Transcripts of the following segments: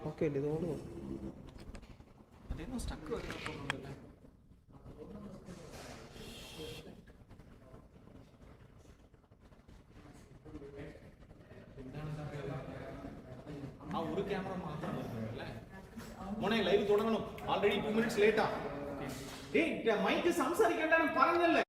Okay അല്ലേ ഇത് ഓടുമോ? ആ ഒരു ക്യാമറ മാത്രം മോനെ ലൈവ് തുടങ്ങണം. Already 2 minutes ലേറ്റാ. മൈക്ക് സംസാരിക്കേണ്ടെന്ന് പറഞ്ഞല്ലേ.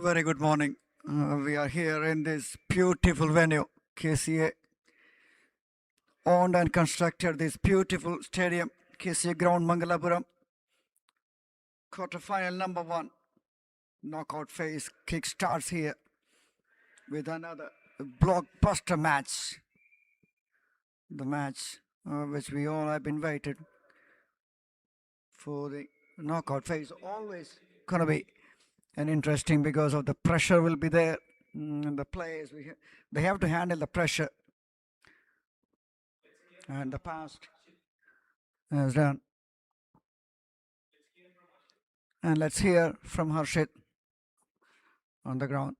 Very good morning. We are here in this beautiful venue. KCA owned and constructed this beautiful stadium, KCA Ground, Mangalapuram. Quarterfinal number 1. Knockout phase kick starts here with another blockbuster match. The match which we all have been waiting for. The knockout phase always gonna be and interesting because of the pressure will be there. The players they have to handle the pressure, and the past has done. And let's hear from Harshit on the ground.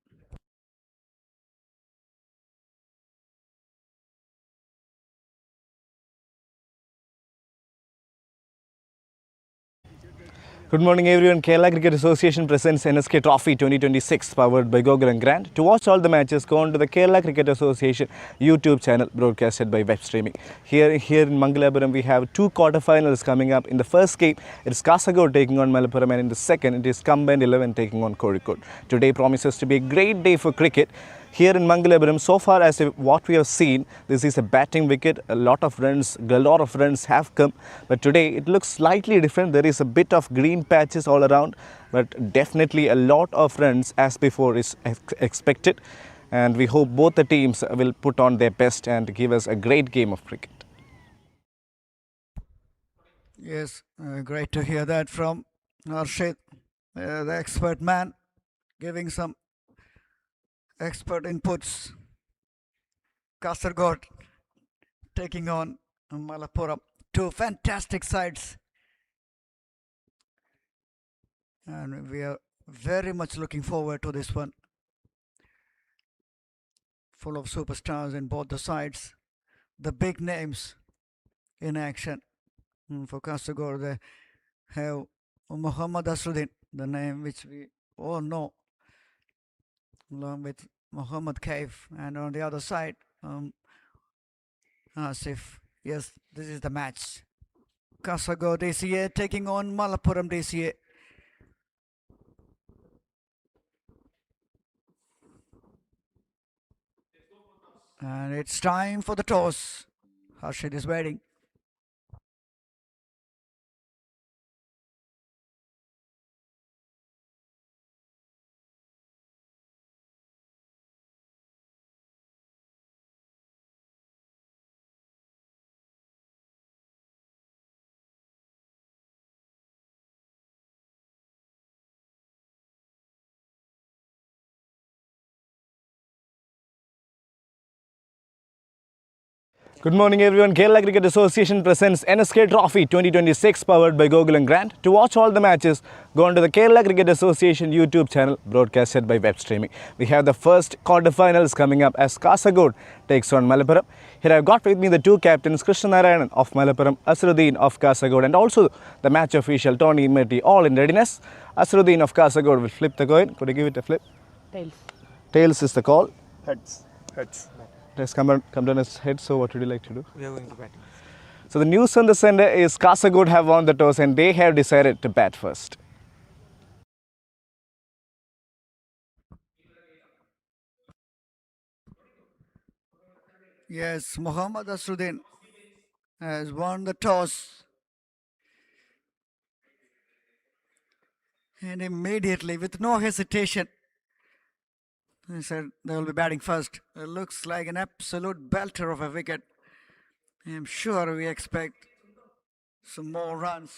Good morning everyone. Kerala Cricket Association presents NSK Trophy 2026 powered by Gokulam Grant. To watch all the matches, go on to the Kerala Cricket Association YouTube channel broadcasted by web streaming. Here in Mangalapuram we have 2 quarterfinals coming up. In the first game it is Kasagod taking on Malappuram, and in the second it is Combined 11 taking on Kozhikode. Today promises to be a great day for cricket. Here in Mangalapuram, so far as what we have seen, this is a batting wicket. A lot of runs have come. But today it looks slightly different. There is a bit of green patches all around. But definitely a lot of runs as before is expected. And we hope both the teams will put on their best and give us a great game of cricket. Yes, great to hear that from Harshit, the expert man, giving some expert inputs. Kasargod taking on Malappuram. 2 fantastic sides. And we are very much looking forward to this one. Full of superstars in both the sides. The big names in action. For Kasargod, they have Muhammad Asruddin, the name which we all know, along with Muhammad Kaif, and on the other side, Asif. Yes, this is the match. Kasargod DCA taking on Malappuram DCA. And it's time for the toss. Harshit is waiting. Good morning, everyone. Kerala Cricket Association presents NSK Trophy 2026 powered by Google and Grant. To watch all the matches, go on to the Kerala Cricket Association YouTube channel broadcasted by web streaming. We have the first quarterfinals coming up as Kasagod takes on Malapuram. Here I've got with me the two captains, Krishna Narayanan of Malapuram, Asruddin of Kasagod, and also the match official Tony Imeti, all in readiness. Asruddin of Kasagod will flip the coin. Could you give it a flip? Tails. Tails is the call. Heads. Heads. It has come down as head, so what would you like to do? We are going to batting. So the news on the center is Kasagod have won the toss and they have decided to bat first. Yes, Muhammad Asruddin has won the toss. And immediately, with no hesitation, he said they will be batting first. It looks like an absolute belter of a wicket. I'm sure we expect some more runs.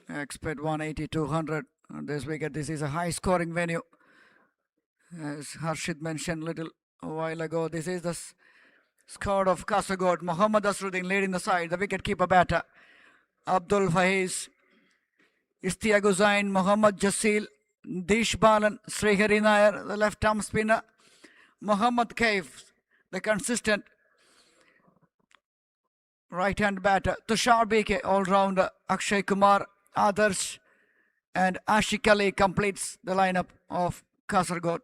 I expect 180, 200 on this wicket. This is a high scoring venue. As Harshit mentioned a little while ago, this is the squad of Kasagod. Muhammad Asruddin leading the side, the wicket-keeper batter. Abdul Faiz, Istiago Zain, Muhammad Jasil, Dish Balan, Srihari Nair, the left-arm spinner. Muhammad Kaif, the consistent right-hand batter. Tushar BK, all-rounder. Akshay Kumar, Adarsh, and Ashik Ali completes the lineup of Kasargod.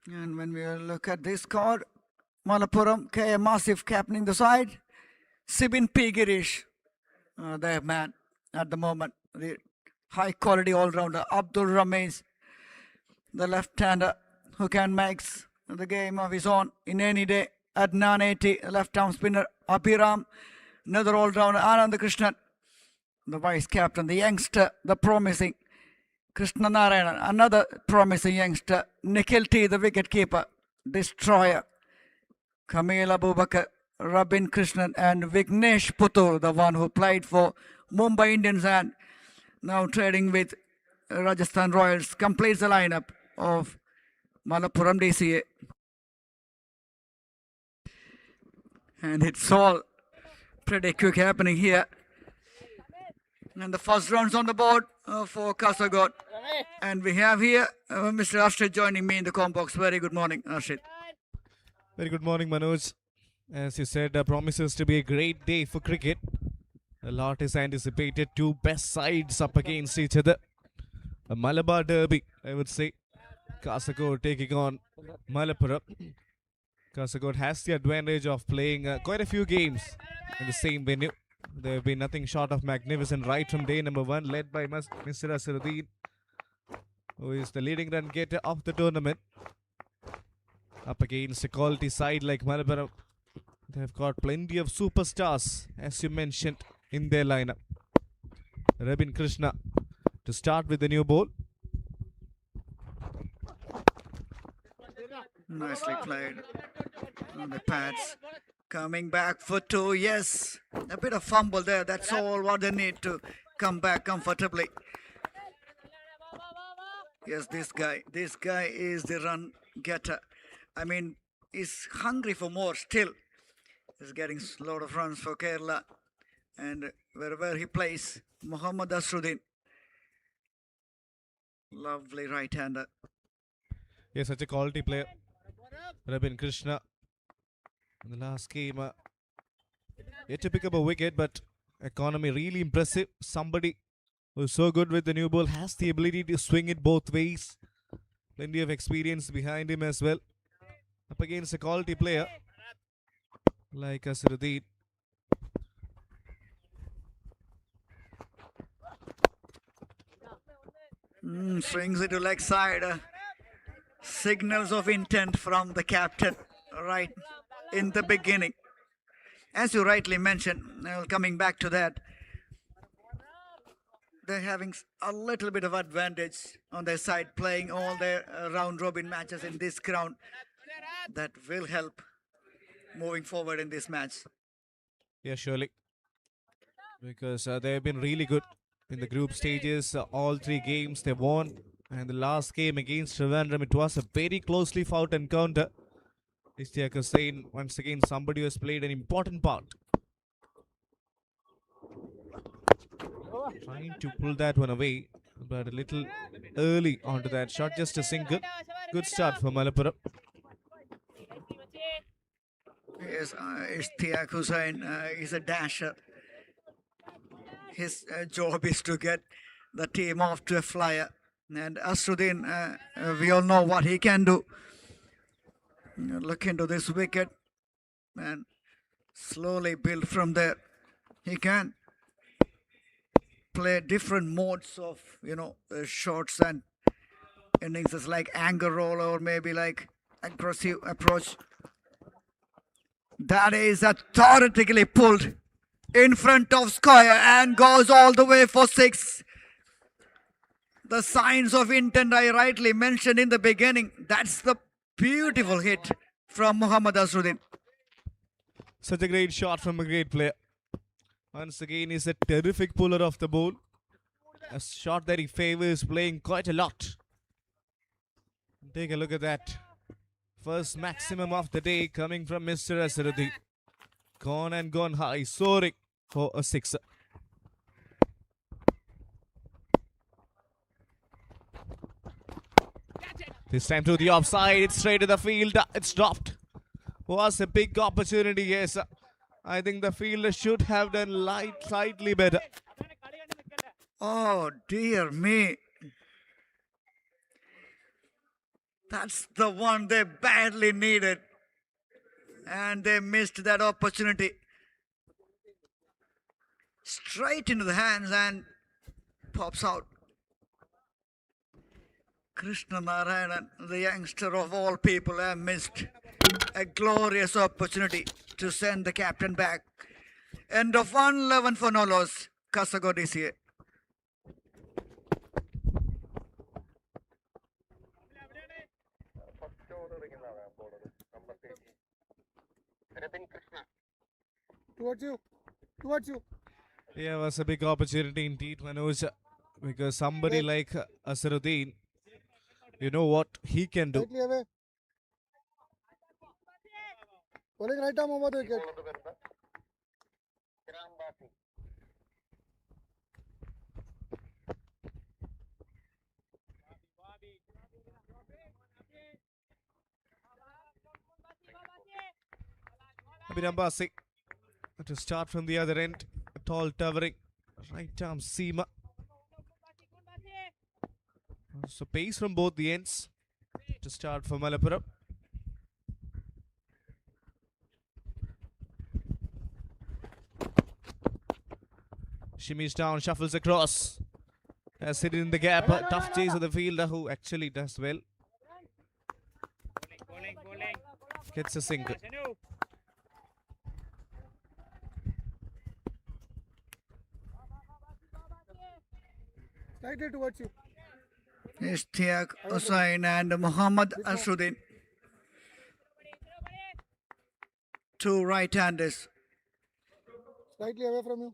And when we look at this squad, Malapuram, K.A. Massif captaining the side. Sibin P. Girish, their man at the moment. The high quality all-rounder. Abdul Ramesh, the left-hander who can make the game of his own in any day. Adnan 80, left-arm spinner. Abhiram, another all-rounder. Anand Krishnan, the vice-captain. The youngster, the promising Krishna Narayanan, another promising youngster. Nikhil T, the wicket-keeper. Destroyer. Kamil Abubakar, Rabin Krishnan, and Vignesh Putur, the one who played for Mumbai Indians and now trading with Rajasthan Royals, completes the lineup of Malappuram DCA. And it's all pretty quick happening here. And the first round's on the board for Kasagod. And we have here Mr. Arshid joining me in the com box. Very good morning, Arshid. Very good morning, Manoj. As you said, promises to be a great day for cricket. A lot is anticipated. Two best sides up against each other. A Malabar derby, I would say. Kasagod taking on Malappuram. Kasagod has the advantage of playing quite a few games in the same venue. There have been nothing short of magnificent right from day number one, led by Mr. Asruddin, who is the leading run getter of the tournament. Up against a quality side like Malapuram, they've got plenty of superstars, as you mentioned, in their lineup. Rabin Krishna to start with the new ball. Nicely played on the pads. Coming back for two, yes. A bit of fumble there. That's all what they need to come back comfortably. Yes, this guy is the run getter. I mean, he's hungry for more still. He's getting a lot of runs for Kerala. And wherever he plays, Muhammad Asruddin. Lovely right-hander. Yes, such a quality player. Rabin Krishna. In the last game, yet to pick up a wicket, but economy really impressive. Somebody who's so good with the new ball, has the ability to swing it both ways. Plenty of experience behind him as well. Up against a quality player like Asruddin. Swings it to leg side. Signals of intent from the captain right in the beginning. As you rightly mentioned, coming back to that, they're having a little bit of advantage on their side, playing all their round robin matches in this ground. that will help moving forward in this match. Yeah, surely. Because they have been really good in the group stages. All three games they won. And the last game against Trivandrum, it was a very closely fought encounter. Ishtiaq Hussain, once again, somebody who has played an important part. Trying to pull that one away, but a little early onto that shot. Just a single. Good start for Malapuram. Yes, Ishtiaq Hussain is a dasher. His job is to get the team off to a flyer. And Asruddin, we all know what he can do. Look into this wicket and slowly build from there. He can play different modes of, shots and innings like anger roll or maybe like aggressive approach. That is authoritatively pulled in front of Squire and goes all the way for 6. The signs of intent I rightly mentioned in the beginning. That's the beautiful hit from Muhammad Asruddin. Such a great shot from a great player. Once again, he's a terrific puller of the ball. A shot that he favors playing quite a lot. Take a look at that. First maximum of the day coming from Mr. Asruddin. Gone and gone high, soaring for a 6. This time to the offside, it's straight to the field, it's dropped. Was a big opportunity, yes. I think the fielder should have done slightly better. Oh dear me. That's the one they badly needed. And they missed that opportunity. Straight into the hands and pops out. Krishna Narayanan, the youngster of all people, have missed a glorious opportunity to send the captain back. End of 111 for no loss. Kasagod is here. Towards you. Towards you. Yeah, it was a big opportunity indeed, Manoj, because somebody like Asruddin, you know what he can do. Slightly away. Bowling right arm over the wicket. Abhinambasi to start from the other end. A tall towering right arm seamer. So pace from both the ends to start for Malappuram. Shimmies down, shuffles across. Has hit it in the gap. A tough chase of the fielder who actually does well. Gets a single. Slightly towards you. Ishtiaq Hussain and Muhammad Asruddin. Two right-handers. Slightly away from you.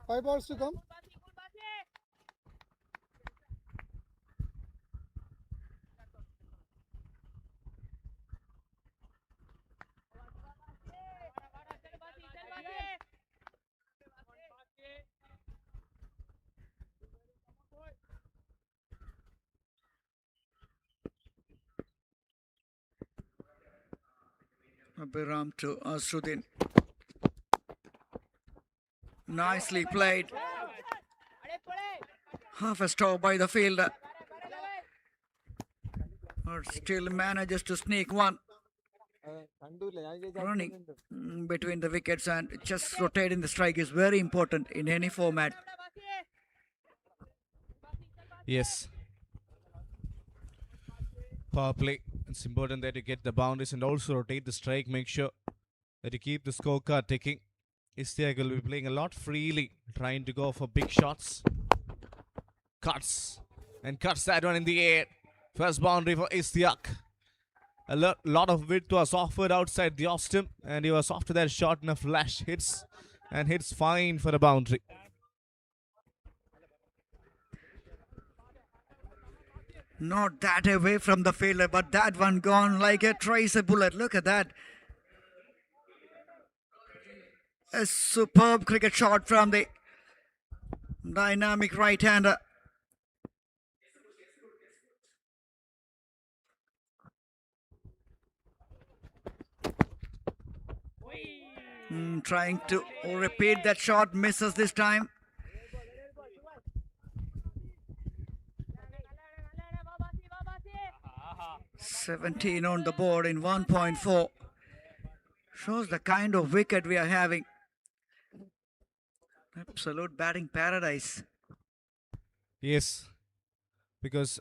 5 balls to come. Abhiram to Asruddin. Nicely played. Half a stroke by the fielder. But still manages to sneak one. Running between the wickets and just rotating the strike is very important in any format. Yes. Power play. It's important that you get the boundaries and also rotate the strike. Make sure that you keep the scorecard ticking. Ishtiaq will be playing a lot freely, trying to go for big shots. Cuts. and cuts that one in the air. First boundary for Istiak. A lot of width was offered outside the off stump, and he was off to that shot and a flash hits, and hits fine for a boundary. Not that away from the fielder, but that one gone like a tracer bullet. Look at that. A superb cricket shot from the dynamic right-hander. Trying to repeat that shot, misses this time. "17 on the board in 1.4. Shows the kind of wicket we are having. Absolute batting paradise. Yes, because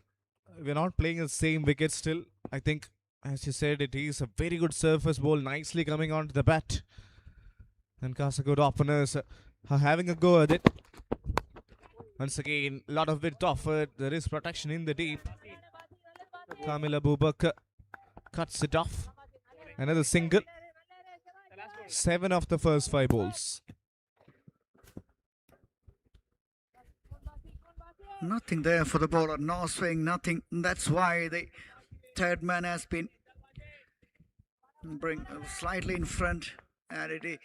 we're not playing the same wicket still. I think, as you said, it is a very good surface ball, nicely coming onto the bat. And Kasagod openers are having a go at it. Once again, a lot of width offered. There is protection in the deep. Kamil Abubakar cuts it off. Another single. 7 of the first 5 balls. Nothing there for the bowler. No swing, nothing. That's why the third man has been bring slightly in front, and it is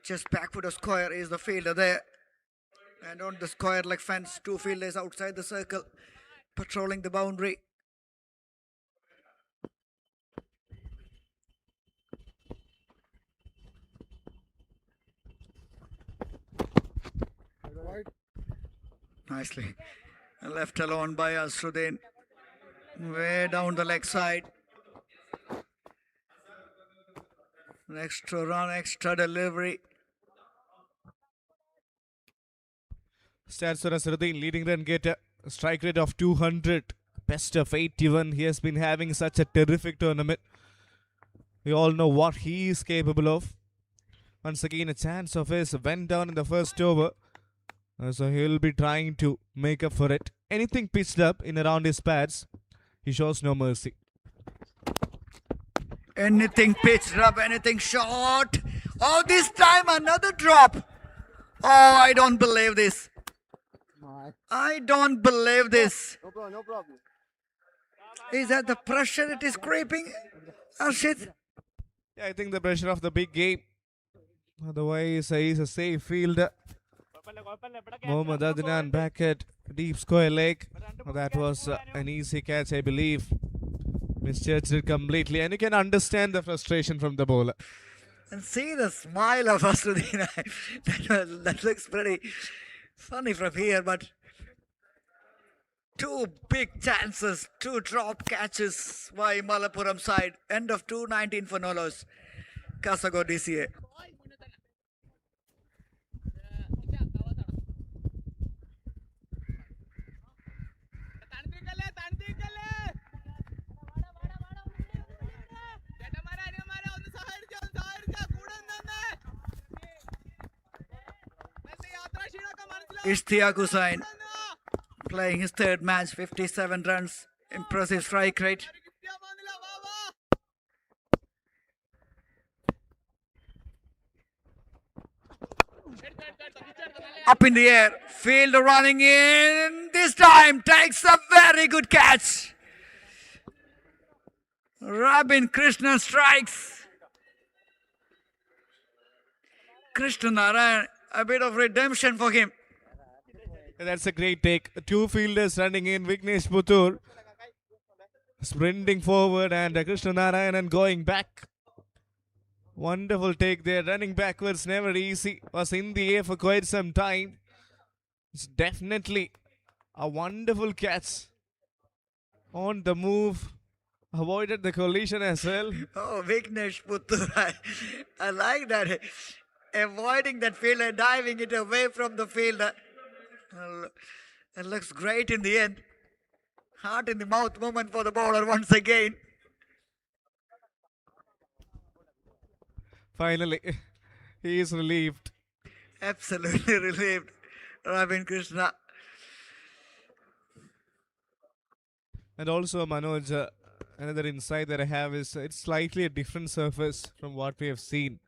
just backward of square is the fielder there. And on the square like fence, 2 fielders outside the circle, patrolling the boundary. Right. Nicely left alone by Asruddin. Way down the leg side. An extra run, extra delivery. Stats for Asruddin, leading run getter, strike rate of 200, best of 81. He has been having such a terrific tournament. We all know what he is capable of. Once again, a chance of his went down in the first over. So he'll be trying to make up for it. Anything pitched up in around his pads, he shows no mercy. Anything pitched up, anything short. Oh, this time another drop. Oh, I don't believe this. I don't believe this. No problem, no problem. Is that the pressure it is creeping, Arshid? Yeah, I think the pressure of the big game. Otherwise, he's a safe fielder. Mohammad Adnan back at deep square leg. That was an easy catch, I believe. Misjudged it completely, and you can understand the frustration from the bowler. And see the smile of Asruddin. that looks pretty funny from here, but 2 big chances, 2 drop catches by Mangalapuram side. End of 219 for Nolos. Kasagod DCA. Ishtiaq Hussain playing his 3rd match, 57 runs, impressive strike rate. Up in the air, fielder running in, this time takes a very good catch. Robin Krishna strikes. Krishna Narayan, a bit of redemption for him. That's a great take. 2 fielders running in. Vignesh Puthur sprinting forward, and Krishna Narayanan going back. Wonderful take there. Running backwards, never easy. Was in the air for quite some time. It's definitely a wonderful catch. On the move. Avoided the collision as well. Oh, Vignesh Puthur. I like that. Avoiding that fielder, diving it away from the fielder. It looks great in the end. Heart in the mouth moment for the bowler once again. Finally, he is relieved. Absolutely relieved. Robin Krishna. And also, Manoj, another insight that I have is it's slightly a different surface from what we have seen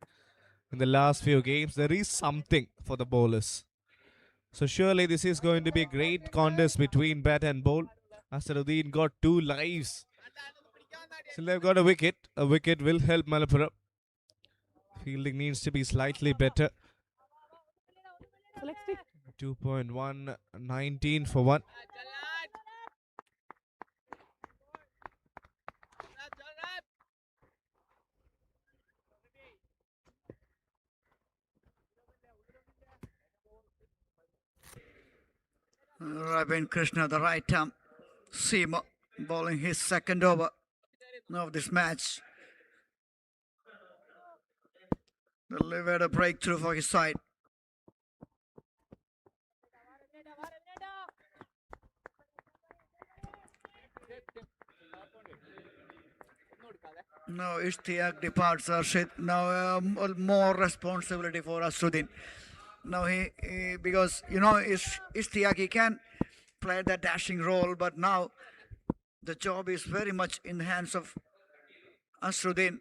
in the last few games. There is something for the bowlers. So surely this is going to be a great contest between bat and ball. Asaruddin got 2 lives. Still they've got a wicket. A wicket will help Malappuram. Fielding needs to be slightly better. 2.1, 19 for 1. Rabin Krishna, the right arm seamer, bowling his second over of this match. Delivered a breakthrough for his side. Now Ishtiaq departs Arshid. Now more responsibility for Asruddin. Now he because Ishtiaq, he can play that dashing role, but now the job is very much in the hands of Asruddin.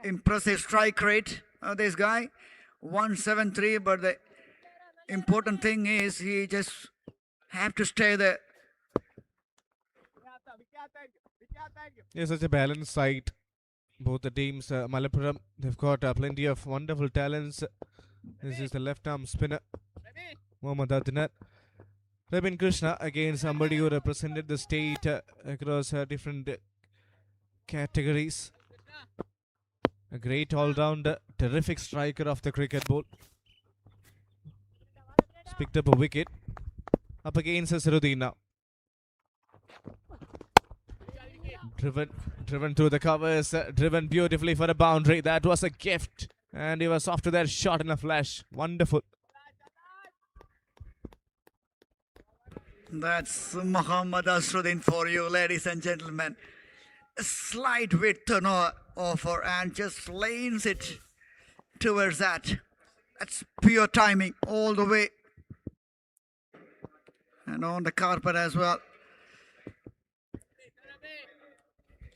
Impressive strike rate of this guy, 173, but the important thing is he just have to stay there. It's such a balanced side. Both the teams, Malappuram, they've got plenty of wonderful talents. This is the left arm spinner, Mohammad Adnan. Rabin Krishna, again somebody who represented the state across different categories. A great all-rounder, terrific striker of the cricket ball. He's picked up a wicket. Up against Asaruddin now. Driven through the covers, driven beautifully for a boundary. That was a gift. And he was off to that shot in a flash. Wonderful. That's Muhammad Asruddin for you, ladies and gentlemen. A slight width offer and just lanes it towards that. That's pure timing all the way. And on the carpet as well.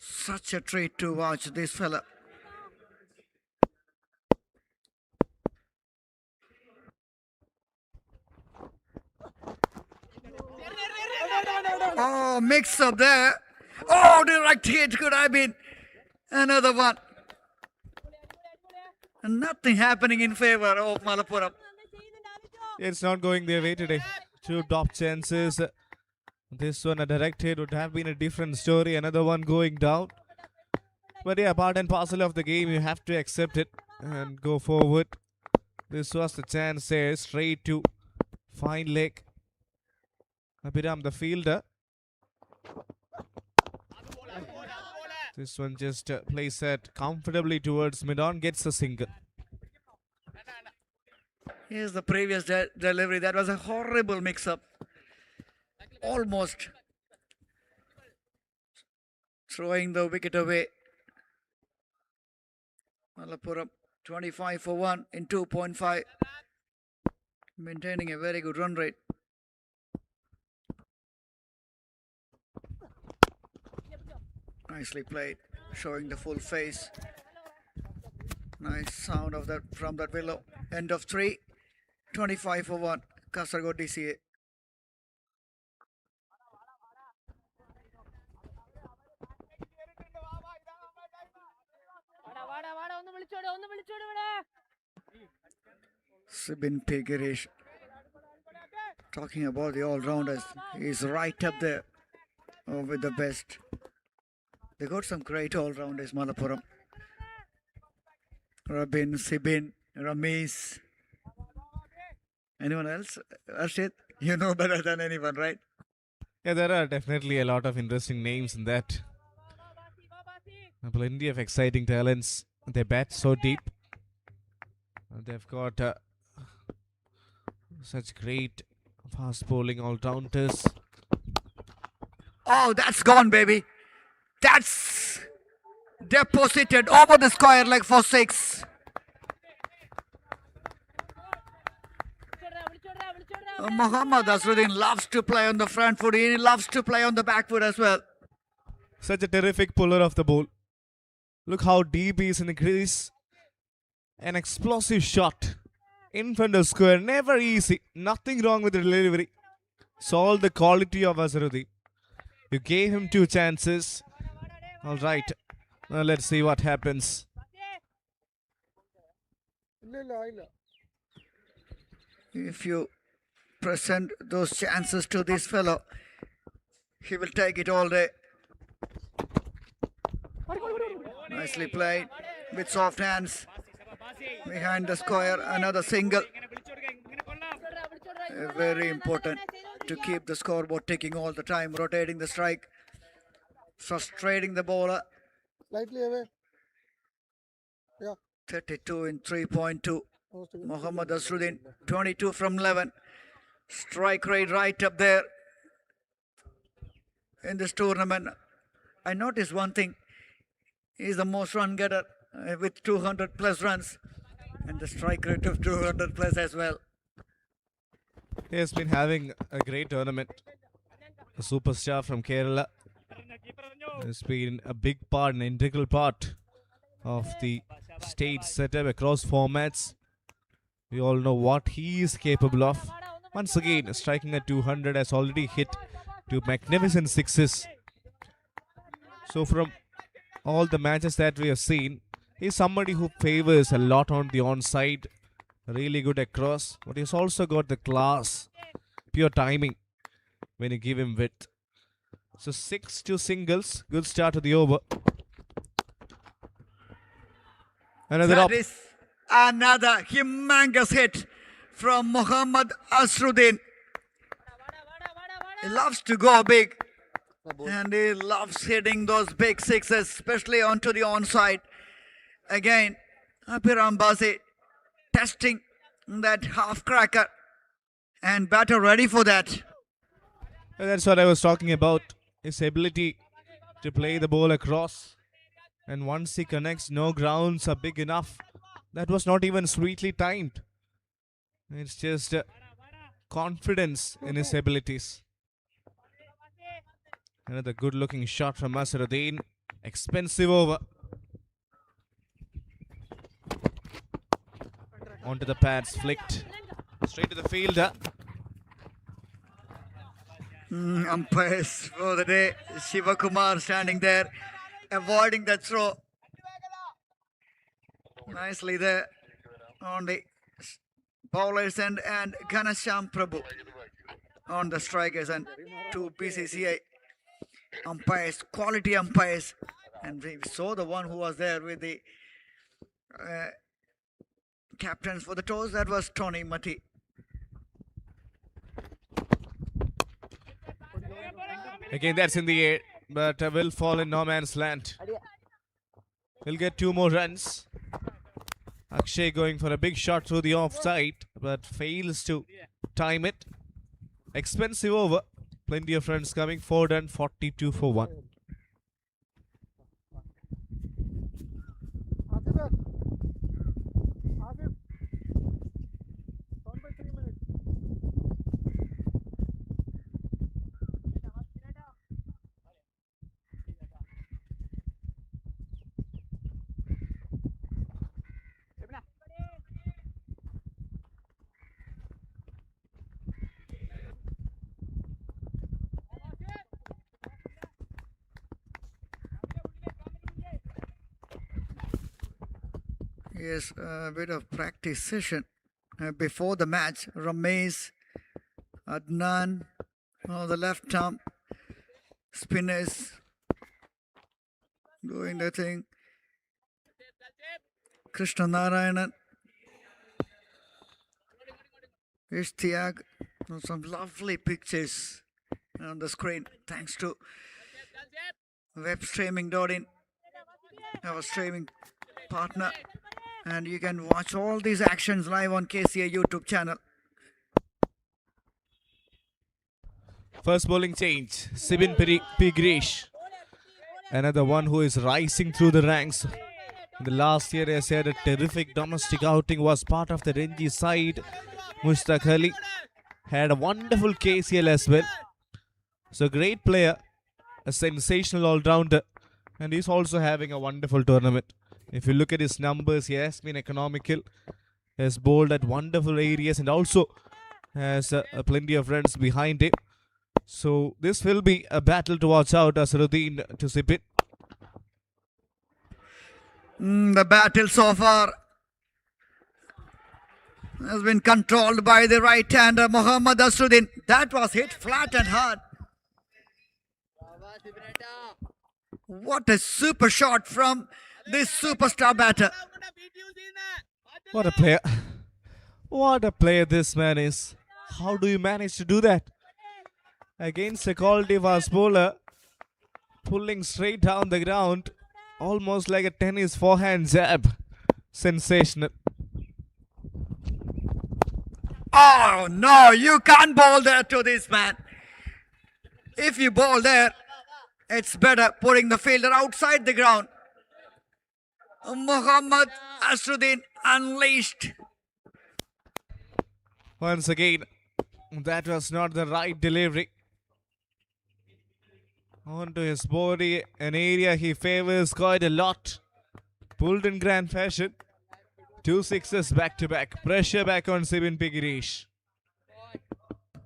Such a treat to watch this fella. Oh, mix up there. Oh, direct hit could have been another one. And nothing happening in favor of Malappuram. It's not going their way today. 2 top chances. This one, a direct hit, would have been a different story. Another one going down. But yeah, part and parcel of the game, you have to accept it and go forward. This was the chance there, straight to fine leg. Abhiram, the fielder. This one just plays it comfortably towards mid-on, gets a single. Here's the previous delivery. That was a horrible mix-up. Almost throwing the wicket away. Malappuram 25 for 1 in 2.5. Maintaining a very good run rate. Nicely played, showing the full face. Nice sound of that from that willow. End of 3. 25 for 1. Kasaragod DCA. Sibin P. Girish. Talking about the all-rounders. He's right up there with the best. They got some great all-rounders, Malappuram. Rabin, Sibin, Ramesh. Anyone else? Arshid, you know better than anyone, right? Yeah, there are definitely a lot of interesting names in that. Plenty of exciting talents. They bat so deep. They've got such great fast bowling all-rounders. Oh, that's gone, baby. That's deposited over the square leg for 6. Muhammad Asruddin loves to play on the front foot. He loves to play on the back foot as well. Such a terrific puller of the ball. Look how deep he is in the crease. An explosive shot in front of square. Never easy. Nothing wrong with the delivery. It's all the quality of Azharuddin. You gave him 2 chances. All right. Now let's see what happens. If you present those chances to this fellow, he will take it all day. Nicely played with soft hands. Behind the square, another single. Very important to keep the scoreboard ticking all the time, rotating the strike, frustrating the bowler. Slightly away. 32 in 3.2. Muhammad Asruddin, 22 from 11. Strike rate right up there in this tournament. I noticed one thing. He's the most run getter with 200 plus runs and the strike rate of 200 plus as well. He has been having a great tournament. A superstar from Kerala. Has been a big part, an integral part of the stage setup across formats. We all know what he is capable of. Once again, striking at 200, has already hit 2 magnificent sixes. So from all the matches that we have seen, he's somebody who favors a lot on the onside. Really good across, but he's also got the class, pure timing when you give him width. So 6 singles, good start to the over. That is another humongous hit from Muhammad Asruddin. He loves to go big and he loves hitting those big sixes, especially onto the onside. Again, Apiram Basi testing that half cracker and batter ready for that. And that's what I was talking about. His ability to play the ball across. And once he connects, no grounds are big enough. That was not even sweetly timed. It's just confidence in his abilities. Another good looking shot from Azharuddin. Expensive over. Onto the pads, flicked. Straight to the fielder. Umpires for the day. Shiva Kumar standing there, avoiding that throw. Nicely there on the bowlers end and Ganasham Prabhu on the strikers and 2 BCCI umpires, quality umpires. And we saw the one who was there with the captains for the toss. That was Tony Mati. Again, that's in the air, but will fall in no man's land. He'll get 2 more runs. Akshay going for a big shot through the offside, but fails to time it. Expensive over. Plenty of runs coming. 4 done, 42 for 1. Yes, a bit of practice session before the match. Ramesh, Adnan, the left arm spinners doing the thing. Krishna Narayanan, Ishtiaq, some lovely pictures on the screen thanks to webstreaming.in, our streaming partner. And you can watch all these actions live on KCA YouTube channel. First bowling change. Sibin Pigresh. Another one who is rising through the ranks. In the last year, he had a terrific domestic outing, was part of the Ranji side. Mushtaq Ali had a wonderful KCL as well. So great player, a sensational all-rounder, and he's also having a wonderful tournament. If you look at his numbers, he has been economical, has bowled at wonderful areas, and also has plenty of runs behind him. So this will be a battle to watch out. Asruddin to sip it. The battle so far has been controlled by the right-hander Mohammad Asruddin. That was hit flat and hard. What a super shot from this superstar batter. What a player. What a player this man is. How do you manage to do that? Against a quality fast bowler, pulling straight down the ground, almost like a tennis forehand jab. Sensational. Oh no, you can't bowl there to this man. If you bowl there, it's better putting the fielder outside the ground. Mohammad Asruddin unleashed. Once again, that was not the right delivery. Onto his body, an area he favors quite a lot. Pulled in grand fashion. 2 sixes back to back. Pressure back on Sibin Pigirish.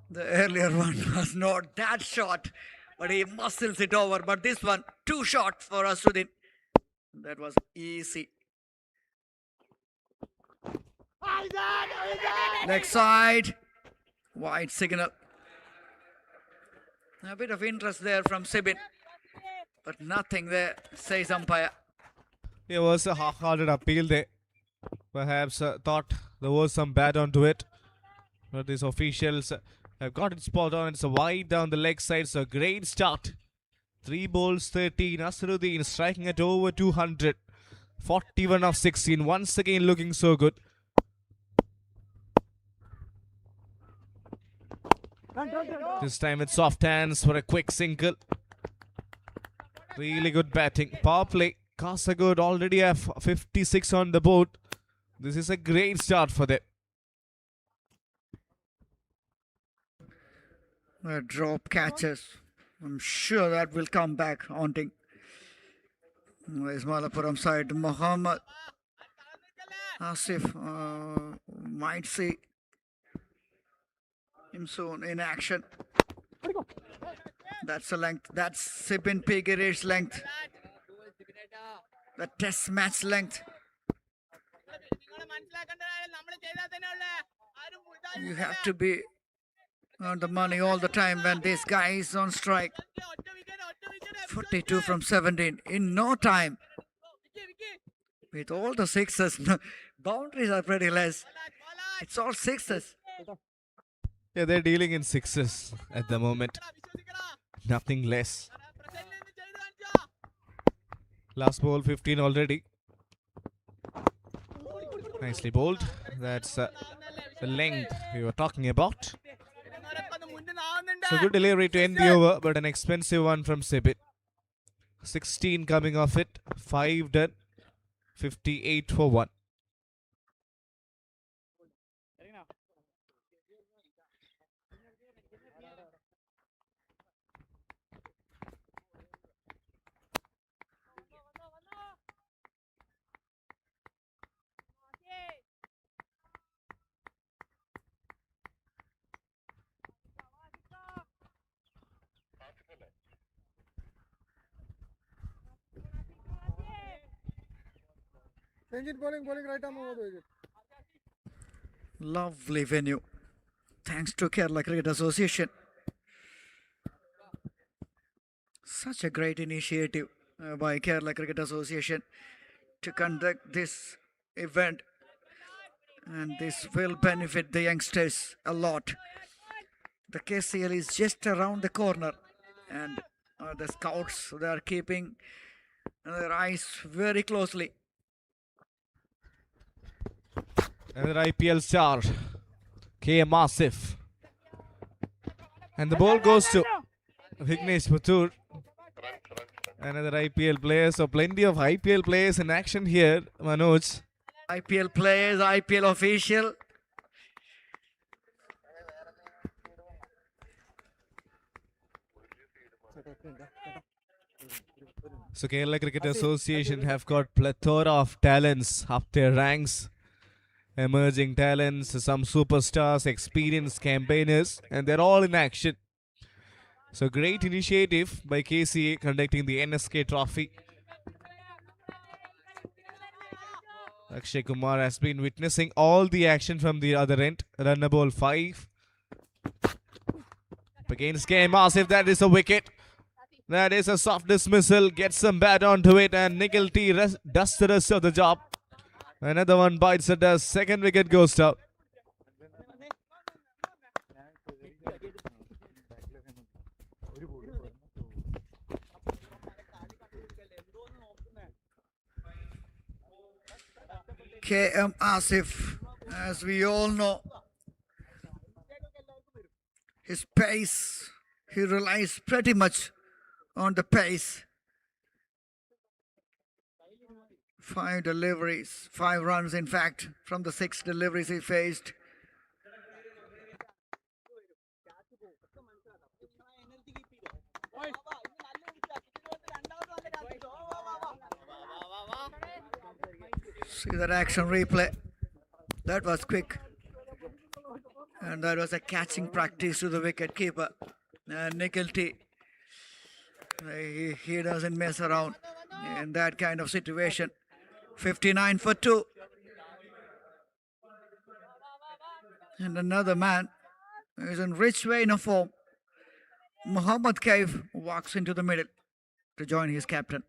The earlier one was not that short, but he muscles it over. But this one, too short for Asruddin. That was easy. Leg side. Wide signal. A bit of interest there from Sibin, but nothing there, says umpire. There was a half-hearted appeal there. Perhaps thought there was some bat onto it. But these officials have got it spot on. It's a wide down the leg side. So great start. 3 balls, 13. Asruddin striking at over 200. 41 of 16. Once again looking so good. This time with soft hands for a quick single. Really good batting. Power play. Kasagod already have 56 on the board. This is a great start for them. Drop catches. I'm sure that will come back haunting. Where's Mangalapuram side? Muhammad Asif might see him soon in action. That's a length. That's Sibin Pigirish's length. The test match length. You have to be on the money all the time when this guy is on strike. 42 from 17 in no time. With all the sixes, boundaries are pretty less. It's all sixes. Yeah, they're dealing in sixes at the moment. Nothing less. Last ball 15 already. Nicely bowled. That's the length we were talking about. So good delivery to end the over, but an expensive one from Sibit. 16 coming off it. 5 done. 58 for 1. Change it bowling right arm over the wicket. Lovely venue. Thanks to Kerala Cricket Association. Such a great initiative by Kerala Cricket Association to conduct this event, and this will benefit the youngsters a lot. The KCL is just around the corner, and the scouts, they are keeping their eyes very closely. Another IPL star, K.M. Asif. And the ball goes to Vignesh Patur. Another IPL player. So plenty of IPL players in action here, Manoj. IPL players, IPL official. So Kerala Cricket Association have got plethora of talents up their ranks. Emerging talents, some superstars, experienced campaigners, and they're all in action. So great initiative by KCA conducting the NSK Trophy. Akshay Kumar has been witnessing all the action from the other end. Runner ball 5. Against K. Massive, that is a wicket. That is a soft dismissal. Gets some bat onto it, and Nikhil T does the rest of the job. Another one bites at the second wicket goes down. KM Asif, as we all know, his pace, he relies pretty much on the pace. 5 deliveries, 5 runs in fact, from the 6 deliveries he faced. See that action replay. That was quick. And that was a catching practice to the wicket keeper. And Nikhil T. He doesn't mess around in that kind of situation. 59 for 2. And another man is in rich vein of form. Muhammad Kaif walks into the middle to join his captain.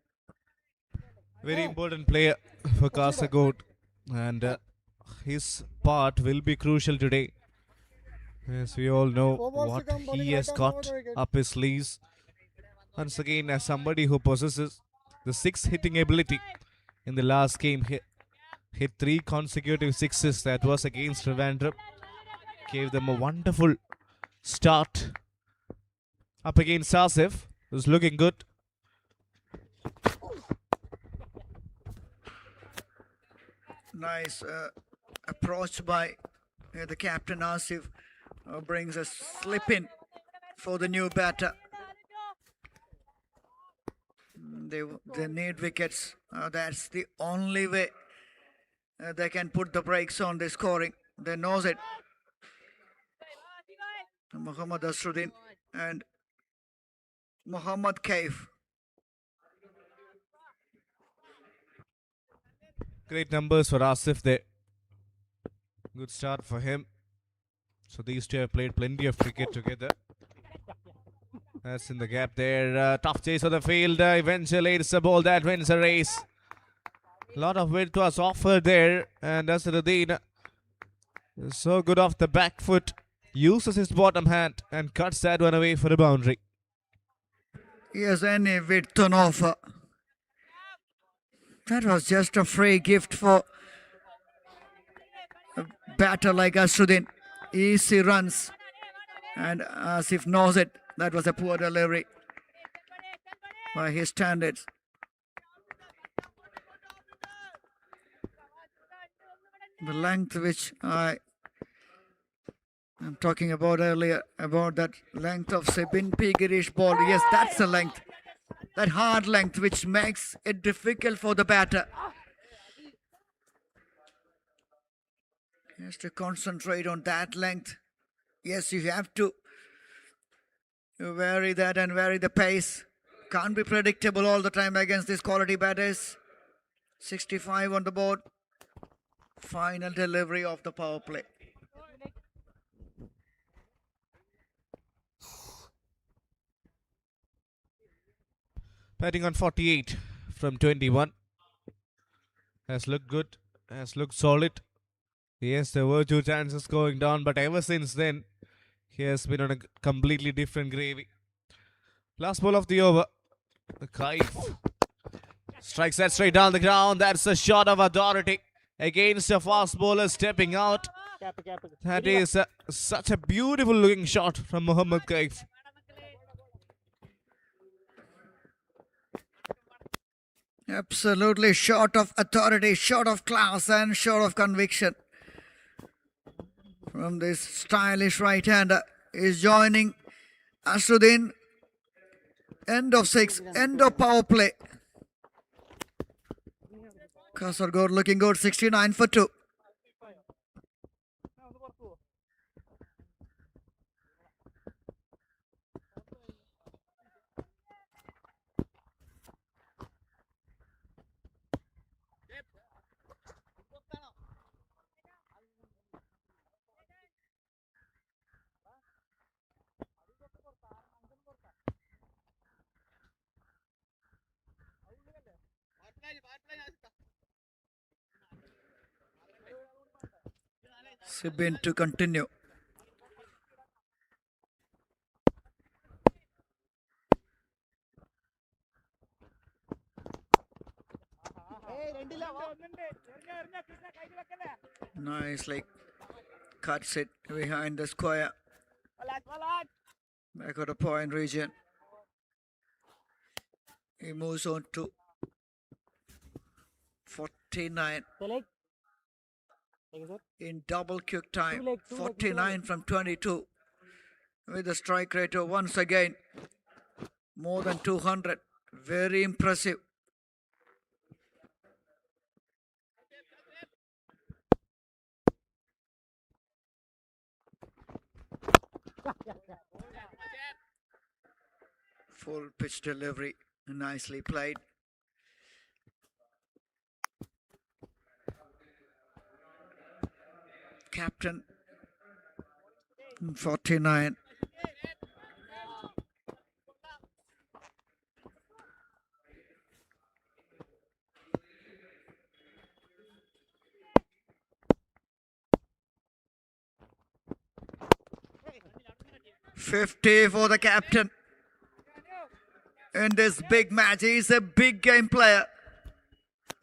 Very important player for Kasaragod, and his part will be crucial today. As we all know what he has got up his sleeves. Once again, as somebody who possesses the 6 hitting ability in the last game, hit 3 consecutive sixes. That was against Trivandrum. Gave them a wonderful start. Up against Asif, was looking good. Nice approach by the captain. Asif brings a slip in for the new batter. They need wickets. That's the only way they can put the brakes on the scoring. They knows it. Muhammad Asruddin and Muhammad Kaif. Great numbers for Asif there. Good start for him. So these two have played plenty of cricket together. That's in the gap there. Tough chase on the field. Eventually it's a ball that wins a race. A lot of width was offered there. And Asruddin is so good off the back foot. Uses his bottom hand and cuts that one away for a boundary. He has any width on offer. That was just a free gift for a batter like Asruddin. Easy runs. And Asif knows it. That was a poor delivery by his standards. The length which I'm talking about earlier, about that length of Sebin P. Girish ball. Yes, that's the length. That hard length which makes it difficult for the batter. He has to concentrate on that length. Yes, you have to vary that and vary the pace. Can't be predictable all the time against these quality batters. 65 on the board. Final delivery of the power play. Batting on 48 from 21. Has looked good. Has looked solid. Yes, there were 2 chances going down, but ever since then, he has been on a completely different gravy. Last ball of the over. Kaif strikes that straight down the ground. That's a shot of authority against a fast bowler stepping out. That is such a beautiful looking shot from Muhammad Kaif. Absolutely short of authority, short of class and short of conviction. From this stylish right-hander is joining Asruddin. End of 6. End of power play. Kasargod looking good. 69 for 2. Sibin to continue. Nicely cuts it behind the square. Back of the point region. He moves on to 49 in double quick time. 49 from 22 with a strike rate of once again more than 200. Very impressive. Full pitch delivery, nicely played. Captain 49. $50 for the captain. In this big match, he's a big game player.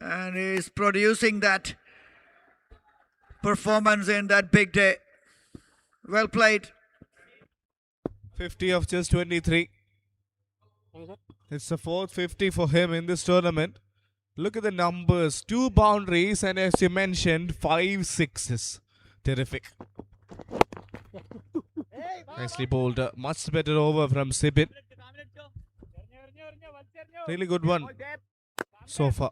And he's producing that performance in that big day. Well played. 50 of just 23. It's the fourth 50 for him in this tournament. Look at the numbers. 2 boundaries and as you mentioned, 5 sixes. Terrific. Nicely bowled. Much better over from Sibin. Really good one so far.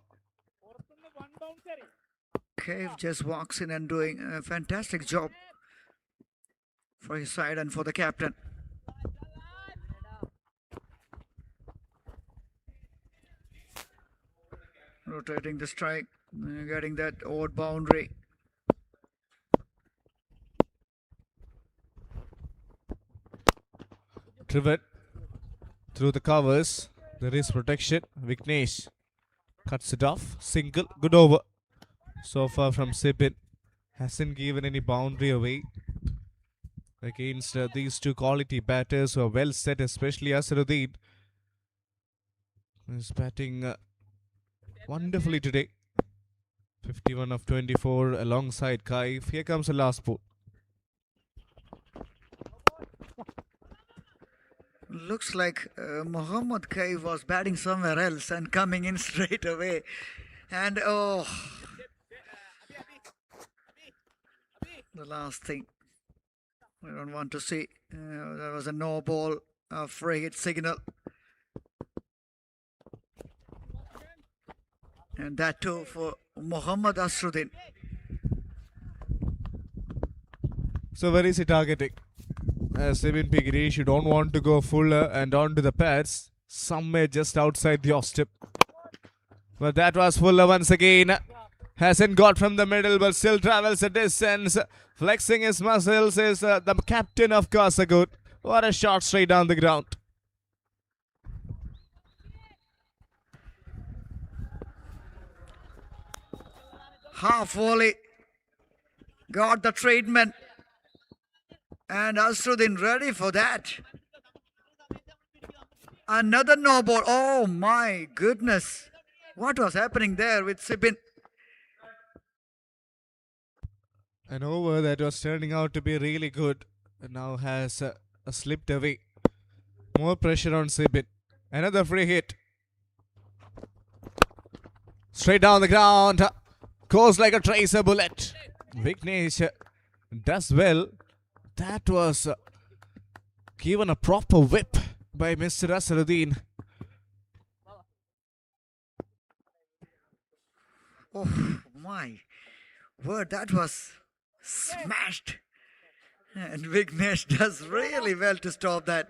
Cave just walks in and doing a fantastic job for his side and for the captain. Rotating the strike, getting that odd boundary. Driven through the covers. There is protection. Vignesh cuts it off. Single. Good over. So far from Sibin. Hasn't given any boundary away against these two quality batters who are well set, especially Asruddin. He's batting wonderfully today. 51 of 24 alongside Kaif. Here comes the last ball. Looks like Mohammad Kaif was batting somewhere else and coming in straight away. And oh, the last thing I don't want to see. There was a no ball, a free hit signal. And that too for Mohammad Asruddin. So where is he targeting? Sibin Pigirish, you don't want to go full and onto the pads. Somewhere just outside the off step. But that was Fuller once again. Hasn't got from the middle but still travels a distance. Flexing his muscles is the captain of Kasaragod. What a shot straight down the ground. Half volley. Got the treatment. And Asruddin ready for that. Another no ball. Oh my goodness. What was happening there with Sibin? An over that was turning out to be really good now has slipped away. More pressure on Sibin. Another free hit. Straight down the ground. Goes like a tracer bullet. Vignesh does well. That was given a proper whip by Mr. Asruddin. Oh my word, that was smashed. And Vignesh does really well to stop that.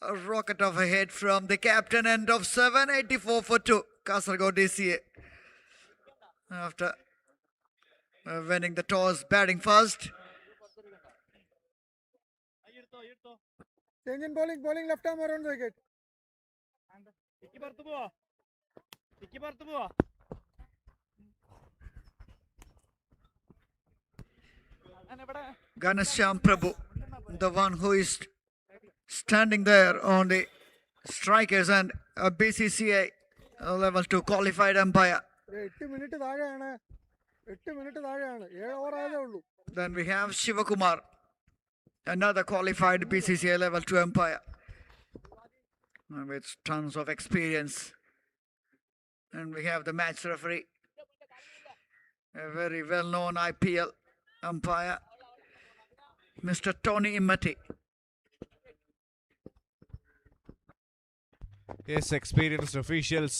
A rocket of a hit from the captain, end of 784 for 2. Kasaragod DCA. After winning the toss, batting first. Change in bowling, bowling left arm around the wicket. Ganesham Prabhu, the one who is standing there on the strikers and a BCCI level 2 qualified umpire. 8 minute താഴെയാണ് 8 minute താഴെയാണ് 7 over ആയതേ ഉള്ളൂ. Then we have Shivakumar, another qualified BCCI level 2 umpire with tons of experience. And we have the match referee, a very well known IPL umpire, Mr. Tony Imati. Yes, experienced officials.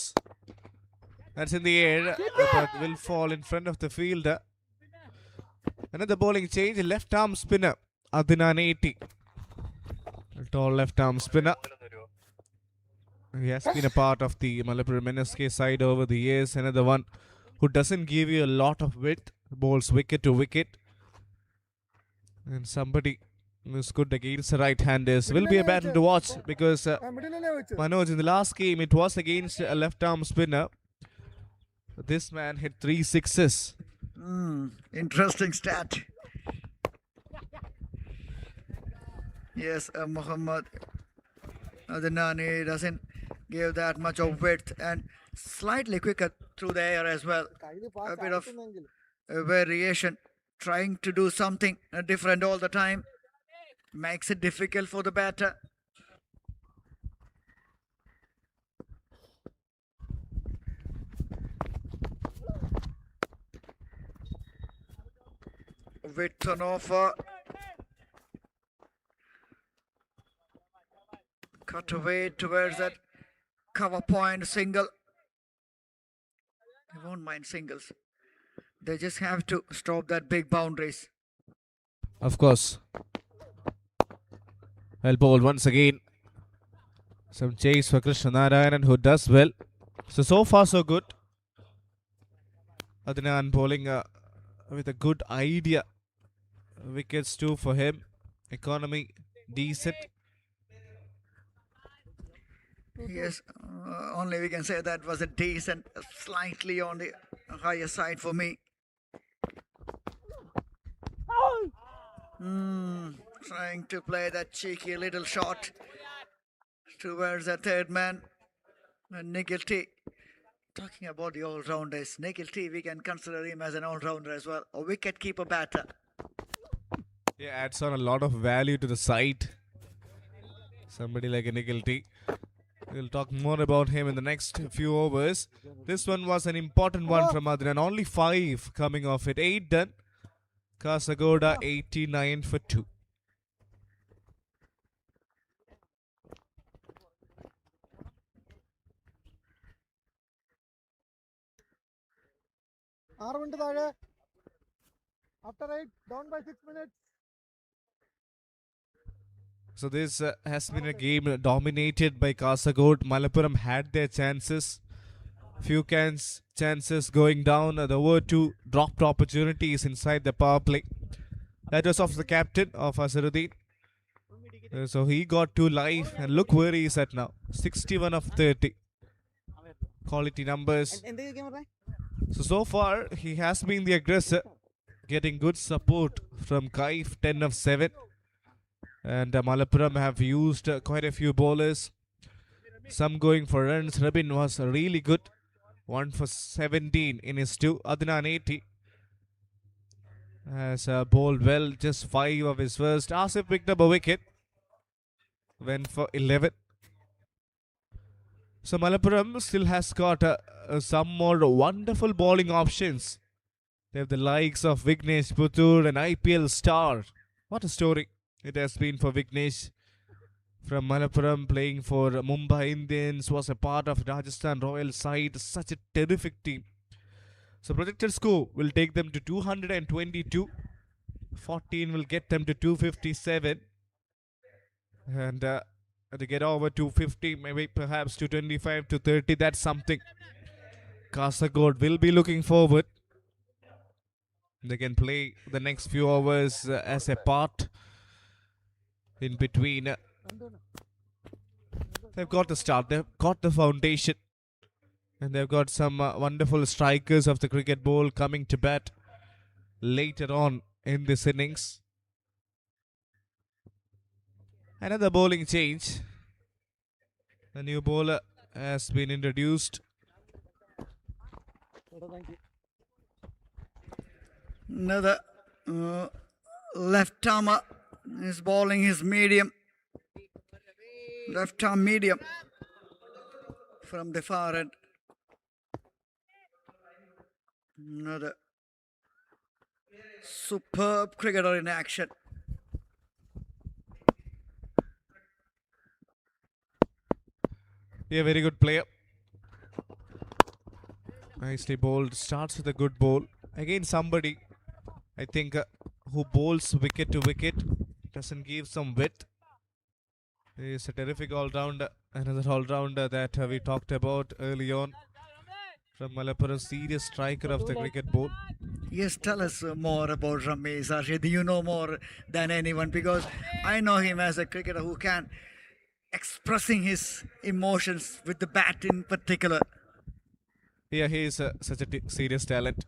That's in the air, but will fall in front of the fielder. Another bowling change, left arm spinner, Adnan 80. A tall left arm spinner. He has been a part of the Mangalapuram NSK side over the years. Another one who doesn't give you a lot of width, bowls wicket to wicket. And somebody who's good against the right-handers. Will be a battle to watch because മിഡിലല്ലേ വെച്ച് Manoj, in the last game, it was against a left-arm spinner. This man hit 3 sixes. Interesting stat. Yes, Muhammad Adnani doesn't give that much of width and slightly quicker through the air as well. കയ്യിൽ A pass bit of ആക്കുന്നെങ്കിൽ variation, trying to do something different all the time makes it difficult for the batter. Width on offer. Cut away towards that cover point single. They won't mind singles. They just have to stop that big boundaries. Of course. Well bowled once again. Some chase for Krishna Narayanan, who does well. So far so good. Adnan bowling with a good idea. Wickets too for him. Economy decent. Yes, only we can say that was a decent, slightly on the higher side for me. Trying to play that cheeky little shot towards the third man, Nikhil T. Talking about the all-rounders, Nikhil T, we can consider him as an all-rounder as well, a wicket-keeper batter. Yeah, adds on a lot of value to the side. Somebody like a Nikhil T. We'll talk more about him in the next few overs. This one was an important one from Adnan. Only 5 coming off it. 8 done. Kasagoda 89 for 2. ആറ് minute താഴെ after 8 down by 6 minutes. So this has been a game dominated by Kasagod. Mangalapuram had their chances. Few chances going down. There were 2 dropped opportunities inside the power play. That was of the captain of Azharuddin. So he got 2 live and look where he is at now. 61 of 30. Quality numbers. So far he has been the aggressor, getting good support from Kaif, 10 of 7. And Mangalapuram have used quite a few bowlers. Some going for runs. Rabin was really good. 1 for 17 in his 2. Adnan 80 has bowled well. Just 5 of his first. Asif picked up a wicket. Went for 11. So Mangalapuram still has got some more wonderful bowling options. They have the likes of Vignesh Puttur, an IPL star. What a story it has been for Vignesh. From Mangalapuram, playing for Mumbai Indians, was a part of Rajasthan Royal side. Such a terrific team. So projected score will take them to 222. 14 will get them to 257. And to get over 250, maybe perhaps 225 to 30, that's something Kasaragod will be looking forward. They can play the next few hours as a part in between. They've got the start, they've got the foundation, and they've got some wonderful strikers of the cricket ball coming to bat later on in this innings. Another bowling change. The new bowler has been introduced. Another left armer is bowling his medium. Left arm medium from the far end. Another superb cricketer in action. Yeah, very good player. Nicely bowled. Starts with a good bowl. Again, somebody, I think, who bowls wicket to wicket. Doesn't give some width. He is a terrific all-rounder. Another all-rounder that we talked about early on. From Mangalapuram, serious striker of the cricket ball. Yes, tell us more about Ramesh. Arshid, you know more than anyone because I know him as a cricketer who can expressing his emotions with the bat in particular. Yeah, he is such a serious talent.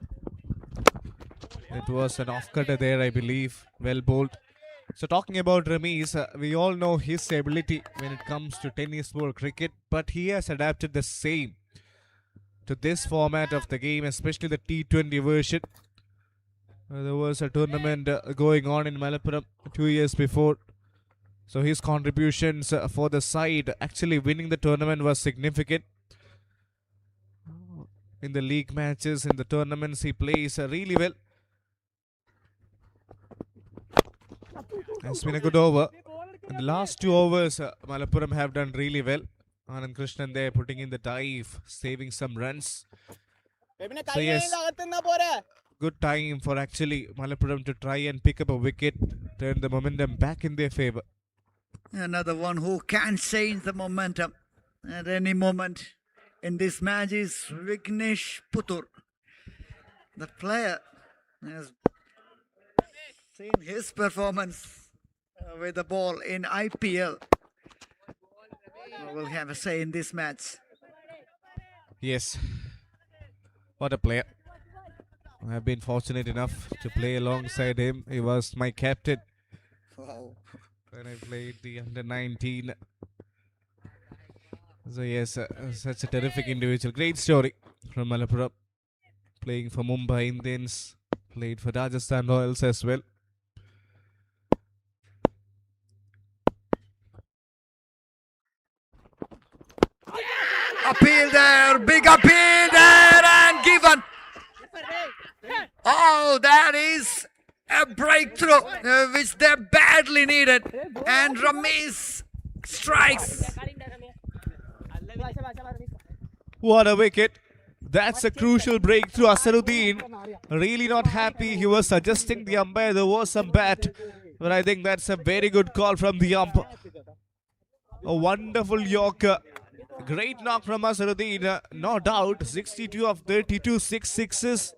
It was an off-cutter there, I believe. Well bowled. So talking about Ramesh, we all know his ability when it comes to tennis ball cricket, but he has adapted the same to this format of the game, especially the T20 version. There was a tournament going on in Mangalapuram 2 years before. So his contributions for the side, actually winning the tournament, was significant. In the league matches, in the tournaments, he plays really well. It's been a good over. In the last 2 overs, Mangalapuram have done really well. Anand Krishnan there putting in the dive, saving some runs. So yes, good time for actually Mangalapuram to try and pick up a wicket, turn the momentum back in their favour. Another one who can change the momentum at any moment in this match is Vignesh Putur. The player has seen his performance with the ball in IPL. Will have a say in this match. Yes, what a player. I have been fortunate enough to play alongside him. He was my captain Wow. when I played the under-19. So yes, such a terrific individual. Great story from Mangalapuram. Playing for Mumbai Indians, played for Rajasthan Royals as well. Appeal there, big appeal there and given. Oh, that is a breakthrough which they badly needed. And Ramesh strikes. What a wicket. That's a crucial breakthrough. Asaruddin really not happy. He was suggesting the umpire there was some bat. But I think that's a very good call from the ump. A wonderful Yorker. Great knock from Asaruddin. No doubt. 62 of 32 6 sixes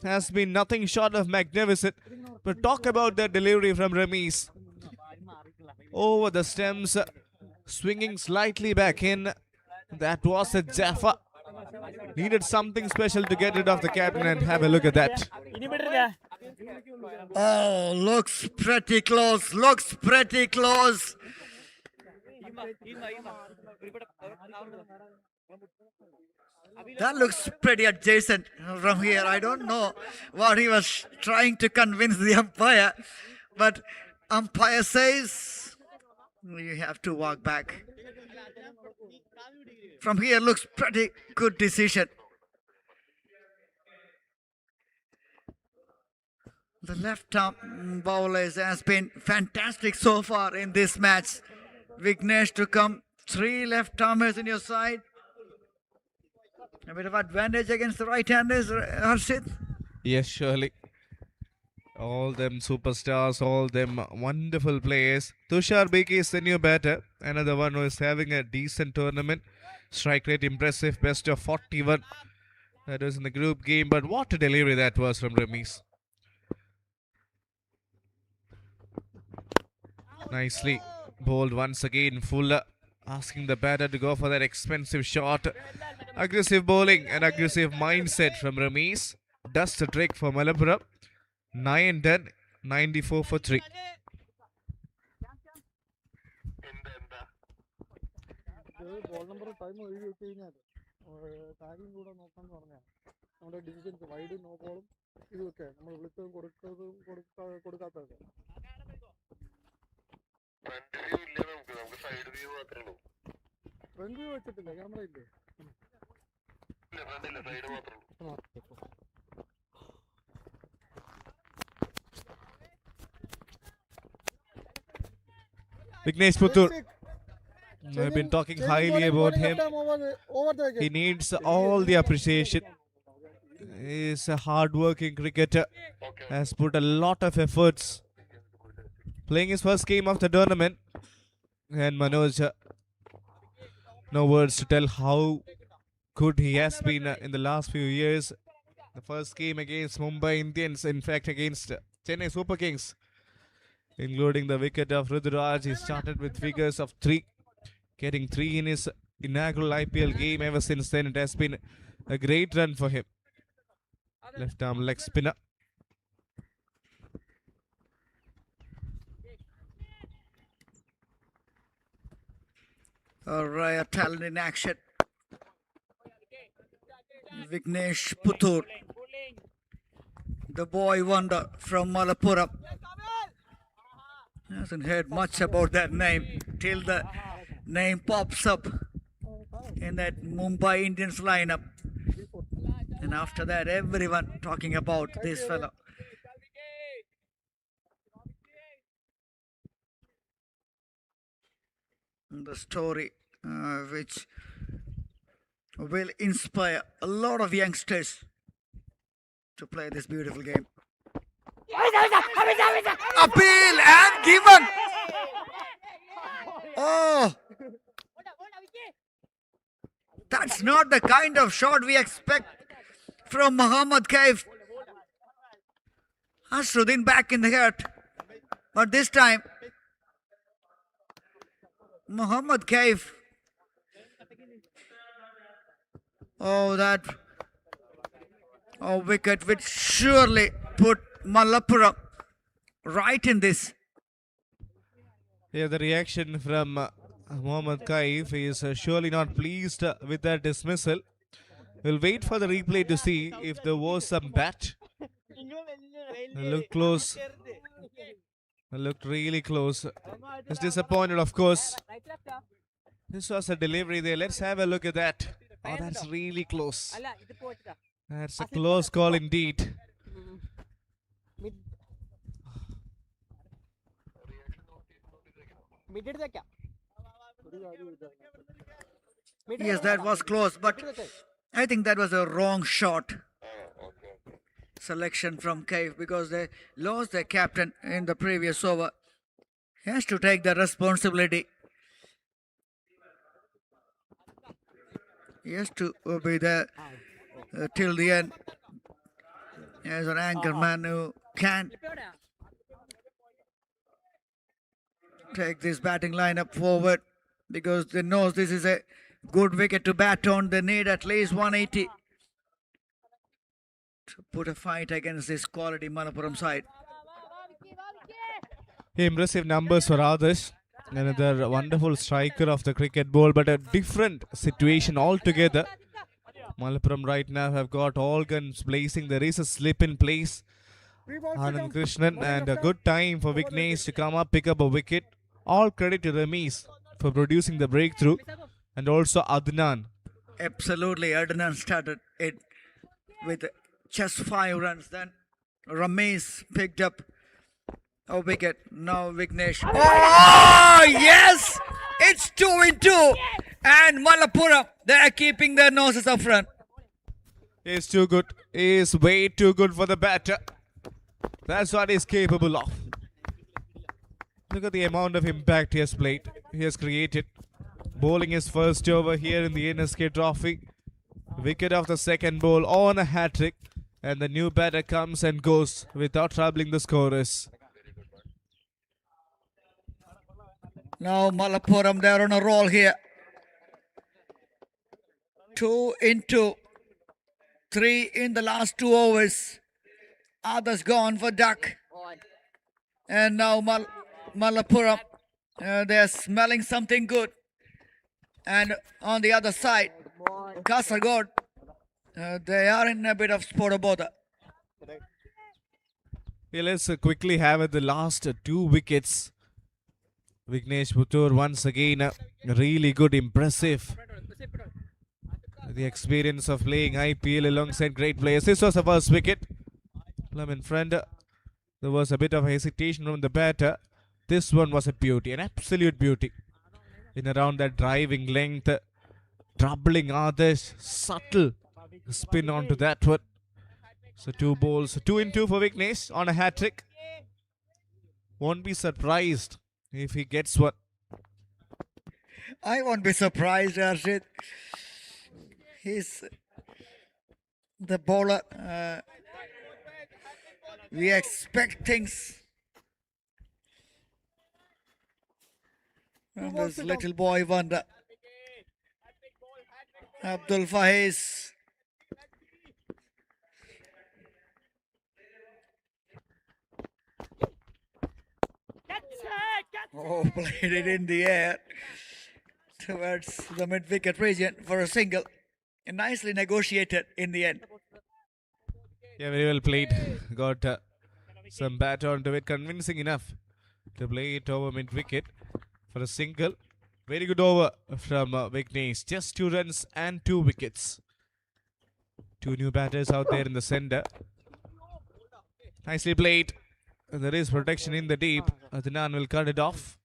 has been nothing short of magnificent. But talk about the delivery from Ramesh. Over the stems. Swinging slightly back in. That was a Jaffa. Needed something special to get rid of the captain, and have a look at that. Oh, looks pretty close. Looks pretty close. That looks pretty adjacent from here. I don't know what he was trying to convince the umpire, but umpire says you have to walk back. From here looks pretty good decision. The left arm bowlers has been fantastic so far in this match. Vignesh to come, 3 left armers in your side. A bit of advantage against the right-handers, Harshit. Yes, surely. All them superstars, all them wonderful players. Tushar Beki is the new batter. Another one who is having a decent tournament. Strike rate impressive, best of 41. That was in the group game, but what a delivery that was from Remis. Nicely bowled once again. Fuller asking the batter to go for that expensive shot. Aggressive bowling and aggressive mindset from Remis. Does the trick for Malapuram. 9 done, 94 for 3. Ball number time എഴുതി വെച്ച് കഴിഞ്ഞാൽ കാര്യം കൂടെ നോക്കാന്ന് പറഞ്ഞാൽ നമ്മുടെ decisions wide no ബോളും ഇതൊക്കെ നമ്മൾ വിളിച്ചതും കൊടുക്കാത്തതൊക്കെ ഫ്രണ്ട് വ്യൂ വെച്ചിട്ടില്ല ക്യാമറ ഇല്ലേ Vignesh Puttur. I've been talking highly about him. He needs all the appreciation. He's a hard-working cricketer. Has put a lot of efforts. Playing his first game of the tournament. And Manoj, no words to tell how good he has been in the last few years. The first game against Mumbai Indians, in fact against Chennai Super Kings, including the wicket of Rudraj. He started with figures of 3, getting 3 in his inaugural IPL game. Ever since then, it has been a great run for him. Left arm leg spinner. A rare talent in action. Vignesh Puttur, the boy wonder from Mangalapuram. Hasn't heard much about that name till the name pops up in that Mumbai Indians lineup. And after that, everyone talking about this fellow. The story which will inspire a lot of youngsters to play this beautiful game. Appeal and given. Oh, that's not the kind of shot we expect from Muhammad Kaif. Asruddin back in the hurt, but this time Muhammad Kaif. Oh, that wicket which surely put Mangalapuram right in this. Yeah, the reaction from Mohammad Kaif is surely not pleased with that dismissal. We'll wait for the replay to see if there was some bat. Look close. Looked really close. It's disappointed, of course. This was a delivery there. Let's have a look at that. Oh, that's really close. That's a close call indeed. Yes, that was close, but I think that was a wrong shot selection from Kaif because they lost their captain in the previous over. He has to take the responsibility. He has to be there till the end as an anchor man who can take this batting lineup forward because they know this is a good wicket to bat on. They need at least 180 to put a fight against this quality Mangalapuram side. Impressive numbers for others. Another wonderful striker of the cricket ball, but a different situation altogether. Mangalapuram right now have got all guns blazing. There is a slip in place. Anand Krishnan, and a good time for Vignesh to come up, pick up a wicket. All credit to Remis for producing the breakthrough, and also Adnan. Absolutely, Adnan started it with just 5 runs. Then Ramesh picked up a wicket. Now Vignesh. Oh, yes! It's 2 in 2. And Mangalapuram, they are keeping their noses up front. He's too good. He's way too good for the batter. That's what he's capable of. Look at the amount of impact he has played. He has created. Bowling his first over here in the NSK Trophy. Wicket of the second ball on a hat-trick. And the new batter comes and goes without troubling the scorers. Now Mangalapuram, they're on a roll here. 2 into 3 in the last 2 overs. Others gone for duck. And now Mangalapuram, they're smelling something good. And on the other side, Kasaragod, they are in a bit of sport of bother. Yeah, let's quickly have the last 2 wickets. Vignesh Puttur once again really good, impressive. The experience of playing IPL alongside great players. This was the first wicket. Plum in front. There was a bit of hesitation from the batter. This one was a beauty, an absolute beauty. In around that driving length, troubling others, subtle spin onto that one. So 2 balls, 2 in 2 for Vignesh on a hat-trick. Won't be surprised if he gets one. I won't be surprised, Arshid. He's the bowler. We expect things from this little boy wonder. Abdul Faiz. Oh, played it in the air towards the mid-wicket region for a single. And nicely negotiated in the end. Yeah, very well played. Got some bat onto it, convincing enough to play it over mid-wicket for a single. Very good over from Vignesh. Just 2 runs and 2 wickets. 2 new batters out there in the centre. Nicely played. There is protection in the deep. Adnan will cut it off.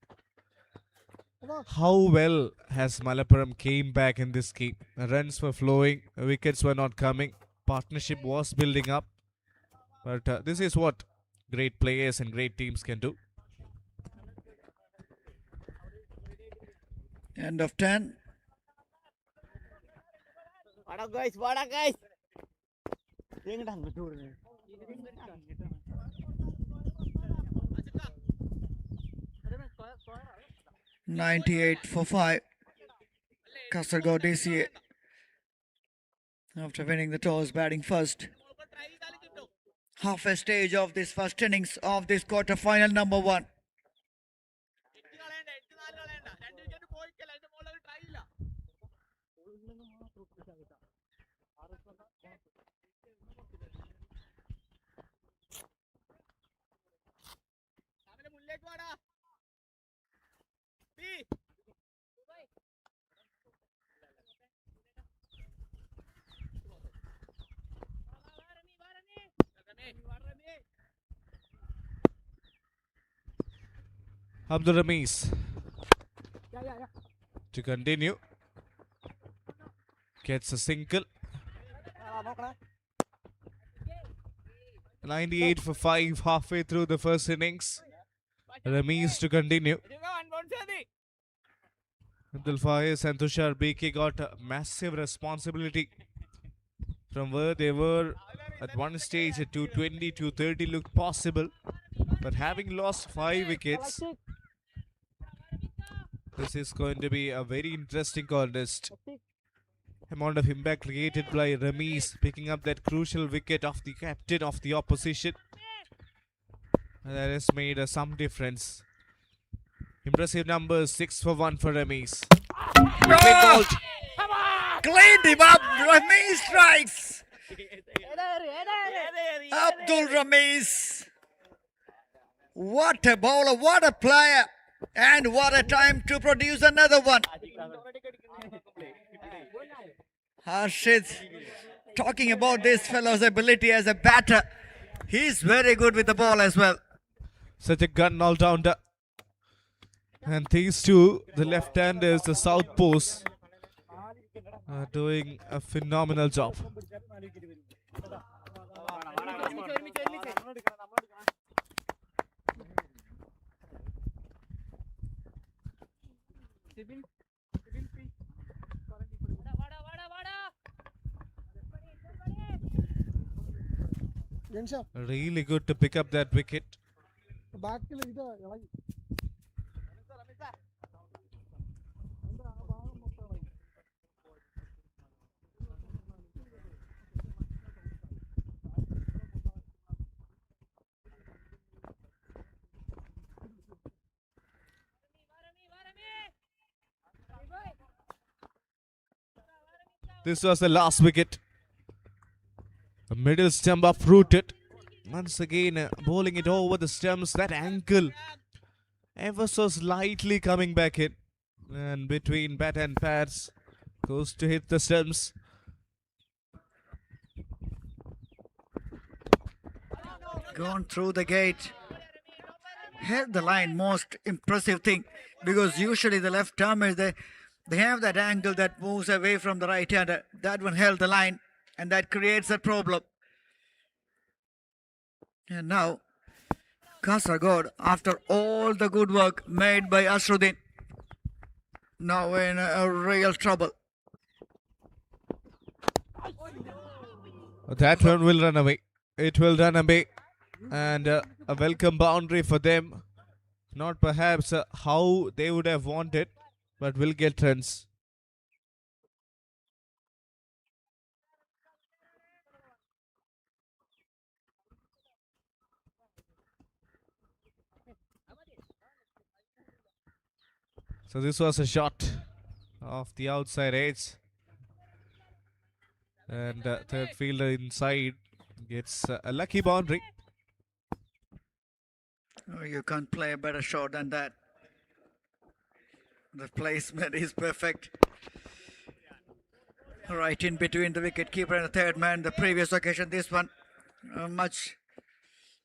How well has Mangalapuram came back in this game? Runs were flowing, wickets were not coming, partnership was building up. But this is what great players and great teams can do. End of 10. What guys? 98 for 5. Kasaragod DCA. After winning the toss, batting first. Half a stage of this first innings of this quarter final number 1. Abdul Rameez to continue. Gets a single. 98 for 5 halfway through the first innings. Rameez to continue. Abdul Faiz and Tushar BK got a massive responsibility from where they were at one stage at 220, 230 looked possible. But having lost 5 wickets, this is going to be a very interesting contest. Amount of impact created by Rameez, picking up that crucial wicket of the captain of the opposition. And that has made some difference. Impressive numbers, 6 for 1 for Rameez. Cleaned him up. Rameez strikes. Abdul Rameez. What a bowler, what a player. And what a time to produce another one. Harshit, talking about this fellow's ability as a batter. He's very good with the ball as well. Such a gun all-rounder. And these two, the left-handers, the southpaws, are doing a phenomenal job. ജംഷ Really good to pick up that wicket. ബാക്കിൽ ഇത് ഇളകി അതിന്റെ ആ ഭാഗം മൊത്തം ഇളകി. This was the last wicket. A middle stump uprooted. Once again, bowling it over the stumps. That ankle ever so slightly coming back in. And between bat and pads, goes to hit the stumps. Gone through the gate. Held the line, most impressive thing, because usually the left armers they have that angle that moves away from the right hander. That one held the line, and that creates a problem. And now Kasaragod, after all the good work made by Asruddin, now in a real trouble. That one will run away. It will run away. And a welcome boundary for them. Not perhaps how they would have wanted, but will get runs. So this was a shot off the outside edge. And third fielder inside gets a lucky boundary. Oh, you can't play a better shot than that. The placement is perfect. Right in between the wicketkeeper and the third man. The previous occasion, this one, a much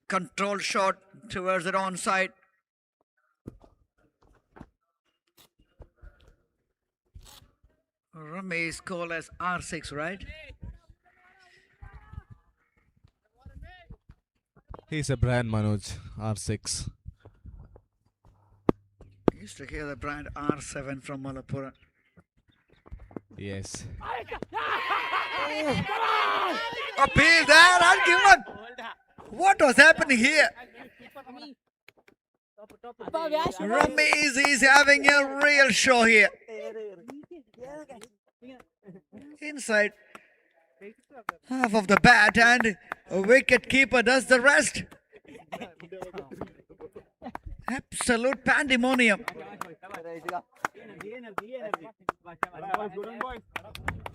controlled shot towards the onside. Ramesh called as R6, right? He's a brand, Manoj, R6. I used to hear the brand R7 from Mangalapuram. Yes. Appeal there, ungiven. What was happening here? Ramesh is having a real show here. Inside half of the bat, and a wicket keeper does the rest. Absolute pandemonium.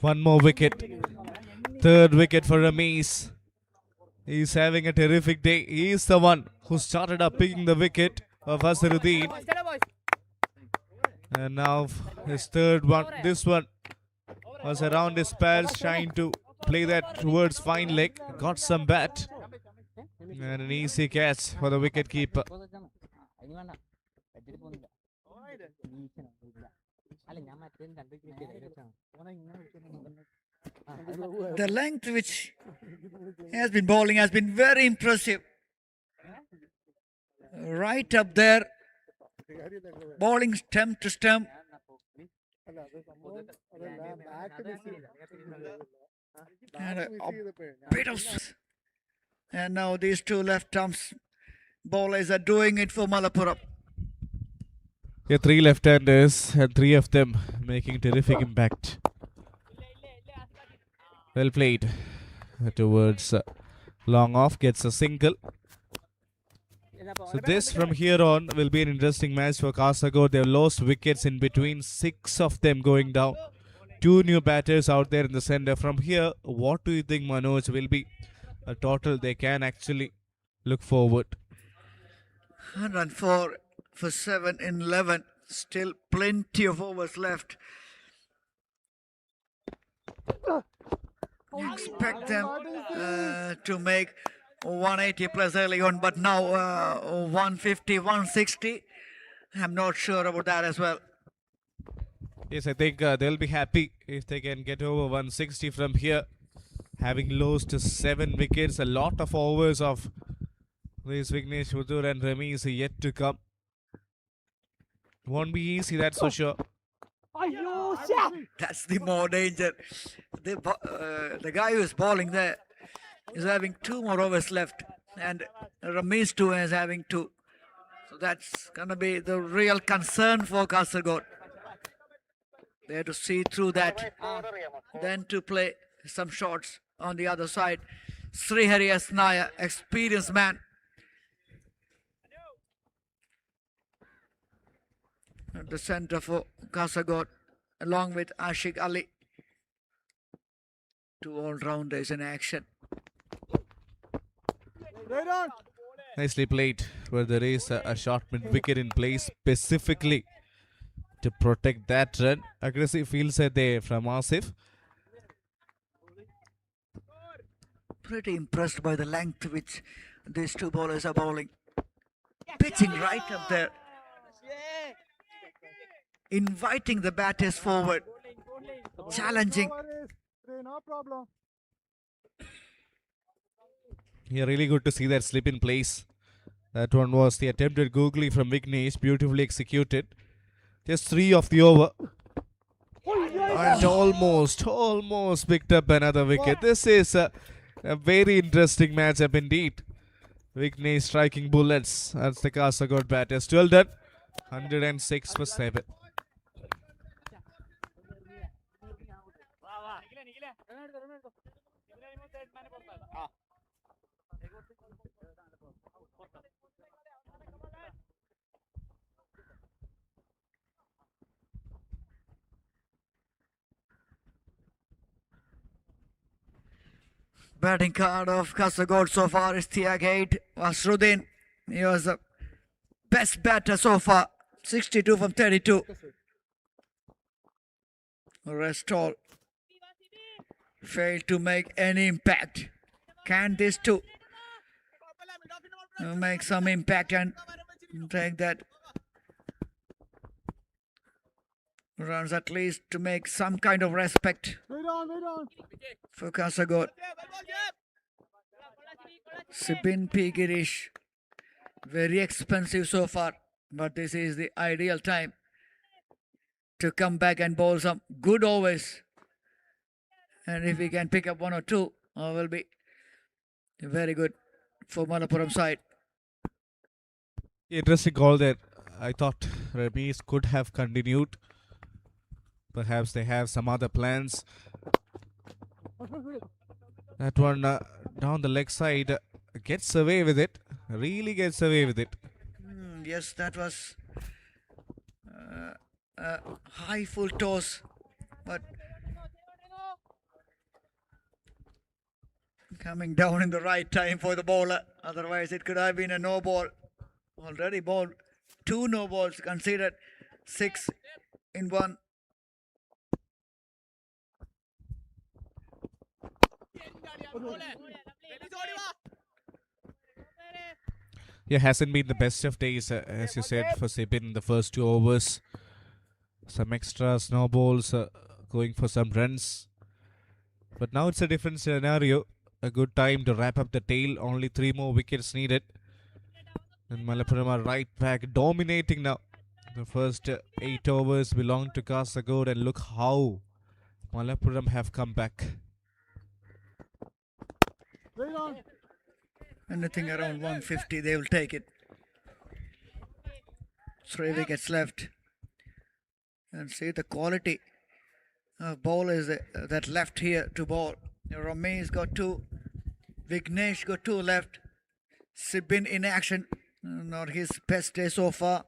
One more wicket. Third wicket for Ramesh. He's having a terrific day. He is the one who started up picking the wicket of Asruddin. And now his third one. This one was around his pads, trying to play that towards fine leg. Got some bat. And an easy catch for the wicket keeper. The length which he has been bowling has been very impressive. Right up there, bowling stem to stem. അല്ല അത് സംഭവം അതല്ല bat miss And miss a ചെയ്തപ്പോഴേ bit of, and now these two left arms bowlers are doing it for Mangalapuram. Yeah, three left-handers and three of them making terrific impact. Well played. Towards long off, gets a single. So this from here on will be an interesting match for Kasaragod. They've lost wickets in between, 6 of them going down. 2 new batters out there in the center. From here, what do you think, Manoj, will be a total they can actually look forward? 104 for 7 in 11. Still plenty of overs left. You expect them to make 180 plus early on, but now 150, 160. I'm not sure about that as well. Yes, I think they'll be happy if they can get over 160 from here. Having lost 7 wickets, a lot of overs of this Vignesh Udur and Remy is yet to come. Won't be easy, that's for sure. That's the more danger. The guy who is bowling there is having 2 more overs left, and Ramesh too is having 2. So that's going to be the real concern for Kasaragod. They have to see through that, then to play some shots on the other side. Srihari Asnaya, experienced man. At the center for Kasaragod, along with Ashik Ali. 2 all-rounders in action. Right on. Nicely played, where there is a short mid-wicket in place specifically to protect that run. Aggressive fields are there from Asif. Pretty impressed by the length which these 2 bowlers are bowling. Pitching right up there. Inviting the batters forward. Challenging. No problem. Yeah, really good to see that slip in place. That one was the attempted googly from Vignesh, beautifully executed. Just 3 of the over. And almost picked up another wicket. This is a very interesting matchup indeed. Vignesh striking bullets as the Kasaragod batters. Well done. 106 for 7. Batting card of Kasaragod so far is Tiagate Wasruddin. He was the best batter so far. 62 from 32. The rest all failed to make any impact. Can these 2 make some impact and take that runs at least to make some kind of respect Right on. for Kasaragod? Sibin P. Girish, very expensive so far, but this is the ideal time to come back and bowl some good overs. And if we can pick up 1 or 2, will be very good for Mangalapuram side. Interesting call there. I thought Ramesh could have continued. Perhaps they have some other plans. That one down the leg side gets away with it. Really gets away with it. Yes, that was a high full toss, but coming down in the right time for the bowler. Otherwise, it could have been a no ball. Already bowled 2 no balls, considered 6 in 1. Yeah, hasn't been the best of days, as you said, for Sibin in the first 2 overs. Some extra snowballs, going for some runs. But now it's a different scenario. A good time to wrap up the tail. Only 3 more wickets needed. And Mangalapuram are right back, dominating now. The first 8 overs belong to Kasaragod, and look how Mangalapuram have come back. Right on. Anything around 150, they will take it. 3 wickets left. And see the quality of bowlers that left here to bowl. Ramesh got 2. Vignesh got 2 left. Sibin in action. Not his best day so far.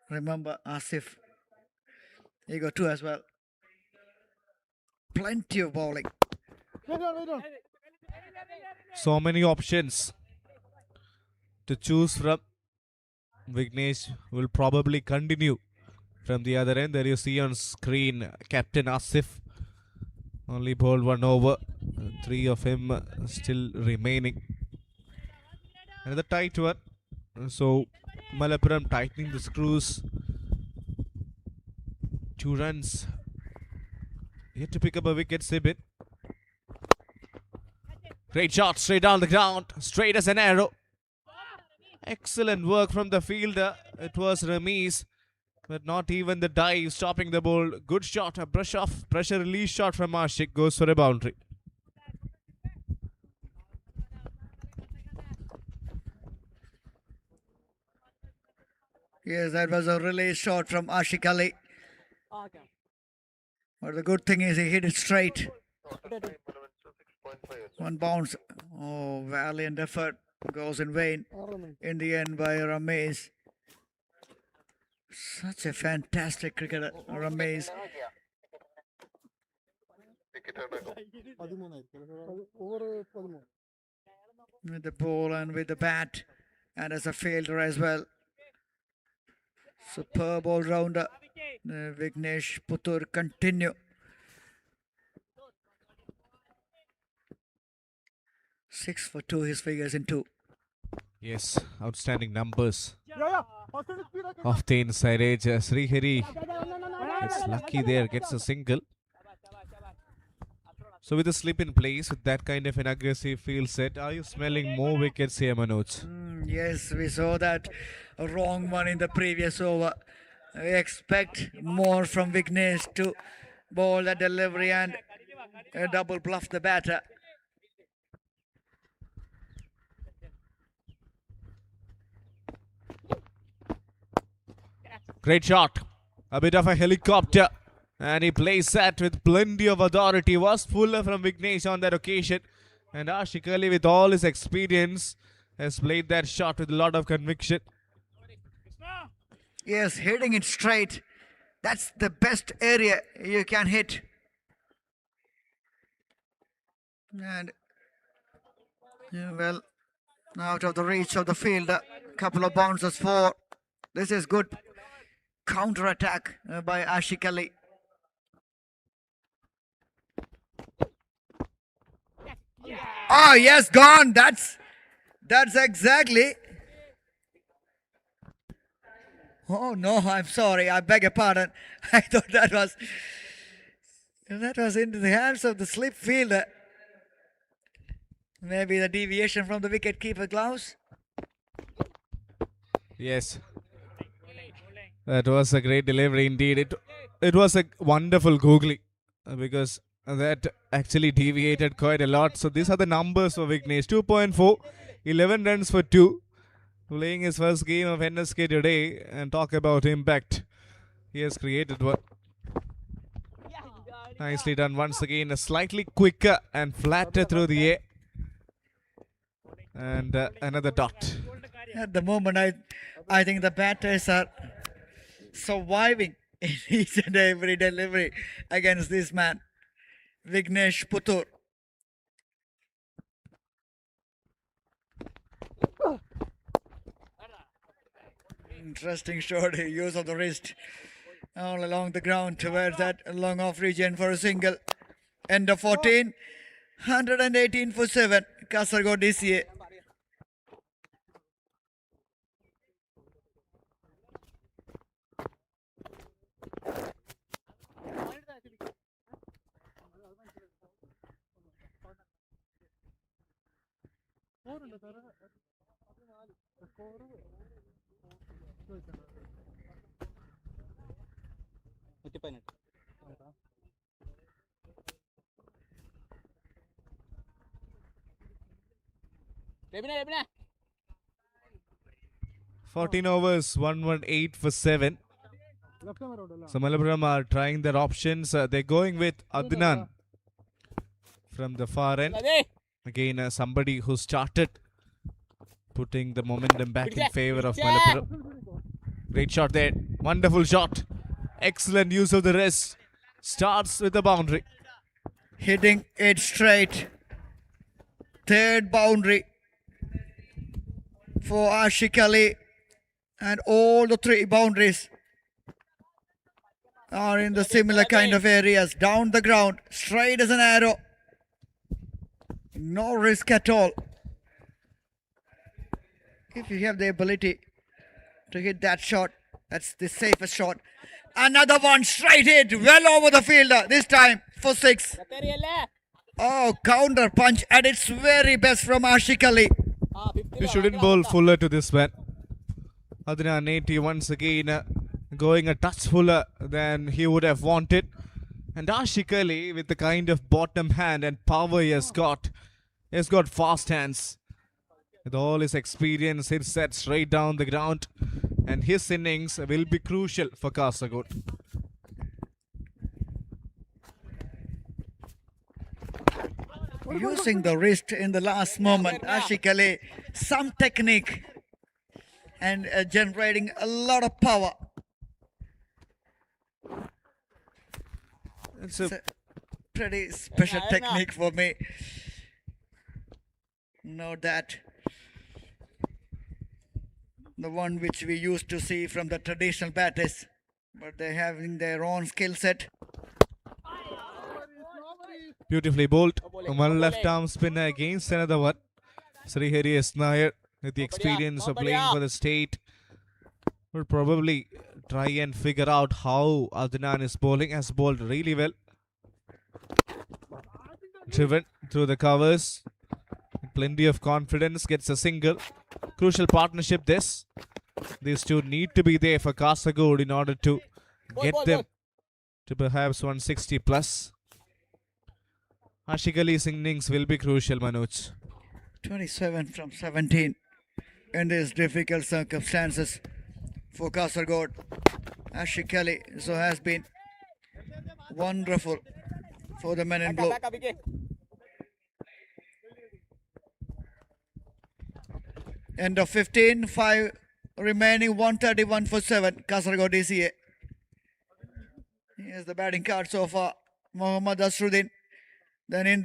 Remember Asif. He got 2 as well. Plenty of bowling. Right on. So many options to choose from. Vignesh will probably continue from the other end. There you see on screen Captain Asif. Only bowled 1 over. 3 of him still remaining. Another tight one. So Mangalapuram tightening the screws. 2 runs. Yet to pick up a wicket, Sibin. Great shot, straight down the ground, straight as an arrow. Excellent work from the fielder. It was Ramesh. But not even the dive stopping the ball. Good shot, a brush off, pressure release shot from Ashik goes for a boundary. Yes, that was a release shot from Ashik Ali. But the good thing is he hit it straight. One bounce. Oh, valiant effort goes in vain in the end by Ramesh. Such a fantastic cricketer, Ramesh. 13 over 13. With the ball and with the bat, and as a fielder as well. Superb all-rounder. Vignesh Putur continue. 6 for 2, his figures in 2. Yes, outstanding numbers Yeah. Faster speed. of the inside edge. Srihari gets lucky there, gets a single. So with the slip in place, with that kind of an aggressive field set, are you smelling more wickets here, Manoj? Yes, we saw that wrong one in the previous over. We expect more from Vignesh to bowl the delivery and double bluff the batter. Great shot. A bit of a helicopter. And he plays that with plenty of authority. Was fuller from Vignesh on that occasion. And Ashik Ali, with all his experience, has played that shot with a lot of conviction. Yes, hitting it straight. That's the best area you can hit. And, well, out of the reach of the fielder. Couple of bounces for. This is good counter attack by Ashik Ali. Oh yes, gone. That's exactly. Oh no, I'm sorry. I beg your pardon. I thought that was into the hands of the slip fielder. Maybe the deviation from the wicket keeper gloves. Yes. That was a great delivery indeed. It was a wonderful googly because that actually deviated quite a lot. So these are the numbers for Vignesh. 2.4, 11 runs for 2. Playing his first game of NSK today, and talk about impact. He has created one. Nicely done once again. A slightly quicker and flatter through the air. And another dot. At the moment, I think the batters are surviving in each and every delivery against this man, Vignesh Putur. Interesting shot, use of the wrist all along the ground towards that long off region for a single. End of 14, 118 for 7, Kasaragod DCA. Rebina. 14 overs, 118 for 7. So Mangalapuram are trying their options. They're going with Adnan from the far end. Again, somebody who started putting the momentum back in favor of Mangalapuram. Great shot there. Wonderful shot. Excellent use of the wrist. Starts with the boundary. Hitting it straight. Third boundary for Ashik Ali. And all the 3 boundaries are in the similar kind of areas. Down the ground, straight as an arrow. No risk at all. If you have the ability to hit that shot, that's the safest shot. Another one, straight hit, well over the fielder. This time for 6. Oh, counter punch at its very best from Ashik Ali. You shouldn't bowl fuller to this man. Adnan 80 once again going a touch fuller than he would have wanted. And Ashik Ali, with the kind of bottom hand and power he has got fast hands. With all his experience, hits that straight down the ground. And his innings will be crucial for Kasaragod. Using the wrist in the last moment, Ashik Ali, some technique and generating a lot of power. It's It's a a pretty special technique for me. Know that. The one which we used to see from the traditional batters, but they're having their own skill set. beautifully bowled. One left arm spinner against another one. Srihari S. Nair, with the experience of playing for the state, will probably try and figure out how Adnan is bowling. Has bowled really well. Driven through the covers. Plenty of confidence. Gets a single. Crucial partnership this. These two need to be there for Kasaragod in order to get them to perhaps 160 plus. Ashik Ali's innings will be crucial, Manoj. 27 from 17 in these difficult circumstances for Kasaragod. Ashik Ali so has been wonderful for the men in blue. Back up, Vicky. End of 15, 5 remaining, 131 for 7. Kasaragod DCA. Here's the batting card so far. Mohammad Asruddin. Then in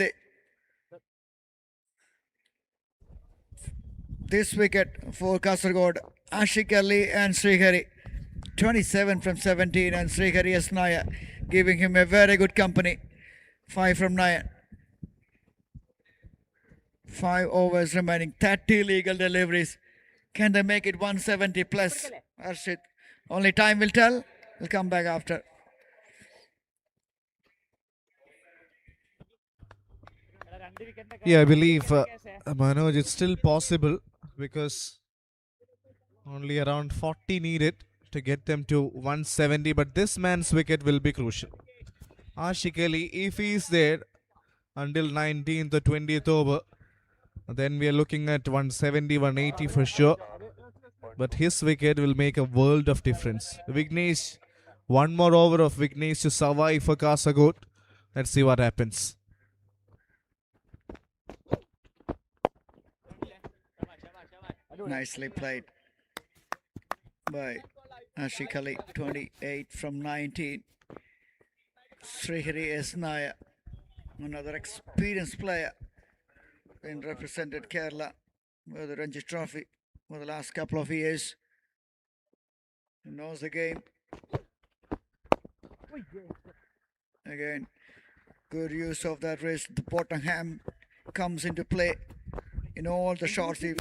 this wicket for Kasaragod, Ashik Ali and Srihari. 27 from 17 and Srihari S. Nair giving him a very good company. 5 from 9. 5 overs remaining, 30 legal deliveries. Can they make it 170 plus? Arshit, only time will tell. We'll come back after. Yeah, I believe Manoj, it's still possible because only around 40 needed to get them to 170. But this man's wicket will be crucial. Ashik Ali, if he is there until 19th or 20th over, then we are looking at 170, 180 for sure. But his wicket will make a world of difference. Vignesh, one more over of Vignesh to survive for Kasaragod. Let's see what happens. Nicely played by Ashik Ali. 28 from 19. Srihari S. Nair, another experienced player, been represented Kerala with the Ranji Trophy for the last couple of years. He knows the game. Again, good use of that wrist. The bottom hand comes into play in all the shots he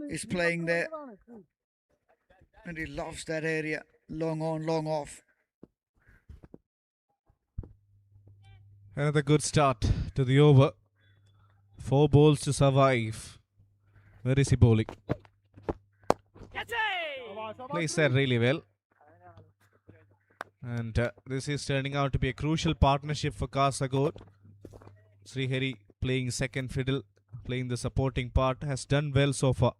is playing there. And he loves that area. Long on, long off. Another good start to the over. 4 balls to survive. Where is he bowling? Plays that really well. And this is turning out to be a crucial partnership for Kasaragod. Srihari playing second fiddle, playing the supporting part, has done well so far.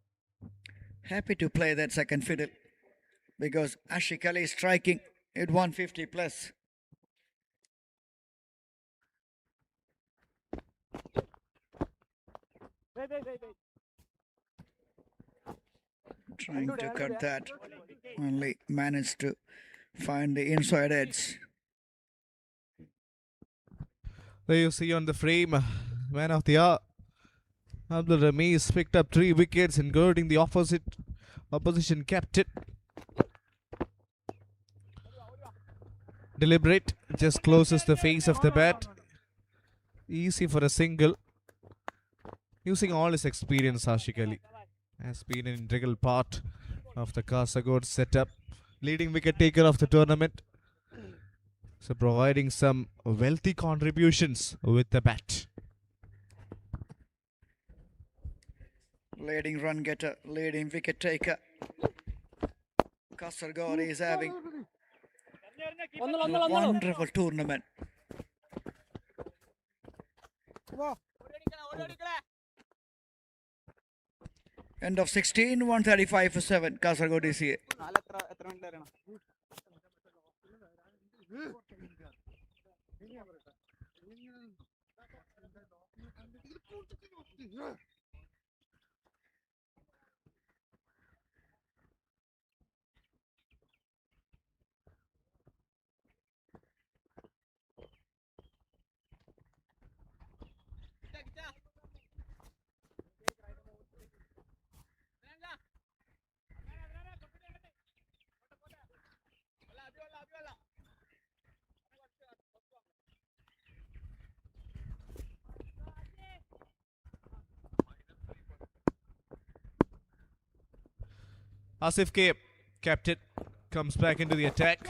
Happy to play that second fiddle because Ashik Ali is striking at 150 plus. Trying to cut that, only managed to find the inside edge. There you see on the frame, man of the hour. Abdul Ramiz picked up 3 wickets, including the opposition captain. Deliberate, just closes the face of the bat. Easy for a single. Using all his experience, Ashik Ali has been an integral part of the Kasaragod setup. Leading wicket taker of the tournament. So providing some wealthy contributions with the bat. Leading run getter, leading wicket taker. Kasaragod is having a wonderful tournament. End of 16, 135 for 7. Kasaragod is here. Asif K, captain, comes back into the attack.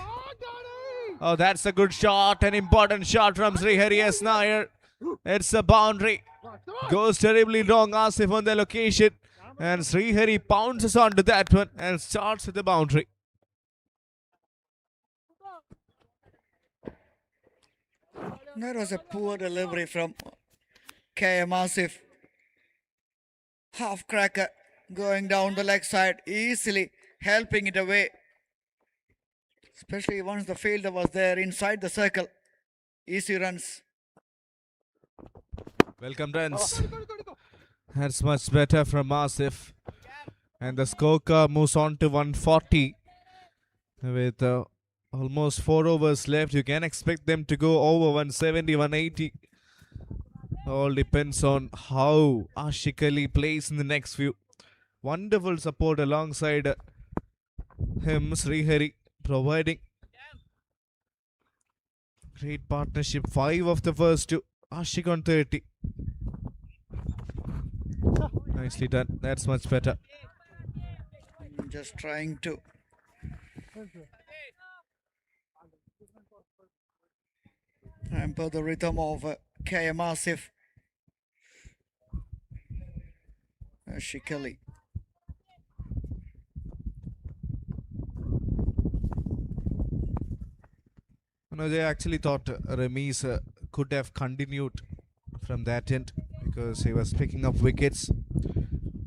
Oh, that's a good shot. An important shot from Srihari S. Nair. It's a boundary. Goes terribly wrong. Asif on the location. And Srihari pounces onto that one and starts with the boundary. That was a poor delivery from KM Asif. Half cracker going down the leg side, easily helping it away. Especially once the fielder was there inside the circle. Easy runs. Welcome runs. That's much better from Asif. And the scorecard moves on to 140. With almost 4 overs left, you can expect them to go over 170, 180. All depends on how Ashik Ali plays in the next few. Wonderful support alongside him, Srihari, providing great partnership. 5 of the first 2. Ashik on 30. Nicely done. That's much better. Just trying to hamper the rhythm of KM Asif. Shikali. I actually thought Ramiz could have continued from that end because he was picking up wickets,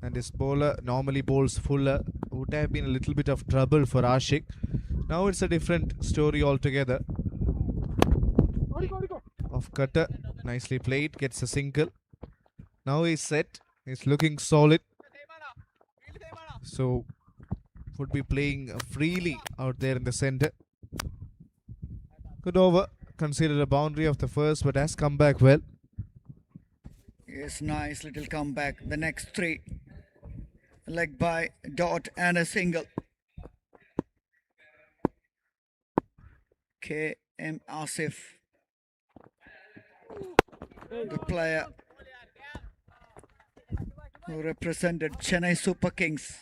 and his bowler normally bowls fuller. Would have been a little bit of trouble for Ashik. Now it's a different story altogether. Off cutter, nicely played, gets a single. Now he's set, he's looking solid. So would be playing freely out there in the centre. Good over, considered a boundary of the first, but has come back well. Yes, nice little comeback. The next 3. Leg by, dot and a single. KM Asif, the player who represented Chennai Super Kings.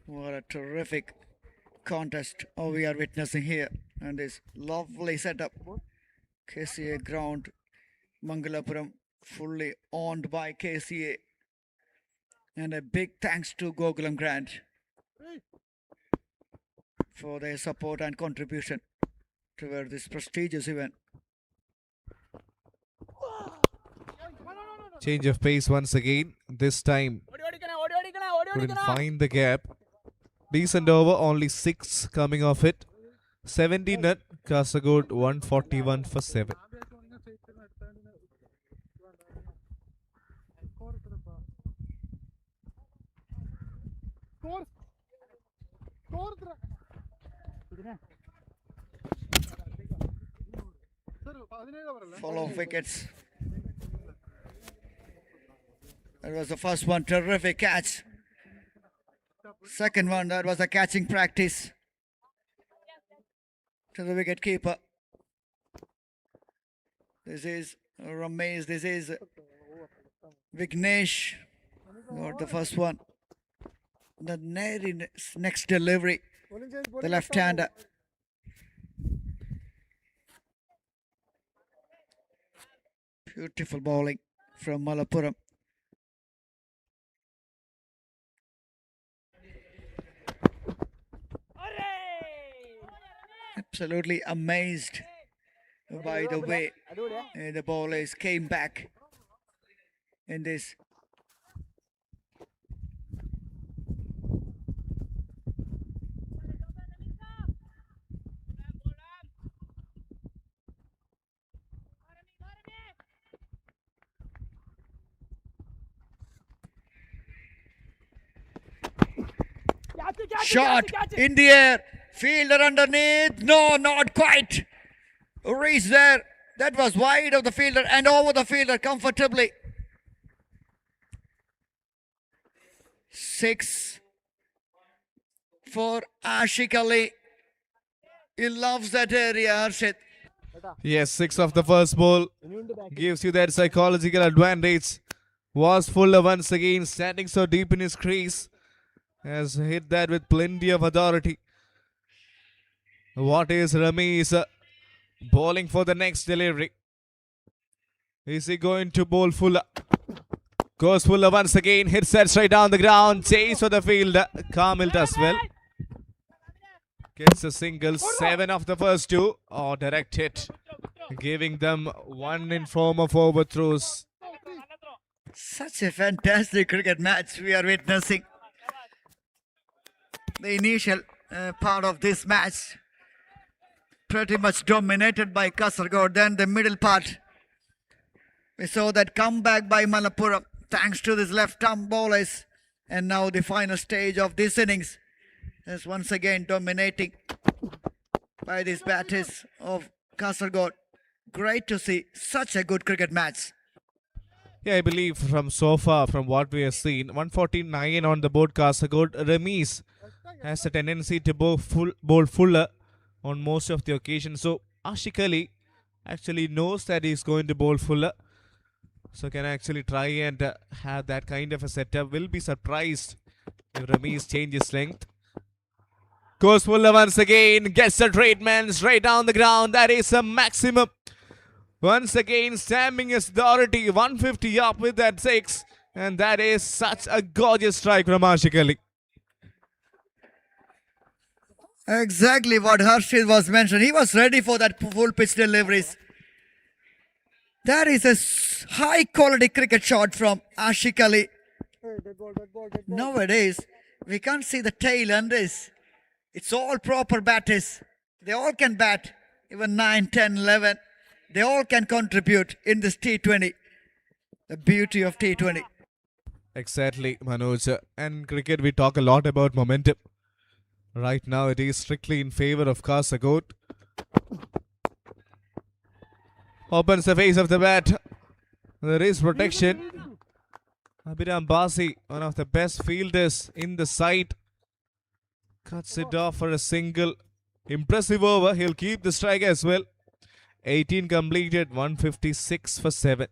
What a terrific contest we are witnessing here, and this lovely setup. KCA ground, Mangalapuram fully owned by KCA, and a big thanks to Gokulam Grant for their support and contribution toward this prestigious event. Change of pace once again. This time couldn't find the gap. Decent over, only 6 coming off it. 17 run, Kasaragod 141 for 7. Follow wickets. That was the first one, terrific catch. Second one, that was a catching practice to the wicket keeper. This is Ramesh, this is Vignesh. Got the first one. The next delivery, the left-hander. Beautiful bowling from Mangalapuram. Absolutely amazed by the way the bowlers came back in this. Shot in the air, fielder underneath. No, not quite. Reached there. That was wide of the fielder and over the fielder comfortably. 6 for Ashik Ali. He loves that area, Harshit. Yes, 6 of the first ball gives you that psychological advantage. Was Fuller once again standing so deep in his crease. Has hit that with plenty of authority. What is Ramesh bowling for the next delivery? Is he going to bowl Fuller? Goes Fuller once again, hits that straight down the ground. Chase for the fielder. Kamil does well. Gets a single, 7 of the first 2. Oh, direct hit. Giving them 1 in form of overthrows. Such a fantastic cricket match we are witnessing. The initial part of this match pretty much dominated by Kasaragod. Then the middle part, we saw that comeback by Mangalapuram thanks to these left-arm bowlers. And now the final stage of this innings is once again dominating by these batters of Kasaragod. Great to see such a good cricket match. Yeah, I believe from so far, from what we have seen, 149 on the board. Kasaragod. Ramesh has a tendency to bowl Fuller on most of the occasions. So Ashik Ali actually knows that he's going to bowl Fuller. So can actually try and have that kind of a setup. Will be surprised if Ramesh changes length. Goes Fuller once again. Gets the treatment straight down the ground. That is a maximum. Once again stamping his authority. 150 up with that 6. And that is such a gorgeous strike from Ashik Ali. Exactly what Harshit was mentioned. He was ready for that full pitch deliveries. That is a high quality cricket shot from Ashik Ali. Nowadays, we can't see the tail on this. It's all proper batters. They all can bat. Even 9, 10, 11. They all can contribute in this T20. The beauty of T20. Exactly, Manoj. And cricket, we talk a lot about momentum. Right now, it is strictly in favor of Kasaragod. Opens the face of the bat. There is protection. Abhiram Basi, one of the best fielders in the side, cuts it off for a single. Impressive over. He'll keep the strike as well. 18 completed, 156 for 7.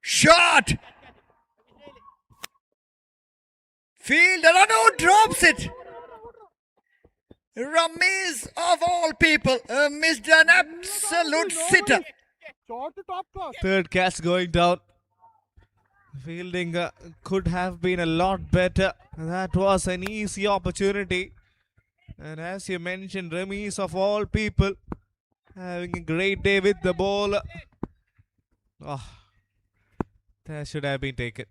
Shot! Fielder, no, drops it. Ramesh of all people missed an absolute sitter. Short top class. Third catch going down. Fielding could have been a lot better. That was an easy opportunity. And as you mentioned, Ramesh of all people having a great day with the ball. Oh, that should have been taken.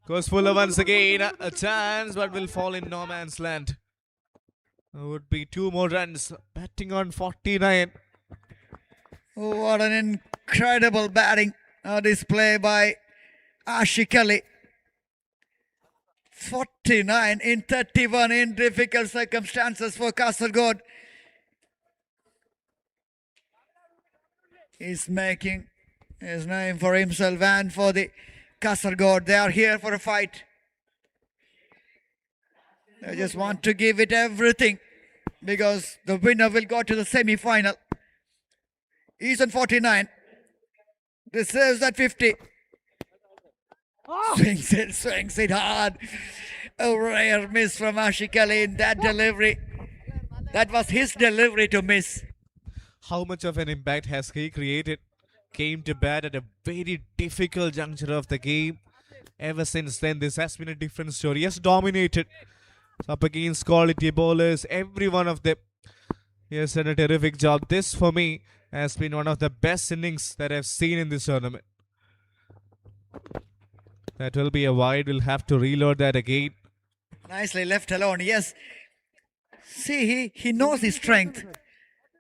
Goes Fuller once again. A chance, but will fall in no man's land. Would be 2 more runs. Batting on 49. What an incredible batting display by Ashik Ali. 49 in 31 in difficult circumstances for Kasargod. He's making his name for himself and for the Kasargod. They are here for a fight. They just want to give it everything because the winner will go to the semi-final. He's on 49. This is at 50. Swings it hard. A rare miss from Ashik Ali in that delivery. That was his delivery to miss. How much of an impact has he created? Came to bat at a very difficult juncture of the game. Ever since then, this has been a different story. He has dominated. Up against quality bowlers, every one of them. He has done a terrific job. This, for me, has been one of the best innings that I've seen in this tournament. That will be a wide. We'll have to reload that again. Nicely left alone, yes. See, he knows his strength.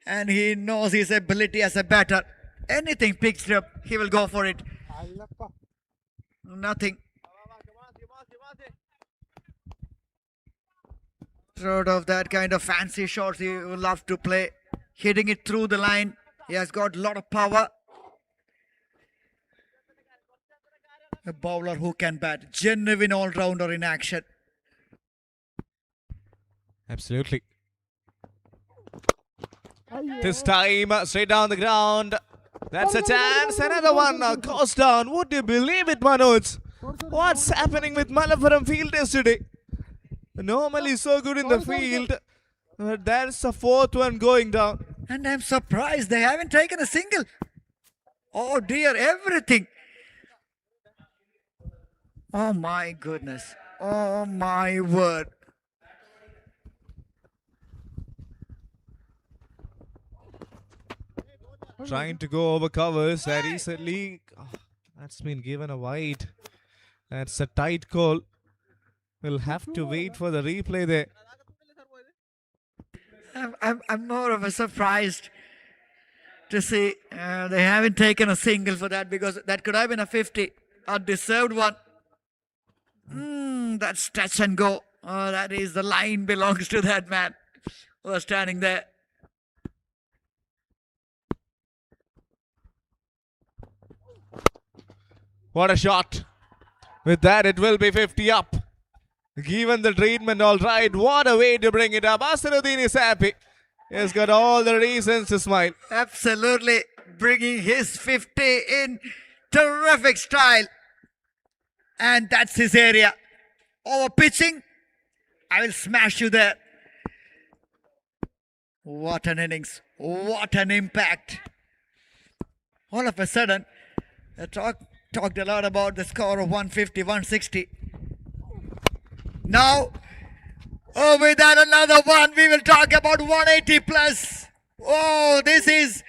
And he knows his ability as a batter. Anything picked up, he will go for it. Nothing. Sort of that kind of fancy shots he will love to play. Hitting it through the line. He has got a lot of power. A bowler who can bat. Genuine all-rounder in action. Absolutely. This time, straight down the ground. That's a chance. Another one goes down. Would you believe it, Manoj? What's happening with Mangalapuram fielders today? Normally so good in the field. But that's the fourth one going down. And I'm surprised they haven't taken a single. Oh dear, everything. Oh my goodness. Oh my word. Trying to go over covers. That recently, that's been given a wide. That's a tight call. We'll have to wait for the replay there. I'm more of a surprised to see they haven't taken a single for that, because that could have been a 50, a deserved one. That's touch and go. Oh, that is, the line belongs to that man who was standing there. What a shot. With that, it will be 50 up. Given the treatment, all right. What a way to bring it up. Asaruddin is happy. He's got all the reasons to smile. Absolutely. Bringing his 50 in terrific style. And that's his area. Over pitching, I will smash you there. What an innings. What an impact. All of a sudden, the talked a lot about the score of 150, 160. Now, with that another one, we will talk about 180 plus. Oh, this is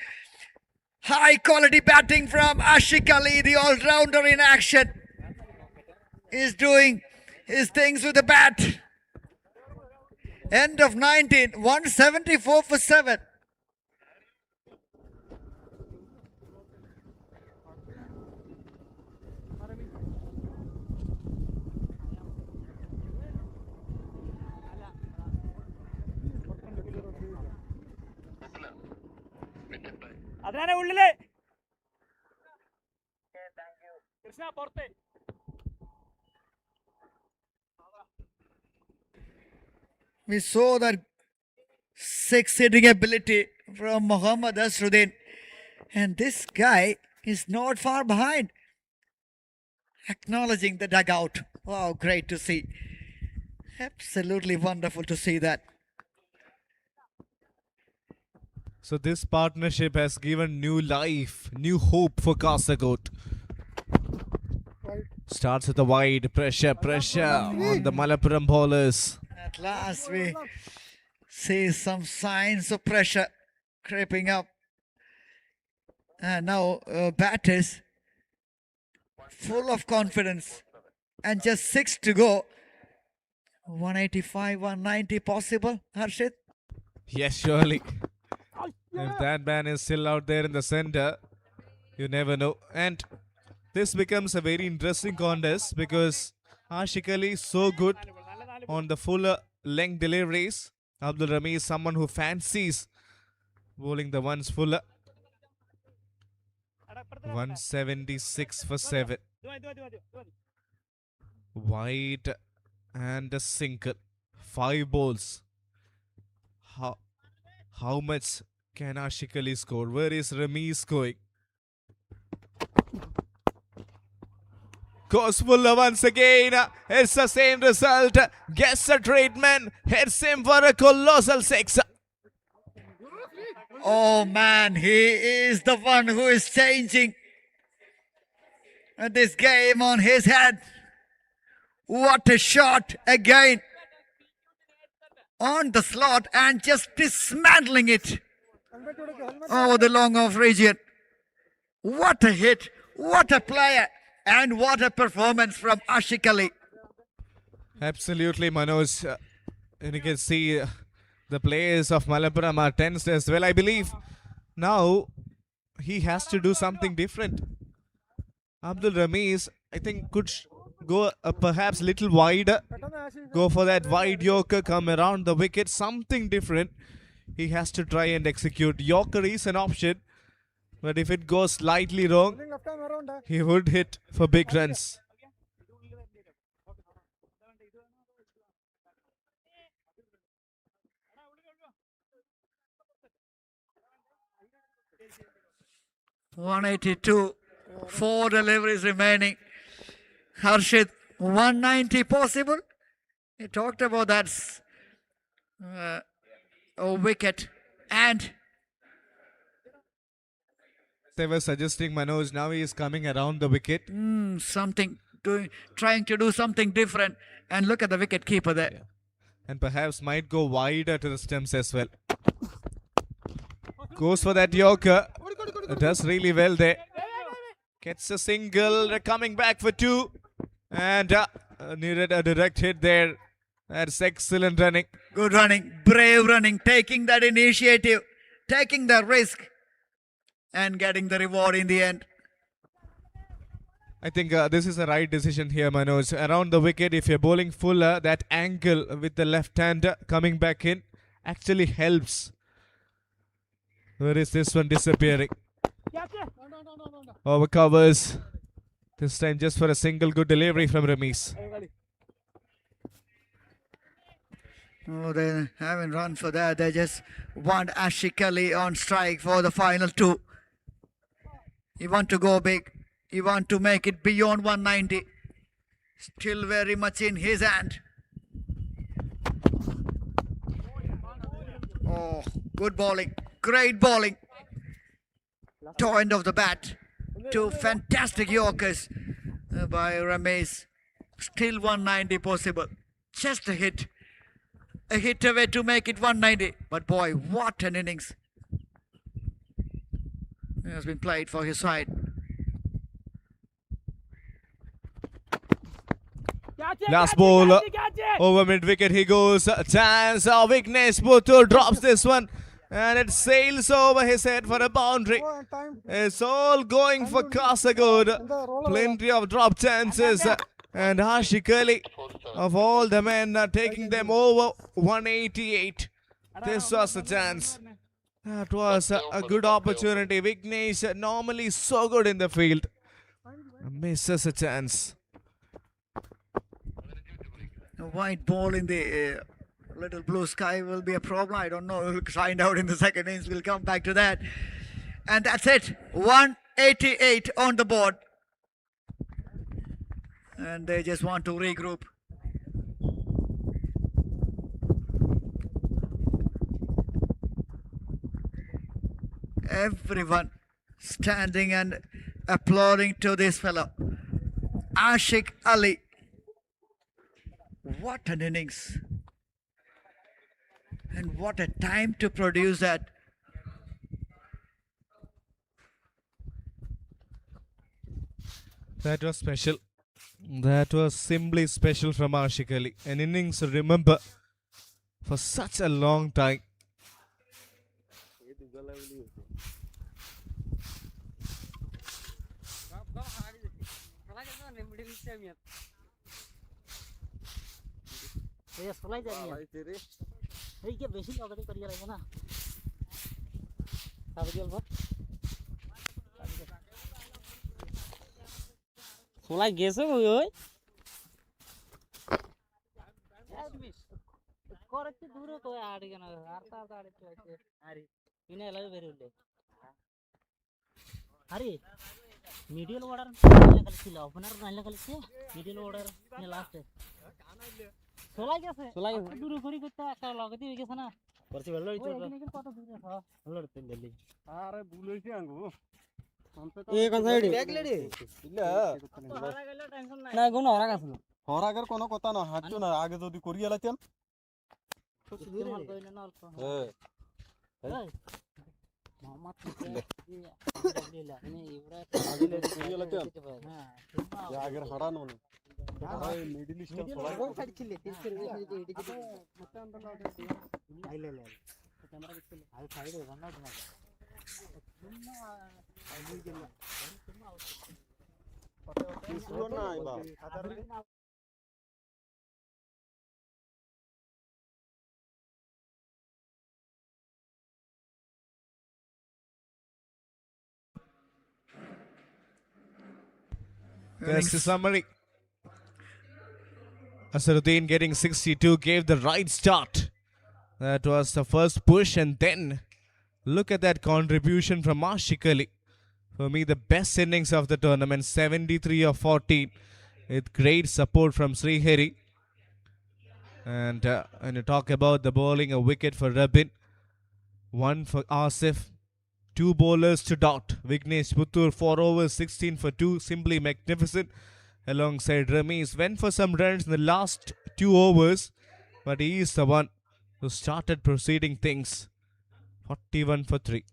high quality batting from Ashik Ali, the all-rounder in action. Is doing his things with the bat. End of 19, 174 for 7. അതിനാണ് ഉള്ളില് കൃഷ്ണ പുറത്ത്. We saw that six-hitting ability from Mohammad Asruddin. And this guy is not far behind. Acknowledging the dugout. Wow, great to see. Absolutely wonderful to see that. So this partnership has given new life, new hope for Kasaragod. Starts with the wide pressure on the Mangalapuram bowlers. At last we see some signs of pressure creeping up. And now batters full of confidence. And just 6 to go. 185, 190 possible, Harshit? Yes, surely. If that man is still out there in the center, you never know. And this becomes a very interesting contest because Ashik Ali so good on the full length deliveries. Abdul Rami is someone who fancies bowling the ones fuller. 176 for 7. Wide and a single. 5 balls. How much can Ashik Ali score? Where is Ramiz going? Goes fuller once again. It's the same result. Gets a treatment. Hits him for a colossal 6. Oh man, he is the one who is changing this game on his head. What a shot again on the slot and just dismantling it over the long off region. What a hit, what a player, and what a performance from Ashik Ali. Absolutely, Manoj. And you can see the players of Malapuram are tensed as well. I believe now he has to do something different. Abdul Ramiz, I think, could go perhaps little wider. Go for that wide Yorker, come around the wicket, something different. He has to try and execute. Yorker is an option, but if it goes slightly wrong, he would hit for big runs. .182, 4 deliveries remaining. Harshit, 190 possible. He talked about that wicket, and They were suggesting Manoj, now he is coming around the wicket. trying to do something different. And look at the wicket keeper there. Yeah. And perhaps might go wider to the stumps as well. Goes for that Yorker. Does really well there. Gets a single, coming back for 2. And needed a direct hit there. That's excellent running. Good running, brave running, taking that initiative, taking the risk, and getting the reward in the end. I think this is the right decision here, Manoj. Around the wicket, if you're bowling fuller, that angle with the left hand coming back in actually helps. Where is this one disappearing? Over covers. This time just for a single good delivery from Ramiz. Oh, they haven't run for that. They just want Ashik Ali on strike for the final 2. You want to go big. You want to make it beyond 190. Still very much in his hand. Oh, good bowling. Great bowling. Toe end of the bat. 2 fantastic Yorkers by Ramiz. Still 190 possible. Just a hit. A hit away to make it 190. But boy, what an innings. It has been played for his side. Last ball over mid wicket he goes. Chance of Vignesh Puttur drops this one. And it sails over his head for a boundary. It's all going for Kasagod. Plenty of drop chances. And Ashik Ali, of all the men, taking them over 188. This was a chance. That was a good opportunity. Vignesh, normally so good in the field, misses a chance. A white ball in the little blue sky will be a problem. I don't know. We'll find out in the second innings. We'll come back to that. And that's it. 188 on the board. And they just want to regroup. Everyone standing and applauding to this fellow. Ashik Ali. What an innings. And what a time to produce that. That was special. That was simply special from Ashik Ali. An innings to remember for such a long time. सोलाई जानी है ये बेसी लगते करिया रहेगा ना सब गेल बस सोलाई गेसे हो ओए करते दूर तो आड़ गना आरता आड़ते अरे इने अलग बेरुले अरे मिडिल ऑर्डर కలిసి ఓపెనర్ నల్ల కలిసి మిడిల్ ऑर्डर నే లాస్ట్ सोलाई दूर करी करते একটা লাগতে হই গেছে না করছি ভালো হইছে কত দূরে ভালো হইছে দিল্লি আরে ভুলইছি আঙ্গো এ কোন সাইড ব্যাগ লেডি ಇಲ್ಲ ಹೊರಗೆ গেল টেনশন নাই না গুণ ಹೊರಗೆ আসলো ಹೊರಗর কোনো কথা না হাঁটছো না আগে যদি করিয়ালা তেল তো দূরে মাল কইলে না অল্প হ্যাঁ মোহাম্মদ লেলা মানে ইবরা আগে লেডি করিয়ালা তেল হ্যাঁ আগের হারানো না मिडिल ईस्ट साइड चिल्ले ಮತ್ತೆ ಅಂತಲ್ಲ ಇಲ್ಲ ಇಲ್ಲ ಕ್ಯಾಮೆರಾ ಬಿಟ್ಟಿಲ್ಲ ಅದು ಸೈಡ್ ರನ್ ಔಟ್ ಮಾಡಿ ತುಂಬಾ ಅಲ್ಲಿಗಿಲ್ಲ ತುಂಬಾ ಸುವರ್ಣ ಇಲ್ಲ ಅದರಲ್ಲಿ That's the summary. Asaruddin getting 62 gave the right start. That was the first push, and then look at that contribution from Ashik Ali. For me, the best innings of the tournament, 73 of 14, with great support from Srihari. And when you talk about the bowling, a wicket for Rabin, one for Asif, two bowlers to dot. Vignesh Puttur 4 overs, 16 for 2, simply magnificent. Alongside Ramesh, went for some runs in the last 2 overs, but he is the one who started proceeding things. 41 for 3.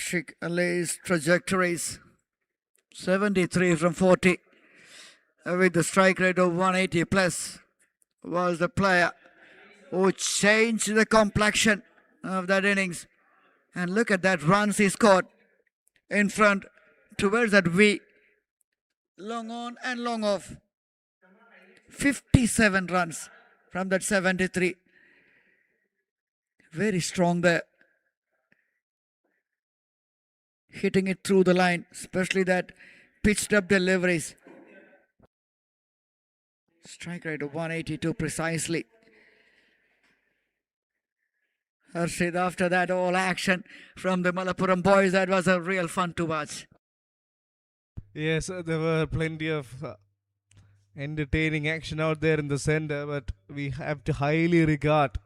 Sheikh Ali's trajectories 73 from 40 with the strike rate of 180 plus was the player who changed the complexion of that innings. And look at that runs he scored in front towards that V. Long on and long off. 57 runs from that 73. Very strong there. Hitting it through the line, especially that pitched up deliveries. Strike rate of 182 precisely. Harshid, after that all action from the Mangalapuram boys, that was a real fun to watch. Yes, there were plenty of entertaining action out there in the center, but we have to highly regard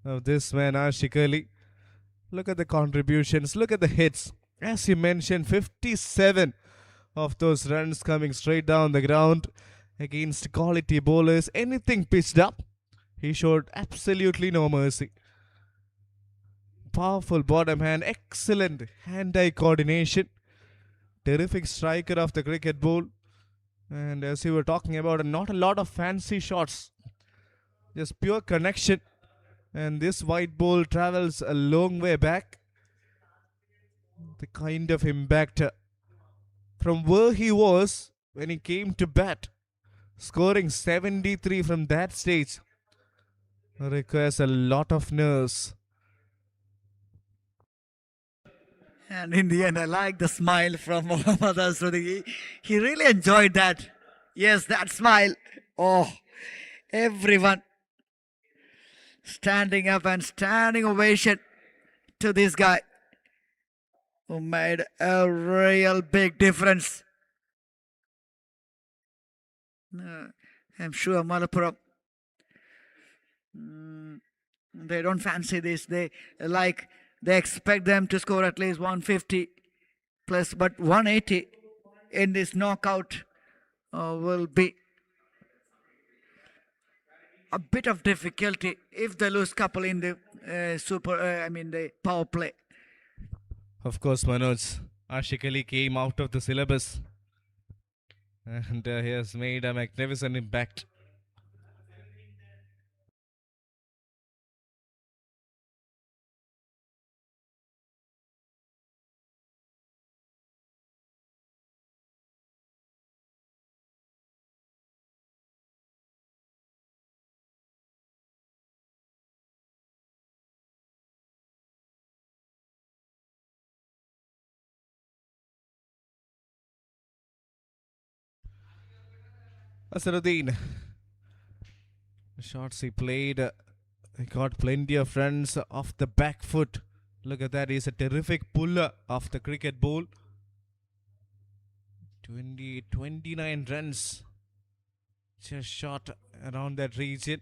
of this man, Ashik Ali. Look at the contributions, look at the hits. As you mentioned, 57 of those runs coming straight down the ground against quality bowlers. Anything pitched up, he showed absolutely no mercy. Powerful bottom hand, excellent hand-eye coordination. Terrific striker of the cricket ball. And as you were talking about, not a lot of fancy shots. Just pure connection. And this white ball travels a long way back. The kind of impact from where he was when he came to bat. Scoring 73 from that stage requires a lot of nerves. And in the end, I like the smile from Mohammad Asruddin. He really enjoyed that. Yes, that smile. Oh, everyone standing up and standing ovation to this guy who made a real big difference. I'm sure Mangalapuram, they don't fancy this. They expect them to score at least 150 plus, but 180 in this knockout will be a bit of difficulty if they lose couple in the the power play. Of course, Manoj, Ashik Ali came out of the syllabus and he has made a magnificent impact. Asaruddin, the shots he played, he got plenty of runs off the back foot. Look at that, he's a terrific puller of the cricket ball. 29 runs just shot around that region.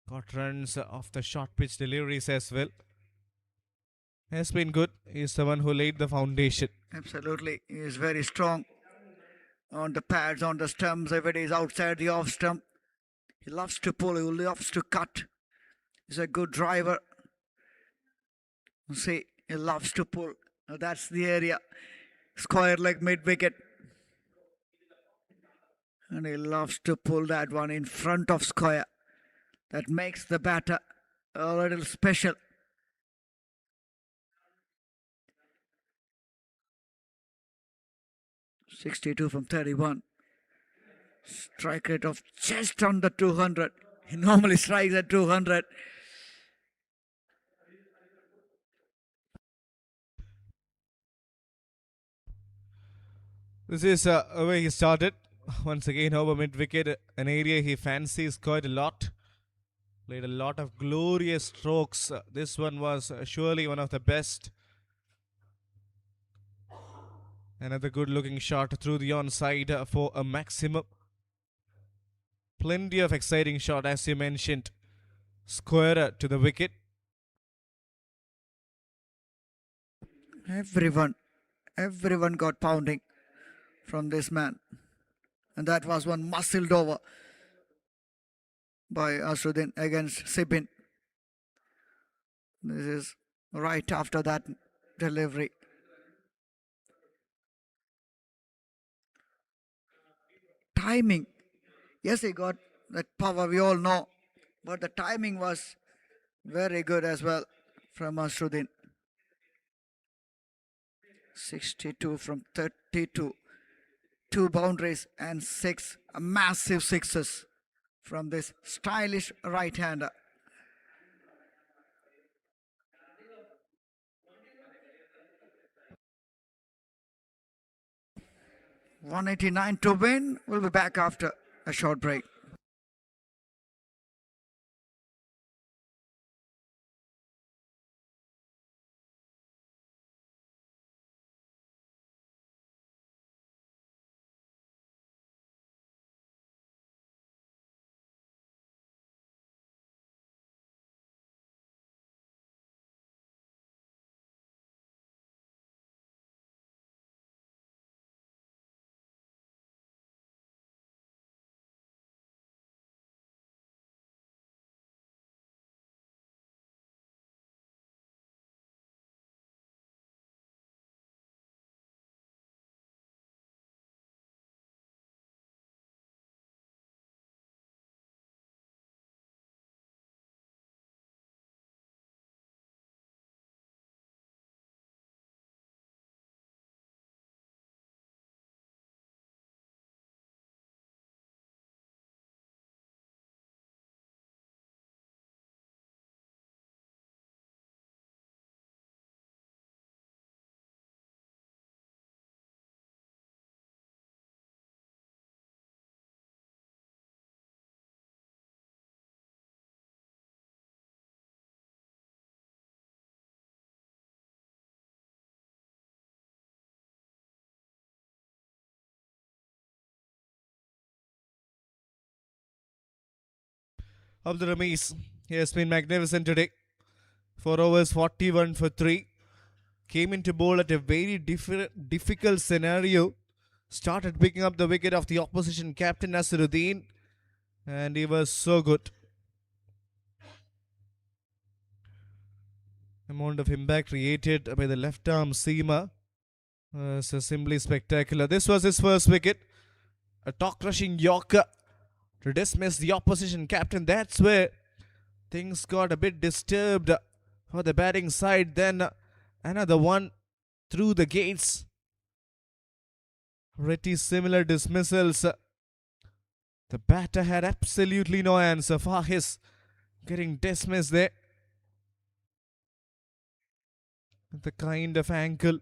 Got runs off the short pitch deliveries as well. Has been good. He's the one who laid the foundation. Absolutely, he is very strong on the pads, on the stumps. If it is outside the off stump, he loves to pull, he loves to cut. He's a good driver. See, he loves to pull. Now that's the area. Square leg mid wicket. And he loves to pull that one in front of square. That makes the batter a little special. .62 from 31. Strike rate of just under 200. He normally strikes at 200. This is where he started. Once again over mid wicket, an area he fancies quite a lot. Played a lot of glorious strokes. This one was surely one of the best. Another good looking shot through the onside for a maximum. Plenty of exciting shot, as you mentioned. Square to the wicket. Everyone got pounding from this man. And that was one muscled over by Asruddin against Sibin. This is right after that delivery. Timing. Yes, he got that power, we all know. But the timing was very good as well from Asruddin. 62 from 32. 2 boundaries and 6 massive sixes from this stylish right-hander. .189 to win. We'll be back after a short break. Abdul Rameez, he has been magnificent today. 4 overs, 41 for 3. Came into bowl at a very difficult scenario. Started picking up the wicket of the opposition captain Naseeruddin. and he was so good. Amount of impact created by the left arm seamer was simply spectacular. This was his first wicket. A top crushing Yorker to dismiss the opposition captain. That's where things got a bit disturbed for the batting side. Then another one through the gates. Pretty similar dismissals. The batter had absolutely no answer for his getting dismissed there. The kind of ankle,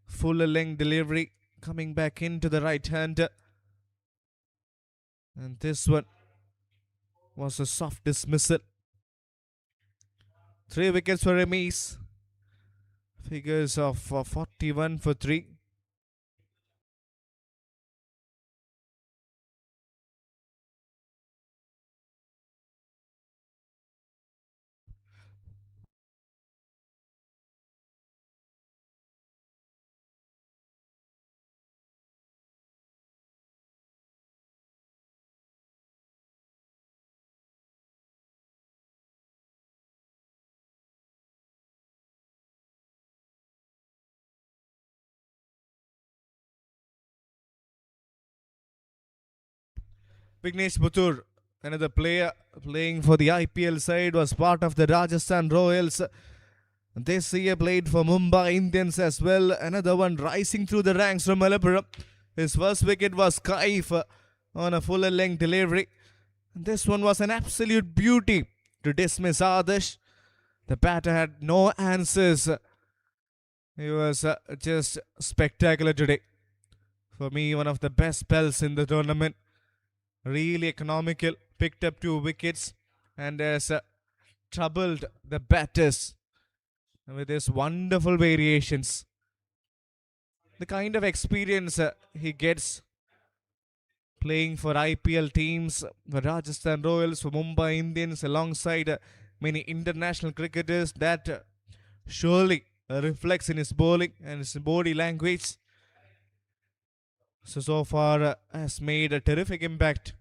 full length delivery coming back into the right hander. And this one was a soft dismissal. 3 wickets for Remis. Figures of 41 for 3. Vignesh Puthur, another player playing for the IPL side, was part of the Rajasthan Royals. This year played for Mumbai Indians as well. Another one rising through the ranks from Mangalapuram. His first wicket was Kaif on a fuller length delivery. This one was an absolute beauty to dismiss Adarsh. The batter had no answers. He was just spectacular today. For me, one of the best spells in the tournament. Really economical, picked up 2 wickets and has troubled the batters with his wonderful variations. The kind of experience he gets playing for IPL teams, for Rajasthan Royals, for Mumbai Indians, alongside many international cricketers, that surely reflects in his bowling and his body language. So far has made a terrific impact.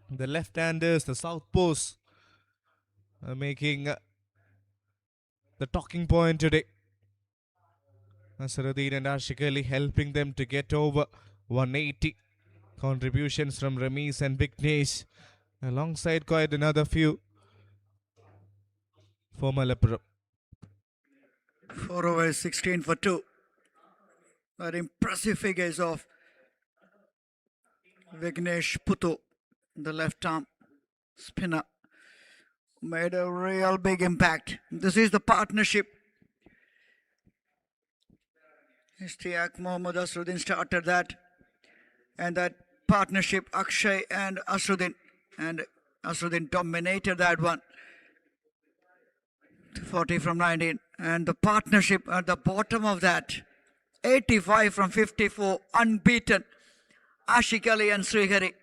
The left-handers, the southpaws, are making the talking point today. Nasruddin and Ashik Ali helping them to get over 180. Contributions from Remis and Vignesh, alongside quite another few for Mangalapuram. 4 overs, 16 for 2. Very impressive figures of Vignesh Puthur, the left arm spinner. Made a real big impact. This is the partnership. Ishtiaq Mohammad Asruddin started that. And that partnership, Akshay and Asruddin. And Asruddin dominated that one. 40 from 19. And the partnership at the bottom of that, 85 from 54, unbeaten. Ashik Ali and Srihari.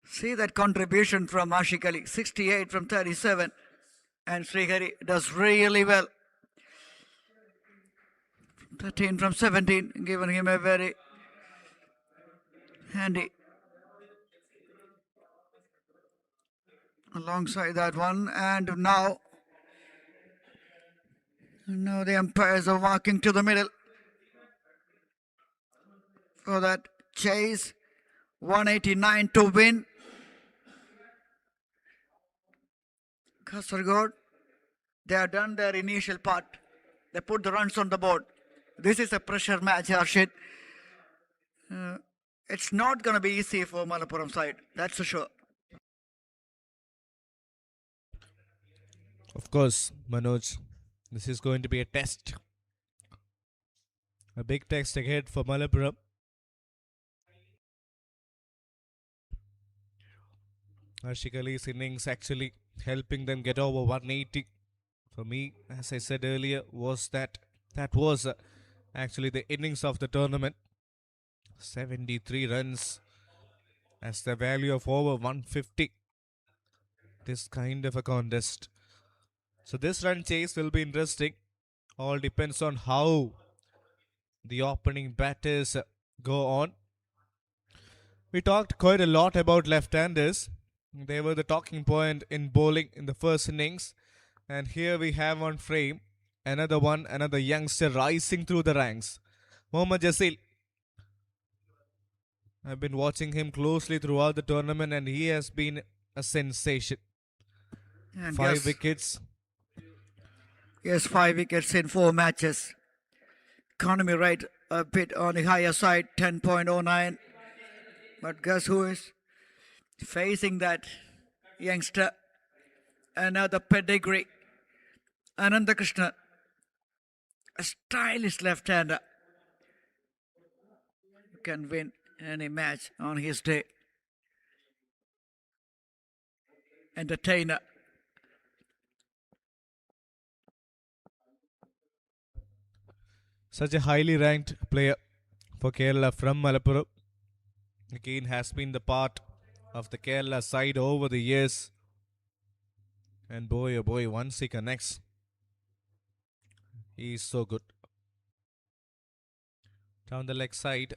See that contribution from Ashik Ali, 68 from 37. And Srihari does really well. 13 from 17, giving him a very handy. Alongside that one, and now the umpires are walking to the middle for that chase. 189 to win. Kasaragod, they have done their initial part. They put the runs on the board. This is a pressure match, Harshit. It's not going to be easy for Mangalapuram side, that's for sure. Of course, Manoj, this is going to be a test. A big test ahead for Mangalapuram. Ashik Ali's innings actually helping them get over 180. For me, as I said earlier, was that was actually the innings of the tournament. 73 runs as the value of over 150. This kind of a contest. So this run chase will be interesting. All depends on how the opening batters go on. We talked quite a lot about left-handers. They were the talking point in bowling in the first innings. And here we have on frame another youngster rising through the ranks. Mohammad Jasil. I've been watching him closely throughout the tournament and he has been a sensation. And 5 wickets. Yes, 5 wickets in 4 matches. Economy rate a bit on the higher side, 10.09. But guess who is facing that youngster? Another pedigree. Ananda Krishna, a stylish left-hander, can win any match on his day. Entertainer. Such a highly ranked player for Kerala from Malappuram. Again has been the part of the Kerala side over the years. And boy oh boy, once he connects, he is so good. Down the leg side,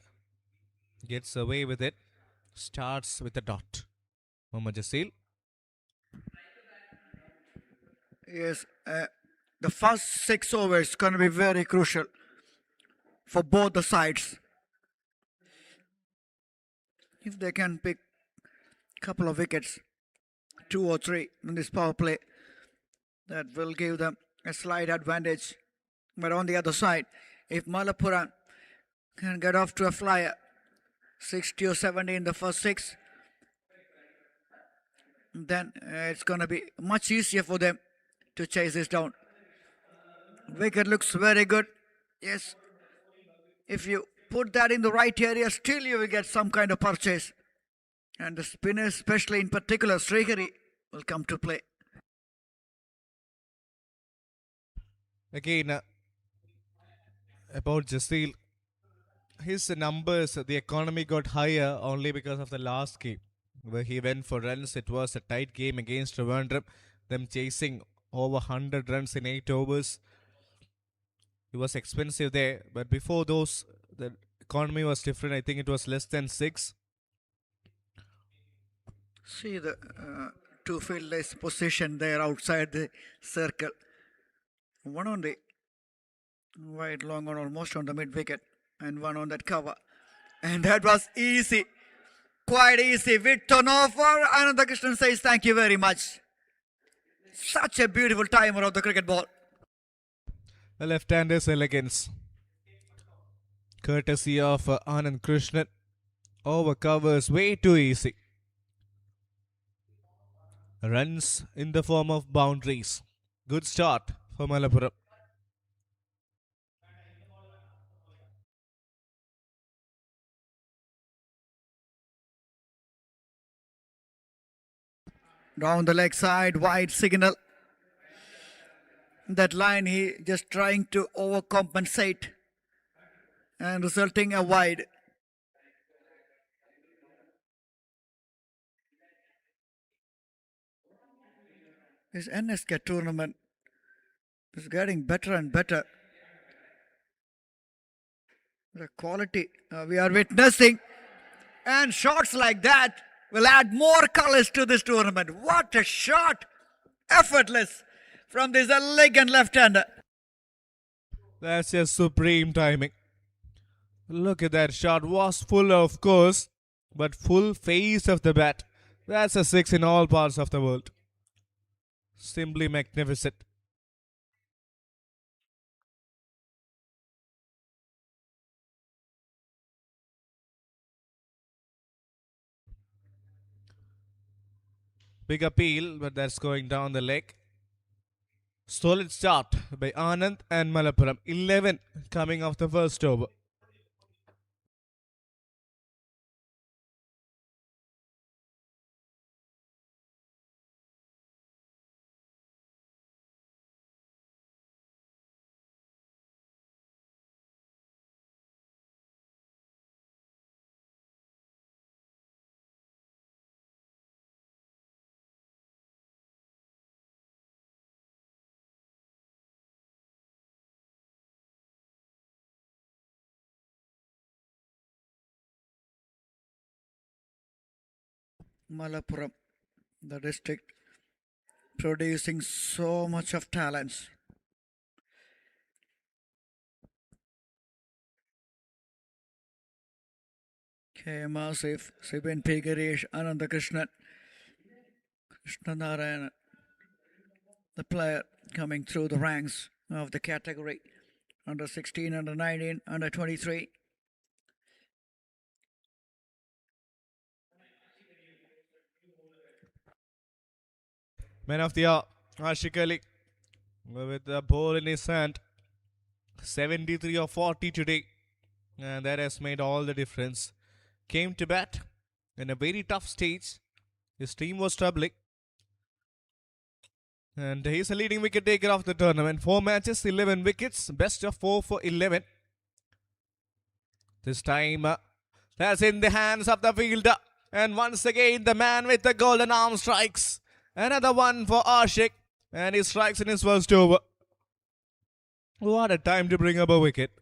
gets away with it, starts with a dot. Mohammad Jasil. Yes, the first 6 overs going to be very crucial for both the sides. If they can pick a couple of wickets, 2 or 3 in this power play, that will give them a slight advantage. But on the other side, if Malappuram can get off to a flyer, 60 or 70 in the first 6, then it's going to be much easier for them to chase this down. Wicket looks very good. Yes, if you put that in the right area, still you will get some kind of purchase. And the spinners, especially in particular, Srihari, will come to play. Again, about Jasil, his numbers, the economy got higher only because of the last game where he went for runs. It was a tight game against Trivandrum, them chasing over 100 runs in 8 overs. He was expensive there, but before those, the economy was different. I think it was less than 6. See the two fielders position there outside the circle. One on the wide long on almost on the mid wicket and one on that cover. And that was easy. Quite easy. With turnover, Ananda Krishnan says thank you very much. Such a beautiful timer of the cricket ball. A left-hander's elegance. Courtesy of Anand Krishnan. Over covers way too easy. Runs in the form of boundaries. Good start for Malappuram. Down the leg side, wide signal. That line he just trying to overcompensate and resulting a wide. This NSK tournament is getting better and better. The quality we are witnessing, and shots like that will add more colors to this tournament. What a shot! Effortless from this elegant left-hander. That's just supreme timing. Look at that shot. Was full, of course, but full face of the bat. That's a 6 in all parts of the world. Simply magnificent. Big appeal, but that's going down the leg. Solid start by Anand and Malappuram. 11 coming off the first over. Malappuram the district producing so much of talents. K. Masif, Sibin P. Girish, Ananda Krishnan, Krishna Narayana, the player coming through the ranks of the category under 16, under 19, under 23. Man of the hour, Ashik Ali, with the ball in his hand. 73 or 40 today, and that has made all the difference. Came to bat in a very tough stage. His team was troubling, and he's a leading wicket taker of the tournament. 4 matches, 11 wickets, best of 4 for 11. This time, that's in the hands of the fielder, and once again the man with the golden arm strikes. Another one for Ashik, and he strikes in his first over. What a time to bring up a wicket.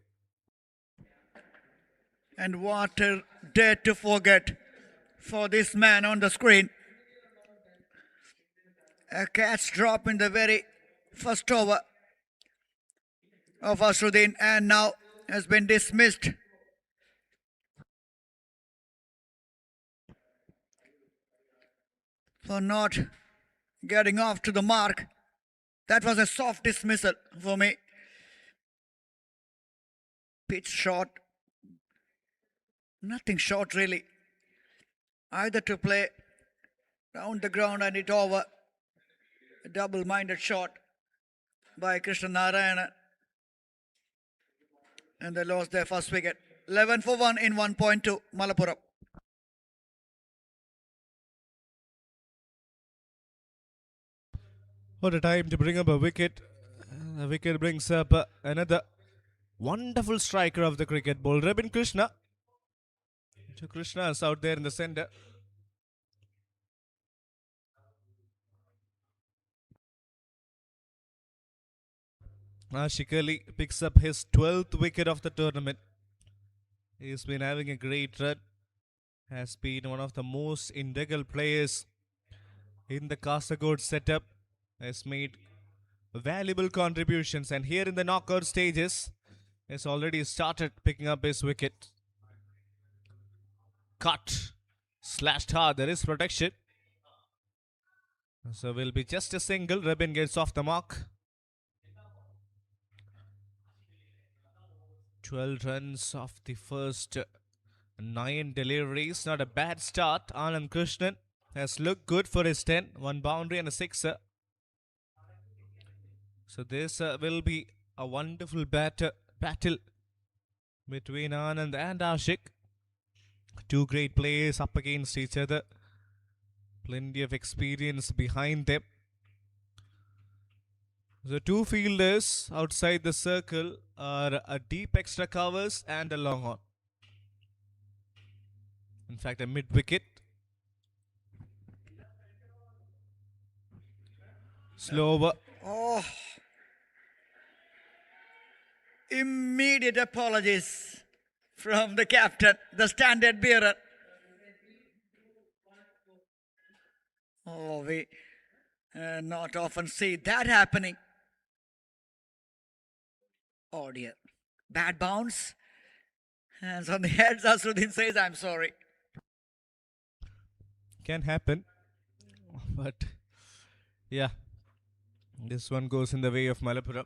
And what a day to forget for this man on the screen. A catch drop in the very first over of Asruddin, and now has been dismissed. For not getting off to the mark. That was a soft dismissal for me. Pitch short. Nothing short really. Either to play round the ground and it over. A double-minded shot by Krishna Narayana. And they lost their first wicket. 11 for 1 in 1.2, Mangalapuram. What a time to bring up a wicket. The wicket brings up another wonderful striker of the cricket ball, Robin Krishna. So Krishna is out there in the center. Ashik Ali picks up his 12th wicket of the tournament. He's been having a great run. Has been one of the most integral players in the Kasaragod setup. Has made valuable contributions, and here in the knockout stages has already started picking up his wicket. Cut, slashed hard, there is protection. So will be just a single. Robin gets off the mark. 12 runs of the first 9 deliveries. Not a bad start. Anand Krishnan has looked good for his 10. 1 boundary and a sixer. So this will be a wonderful battle between Anand and Ashik. 2 great players up against each other. Plenty of experience behind them. The 2 fielders outside the circle are a deep extra covers and a long on. In fact, a mid wicket. Slow over. Oh. Immediate apologies from the captain, the standard bearer. Oh, we not often see that happening. Oh dear. Bad bounce. Hands on the head. Asruddin says, I'm sorry. Can happen. But yeah, this one goes in the way of Mangalapuram.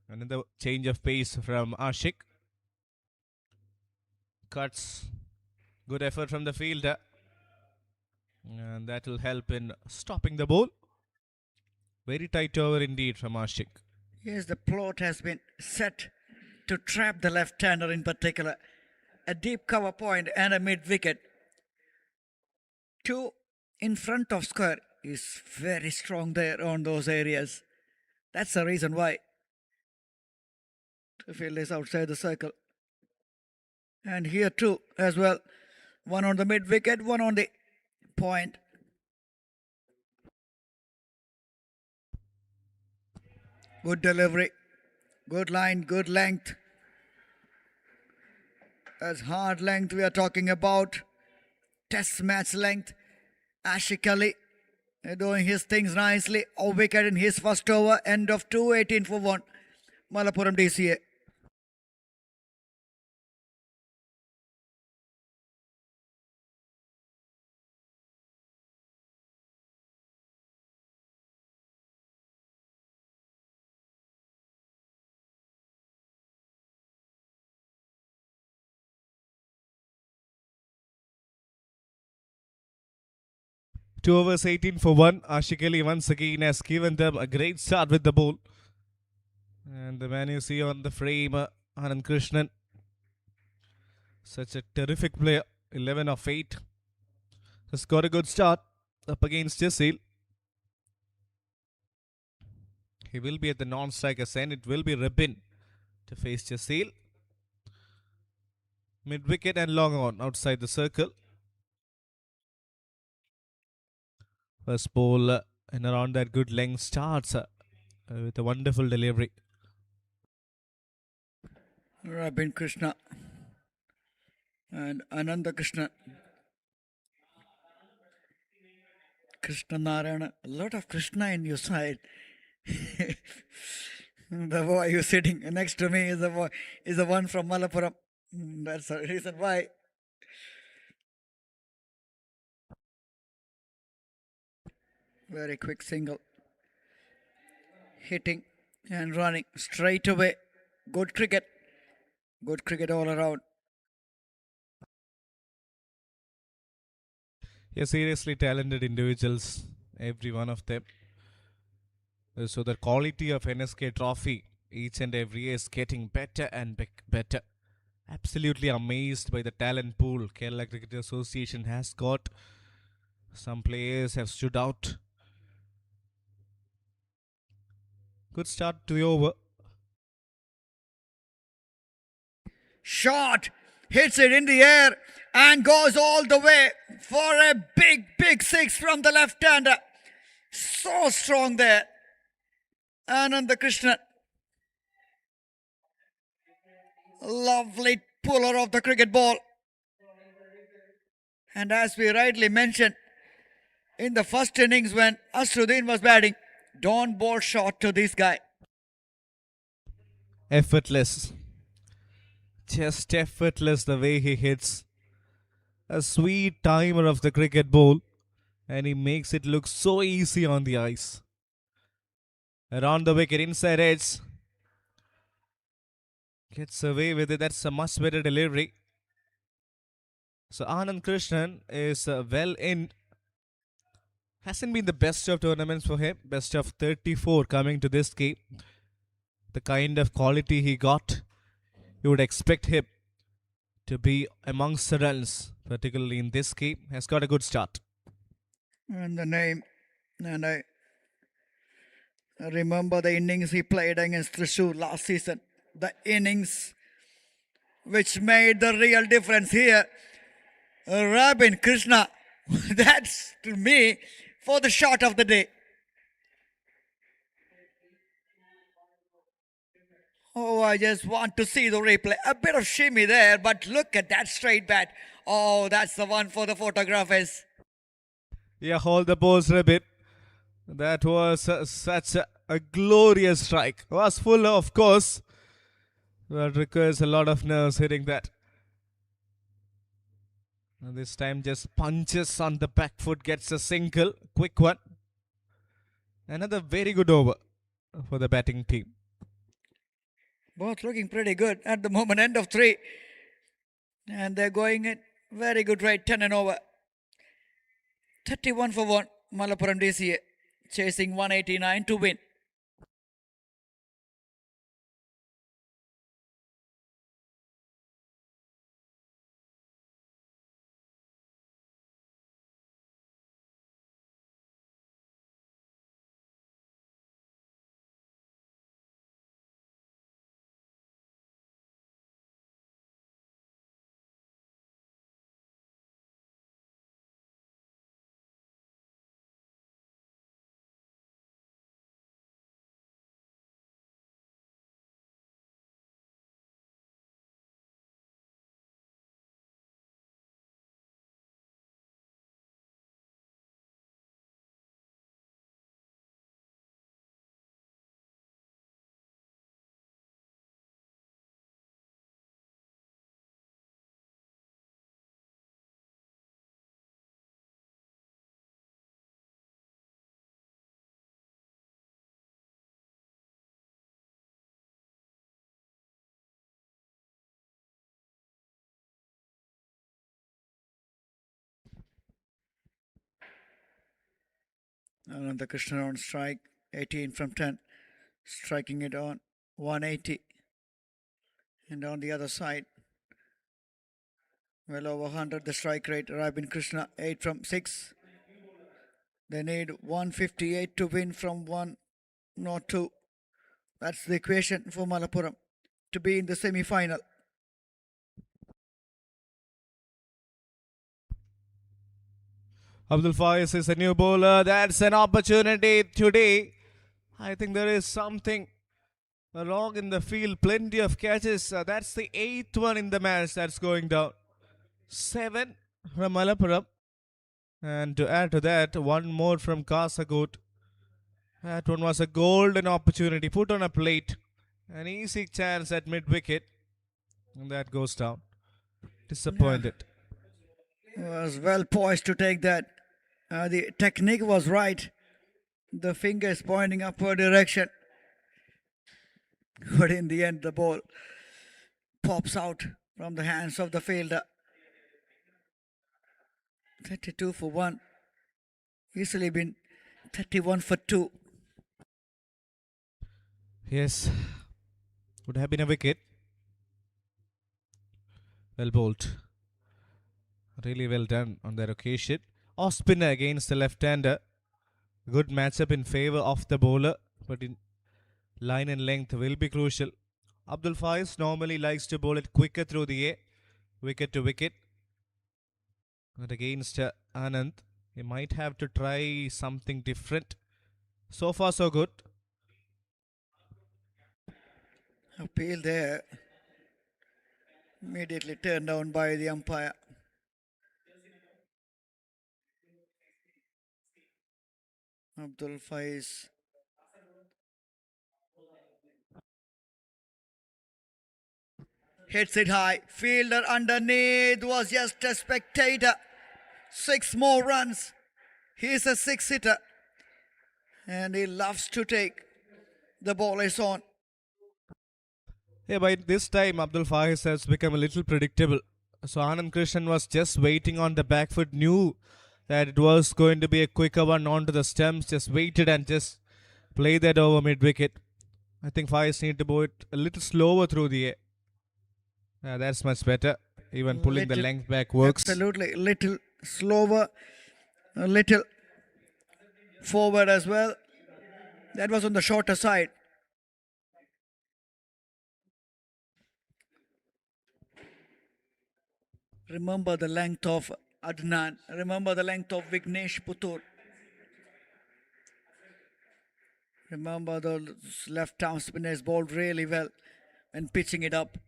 Another change of pace from Ashik. Cuts. Good effort from the fielder. And that will help in stopping the ball. Very tight over indeed from Ashik. Yes, the plot has been set to trap the left-hander in particular. A deep cover point and a mid-wicket. 2 in front of square is very strong there on those areas. That's the reason why the field is outside the circle. And here too as well. 1 on the mid-wicket, 1 on the point. Good delivery, good line, good length. As hard length we are talking about. Test match length. Ashik Ali doing his things nicely. A wicket in his first over. End of 2 18 for 1. Malapuram DCA. Two overs, 18 for 1. Ashik Ali once again has given them a great start with the ball. And the man you see on the frame, Anand Krishnan. Such a terrific player. 11 of 8. Has got a good start up against Jasil. He will be at the non-striker's end. It will be Ribin to face Jasil. Mid-wicket and long on outside the circle. First ball and around that good length starts with a wonderful delivery. Rabin Krishna and Ananda Krishna. Krishna Narayana. A lot of Krishna in your side. The boy who's sitting next to me is the one from Malapuram. That's the reason why. Very quick single. Hitting and running straight away. Good cricket. Good cricket all around. Yeah, seriously talented individuals, every one of them. So the quality of NSK trophy each and every year is getting better and better. Absolutely amazed by the talent pool Kerala Cricket Association has got. Some players have stood out. Good start to the over. Shot. Hits it in the air and goes all the way for a big six from the left-hander. So strong there. Ananda Krishnan. Lovely puller of the cricket ball. And as we rightly mentioned, in the first innings when Asruddin was batting, don't bowl short to this guy. Effortless. Just effortless the way he hits. A sweet timer of the cricket ball. And he makes it look so easy on the ice. Around the wicket, inside edge. Gets away with it. That's a much better delivery. So Anand Krishnan is well in. Hasn't been the best of tournaments for him. Best of 34 coming to this game. The kind of quality he got, you would expect him to be amongst the runs, particularly in this game. Has got a good start. And the name, and I remember the innings he played against Thrissur last season. The innings which made the real difference here. Rabin Krishna. That's to me for the shot of the day. Oh, I just want to see the replay. A bit of shimmy there, but look at that straight bat. Oh, that's the one for the photographers. Yeah, hold the balls a bit. That was such a glorious strike. Was full, of course, but requires a lot of nerves hitting that. And this time just punches on the back foot, gets a single, quick one. Another very good over for the batting team. Both looking pretty good at the moment. End of 3. And they're going at very good rate, 10 and over. 31 for 1. Malapuram DCA chasing 189 to win. Ananda Krishna on strike, 18 from 10, striking it on 180. And on the other side, well over 100 the strike rate. Rabin Krishna 8 from 6. They need 158 to win from 102. That's the equation for Malapuram to be in the semi-final. Abdul Faiz is a new bowler. That's an opportunity today. I think there is something wrong in the field. Plenty of catches. That's the 8th one in the match that's going down. 7 from Malappuram. And to add to that, one more from Kasagod. That one was a golden opportunity put on a plate. An easy chance at mid wicket. And that goes down. Disappointed. Was well poised to take that. The technique was right. The fingers pointing upward direction. But in the end, the ball pops out from the hands of the fielder. 32 for 1. Easily been 31 for 2. Yes. Would have been a wicket. Well bowled. Really well done on that occasion. Off spinner against the left-hander. Good matchup in favour of the bowler. But in line and length will be crucial. Abdul Faiz normally likes to bowl it quicker through the air. Wicket to wicket. But against Anand, he might have to try something different. So far so good. Appeal there. Immediately turned down by the umpire. Abdul Faiz. Hits it high. Fielder underneath was just a spectator. 6 more runs. He's a 6-hitter. And he loves to take the ball is on. Yeah, by this time, Abdul Faiz has become a little predictable. So Anand Krishnan was just waiting on the back foot, knew that it was going to be a quicker one onto the stumps, just waited and just played that over mid-wicket. I think Faiz need to bowl it a little slower through the air. Yeah, that's much better. Even pulling the length back works. Absolutely. Little slower, a little forward as well. That was on the shorter side. Remember the length of Adnan. Remember the length of Vignesh Putur. Remember the left arm spinners bowled really well and pitching it up.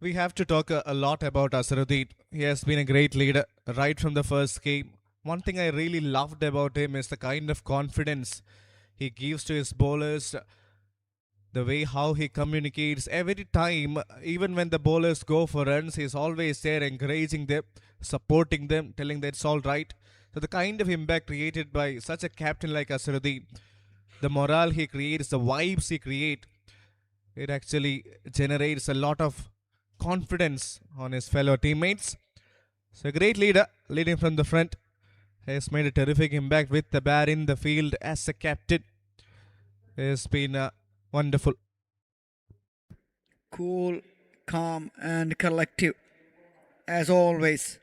We have to talk a lot about Asharuddin. He has been a great leader right from the first game. One thing I really loved about him is the kind of confidence he gives to his bowlers, the way how he communicates every time, even when the bowlers go for runs, he's always there encouraging them, supporting them, telling that it's all right. So the kind of impact created by such a captain like Asharuddin, the morale he creates, the vibes he creates, it actually generates a lot of confidence on his fellow teammates. So a great leader leading from the front has made a terrific impact with the bat in the field as a captain. Has been wonderful. Cool, calm and collective as always.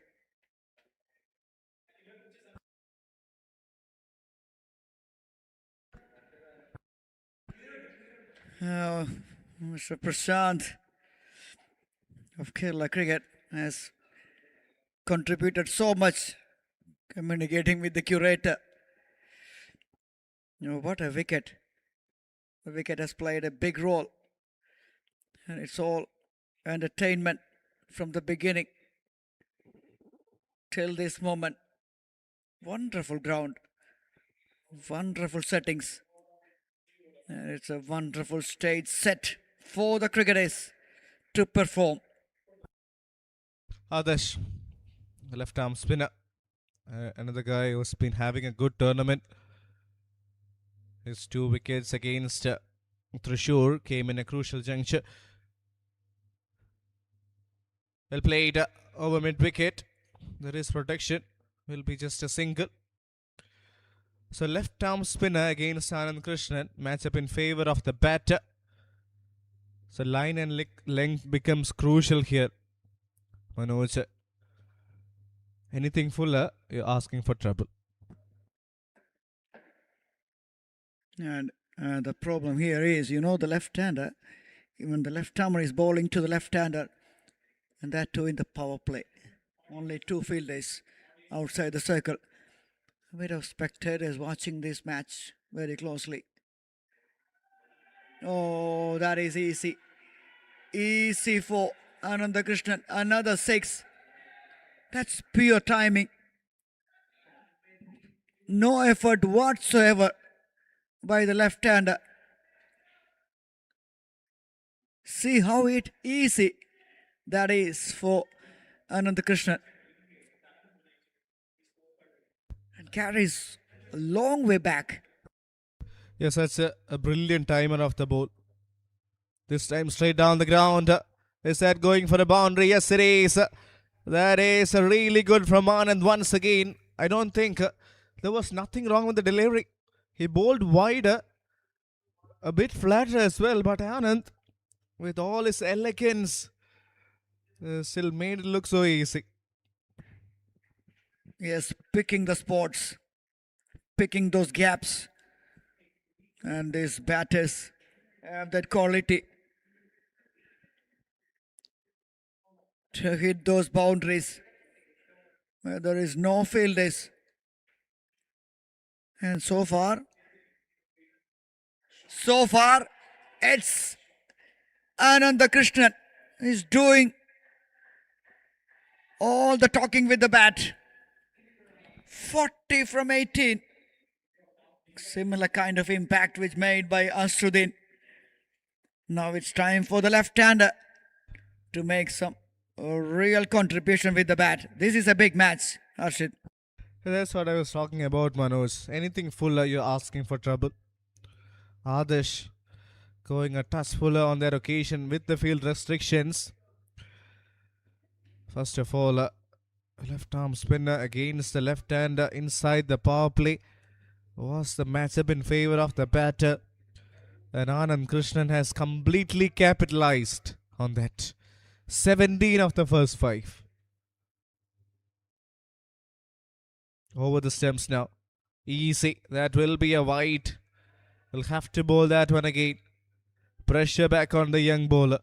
Mr. Prashant of Kerala Cricket has contributed so much communicating with the curator. What a wicket. The wicket has played a big role. And it's all entertainment from the beginning till this moment. Wonderful ground. Wonderful settings. And it's a wonderful stage set for the cricketers to perform. Adesh, the left arm spinner. Another guy who's been having a good tournament. His 2 wickets against Thrissur came in a crucial juncture. Well played over mid wicket. There is protection. Will be just a single. So left arm spinner against Anand Krishnan. Matchup in favor of the batter. So line and length becomes crucial here. Manoj, anything fuller, you're asking for trouble. And the problem here is, the left-hander, even the left-armer is bowling to the left-hander, and that too in the power play. Only 2 fielders outside the circle. A bit of spectators watching this match very closely. Oh, that is easy. Easy for Ananda Krishnan. Another 6. That's pure timing. No effort whatsoever by the left-hander. See how easy that is for Ananda Krishnan. And carries a long way back. Yes, that's a brilliant timer of the ball. This time straight down the ground. Is that going for a boundary? Yes, it is. That is really good from Anand once again. I don't think there was nothing wrong with the delivery. He bowled wider, a bit flatter as well, but Anand, with all his elegance, still made it look so easy. Yes, picking the spots, picking those gaps. And these batters have that quality to hit those boundaries where there is no fielders. And so far, it's Ananda Krishnan is doing all the talking with the bat. 40 from 18. Similar kind of impact which made by Asruddin. Now it's time for the left-hander to make some real contribution with the bat. This is a big match, Harshit. That's what I was talking about, Manoj. Anything fuller, you're asking for trouble. Adesh going a touch fuller on that occasion with the field restrictions. First of all, left arm spinner against the left-hander inside the power play. Was the matchup in favor of the batter, and Anand Krishnan has completely capitalized on that. 17 of the first 5. Over the stumps now. Easy. That will be a wide. Will have to bowl that one again. Pressure back on the young bowler.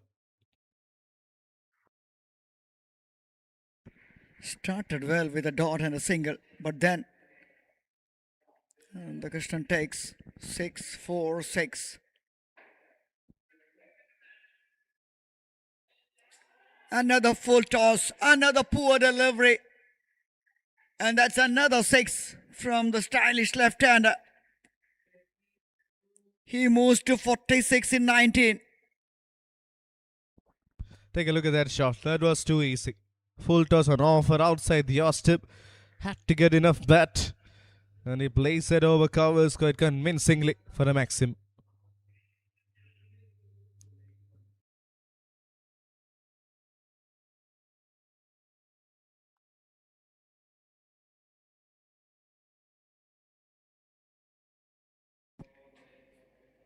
Started well with a dot and a single, but then the Krishnan takes 6-4-6. Another full toss, another poor delivery. And that's another 6 from the stylish left-hander. He moves to 46 in 19. Take a look at that shot. That was too easy. Full toss on offer outside the off-tip. Had to get enough bat. And he plays it over covers quite convincingly for a maxim.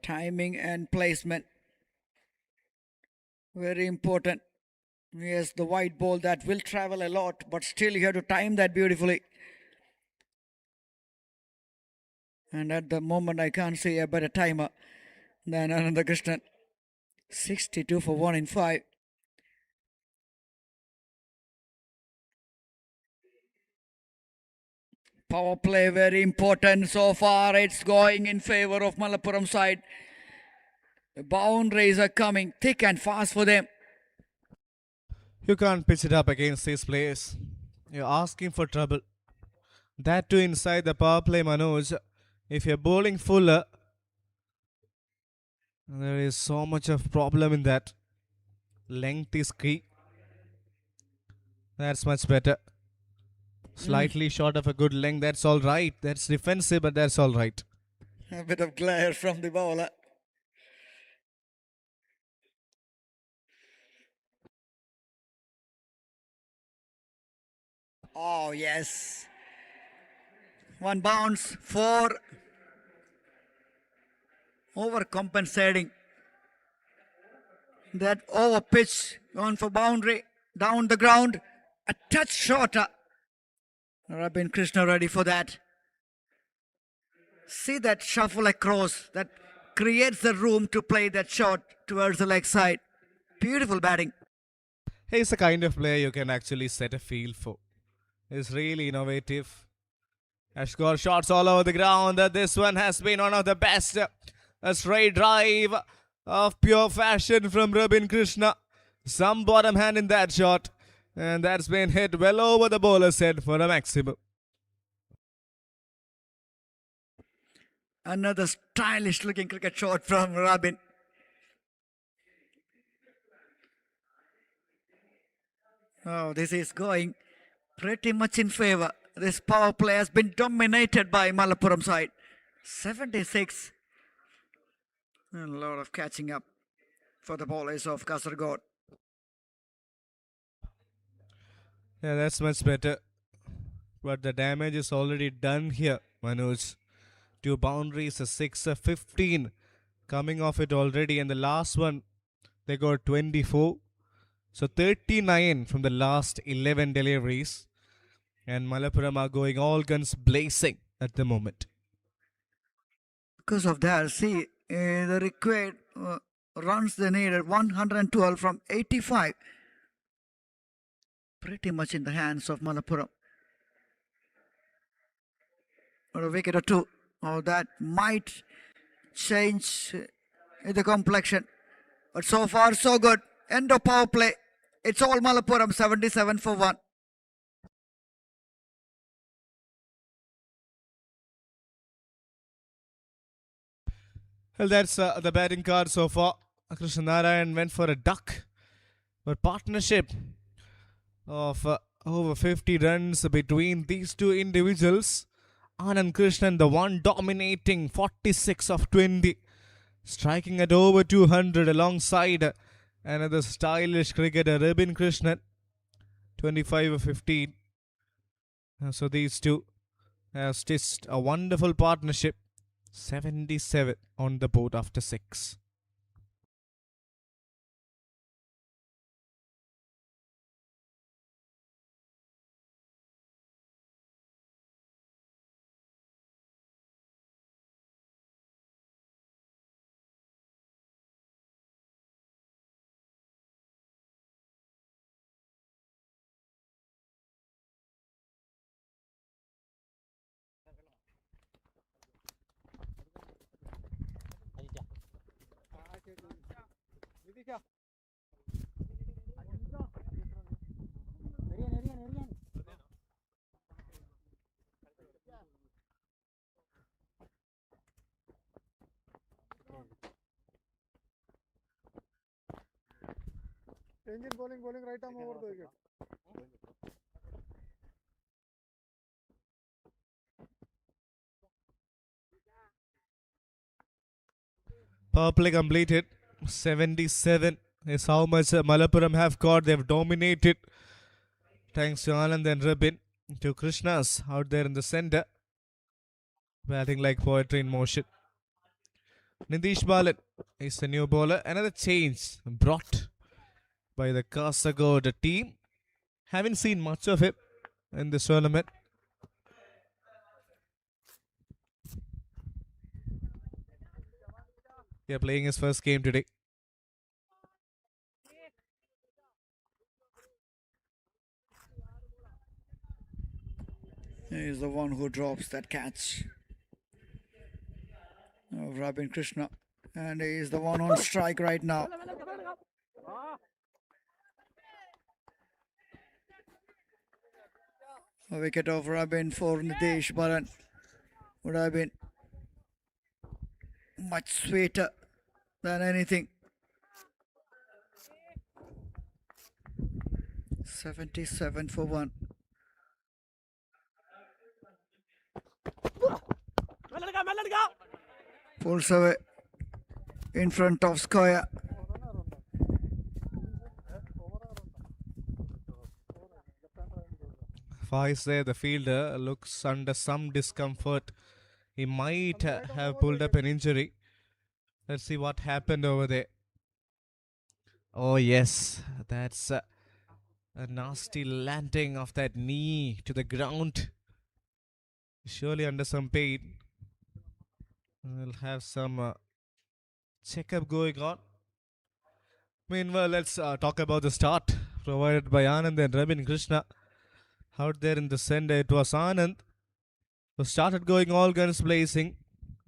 Timing and placement. Very important. Yes, the white ball that will travel a lot, but still you have to time that beautifully. And at the moment, I can't see a better timer than Ananda Krishnan. 62 for 1 in 5. Power play very important so far. It's going in favor of Mangalapuram side. The boundaries are coming thick and fast for them. You can't pitch it up against these players. You're asking for trouble. That too inside the power play, Manoj. If you're bowling fuller, there is so much of problem in that. Length is key. That's much better. Slightly short of a good length, that's all right. That's defensive, but that's all right. A bit of glare from the bowler. Oh, yes. One bounce for overcompensating. That over pitch on for boundary, down the ground, a touch shorter. Rabin Krishna ready for that. See that shuffle across, that creates the room to play that shot towards the leg side. Beautiful batting. He's the kind of player you can actually set a field for. He's really innovative. Has scored shots all over the ground. This one has been one of the best. A straight drive of pure fashion from Rabin Krishna. Some bottom hand in that shot. And that's been hit well over the bowler's head for a maximum. Another stylish looking cricket shot from Rabin. Oh, this is going pretty much in favour. This power play has been dominated by Mangalapuram side. 76. A lot of catching up for the bowlers of Kasaragod. Yeah, that's much better. But the damage is already done here, Manoj. 2 boundaries, a 6, a 15 coming off it already. And the last one, they got 24. So 39 from the last 11 deliveries. And Mangalapuram are going all guns blazing at the moment. Because of that, see, the required runs they needed 112 from 85. Pretty much in the hands of Mangalapuram. Or a wicket or two. Oh, that might change the complexion. But so far, so good. End of power play. It's all Mangalapuram, 77 for 1. Well, that's the batting card so far. Krishna Narayan went for a duck. But partnership of over 50 runs between these two individuals. Anand Krishnan, the one dominating 46 of 20. Striking at over 200 alongside another stylish cricketer, Rabin Krishnan. 25 of 15. So these two have stitched a wonderful partnership. 77 on the board after 6. Engine bowling right arm over the wicket. Power play completed. 77 is how much Mangalapuram have got. They've dominated. Thanks to Anand and Rabin. To Krishna's out there in the center. Batting like poetry in motion. Nitish Balan is the new bowler. Another change brought by the Kasaragod team. Haven't seen much of him in this tournament. Yeah, playing his first game today. He is the one who drops that catch of Rabin Krishna. And he is the one on strike right now. A wicket of Rabin for Nitish Balan would have been much sweeter than anything. 77 for 1. Pulls away in front of Square. Faiz there, the fielder, looks under some discomfort. He might have pulled up an injury. Let's see what happened over there. Oh, yes. That's a nasty landing of that knee to the ground. Surely under some pain. We'll have some checkup going on. Meanwhile, let's talk about the start provided by Anand and Rabin Krishna. Out there in the center, it was Anand who started going all guns blazing,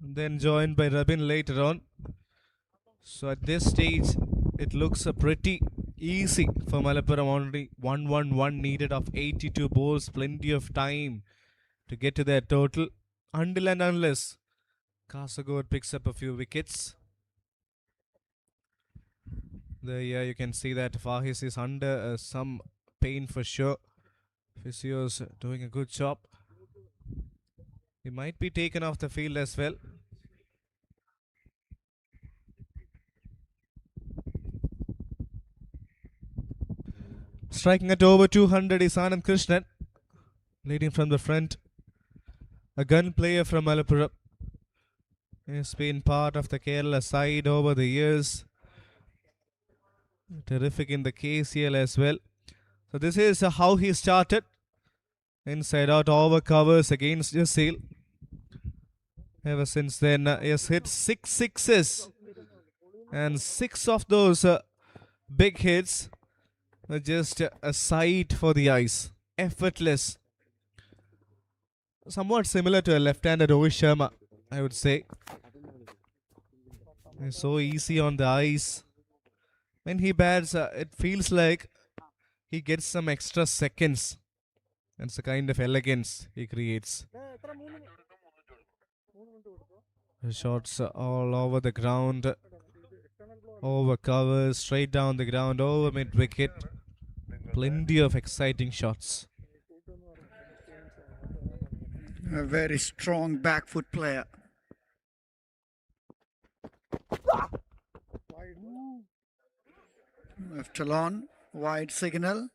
then joined by Rabin later on. So at this stage, it looks pretty easy for Malappuram. Only 111 needed of 82 balls, plenty of time to get to their total. Until and unless Kasagod picks up a few wickets. There, yeah, you can see that Fahis is under some pain for sure. Physio's doing a good job. He might be taken off the field as well. Striking at over 200 is Anand Krishnan, leading from the front. A gun player from Malappuram. He's been part of the Kerala side over the years. Terrific in the KCL as well. So this is how he started. Inside out over covers against Jasil. Ever since then, he has hit 6 sixes. And 6 of those big hits were just a sight for the eyes. Effortless. Somewhat similar to a left-handed Rohit Sharma, I would say. It's so easy on the eyes. When he bats, it feels like he gets some extra seconds. That's the kind of elegance he creates. The shots all over the ground, over covers, straight down the ground, over mid-wicket. Plenty of exciting shots. A very strong back foot player. Left alone, wide signal.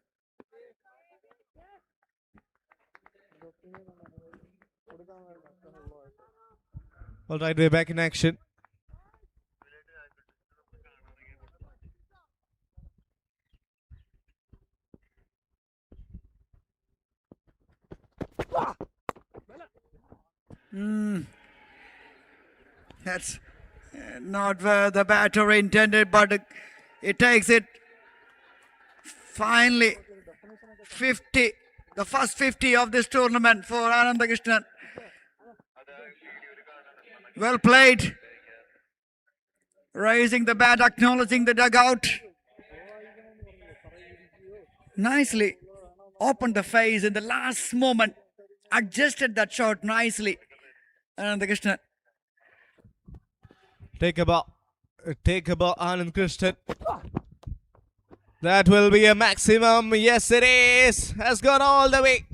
All right, we're back in action. That's not where the batter intended, but it takes it. Finally, 50, the first 50 of this tournament for Anand Krishnan. Well played. Raising the bat, acknowledging the dugout. Nicely opened the face in the last moment. Adjusted that shot nicely. Anand Krishnan. Take a ball, Anand Krishnan. That will be a maximum. Yes, it is. Has gone all the way.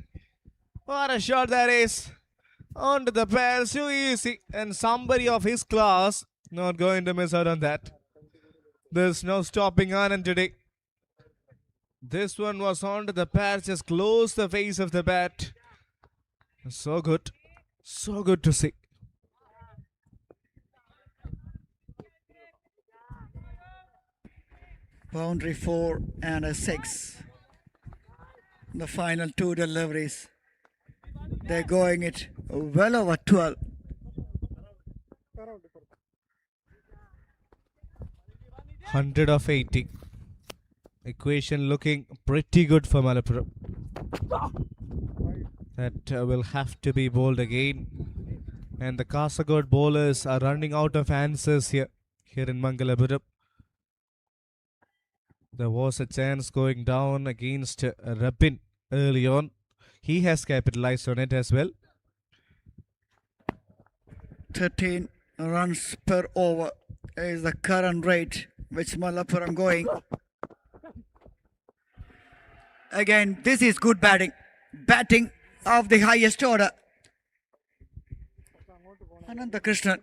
What a shot that is. Onto the pair, so easy. And somebody of his class not going to miss out on that. There's no stopping Anand today. This one was onto the pair, just close the face of the bat. So good. So good to see. Boundary 4 and a 6. The final 2 deliveries. They're going it well over 12. Hundred of 80. Equation looking pretty good for Malappuram. That will have to be bowled again. And the Kasagod bowlers are running out of answers here in Mangalapuram. There was a chance going down against Rabin early on. He has capitalized on it as well. 13 runs per over is the current rate which Malappuram going. Again, this is good batting. Batting of the highest order. Anand Krishnan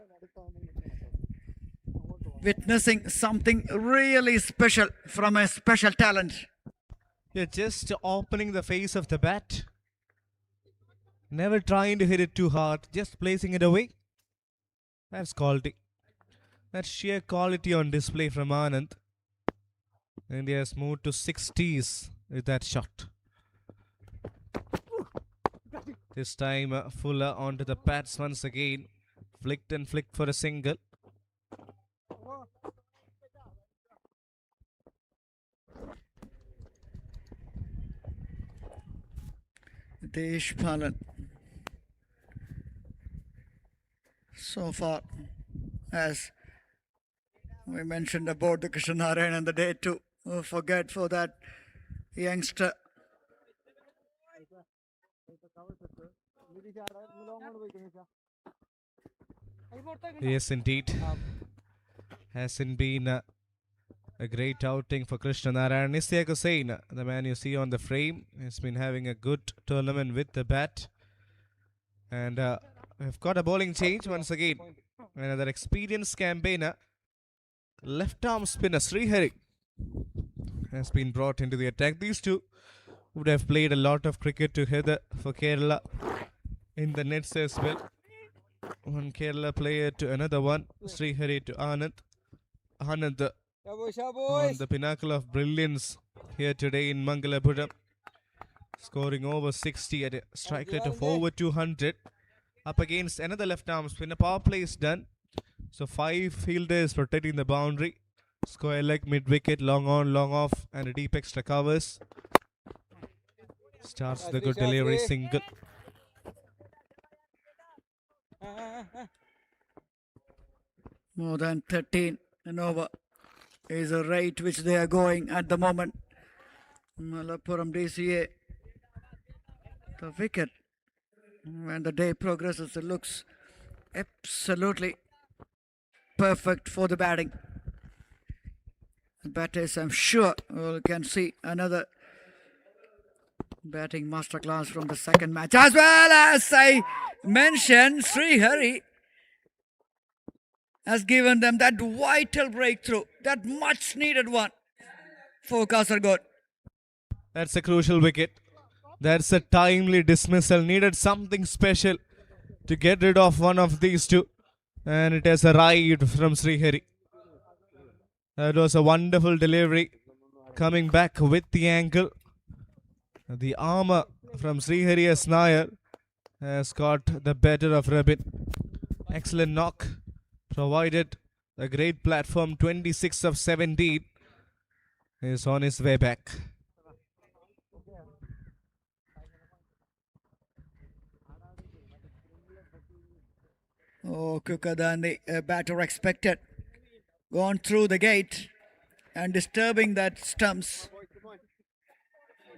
witnessing something really special from a special talent. You're just opening the face of the bat. Never trying to hit it too hard, just placing it away. That's quality. That sheer quality on display from Anand. India has moved to 60s with that shot. This time Fuller onto the pads once again. Flicked and flicked for a single. Deshpalan. So far, as we mentioned about the Krishnarayan and the day to forget for that youngster. Yes, indeed. Hasn't been a great outing for Krishna Narayan. Nisyak Hussain, the man you see on the frame, has been having a good tournament with the bat. And we've got a bowling change once again. Another experienced campaigner, left arm spinner Srihari, has been brought into the attack. These two would have played a lot of cricket together for Kerala in the nets as well. One Kerala player to another one, Srihari to Anand. Anand on the pinnacle of brilliance here today in Mangalapuram, scoring over 60 at a strike rate of over 200. Up against another left arm spinner. Power play is done. So 5 fielders protecting the boundary. Square leg, mid wicket, long on, long off, and a deep extra covers. Starts the good delivery single. More than 13 and over is the rate which they are going at the moment. Mangalapuram DCA. The wicket, when the day progresses, it looks absolutely perfect for the batting. The batters, I'm sure, we can see another batting masterclass from the second match. As well as I mentioned, Srihari has given them that vital breakthrough, that much needed one for Kasaragod. That's a crucial wicket. That's a timely dismissal. Needed something special to get rid of one of these two. And it has arrived from Srihari. That was a wonderful delivery. Coming back with the angle. The armour from Srihari as Nair has got the better of Rabin. Excellent knock. Provided a great platform. 26 of 17 is on his way back. Oh, quicker than the batter expected. Gone through the gate and disturbing that stumps.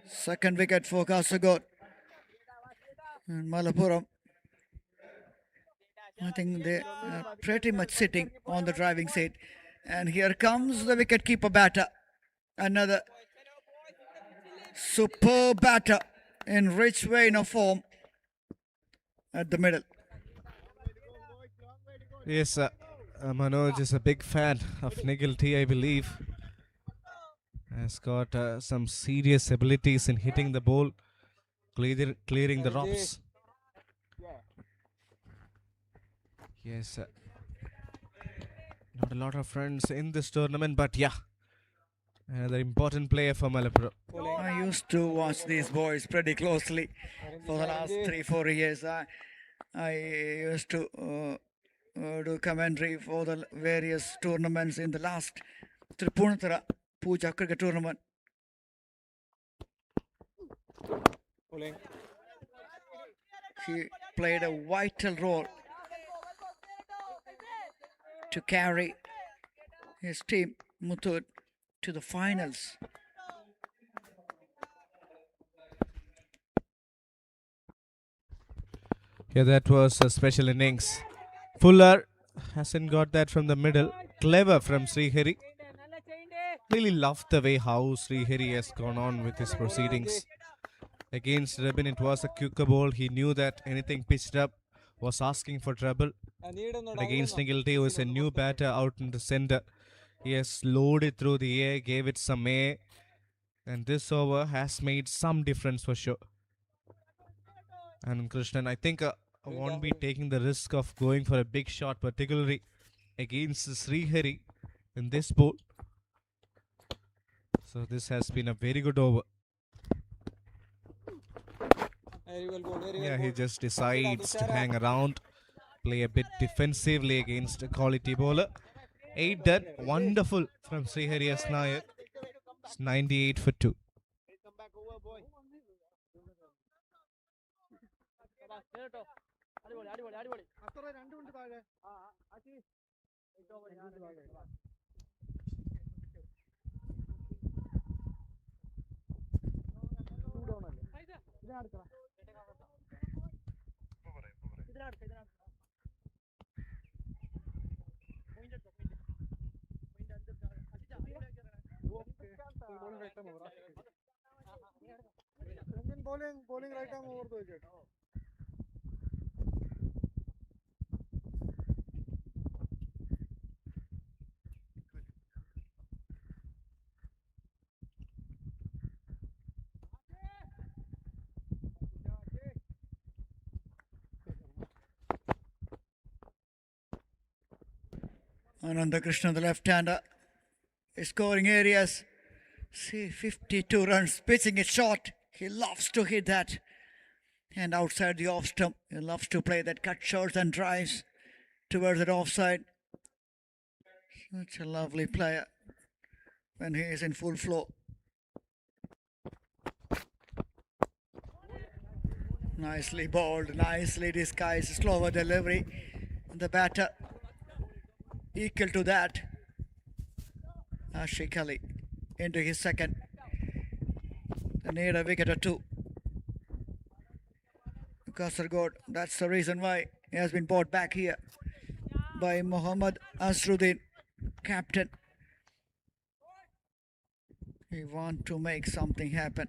Second wicket for Kasaragod. And Mangalapuram, I think they are pretty much sitting on the driving seat. And here comes the wicketkeeper batter. Another superb batter in rich vein of form at the middle. Yes, Manoj is a big fan of Nigel T, I believe. Has got some serious abilities in hitting the ball, clearing the ropes. Yes, not a lot of friends in this tournament, but yeah, another important player for Malappuram. I used to watch these boys pretty closely for the last 3-4 years. I used to do commentary for the various tournaments in the last Tripunatara Puja cricket tournament. He played a vital role to carry his team, Muthoot, to the finals. Yeah, that was a special innings. Fuller hasn't got that from the middle. Clever from Srihari. Really loved the way how Srihari has gone on with his proceedings. Against Rabin, it was a quicker ball. He knew that anything pitched up was asking for trouble. But against Nigilty, who is a new batter out in the center, he has slowed it through the air, gave it some air, and this over has made some difference for sure. And Krishnan, I think won't be taking the risk of going for a big shot, particularly against Srihari in this ball. So this has been a very good over. Yeah, he just decides to hang around, play a bit defensively against a quality bowler. 8 done. Wonderful from Srihari Nair. It's 98 for 2. അടിപൊളി അടിപൊളി അടിപൊളി അത്ര 2 minute താഴെ bowling right arm over the wicket. Ananda Krishna, the left-hander, is scoring areas. See, 52 runs, pitching it short. He loves to hit that. And outside the off stump, he loves to play that cut shots and drives towards the offside. Such a lovely player when he is in full flow. Nicely bowled, nicely disguised, slower delivery. The batter equal to that. Ashik Ali into his second. They need a wicket or two. Kasargod, that's the reason why he has been brought back here by Mohammad Asruddin, captain. He wants to make something happen.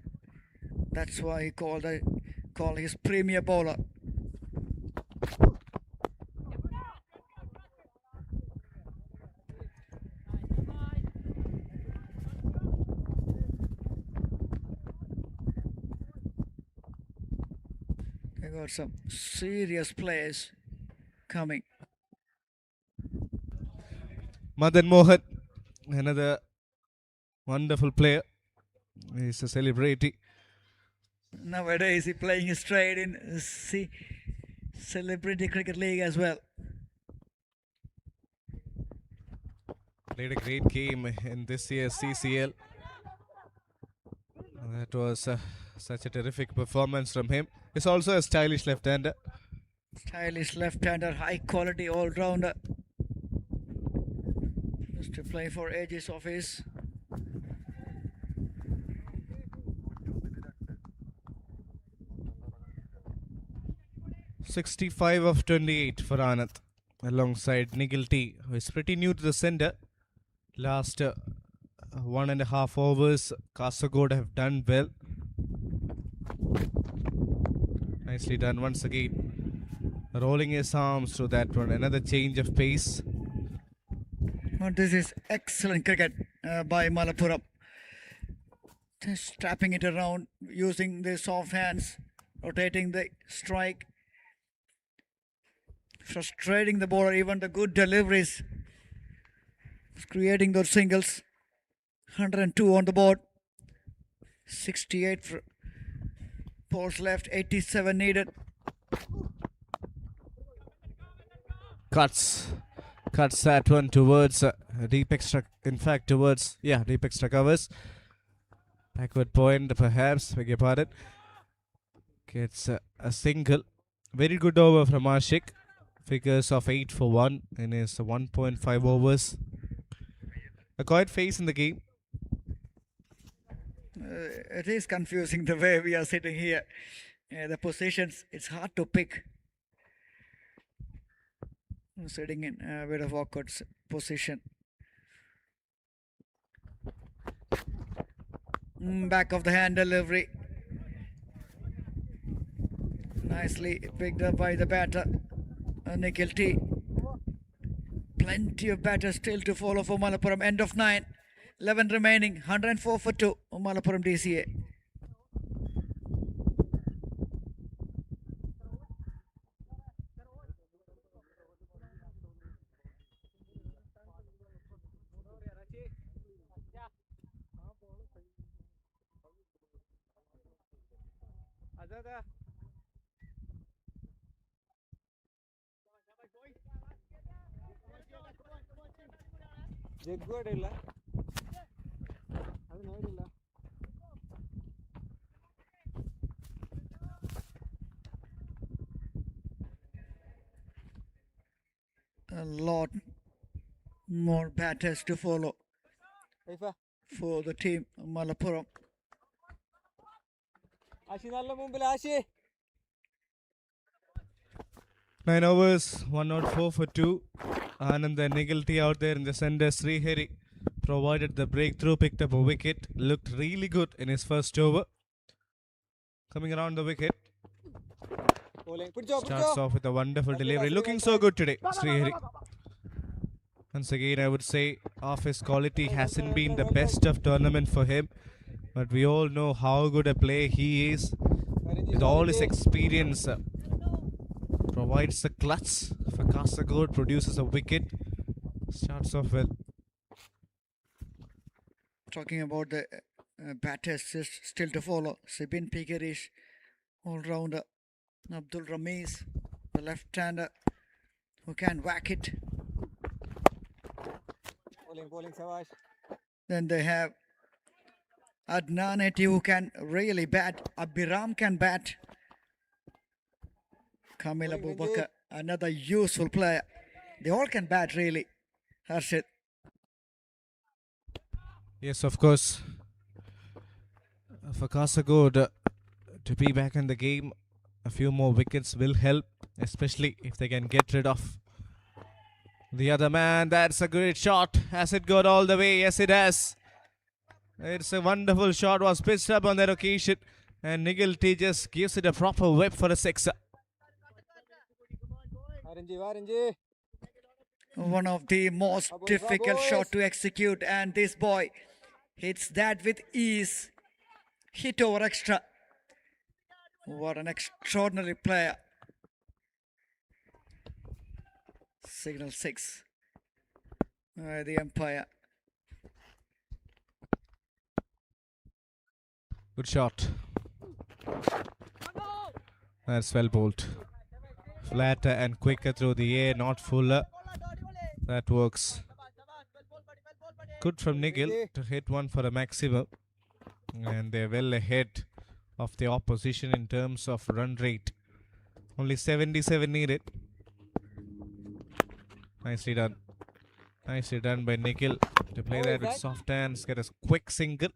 That's why he called his premier bowler. They got some serious players coming. Madan Mohan, another wonderful player. He's a celebrity. Nowadays, he playing straight in Celebrity Cricket League as well. Played a great game in this year's CCL. That was such a terrific performance from him. He's also a stylish left-hander. Stylish left-hander, high quality all-rounder. Used to play for ages of his. "65 of 28 for Anand, alongside Nikhil T, who is pretty new to the centre. Last 1.5 overs, Kasaragod have done well. Nicely done once again. Rolling his arms through that one. Another change of pace. But this is excellent cricket by Mangalapuram. Just tapping it around, using the soft hands, rotating the strike, frustrating the bowler, even the good deliveries, creating those singles. 102 on the board, 68 for balls left, 87 needed. Cuts that one towards deep extra, in fact towards, deep extra covers. Backward point perhaps, beg your pardon. Gets a single. Very good over from Ashik. Figures of 8 for 1 in his 1.5 overs. A quiet face in the game. It is confusing the way we are sitting here. The positions, it's hard to pick. Sitting in a bit of awkward position. Back of the hand delivery. Nicely picked up by the batter, Nikhil T. Plenty of batters still to follow for Mangalapuram. End of 9. 11 remaining. 104 for 2. Mangalapuram DCA. ജഗ്ഗുവാടില്ല അത് നേടില്ല. A lot more batters to follow for the team Malapuram. ആശി നല്ല മുമ്പിൽ ആശി. 9 overs, 104 for 2. Anand and Nigalti out there in the center. Srihari provided the breakthrough, picked up a wicket. Looked really good in his first over. Coming around the wicket. Starts off with a wonderful delivery. Looking so good today, Srihari. Once again, I would say off his quality hasn't been the best of tournament for him. But we all know how good a player he is. With all his experience, provides a clutch for Kasaragod, produces a wicket. Starts off well. Talking about the batters still to follow. Sibin Pikarish, all-rounder. Abdul Ramiz, the left-hander who can whack it. Bowling Savash. Then they have Adnan Eti who can really bat. Abhiram can bat. Kamil Abubakar, another useful player. They all can bat really. Harshit. Yes, of course. For Kasaragod to be back in the game, a few more wickets will help, especially if they can get rid of the other man. That's a great shot. Has it got all the way? Yes, it has. It's a wonderful shot. Was pitched up on that occasion, and Nigalti just gives it a proper whip for a sixer. One of the most difficult shot to execute, and this boy hits that with ease. Hit over extra. What an extraordinary player. Signal 6 by the umpire. Good shot. That's well bowled. Flatter and quicker through the air, not fuller. That works. Good from Nigel to hit one for a maximum. And they're well ahead of the opposition in terms of run rate. Only 77 needed. Nicely done. Nicely done by Nikhil to play that with soft hands, get a quick single.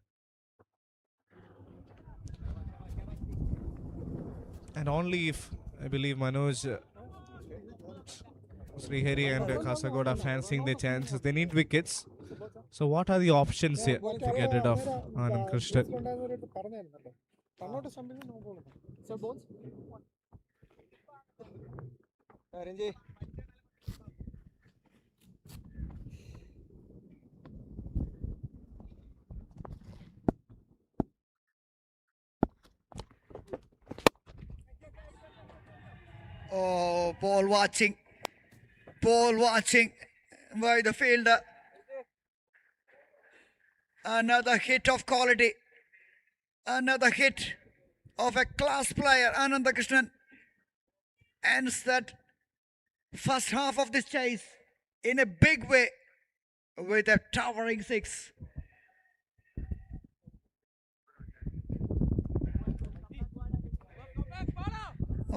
And only if, I believe, Manoj, Srihari and Kasaragod are fancying their chances. They need wickets. So what are the options here to get rid of Anand Krishnan? Oh, ball watching by the fielder. Another hit of quality. Another hit of a class player. Ananda Krishnan ends that first half of this chase in a big way with a towering 6.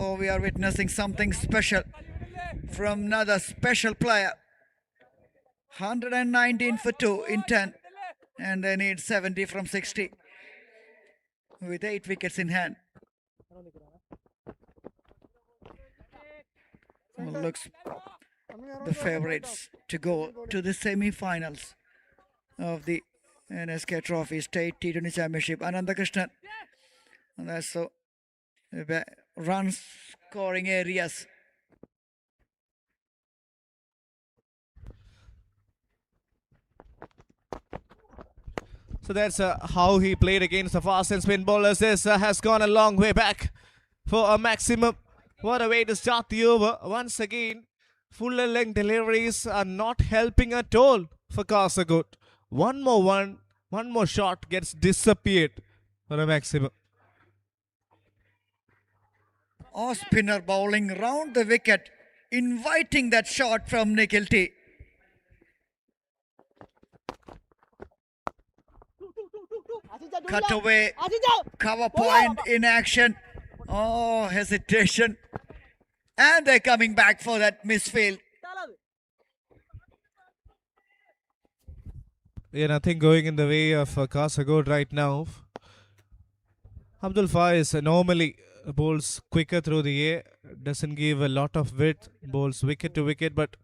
Oh, we are witnessing something special from another special player. 119 for 2 in 10, and they need 70 from 60 with 8 wickets in hand. Looks the favourites to go to the semi-finals of the NSK Trophy State T20 Championship. Ananda Krishnan. And that's so run scoring areas. So that's how he played against the fast and spin bowlers. This has gone a long way back for a maximum. What a way to start the over. Once again, fuller length deliveries are not helping at all for Kasaragod. One more shot gets disappeared for a maximum. Off spinner bowling round the wicket, inviting that shot from Nikhil T. Cut away, cover point in action. Oh, hesitation. And they're coming back for that misfield. Yeah, nothing going in the way of Kasagod right now. Abdul Faiz normally bowls quicker through the air, doesn't give a lot of width, bowls wicket to wicket, but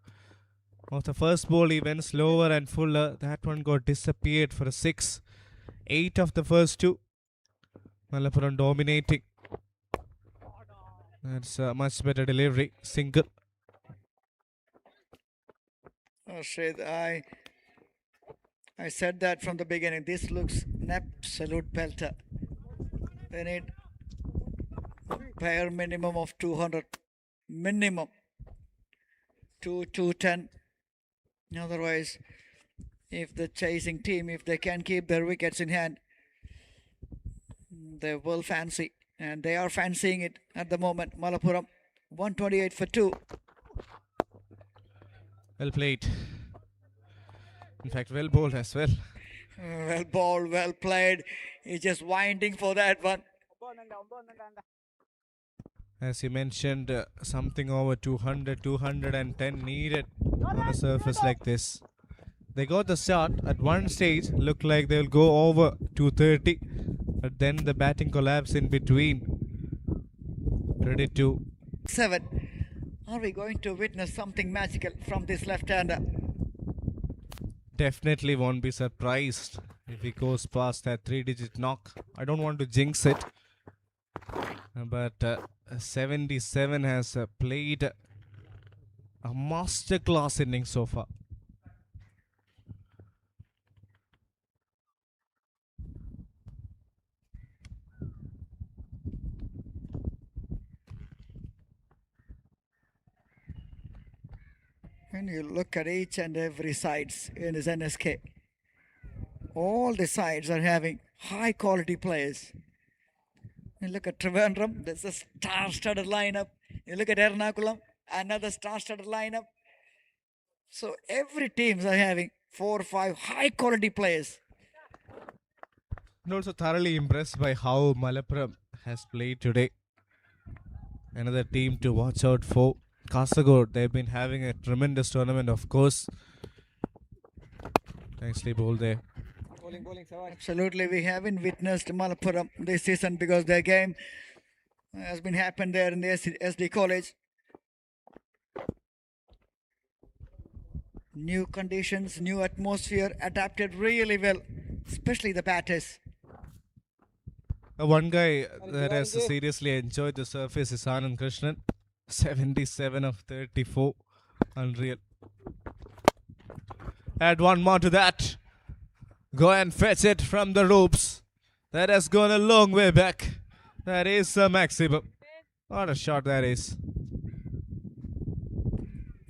of the first ball he went slower and fuller. That one got disappeared for a 6. 8 of the first 2. Mangalapuram dominating. That's a much better delivery. Single. Oh, Shred, I said that from the beginning. This looks an absolute pelter. They need bare minimum of 200. Minimum. 210. Otherwise, if the chasing team, if they can keep their wickets in hand, they will fancy. And they are fancying it at the moment. Mangalapuram, 128 for 2. Well played. In fact, well bowled as well. Well bowled, well played. He's just winding for that one. As you mentioned, something over 200, 210 needed on a surface like this. They got the start at one stage, looked like they'll go over 230, but then the batting collapsed in between. Ready to 7. Are we going to witness something magical from this left-hander? definitely won't be surprised if he goes past that 3-digit knock. I don't want to jinx it, but 77 has played a masterclass inning so far. When you look at each and every sides in his NSK, all the sides are having high quality players. You look at Trivandrum, there's a star-studded lineup. You look at Ernakulam, another star-studded lineup. So every teams are having 4 or 5 high quality players. I'm also thoroughly impressed by how Malappuram has played today. Another team to watch out for. Kasagod, they've been having a tremendous tournament, of course. Nicely bowled there. Absolutely, we haven't witnessed Malappuram this season because their game has been happened there in the SD College. New conditions, new atmosphere, adapted really well, especially the batters. One guy that has seriously enjoyed the surface is Anand Krishnan. 77 of 34. Unreal. Add one more to that. Go and fetch it from the ropes. That has gone a long way back. That is a maximum. What a shot that is.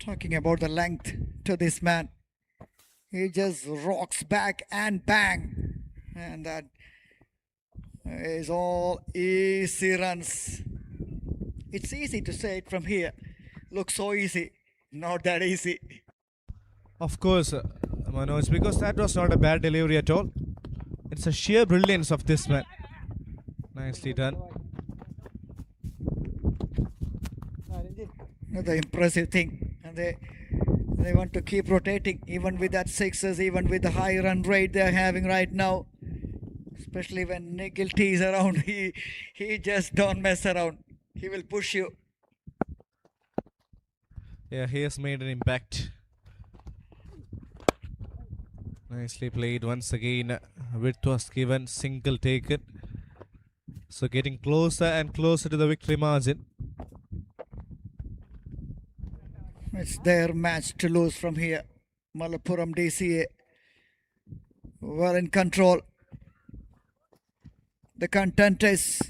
Talking about the length to this man. He just rocks back and bang. And that is all easy runs. It's easy to say it from here. Looks so easy. Not that easy. Of course, Manoj, because that was not a bad delivery at all. It's a sheer brilliance of this man. Nicely done. Another impressive thing. And they want to keep rotating even with that sixes, even with the high run rate they're having right now. Especially when Nikhil T is around, he just don't mess around. He will push you. Yeah, he has made an impact. Nicely played once again. Width was given, single taken. So getting closer and closer to the victory margin. It's their match to lose from here. Mangalapuram DCA were in control. The content is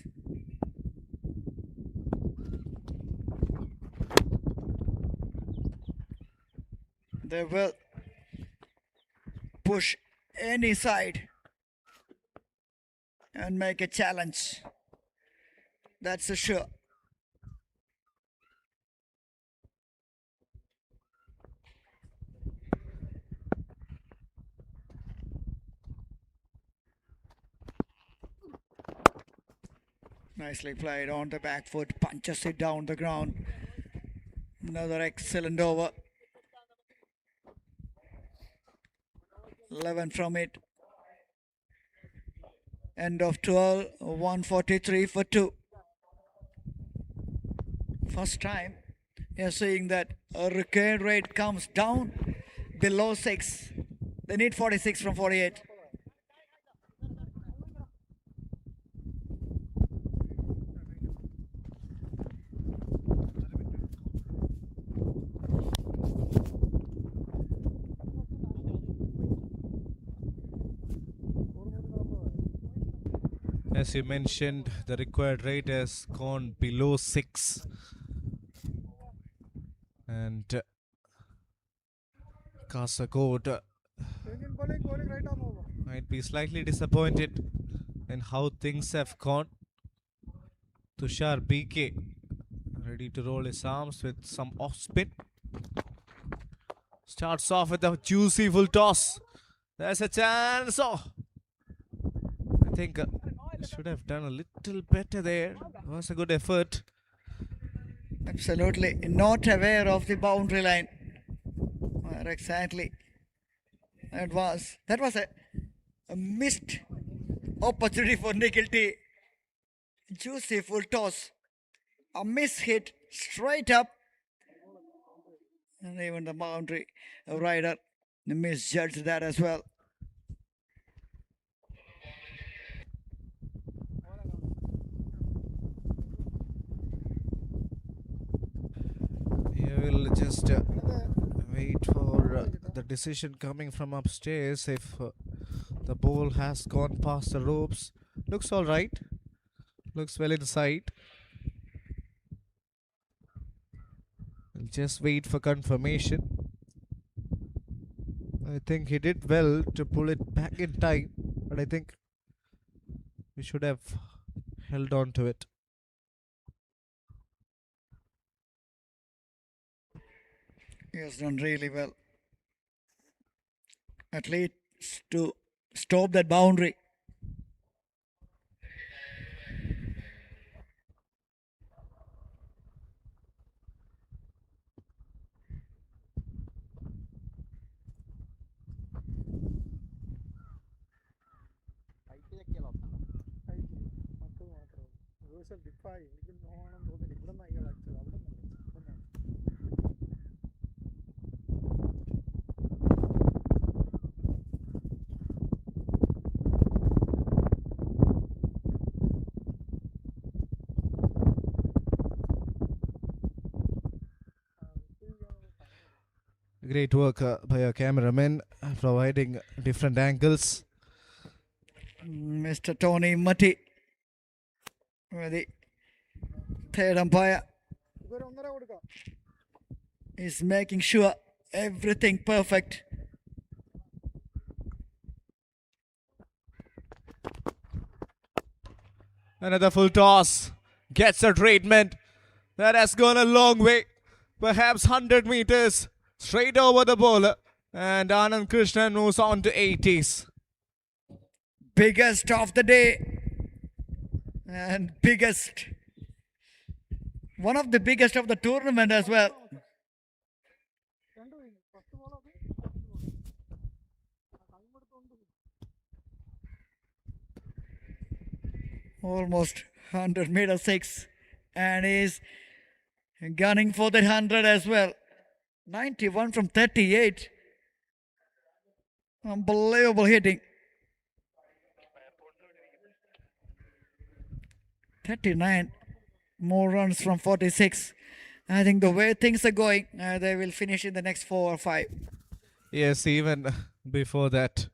they will push any side and make a challenge. That's for sure. Nicely played on the back foot, punches it down the ground. Another excellent over. 11 from it. End of 12, 143 for 2. First time you're seeing that a recurrent rate comes down below 6. They need 46 from 48. As you mentioned, the required rate has gone below 6. And Kasagod Indian bowling right arm over. might be slightly disappointed in how things have gone. Tushar BK ready to roll his arms with some off spin. Starts off with a juicy full toss. There's a chance. Oh, I think should have done a little better there. It was a good effort. Absolutely not aware of the boundary line. Where exactly that was. That was a missed opportunity for Nikhil T. Juicy full toss. A miss hit straight up. And even the boundary rider misjudged that as well. You will just wait for the decision coming from upstairs if the ball has gone past the ropes. Looks all right. Looks well inside. We'll just wait for confirmation. I think he did well to pull it back in time, but I think we should have held on to it. He has done really well. At least to stop that boundary. ഡിപ്പായി എനിക്ക് നോക്കണം തോന്നില്ല. ഇവിടെ നിന്ന് അയാൾ അടിച്ചത് അവിടെ നിന്നാണ്. Great work by our cameraman, providing different angles. Mr. Tony Matti, the third umpire, ഇതൊരു 1.5 കൊടുക്കാം. is making sure everything perfect. Another full toss. Gets a treatment. That has gone a long way. Perhaps 100 meters. Straight over the bowler. And Anand Krishnan moves on to 80s. Biggest of the day. And biggest. One of the biggest of the tournament as well. രണ്ട് wing first ball അത് Almost 100 meter 6. And he's gunning for that 100 as well. 91 from 38. Unbelievable hitting. 39 more runs from 46. I think the way things are going, they will finish in the next 4 or 5. Yes, even before that.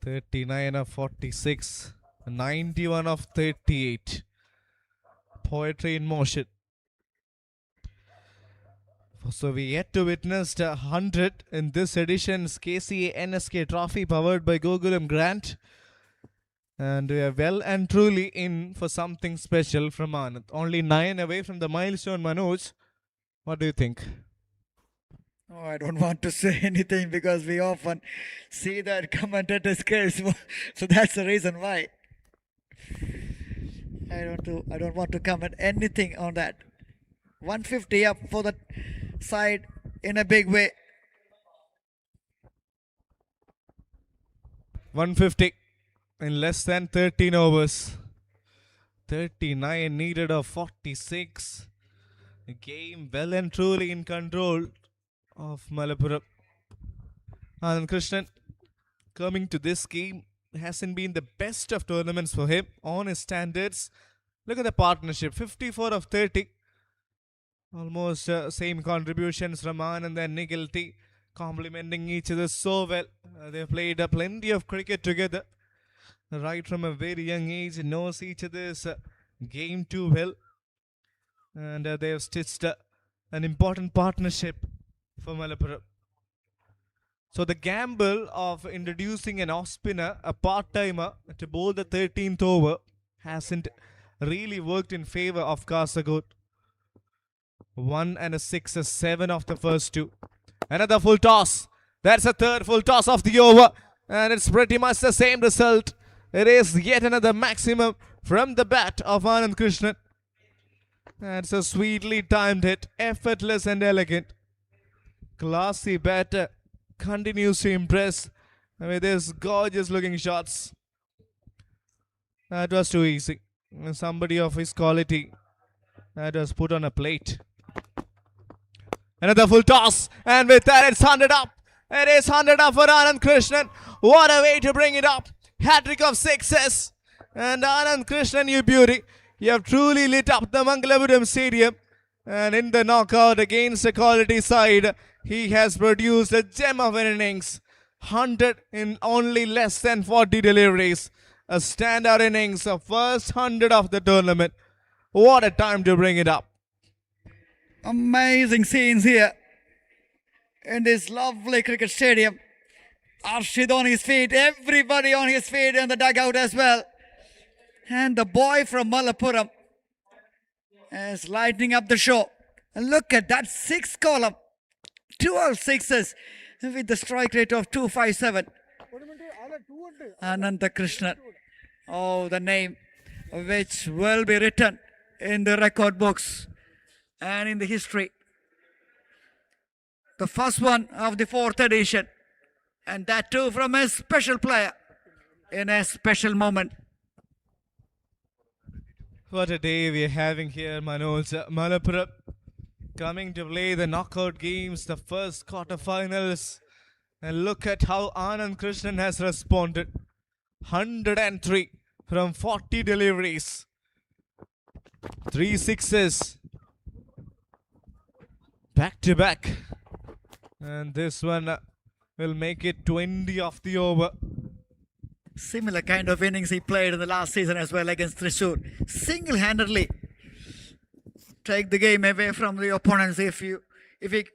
39 of 46. 91 of 38. Poetry in motion. So we yet to witness 100 in this edition's KCA NSK Trophy powered by Gokulam Grant. And we are well and truly in for something special from Anand. Only 9 away from the milestone, Manoj. What do you think? Oh, I don't want to say anything because we often see that commentators curse. So that's the reason why. I don't want to comment anything on that. 150 up for the side in a big way. 150 in less than 13 overs. 39 needed of 46. The game well and truly in control of Malappuram. Anand Krishnan coming to this game hasn't been the best of tournaments for him on his standards. Look at the partnership, 54 of 30. Almost same contributions from Anand and Nikhil T, complementing each other so well. They've played plenty of cricket together. Right from a very young age, knows each other's game too well. And they have stitched an important partnership for Malappuram. So the gamble of introducing an off-spinner, a part-timer, to bowl the 13th over hasn't really worked in favour of Kasaragod. 1 and a 6, a 7 of the first two. Another full toss. That's a third full toss of the over. And it's pretty much the same result. It is yet another maximum from the bat of Anand Krishnan. That's a sweetly timed hit. Effortless and elegant. Classy batter continues to impress with his gorgeous looking shots. That was too easy. Somebody of his quality that was put on a plate. Another full toss, and with that it's 100 up. It is 100 up for Anand Krishnan. What a way to bring it up. Hat-trick of sixes. And Anand Krishnan, you beauty. You have truly lit up the Mangalapuram Stadium. And in the knockout against a quality side, he has produced a gem of an innings. 100 in only less than 40 deliveries. A standout innings, the first 100 of the tournament. What a time to bring it up. Amazing scenes here in this lovely cricket stadium. Arshid on his feet, everybody on his feet in the dugout as well. And the boy from Malappuram is lighting up the show. And look at that six column. 12 sixes with the strike rate of 257. Ananda Krishnan. Oh, the name which will be written in the record books and in the history. The first one of the 4th edition. And that too from a special player in a special moment. What a day we are having here, Manoj. Malappuram coming to play the knockout games, the first quarterfinals. And look at how Anand Krishnan has responded. 103 from 40 deliveries. 3 sixes. Back to back. And this one will make it 20 of the over. Similar kind of innings he played in the last season as well against Thrissur. Single-handedly take the game away from the opponents if he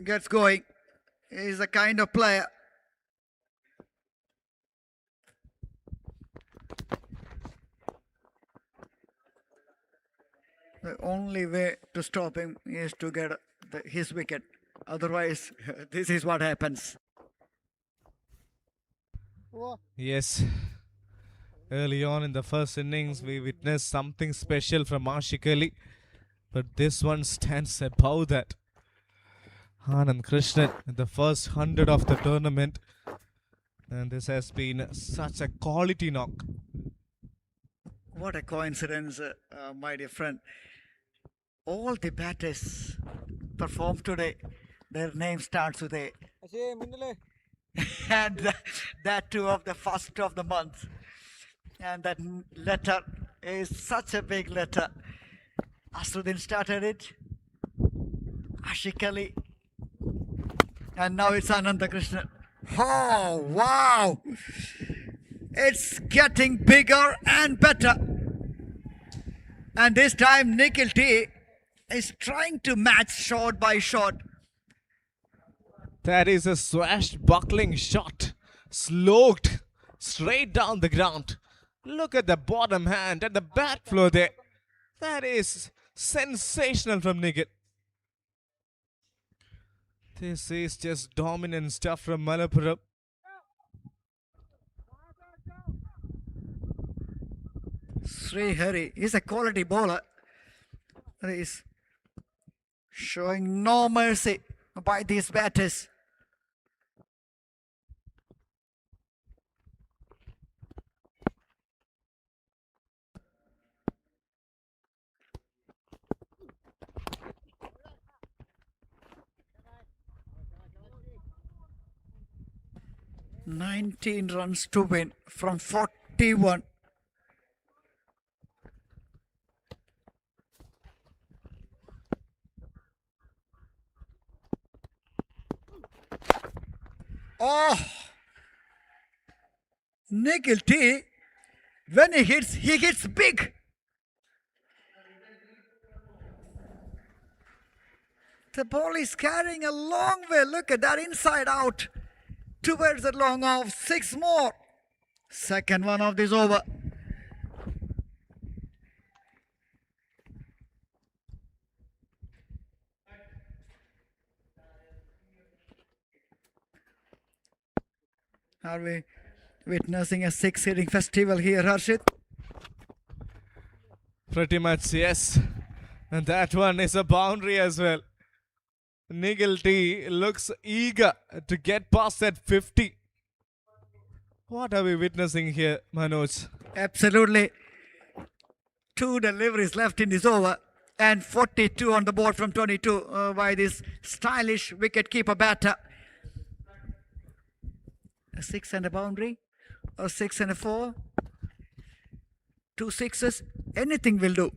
gets going. He's the kind of player. The only way to stop him is to get his wicket. Otherwise, this is what happens. Yes. Early on in the first innings, we witnessed something special from Ashik Ali. But this one stands above that. Anand Krishnan, the first 100 of the tournament. And this has been such a quality knock. What a coincidence, my dear friend. All the batters performed today, their name starts with A. And that too of the first of the month. And that letter is such a big letter. Asruddin started it. Ashik Ali. And now it's Ananda Krishnan. Oh, wow! It's getting bigger and better. And this time Nikhil T is trying to match shot by shot. That is a swashbuckling shot. Sloped straight down the ground. Look at the bottom hand and the bat flow there. That is sensational from Nikhil. This is just dominant stuff from Malappuram. Sri Hari is a quality bowler. He is showing no mercy by these batters. "19 runs to win from 41. Oh, Nikhil T, when he hits big. The ball is carrying a long way. Look at that, inside out towards the long off. 6 more. Second one of this over. Are we witnessing a 6 hitting festival here, Harshit? Pretty much, yes. And that one is a boundary as well. Nikhil T looks eager to get past that 50. What are we witnessing here, Manoj? Absolutely. 2 deliveries left in this over and 42 on the board from 22 by this stylish wicket-keeper batter. A 6 and a boundary, or 6 and a 4. 2 sixes, anything will do.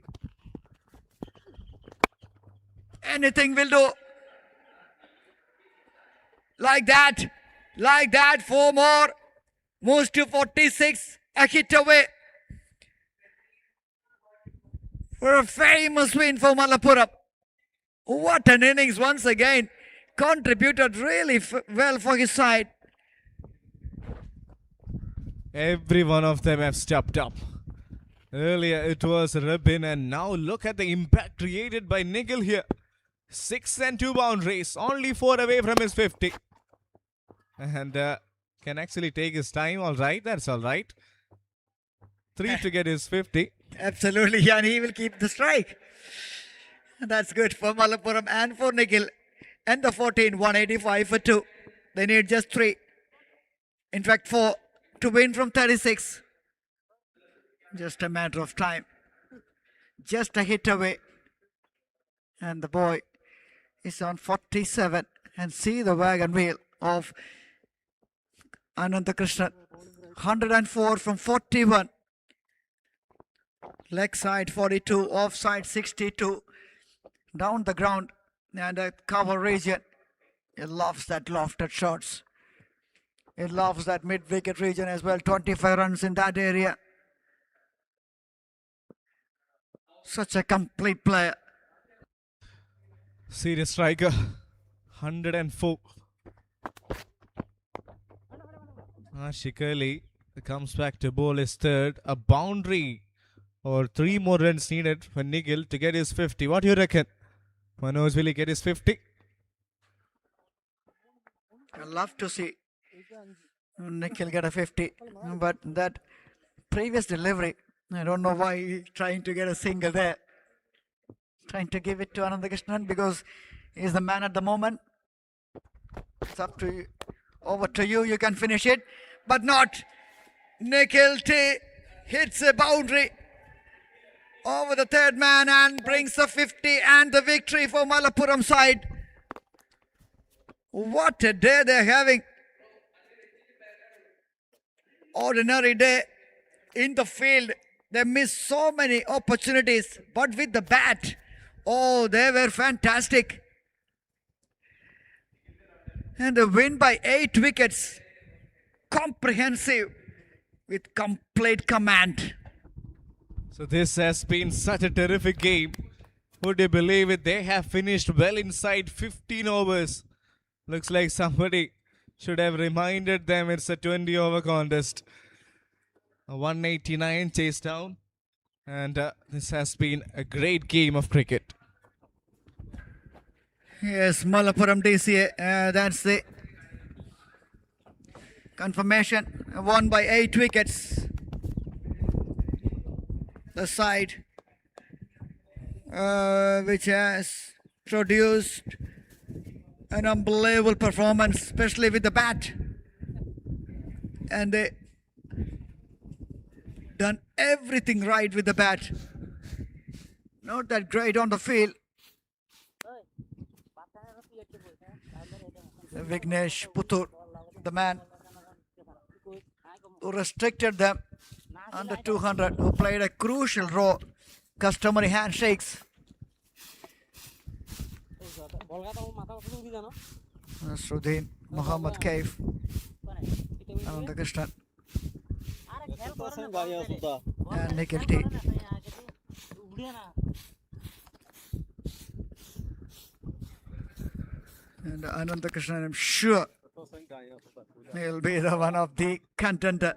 Anything will do. Like that, 4 more. Moves to 46, a hit away. For a famous win for Mangalapuram. What an innings once again. Contributed really well for his side. Every one of them have stepped up. Earlier it was Rabin, and now look at the impact created by Nikhil here. 6 and 2 boundaries, only 4 away from his 50. And can actually take his time, alright, that's alright. 3 to get his 50. Absolutely, and he will keep the strike. That's good for Mangalapuram and for Nikhil. And the 14, 185 for 2. They need just 3. In fact, 4 to win from 36. Just a matter of time. Just a hit away. And the boy is on 47. And see the wagon wheel of Anandakrishnan. 104 from 41. Leg side 42, offside 62. Down the ground and a cover region. He loves that lofted shots. He loves that mid-wicket region as well. 25 runs in that area. Such a complete player. Serious striker. 104. Ashik Ali comes back to bowl his third. A boundary or 3 more runs needed for Nikhil to get his 50. What do you reckon? Manoj, will he get his 50? I'd love to see Nikhil get a 50. But that previous delivery, I don't know why he's trying to get a single there. Trying to give it to Anandakrishnan because he's the man at the moment. It's up to you. Over to you. You can finish it. But not. Nikhil T hits a boundary over the third man and brings the 50 and the victory for Mangalapuram side. What a day they're having. Ordinary day in the field. They missed so many opportunities, but with the bat, oh, they were fantastic. And a win by 8 wickets. Comprehensive with complete command. So this has been such a terrific game. Would you believe it? They have finished well inside 15 overs. Looks like somebody should have reminded them it's a 20-over contest. A 189 chase down. And this has been a great game of cricket. Yes, Mangalapuram DCA, that's the confirmation. Won by 8 wickets. the side which has produced an unbelievable performance, especially with the bat. And they done everything right with the bat. Not that great on the field. Vignesh Puttur, the man who restricted them under 200, who played a crucial role, customary handshakes. Nasruddin, Muhammad Kaif, Ananda Krishnan, and Nikhil T. And Ananda Krishnan, I'm sure he'll be the one of the contender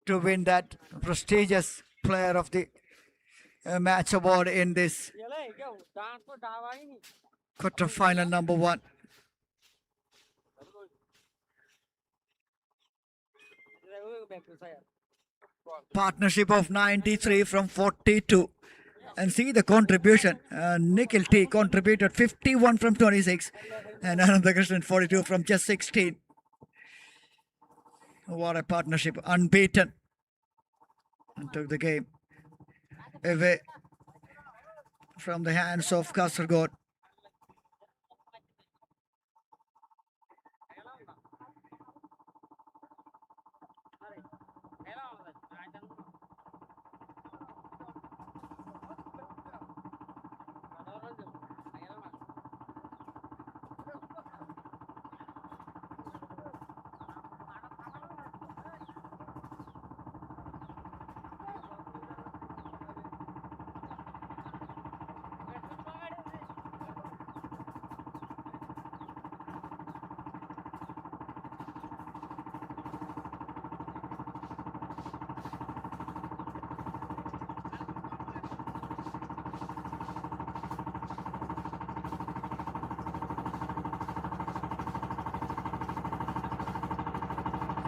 to win that prestigious player of the match award in this quarter final number 1. Partnership of 93 from 42. And see the contribution. Nikhil T contributed 51 from 26 and Ananda Krishnan 42 from just 16. What a partnership. Unbeaten. And took the game away from the hands of Kasaragod.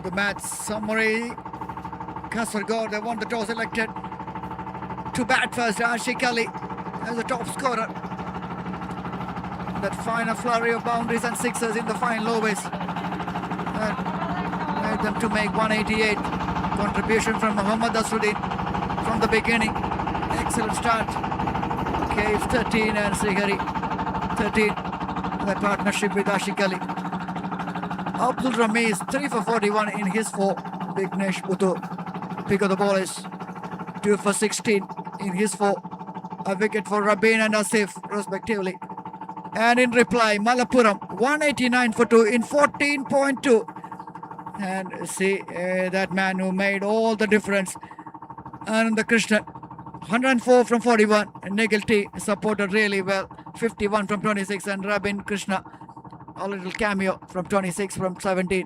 The match summary. Kasaragod, they won the toss, elected to bat first. Ashik Ali as the top scorer. That final flurry of boundaries and sixes in the final overs made them to make 188. Contribution from Muhammad Asruddin from the beginning. Excellent start. Cave 13 and Srihari 13. That partnership with Ashik Ali. Abdul Ramiz 3 for 41 in his 4. Vignesh Puttur, pick of the ball is 2 for 16 in his 4. A wicket for Rabin and Asif respectively. And in reply, Malapuram 189 for 2 in 14.2. And see that man who made all the difference. Ananda Krishnan 104 from 41. Nikhil T supported really well. 51 from 26 and Rabin Krishna. A little cameo from 26 from 17.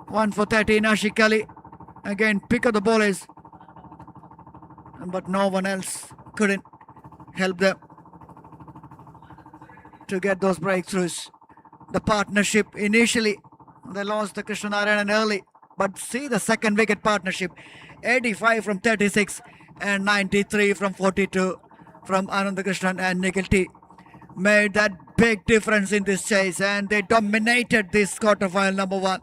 1 for 13, Ashik Ali. Again, pick of the bowlers. But no one else couldn't help them to get those breakthroughs. The partnership initially, they lost the Krishnanarayanan early. But see the second wicket partnership. 85 from 36 and 93 from 42 from Ananda Krishnan and Nikhil T. Made that big difference in this chase and they dominated this quarterfinal number 1.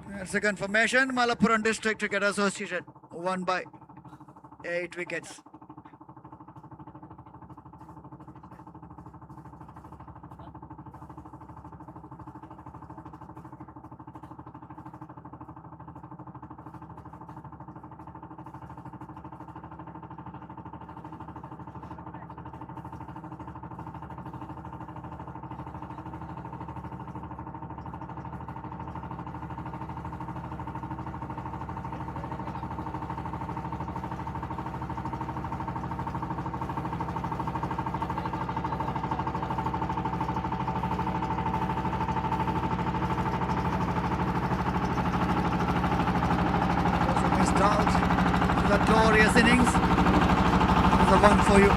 That's a confirmation. Malapuram District Cricket Association won by 8 wickets. That glorious innings. That's the one for you.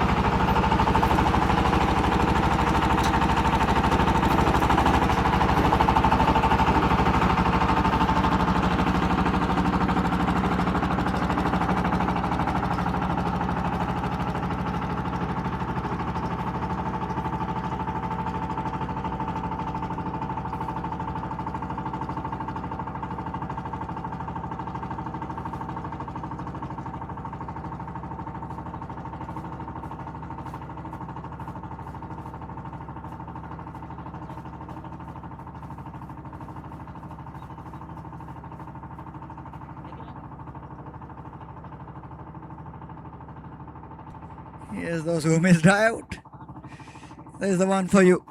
Here's those who missed out. There's the one for you.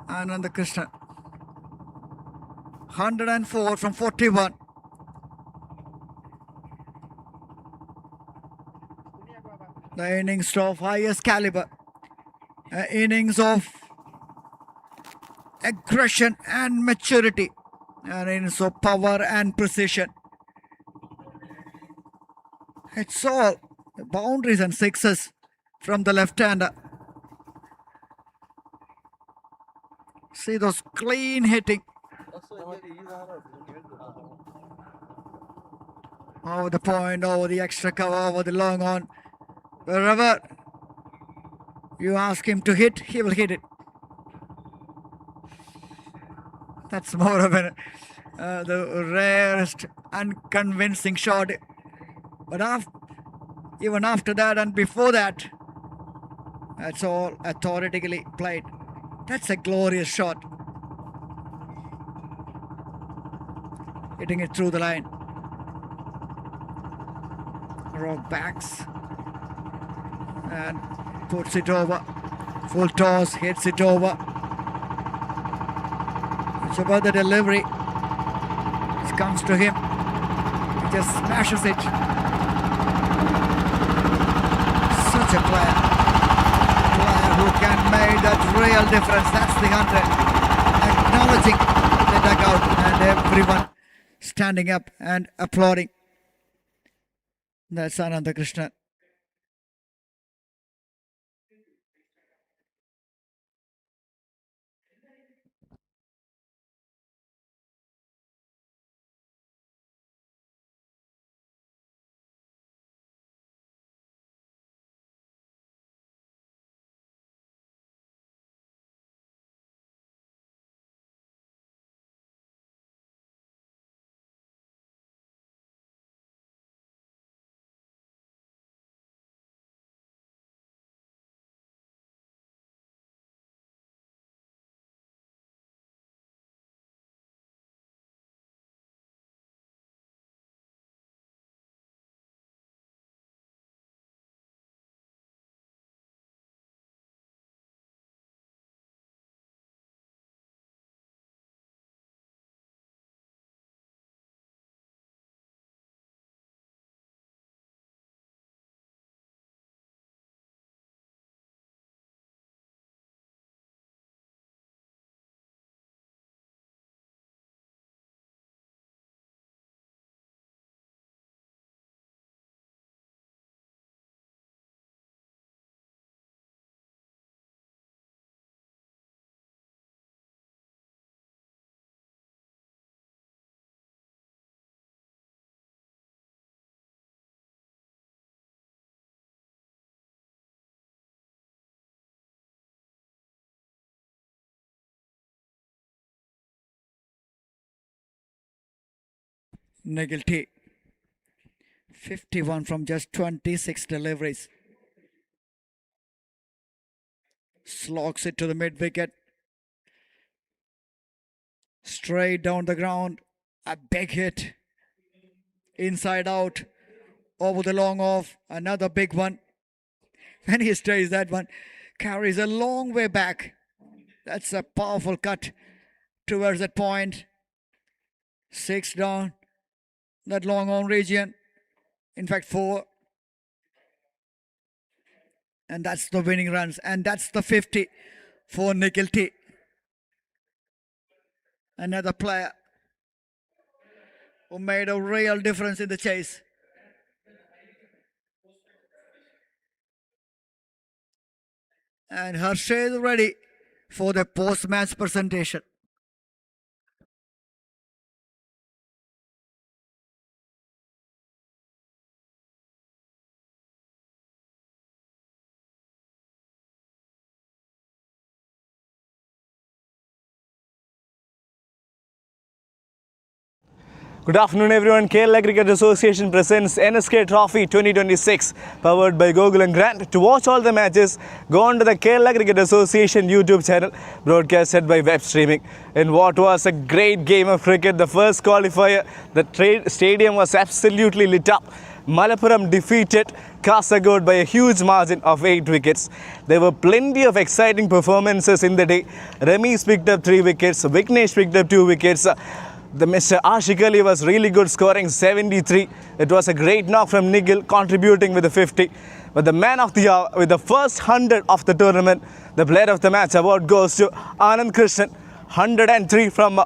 Ananda Krishna. 104 from 41. The innings of highest caliber. Innings of aggression and maturity. An innings of power and precision. It's all boundaries and sixes from the left-hander. See those clean hitting. Over the point, over the extra cover, over the long on. Wherever you ask him to hit, he will hit it. That's more of the rarest unconvincing shot. But even after that and before that, that's all authoritatively played. That's a glorious shot. Hitting it through the line. Rock backs and puts it over. Full toss, hits it over. It's about the delivery. It comes to him. He just smashes it. Such a player. Who can make that real difference. That's the 100. Acknowledging the dugout and everyone standing up and applauding. That's Ananda Krishna. Nigel T. 51 from just 26 deliveries. Slogs it to the mid wicket. Straight down the ground. A big hit. Inside out. Over the long off. Another big one. When he stays, that one carries a long way back. That's a powerful cut towards that point. 6 down. That long on region. In fact, 4. And that's the winning runs. And that's the 50 for Nikhil T. Another player who made a real difference in the chase. And Harsha is ready for the post-match presentation. Good afternoon, everyone. Kerala Cricket Association presents NSK Trophy 2026, powered by Google and Grant. To watch all the matches, go on to the Kerala Cricket Association YouTube channel, broadcasted by web streaming. In what was a great game of cricket, the first qualifier, the stadium was absolutely lit up. Mangalapuram defeated Kasaragod by a huge margin of 8 wickets. There were plenty of exciting performances in the day. Ramesh picked up 3 wickets, Vignesh picked up 2 wickets. The Mr. Ashik Ali was really good, scoring 73. It was a great knock from Nigel, contributing with a 50. But the man of the hour, with the first 100 of the tournament, the player of the match award goes to Anand Krishnan. 103 from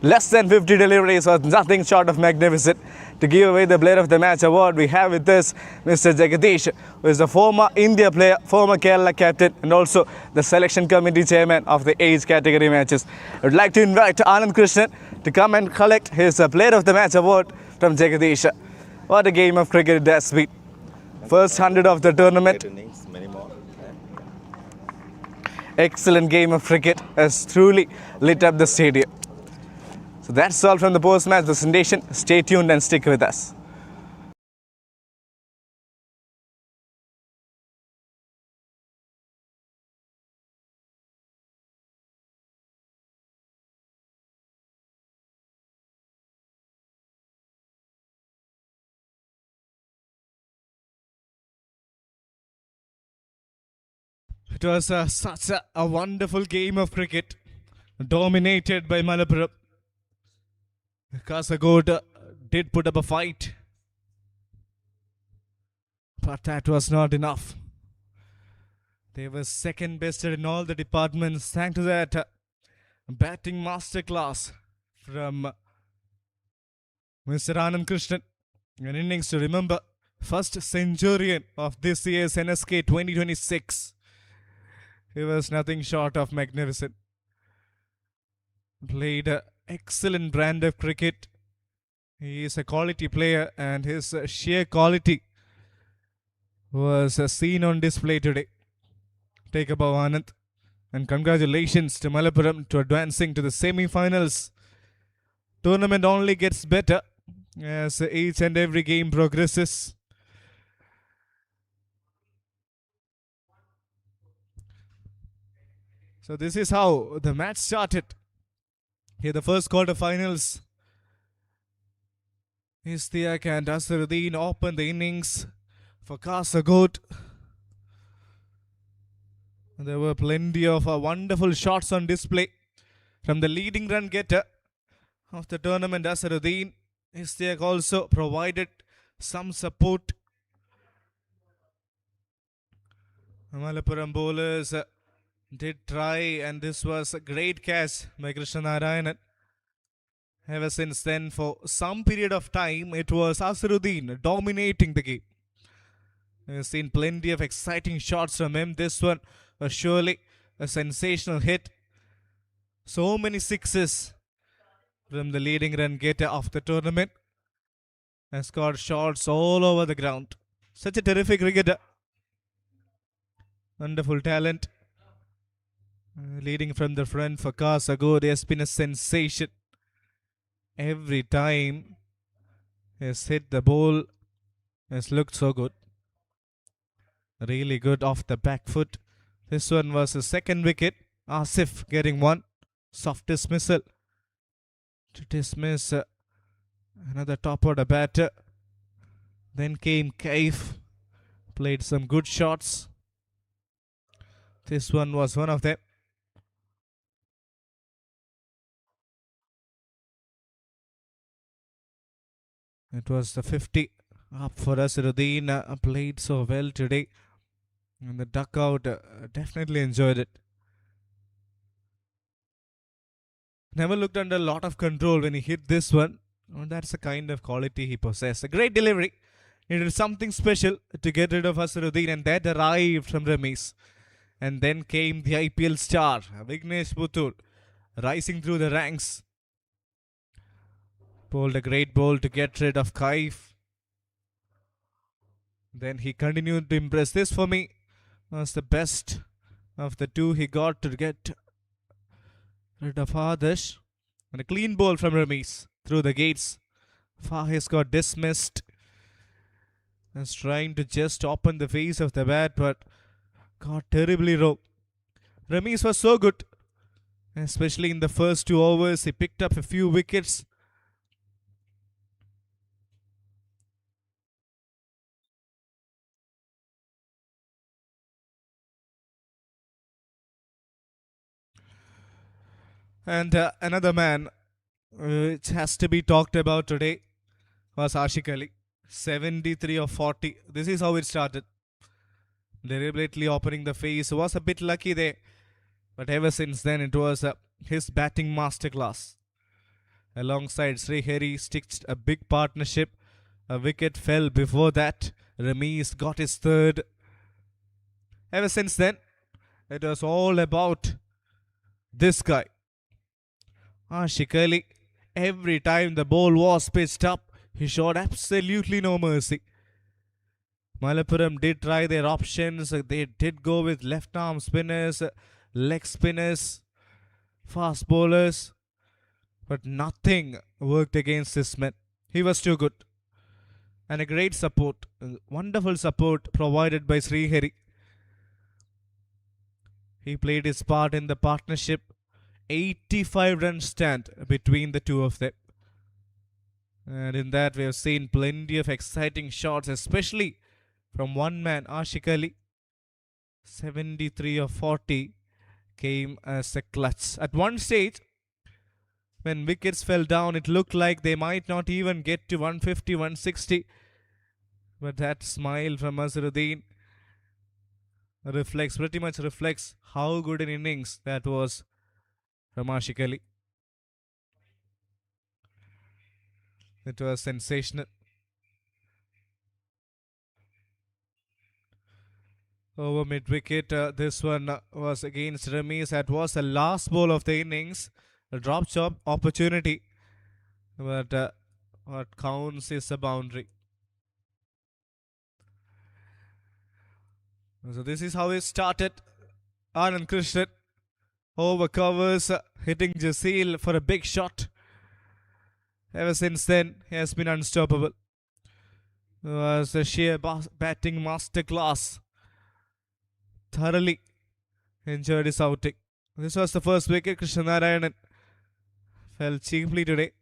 less than 50 deliveries was nothing short of magnificent. To give away the player of the match award, we have with us Mr. Jagadish, who is the former India player, former Kerala captain, and also the selection committee chairman of the age category matches. I would like to invite Anand Krishnan to come and collect his player of the match award from Jagadish. What a game of cricket it has been. First 100 of the tournament. Excellent game of cricket has truly lit up the stadium. So that's all from the post-match presentation. Stay tuned and stick with us. It was such a wonderful game of cricket, dominated by Malappuram. Kasaragod did put up a fight, but that was not enough. They were second best in all the departments thanks to that batting masterclass from Mr. Anand Krishnan. An innings to remember, first centurion of this year's NSK 2026. He was nothing short of magnificent. Played an excellent brand of cricket. He is a quality player, and his sheer quality was seen on display today. Take above Anand, and congratulations to Malappuram to advancing to the semi-finals. Tournament only gets better as each and every game progresses. So this is how the match started. Here the first quarterfinals. Istiak and Asaruddin opened the innings for Kasaragod. There were plenty of wonderful shots on display from the leading run getter of the tournament, Asaruddin. Istiak also provided some support. Mangalapuram bowlers did try, and this was a great catch by Krishna Narayanan. Ever since then, for some period of time, it was Asaruddin dominating the game. I've seen plenty of exciting shots from him. This one was surely a sensational hit. So many sixes from the leading run getter of the tournament. Has got shots all over the ground. Such a terrific cricketer. Wonderful talent. Leading from the front for Kasaragod has been a sensation. Every time has hit the ball, has looked so good. Really good off the back foot. This one was the second wicket. Asif getting one. Soft dismissal to dismiss another top order batter. Then came Kaif. Played some good shots. This one was one of them. It was the 50 up for Asaruddin. Played so well today. And the dugout definitely enjoyed it. Never looked under a lot of control when he hit this one. Oh, that's the kind of quality he possessed. A great delivery. He did something special to get rid of Asaruddin, and that arrived from Ramesh. And then came the IPL star, Vignesh Puttur, rising through the ranks. Bowled a great ball to get rid of Kaif. Then he continued to impress. This for me was the best of the two he got to get rid of Adarsh. And a clean ball from Ramesh through the gates. Fahis got dismissed. Was trying to just open the face of the bat, but got terribly low. Ramesh was so good, especially in the first 2 overs. He picked up a few wickets. And another man which has to be talked about today was Ashik Ali. 73 of 40. This is how it started. Deliberately opening the face. Was a bit lucky there. But ever since then, it was his batting masterclass. Alongside Srihari, stitched a big partnership. A wicket fell before that. Ramesh got his third. Ever since then, it was all about this guy. Ashik Ali. Every time the ball was pitched up, he showed absolutely no mercy. Mangalapuram did try their options. They did go with left arm spinners, leg spinners, fast bowlers. But nothing worked against this man. He was too good. And a great support, wonderful support provided by Srihari. He played his part in the partnership. 85 run stand between the two of them. And in that we have seen plenty of exciting shots, especially from one man, Ashik Ali. 73 of 40 came as a clutch. At one stage, when wickets fell down, it looked like they might not even get to 150, 160. But that smile from Azharuddin pretty much reflects how good an innings that was from Ashik Ali. It was sensational. Over mid wicket, this one was against Ramesh. That was the last ball of the innings. A drop shot opportunity. But what counts is a boundary. So this is how it started. Anand Krishnan over covers, hitting Jasil for a big shot. Ever since then, he has been unstoppable. It was a sheer batting masterclass. Thoroughly enjoyed his outing. This was the first wicket. Krishnanarayanan fell cheaply today.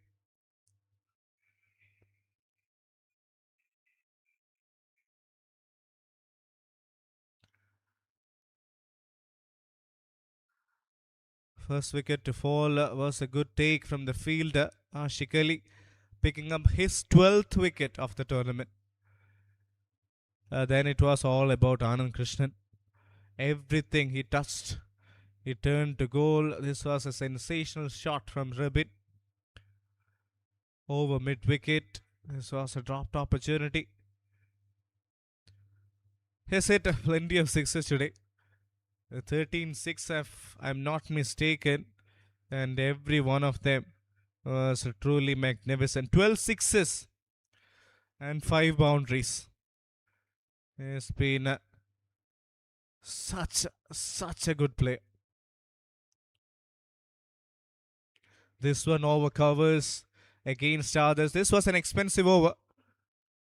First wicket to fall was a good take from the fielder, Ashik Ali, picking up his 12th wicket of the tournament. Then it was all about Anand Krishnan. Everything he touched, he turned to goal. This was a sensational shot from Rabin. Over mid wicket. This was a dropped opportunity. He has hit plenty of sixes today. 13-6 if I'm not mistaken. And every one of them was truly magnificent. 12 sixes and 5 boundaries. It's been such a good play. This one over covers against others. This was an expensive over.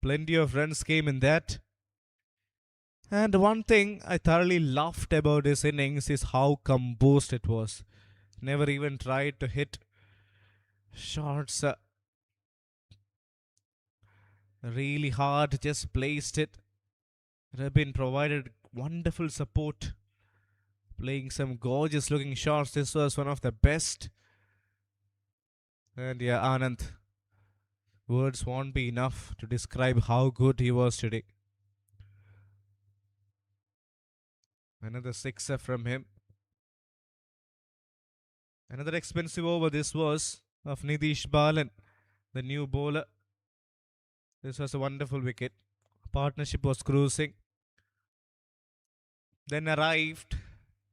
Plenty of runs came in that. And one thing I thoroughly loved about this innings is how composed it was. Never even tried to hit shots really hard, just placed it. Rabin provided wonderful support, playing some gorgeous looking shots. This was one of the best. And yeah, Anand, words won't be enough to describe how good he was today. Another sixer from him. Another expensive over. This was of Nitish Balan, the new bowler. This was a wonderful wicket. Partnership was cruising. Then arrived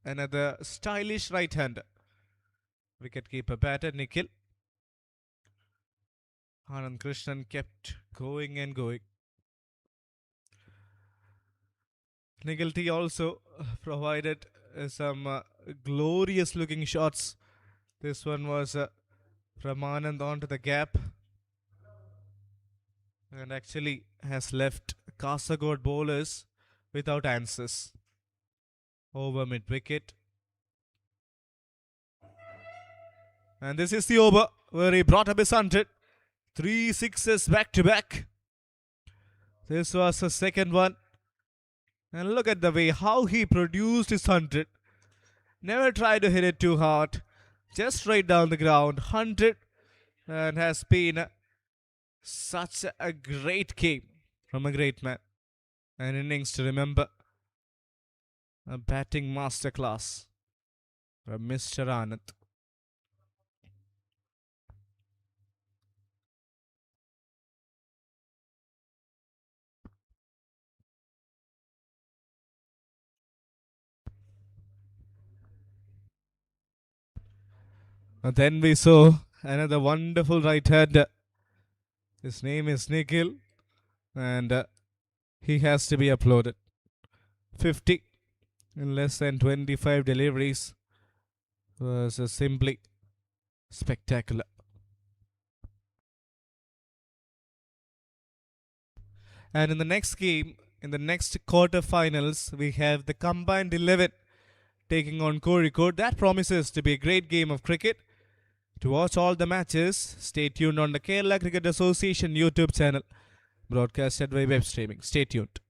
Another stylish right-hander. Wicketkeeper batter Nikhil. Anand Krishnan kept going and going. Nikhil T also provided some glorious looking shots. This one was from Anand onto the gap and actually has left Kasagod bowlers without answers. Over mid wicket. And this is the over where he brought up his 100. 3 sixes back to back. This was the second one. And look at the way how he produced his 100. Never tried to hit it too hard. Just straight down the ground. 100. And has been such a great game from a great man. An innings to remember. A batting masterclass from Mr. Anand. And then we saw another wonderful right-hander. His name is Nikhil. And he has to be applauded. 50 in less than 25 deliveries was simply spectacular. And in the next game, in the next quarterfinals, we have the combined 11 taking on Kozhikode. That promises to be a great game of cricket. To watch all the matches, stay tuned on the Kerala Cricket Association YouTube channel, broadcasted by web streaming. Stay tuned.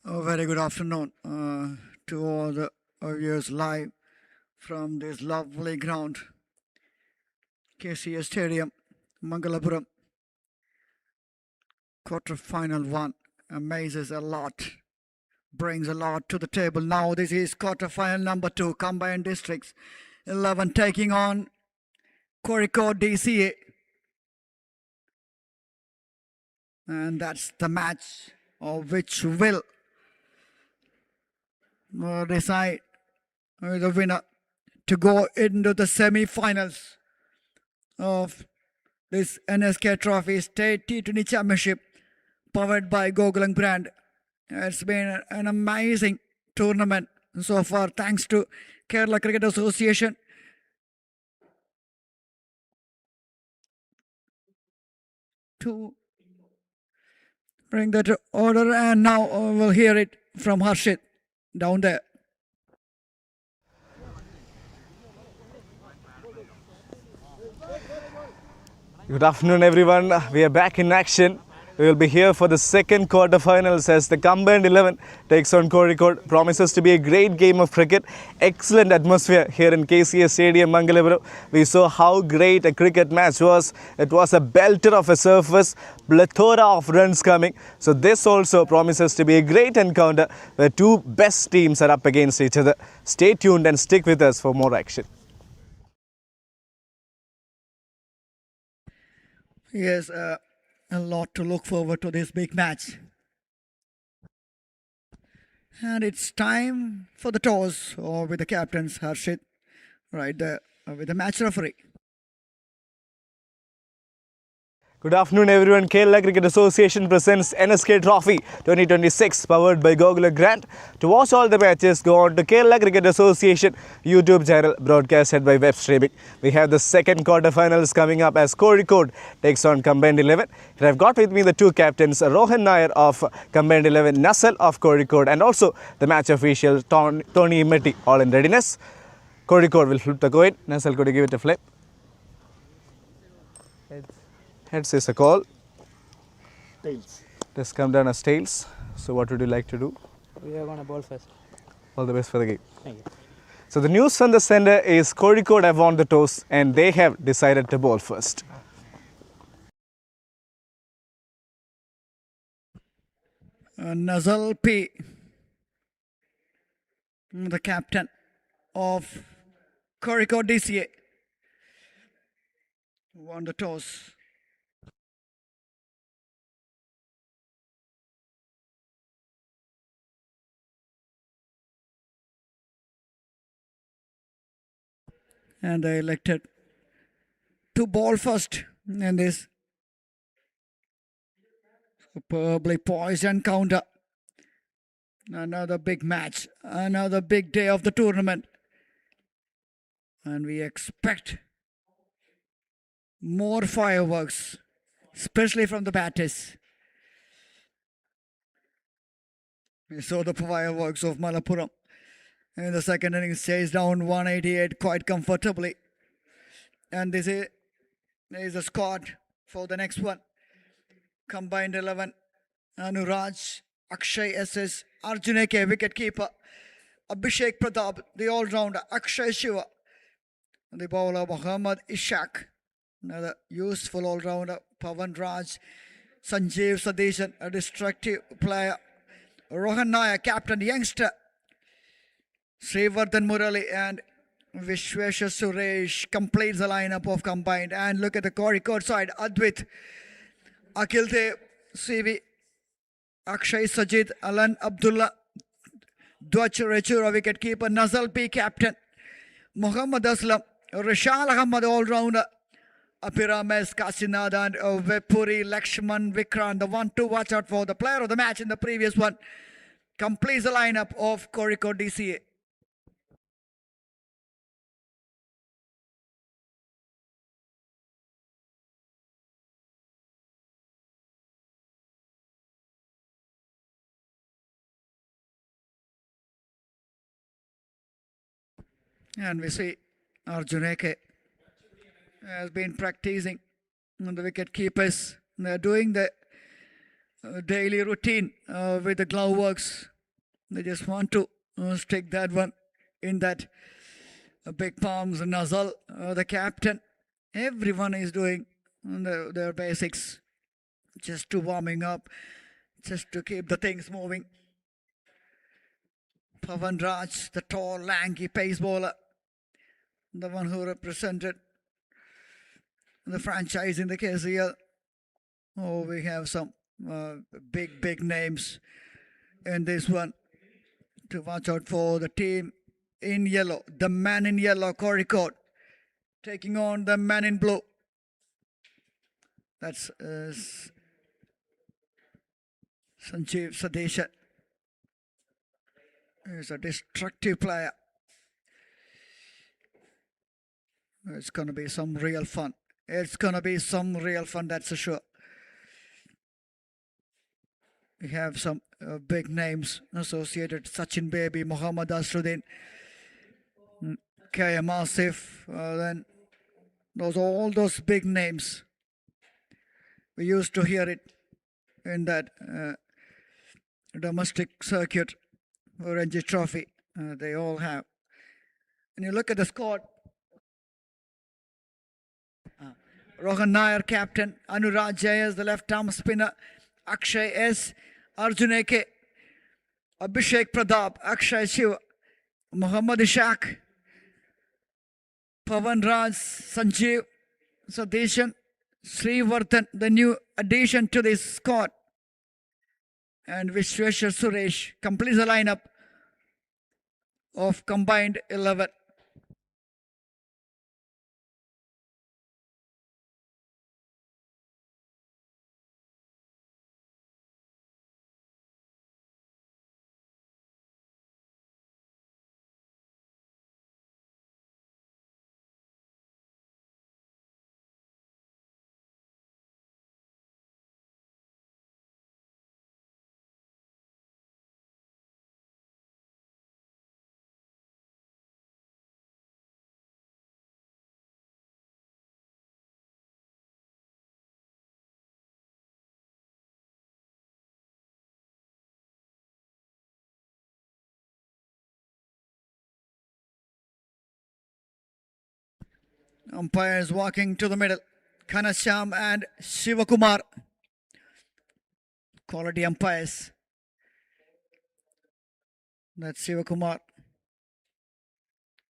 A very good afternoon to all the viewers live from this lovely ground, KCS Stadium, Mangalapuram. Quarter-final one amazes a lot, brings a lot to the table. Now this is quarter-final number 2, combined districts. 11 taking on Kozhikode DCA. And that's the match of which will decide the winner to go into the semi-finals of this NSK Trophy State T20 Championship powered by Gokulam brand. It's been an amazing tournament so far, thanks to Kerala Cricket Association. To bring that to order, and now we'll hear it from Harshit down there. Good afternoon, everyone. We are back in action. We will be here for the second quarterfinals as the combined 11 takes on Kozhikode. Promises to be a great game of cricket. Excellent atmosphere here in KCS Stadium, Mangalapuram. We saw how great a cricket match was. It was a belter of a surface, plethora of runs coming. So this also promises to be a great encounter where two best teams are up against each other. Stay tuned and stick with us for more action. Yes, a lot to look forward to this big match. And it's time for the toss with the captains, Harshit, right there with the match referee. Good afternoon, everyone. Kerala Cricket Association presents NSK Trophy 2026 powered by Gokulam Grant. To watch all the matches, go on to Kerala Cricket Association YouTube channel broadcasted by web streaming. We have the second quarterfinals coming up as Kozhikode takes on combined 11. Here I've got with me the two captains, Rohan Nair of combined 11, Nasal of Kozhikode, and also the match official Tony Imeti, all in readiness. Kozhikode will flip the coin. Nasal, could you give it a flip? Heads is a call. Tails. It has come down as tails. So what would you like to do? We are going to bowl first. All the best for the game. Thank you. So the news from the center is Kozhikode have won the toss and they have decided to bowl first. Nazal P, the captain of Kozhikode DCA, won the toss. And they elected to bowl first in this superbly poised encounter. Another big match, another big day of the tournament. And we expect more fireworks, especially from the batters. We saw the fireworks of Mangalapuram in the second innings, chased down 188 quite comfortably. And this is the squad for the next one. Combined 11, Anuraj, Akshay SS, Arjun AK, wicket keeper, Abhishek Pratap, the all-rounder, Akshay Shiva, the bowler Muhammad Ishaq, another useful all-rounder, Pavan Raj, Sanjeev Sadeshan, a destructive player, Rohan Nair, captain, youngster, Srivardhan Murali and Vishwesha Suresh completes the lineup of combined. And look at the Kozhikode side, Advit, Akhil Dev, CV, Akshay Sajid, Alan Abdullah, Dwach Rechura, wicket keeper, Nazal P, captain, Muhammad Aslam, Rishal Ahmad, all-rounder, Apirames, Kasinada and Vepuri, Lakshman, Vikrant, the one to watch out for, the player of the match in the previous one, completes the lineup of Kozhikode DCA. And we see Arjun AK has been practicing on the wicket keepers. They're doing the daily routine with the glove works They just want to stick that one in that big palms nozzle. The captain, everyone is doing their basics, just to warming up, just to keep the things moving. Pavan Raj, the tall, lanky pace bowler, the one who represented the franchise in the KCL. Oh, we have some big names in this one to watch out for. The team in yellow, the man in yellow, Kozhikode, taking on the man in blue. That's Sanjeev Sadesha. He's a destructive player. It's going to be some real fun. It's going to be some real fun, that's for sure. We have some big names associated. Sachin Baby, Mohammad Asruddin, K.M. Asif, then all those big names. We used to hear it in that domestic circuit, Ranji Trophy. They all have. And you look at the squad. Rohan Nair, captain. Anurag Jayas, the left-arm spinner. Akshay S. Arjun A.K. Abhishek Pradap. Akshay Shiva. Muhammad Ishaq. Pavan Raj. Sanjeev Sadeshan. Srivardhan, the new addition to this squad. And Vishweshwar Suresh completes the lineup of combined 11. Umpires walking to the middle. Khanashyam and Shivakumar. Quality umpires. That's Shivakumar.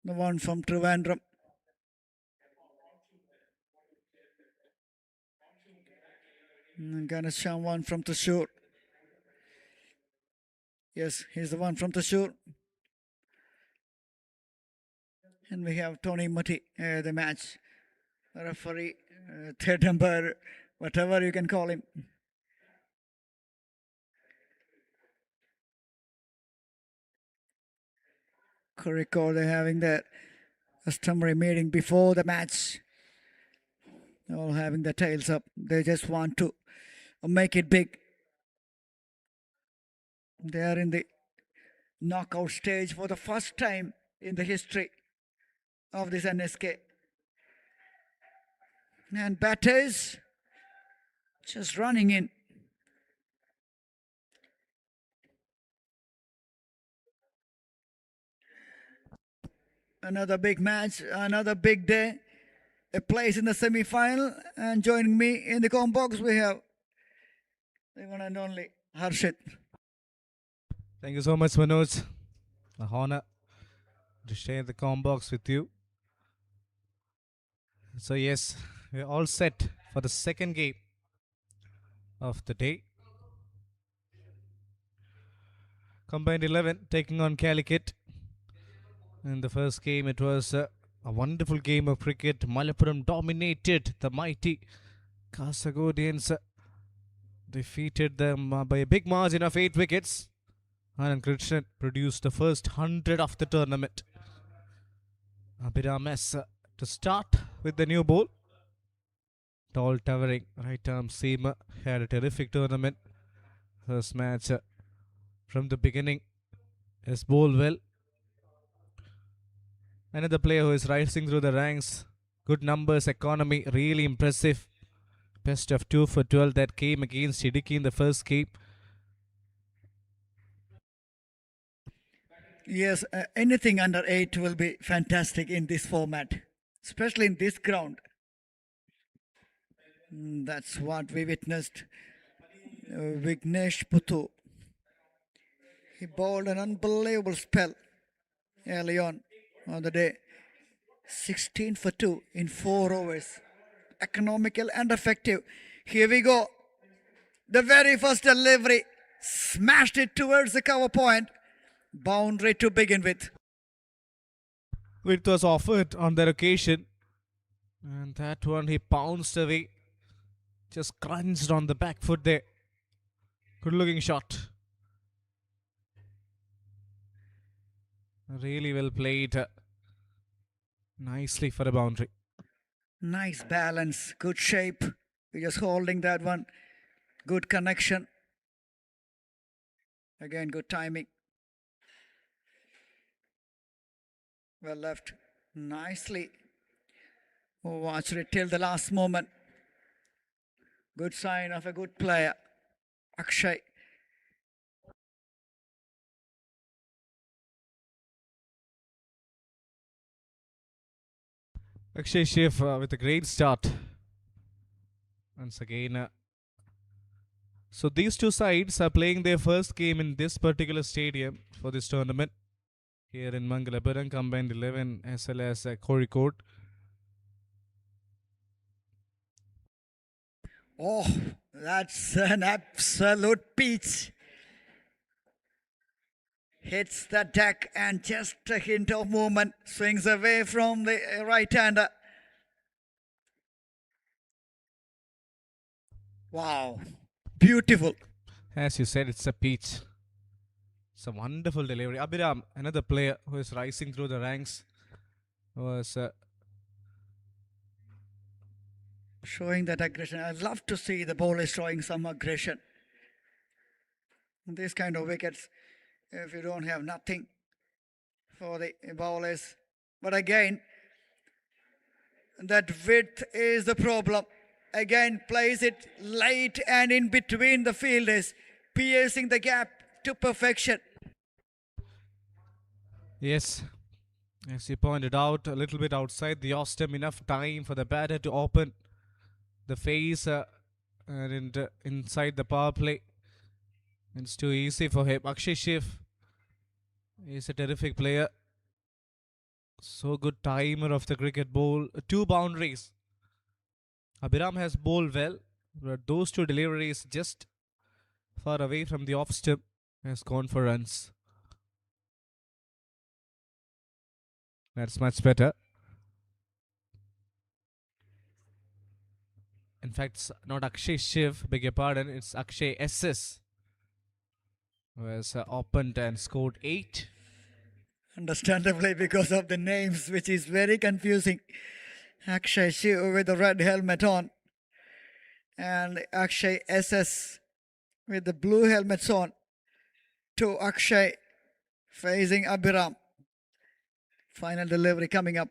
The one from Trivandrum. Khanashyam, one from Thrissur. Yes, he's the one from Thrissur. And we have Tony Mutti, the match referee, third umpire, whatever you can call him. Kozhikode, they're having their customary meeting before the match. They're all having their tails up. They just want to make it big. They are in the knockout stage for the first time in the history of this NSK. And batters just running in. Another big match, another big day. A place in the semi-final. And joining me in the com box, we have the one and only Harshit. Thank you so much, Manoj. A honor to share the com box with you. So yes, we're all set for the second game of the day. Combined 11 taking on Calicut. In the first game, it was a wonderful game of cricket. Malapuram dominated the mighty Kasagodians. Defeated them by a big margin of 8 wickets. Anand Krishnan produced the first 100 of the tournament. Abhiram S to start with the new ball. Tall, towering, right arm seamer. Had a terrific tournament. First match from the beginning. Has bowled well. Another player who is rising through the ranks. Good numbers, economy, really impressive. Best of 2 for 12 that came against Idiki in the first game. Yes, anything under 8 will be fantastic in this format, especially in this ground. That's what we witnessed. Vignesh Puthu. He bowled an unbelievable spell early on the day. 16 for 2 in 4 overs. Economical and effective. Here we go. The very first delivery. Smashed it towards the cover point. Boundary to begin with. It was offered on that occasion. And that one he pounced away. Just crunched on the back foot there. Good looking shot. Really well played. Nicely for a boundary. Nice balance. Good shape. We're just holding that one. Good connection. Again, good timing. Well left. Nicely. Watched it till the last moment. Good sign of a good player. Akshay. Akshay Shiv with a great start. Once again. So these two sides are playing their first game in this particular stadium for this tournament. Here in Mangalapuram, combined 11 as well as Kozhikode. Oh, that's an absolute peach. Hits the deck and just a hint of movement. Swings away from the right-hander. Wow. Beautiful. As you said, it's a peach. It's a wonderful delivery. Abhiram, another player who is rising through the ranks, was Showing that aggression. I love to see the bowler showing some aggression. These kind of wickets, if you don't have nothing for the bowlers. But again, that width is the problem. Again, plays it late and in between the fielders, piercing the gap to perfection. yes, as you pointed out, a little bit outside the off stump, enough time for the batter to open the face and inside the power play. It's too easy for him. Akshay Shiv is a terrific player. So good timer of the cricket ball. 2 boundaries. Abhiram has bowled well, but those 2 deliveries just far away from the off stump has gone for runs. That's much better. In fact, it's not Akshay Shiv, beg your pardon, it's Akshay SS, who has opened and scored 8. Understandably, because of the names, which is very confusing. Akshay Shiv with the red helmet on, and Akshay SS with the blue helmets on. To Akshay facing Abhiram. Final delivery coming up.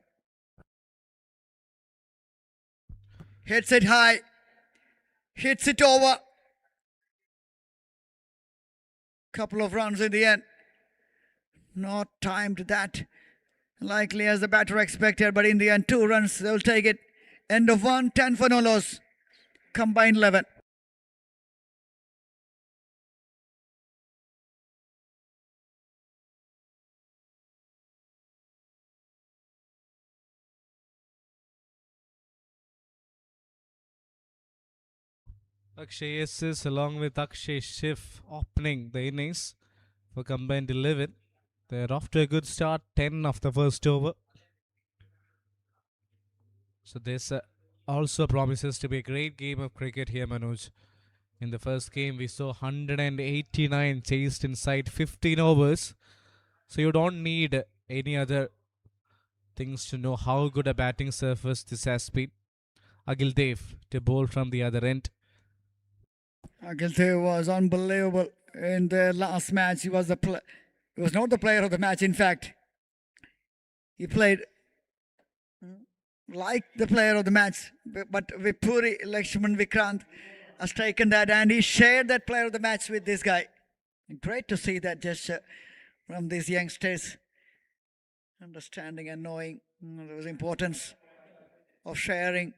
Hits it high. Hits it over. Couple of runs in the end. Not timed that likely as the batter expected, but in the end 2 runs, they'll take it. End of 1, 10 for no loss. Combined 11. Akshay SS along with Akshay Shiv opening the innings for combined 11. They're off to a good start, 10 of the first over. So this also promises to be a great game of cricket here, Manoj. In the first game, we saw 189 chased inside 15 overs. So you don't need any other things to know how good a batting surface this has been. Agil Dev to bowl from the other end. Agilthe was unbelievable in the last match. He was he was not the player of the match, in fact. He played like the player of the match, but Vipuri Lakshman Vikrant has taken that and he shared that player of the match with this guy. Great to see that gesture from these youngsters, understanding and knowing the importance of sharing.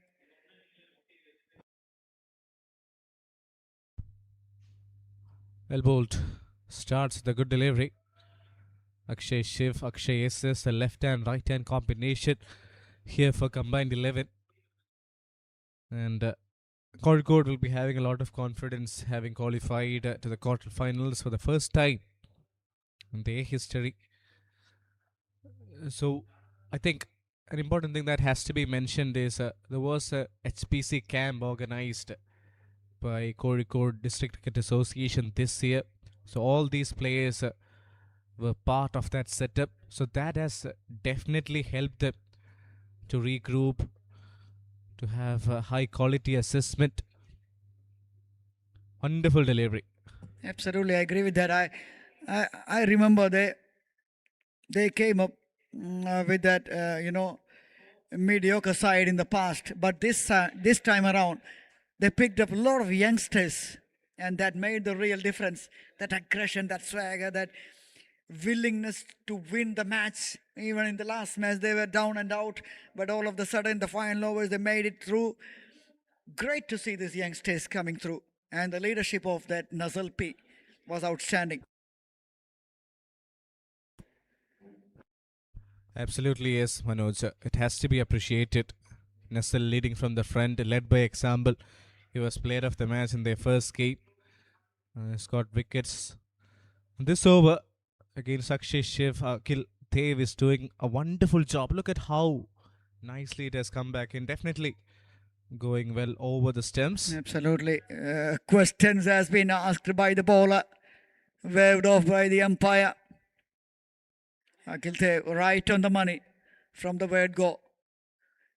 Well bowled. Starts the good delivery. Akshay Shiv, Akshay SS, a left hand right hand combination here for combined 11. And Kozhikode will be having a lot of confidence, having qualified to the quarterfinals for the first time in their history. So, I think an important thing that has to be mentioned is there was a HPC camp organized by Kozhikode District Cricket Association this year. So, all these players were part of that setup. So, that has definitely helped them to regroup, to have a high quality assessment. Wonderful delivery. Absolutely, I agree with that. I remember they came up with that mediocre side in the past, but this time around they picked up a lot of youngsters, and that made the real difference. That aggression, that swagger, that willingness to win the match. Even in the last match they were down and out, but all of a sudden the final overs they made it through. Great to see these youngsters coming through, and the leadership of that Nazal P was outstanding. Absolutely, yes, Manoj. It has to be appreciated. Nestle leading from the front, led by example. He was player of the match in their first game. He's got wickets. This over against Akshay Shiv, Akil Dev is doing a wonderful job. Look at how nicely it has come back in. Definitely going well over the stumps. Absolutely. Questions has been asked by the bowler, waved off by the umpire. Akil Dev right on the money from the word go.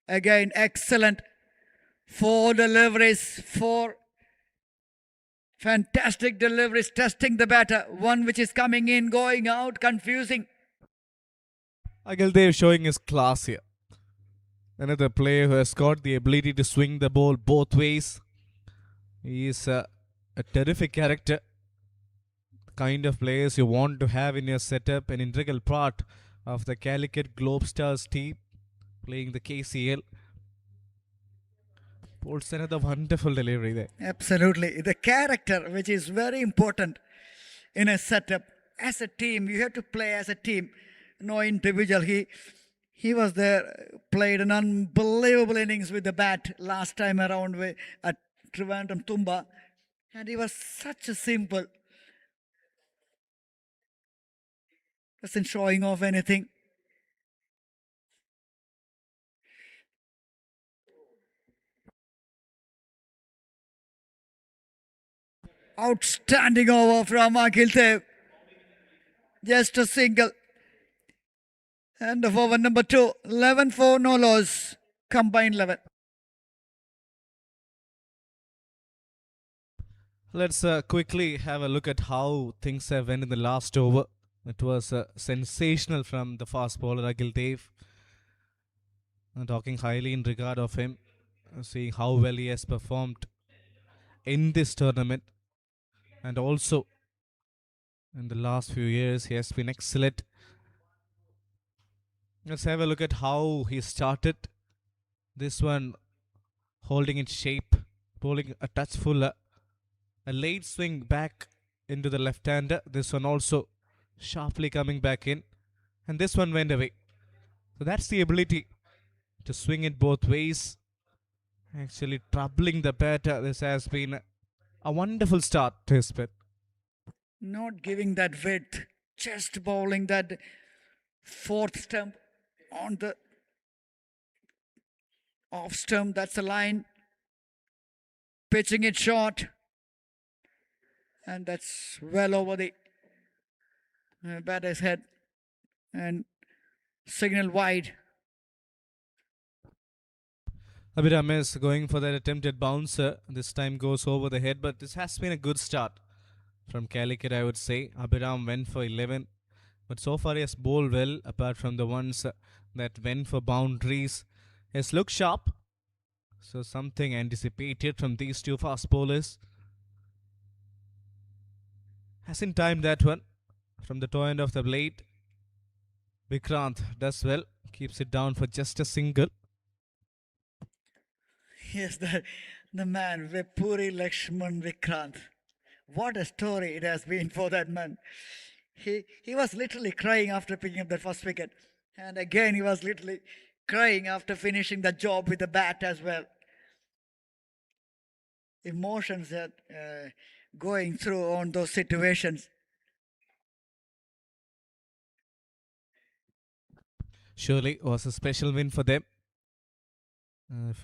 Again, excellent. 4 deliveries, 4 fantastic deliveries, testing the batter. One which is coming in, going out, confusing. Akil Dev showing his class here. Another player who has got the ability to swing the ball both ways. He is a terrific character. The kind of players you want to have in your setup, an integral part of the Calicut Globe Stars team playing the KCL. Pulls another wonderful delivery there. Absolutely. The character, which is very important in a setup. As a team, you have to play as a team, no individual. He was there, played an unbelievable innings with the bat last time around at Trivandrum Tumba. And he was such a simple. Wasn't showing off anything. Outstanding over from Akil Dev. Just a single. And of over number 2, 11-4, no loss. Combined 11. Let's quickly have a look at how things have went in the last over. It was sensational from the fast bowler Akil Dev. Talking highly in regard of him, seeing how well he has performed in this tournament, and also in the last few years he has been excellent. Let's have a look at how he started. This one holding its shape, bowling a touch fuller, a late swing back into the left-hander. This one also sharply coming back in, and this one went away. So that's the ability to swing it both ways, actually troubling the batter. This has been a wonderful start to his spin. Not giving that width, just bowling that 4th stump on the off stump. That's a line. Pitching it short. And that's well over the batter's head. And signal wide. Abhiram is going for that attempted bouncer. This time goes over the head, but this has been a good start from Calicut, I would say. Abhiram went for 11, but so far he has bowled well, apart from the ones that went for boundaries. He has looked sharp, so something anticipated from these two fast bowlers. Hasn't timed that one. from the toe end of the blade. Vikrant does well, keeps it down for just a single. Yes, the man, Vipuri Lakshman Vikrant. What a story it has been for that man. He was literally crying after picking up that first wicket. And again, he was literally crying after finishing the job with the bat as well. Emotions that going through on those situations. Surely was a special win for them.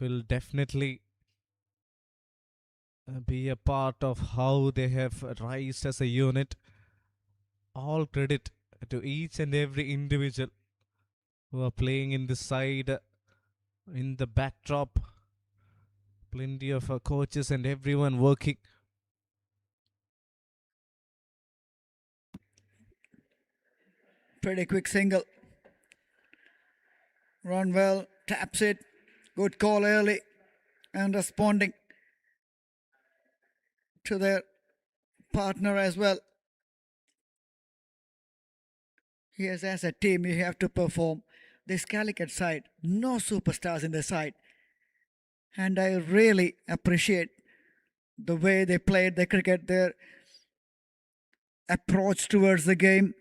Will definitely be a part of how they have rised as a unit. All credit to each and every individual who are playing in the side, in the backdrop. Plenty of coaches and everyone working. Pretty quick single. Run well, taps it. Good call early and responding to their partner as well. Yes, as a team, you have to perform. This Calicut side, no superstars in the side. And I really appreciate the way they played the cricket, their approach towards the game,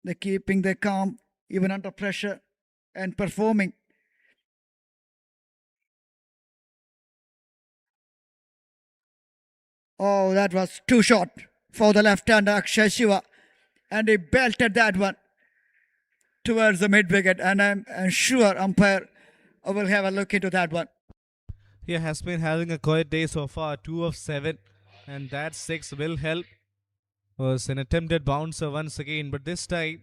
they're keeping their calm even under pressure and performing. Oh, that was too short for the left-hander Akshay Shiva. And he belted that one towards the mid-wicket. And I'm sure umpire will have a look into that one. He has been having a quiet day so far, 2 of 7, and that 6 will help. Was an attempted bouncer once again, but this time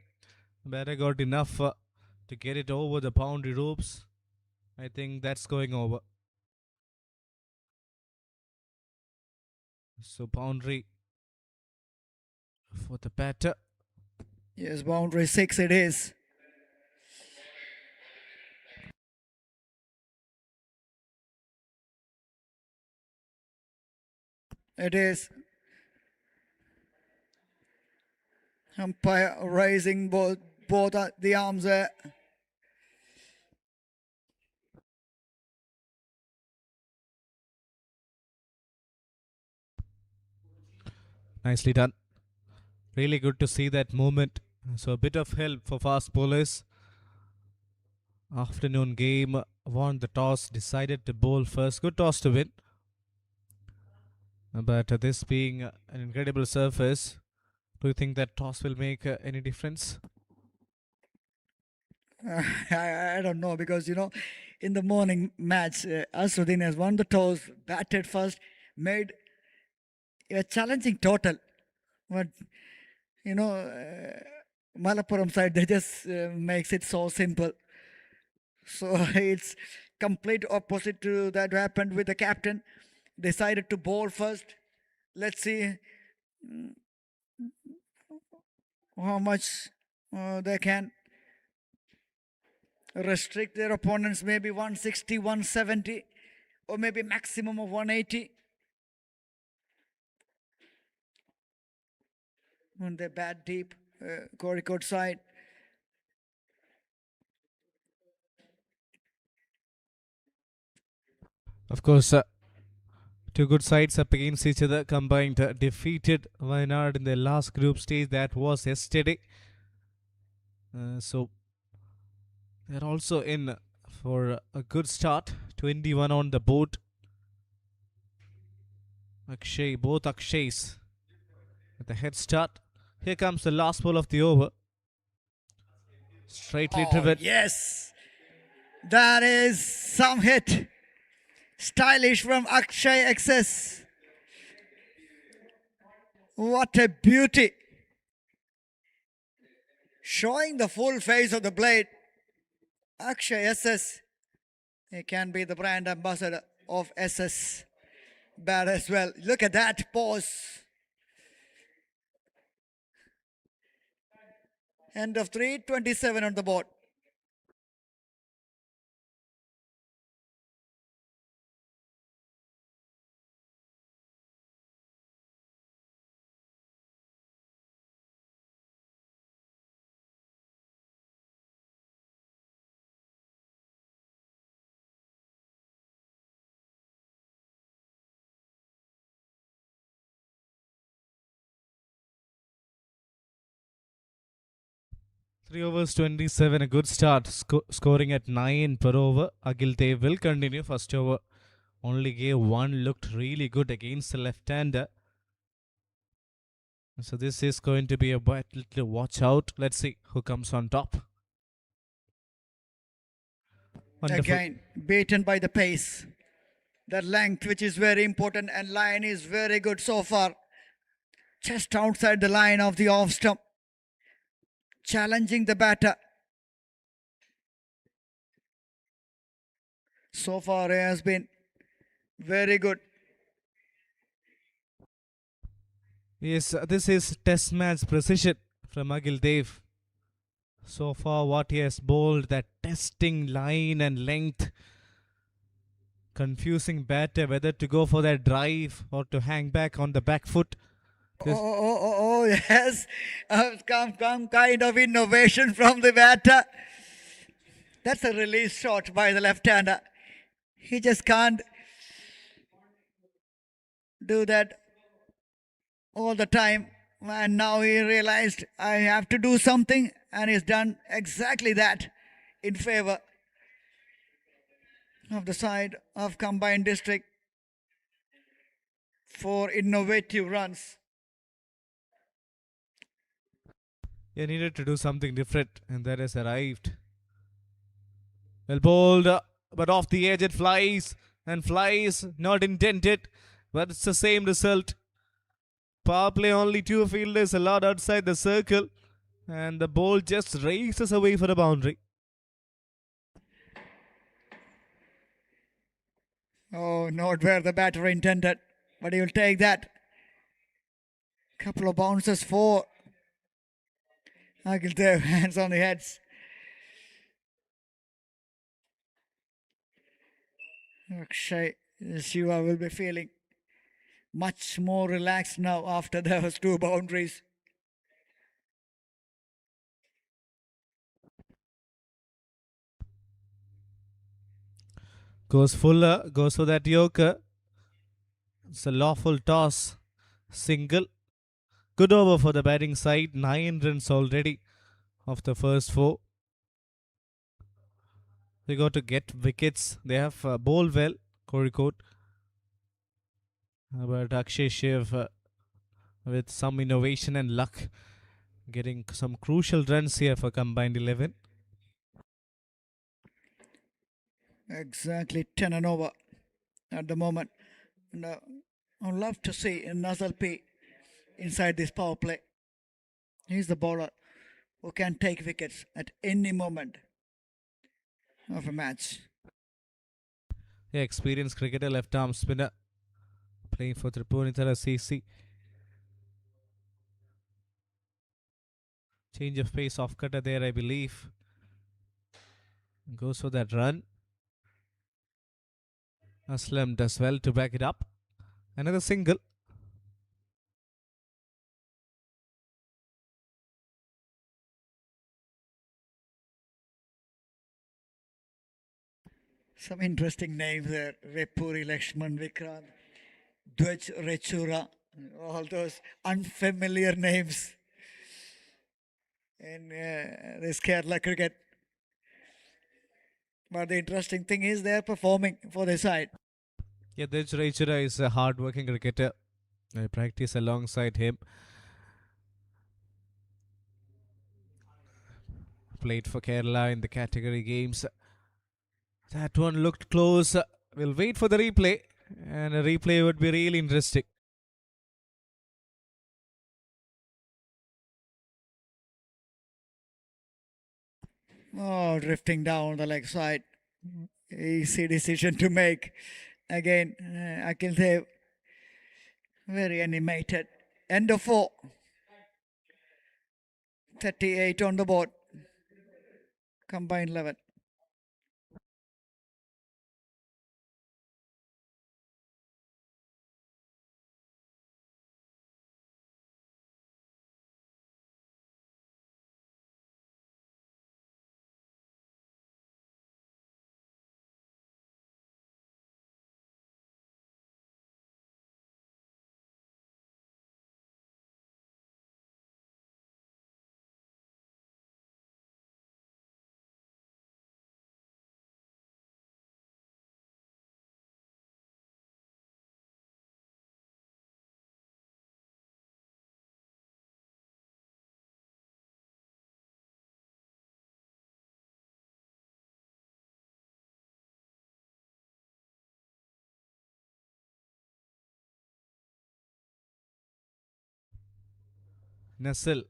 batter got enough to get it over the boundary ropes. I think that's going over. So boundary for the batter. Yes, boundary 6 it is. It is. Umpire raising both the arms there. Nicely done. Really good to see that movement. So a bit of help for fast bowlers. Afternoon game, won the toss, decided to bowl first. Good toss to win. But this being an incredible surface, do you think that toss will make any difference? I don't know because, in the morning match, Asruddin has won the toss, batted first, made a challenging total. But, Malapuram side, they just makes it so simple. So it's complete opposite to that happened with the captain. Decided to bowl first. Let's see how much they can restrict their opponents, maybe 160, 170, or maybe maximum of 180. When they bat deep, Kozhikode side. Of course, two good sides up against each other, combined defeated Wayanad in the last group stage, that was yesterday. So they're also in for a good start. 21 on the board. Both Akshays at the head start. Here comes the last ball of the over. Straightly driven. Yes, that is some hit. Stylish from Akshay XS. What a beauty. Showing the full face of the blade. Akshay SS. He can be the brand ambassador of SS bat as well. Look at that pose. End of 327 on the board. 3 overs 27, a good start. Scoring at 9 per over. Agildev will continue. First over only gave one, looked really good against the left-hander. So this is going to be a battle to watch out. Let's see who comes on top. Wonderful. Again, beaten by the pace. The length, which is very important, and line is very good so far. Just outside the line of the off stump. Challenging the batter. So far, he has been very good. Yes, this is test match precision from Agildev. So far, what he has bowled, that testing line and length, confusing batter whether to go for that drive or to hang back on the back foot. Yes. Come, kind of innovation from the batter. That's a release shot by the left-hander. He just can't do that all the time. And now he realized I have to do something, and he's done exactly that in favor of the side of Combined District. 4 innovative runs. He needed to do something different, and that has arrived. Well bowled, but off the edge it flies, and flies, not intended, but it's the same result. Power play, only 2 fielders allowed outside the circle, and the ball just races away for a boundary. Oh, not where the batter intended, but he will take that. Couple of bounces for Agildev, hands on the heads. Akshay Shiva will be feeling much more relaxed now after those 2 boundaries. Goes Fuller, goes for that Yorker. It's a lawful toss. Single. Good over for the batting side. 9 runs already of the first 4. They got to get wickets. They have bowled well, Kozhikode. But Akshay Shiv with some innovation and luck, getting some crucial runs here for combined 11. Exactly 10 and over at the moment. And, I'd love to see Nazal P inside this power play. He's the bowler who can take wickets at any moment of a match. Yeah, experienced cricketer, left arm spinner, playing for Tripunithara CC. Change of pace, off cutter there, I believe. Goes for that run. Aslam does well to back it up. Another single. Some interesting names there. Vepuri, Lakshman, Vikrant, Dwaj, Rechura, all those unfamiliar names in this Kerala cricket. But the interesting thing is they're performing for the side. Yeah, Dej Raichura is a hard-working cricketer. I practice alongside him. Played for Kerala in the category games. That one looked close. We'll wait for the replay, and a replay would be really interesting. Oh, drifting down the leg side. Easy decision to make. Again, Akildev very animated. End of 4. 38 on the board. Combined 11. Nasil,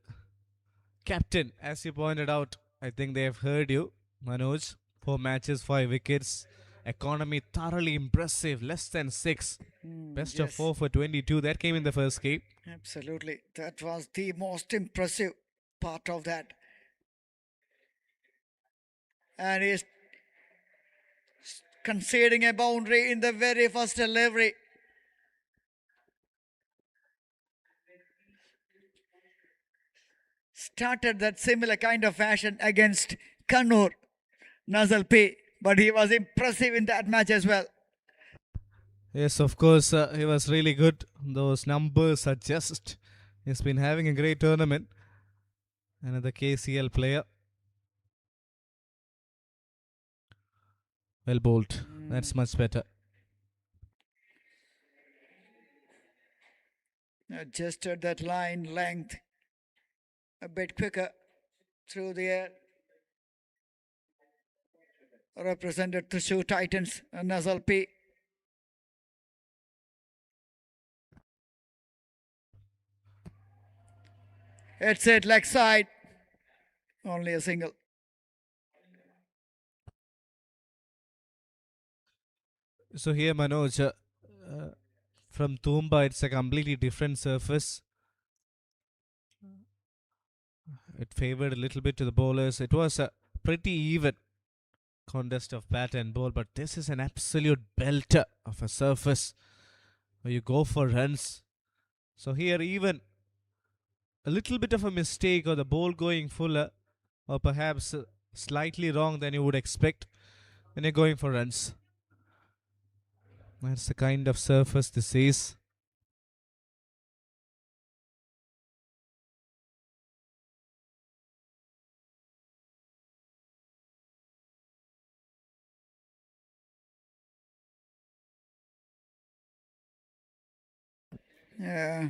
captain, as you pointed out, I think they have heard you, Manoj. 4 matches, 5 wickets. Economy thoroughly impressive, less than 6. Best of Yes, 4 for 22. That came in the first game. absolutely. That was the most impressive part of that. And he's conceding a boundary in the very first delivery. Started that similar kind of fashion against Kannur, Nazal P, but he was impressive in that match as well. Yes, of course, he was really good. Those numbers suggest he's been having a great tournament. Another KCL player. Well bowled. That's much better. Adjusted that line length a bit quicker through the air. Represented the Trishur Titans, Nazal P. It's it, leg side. Only a single. So here, Manoj, from Tumba, it's a completely different surface. It favored a little bit to the bowlers. It was a pretty even contest of bat and ball, but this is an absolute belter of a surface where you go for runs. So here, even a little bit of a mistake or the ball going fuller, or perhaps slightly wrong than you would expect when you're going for runs. That's the kind of surface this is. Yeah.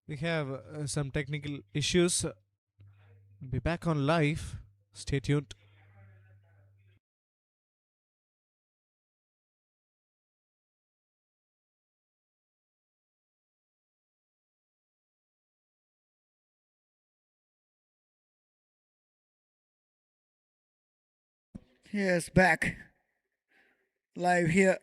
We have some technical issues. Be back on live. Stay tuned. Yes, back. Live here.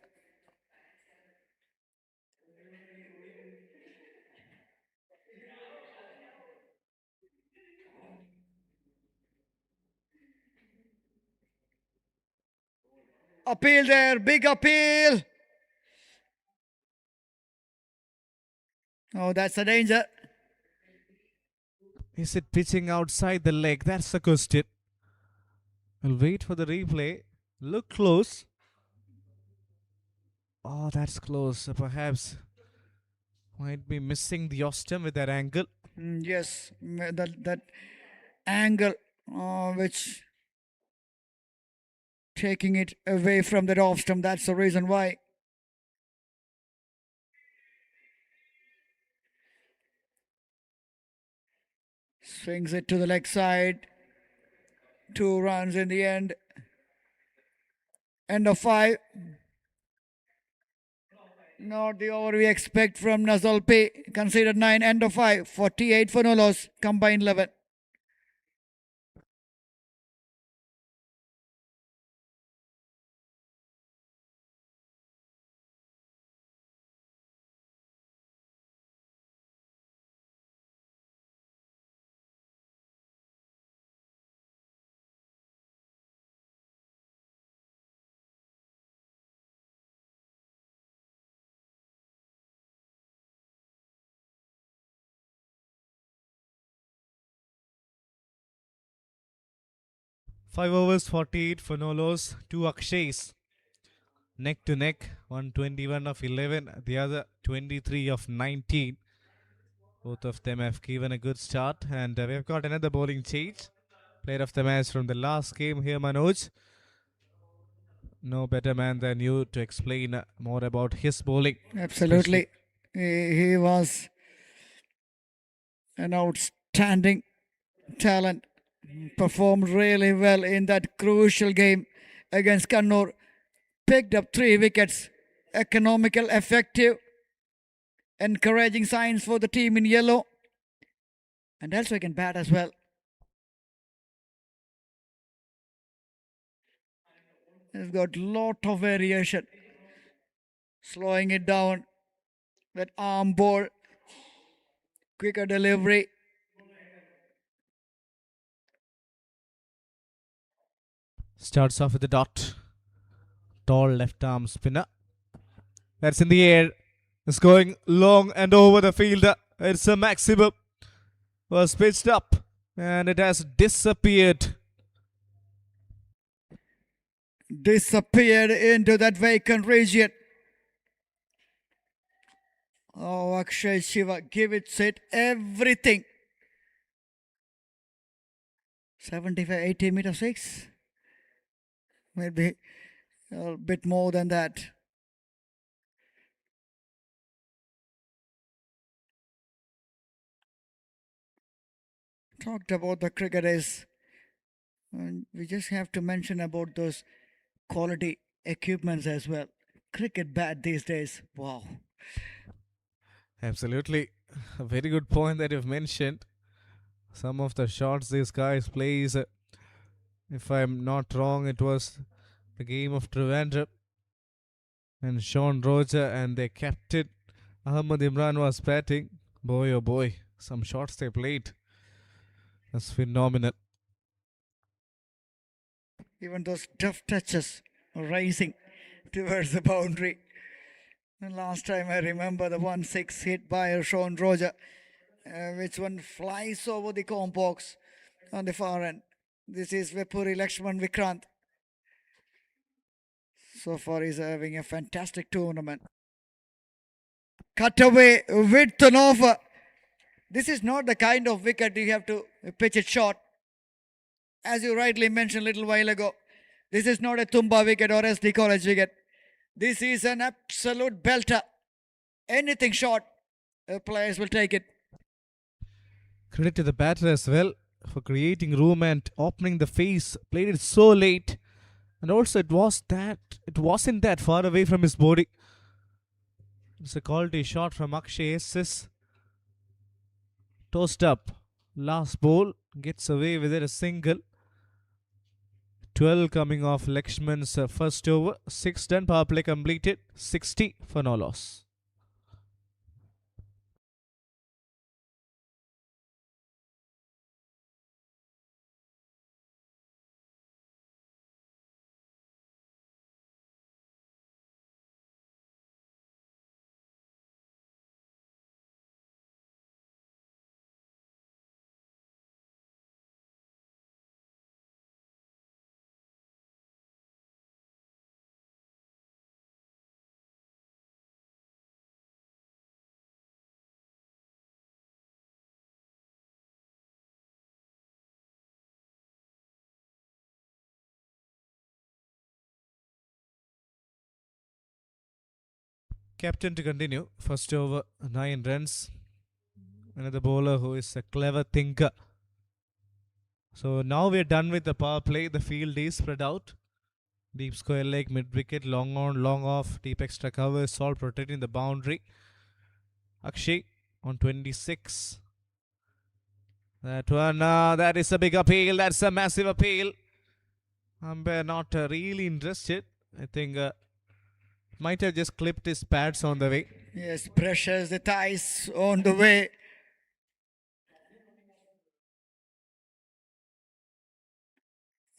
Appeal there, big appeal. Oh, that's a danger. Is it pitching outside the leg? That's the question. We'll wait for the replay. Look close. Oh, that's close. Perhaps might be missing the Ostem with that angle. Yes, that angle, which taking it away from that off stump. That's the reason why. Swings it to the leg side. 2 runs in the end. End of 5. Not the over we expect from Nazal P. Considered 9. End of 5. 48 for no loss. Combined 11. Five overs, 48 for no loss. 2 Akshays. Neck to neck. One 21 of 11. The other 23 of 19. Both of them have given a good start. And we've got another bowling change. Player of the match from the last game here, Manoj. No better man than you to explain more about his bowling. Absolutely. He was an outstanding talent. Performed really well in that crucial game against Kannur. Picked up 3 wickets. Economical, effective. encouraging signs for the team in yellow. And also can bat as well. He's got lot of variation. Slowing it down. That arm ball. Quicker delivery. Starts off with a dot. Tall left arm spinner. That's in the air. It's going long and over the fielder. It's a maximum. Was pitched up and it has disappeared. Disappeared into that vacant region. Oh, Akshay Shiva, give it everything. 75, 80 meter 6. Maybe a bit more than that. Talked about the cricketers. And we just have to mention about those quality equipments as well. Cricket bat these days. Wow. Absolutely. A very good point that you've mentioned. Some of the shots these guys plays, if I'm not wrong, it was the game of Trivandrum and Sean Roger and their captain Ahmad Imran was batting. Boy oh boy, some shots they played. That's phenomenal. Even those tough touches rising towards the boundary. And last time I remember the 1-6 hit by Sean Roger, which one flies over the comp box on the far end. This is Vipuri Lakshman Vikrant. So far he's having a fantastic tournament. Cut away, width and over. This is not the kind of wicket you have to pitch it short. As you rightly mentioned a little while ago, this is not a Tumba wicket or SD College wicket. This is an absolute belter. Anything short, players will take it. Credit to the batter as well for creating room and opening the face. Played it so late, and also it wasn't that far away from his body. It's a quality shot from Akshay Ss. Tossed up. Last ball gets away with it, a single. 12 coming off Lakshman's first over. 6 done, power play completed. 60 for no loss. Captain to continue. First over, 9 runs. Another bowler who is a clever thinker. So now we're done with the power play. The field is spread out. Deep square leg, mid wicket, long on, long off, deep extra covers, all protecting the boundary. Akshay on 26. That one, that is a big appeal. That's a massive appeal. Umpire not really interested. I think might have just clipped his pads on the way. Yes, pressures the thighs on the way.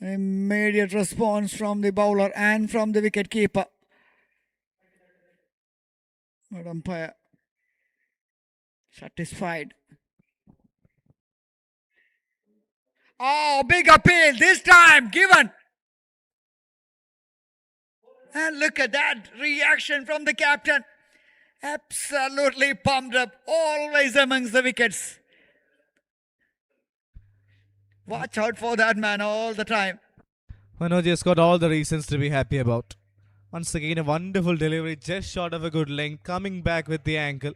Immediate response from the bowler and from the wicket keeper. But umpire satisfied. Oh, big appeal this time given. And look at that reaction from the captain. Absolutely pumped up, always amongst the wickets. Watch out for that man all the time. Manoj has got all the reasons to be happy about. Once again, a wonderful delivery, just short of a good length, coming back with the ankle.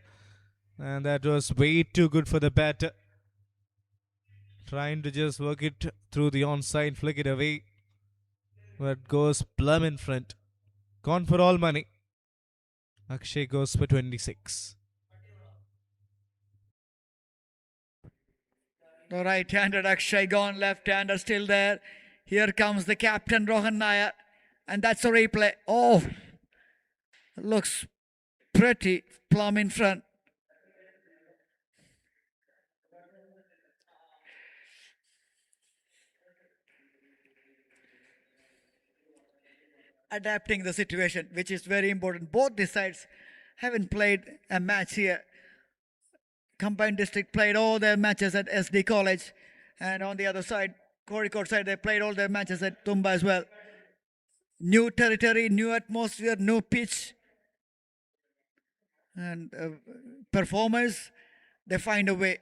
And that was way too good for the batter. Trying to just work it through the onside, flick it away. But goes plumb in front. Gone for all money. Akshay goes for 26. The right-handed Akshay gone, left-hander still there. Here comes the captain Rohan Nair, and that's a replay. Oh, looks pretty plumb in front. Adapting the situation, which is very important. Both the sides haven't played a match here. Combined District played all their matches at SD College, and on the other side, Kozhikode side, they played all their matches at Tumba as well. New territory, new atmosphere, new pitch, and performers, they find a way.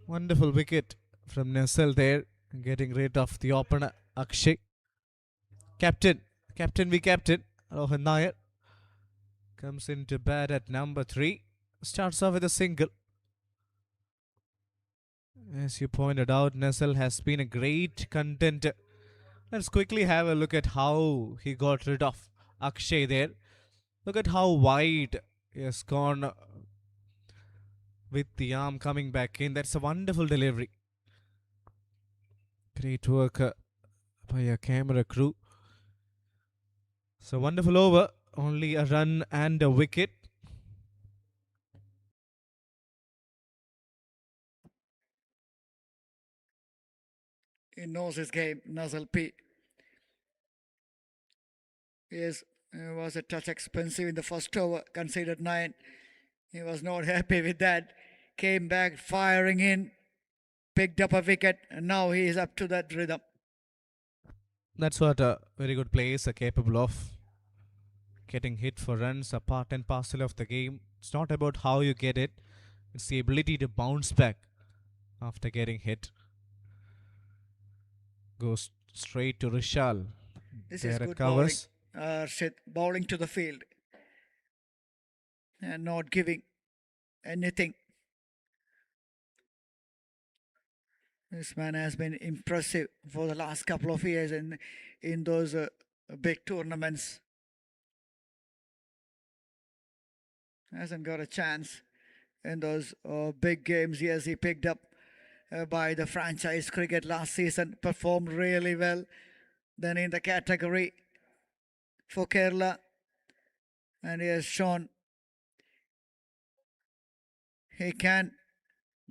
Wonderful wicket from Nessel there, getting rid of the opener Akshay. Captain Rohan Nair comes into bat at number 3. Starts off with a single. As you pointed out, Nessel has been a great contender. Let's quickly have a look at how he got rid of Akshay there. Look at how wide he has gone with the arm coming back in. That's a wonderful delivery. Great work by a camera crew. So wonderful over. Only a run and a wicket. He knows his game, Nazal P. Yes, it was a touch expensive in the first over, conceded 9. He was not happy with that. Came back firing in, picked up a wicket, and now he is up to that rhythm. That's what very good players are capable of. Getting hit for runs are part and parcel of the game. It's not about how you get it, it's the ability to bounce back after getting hit. Goes straight to Rishal. This There is it good covers. bowling. Arshid bowling to the field and not giving anything. This man has been impressive for the last couple of years in those big tournaments. Hasn't got a chance in those big games. Yes, he picked up by the franchise cricket last season, performed really well. Then in the category for Kerala, and he has shown he can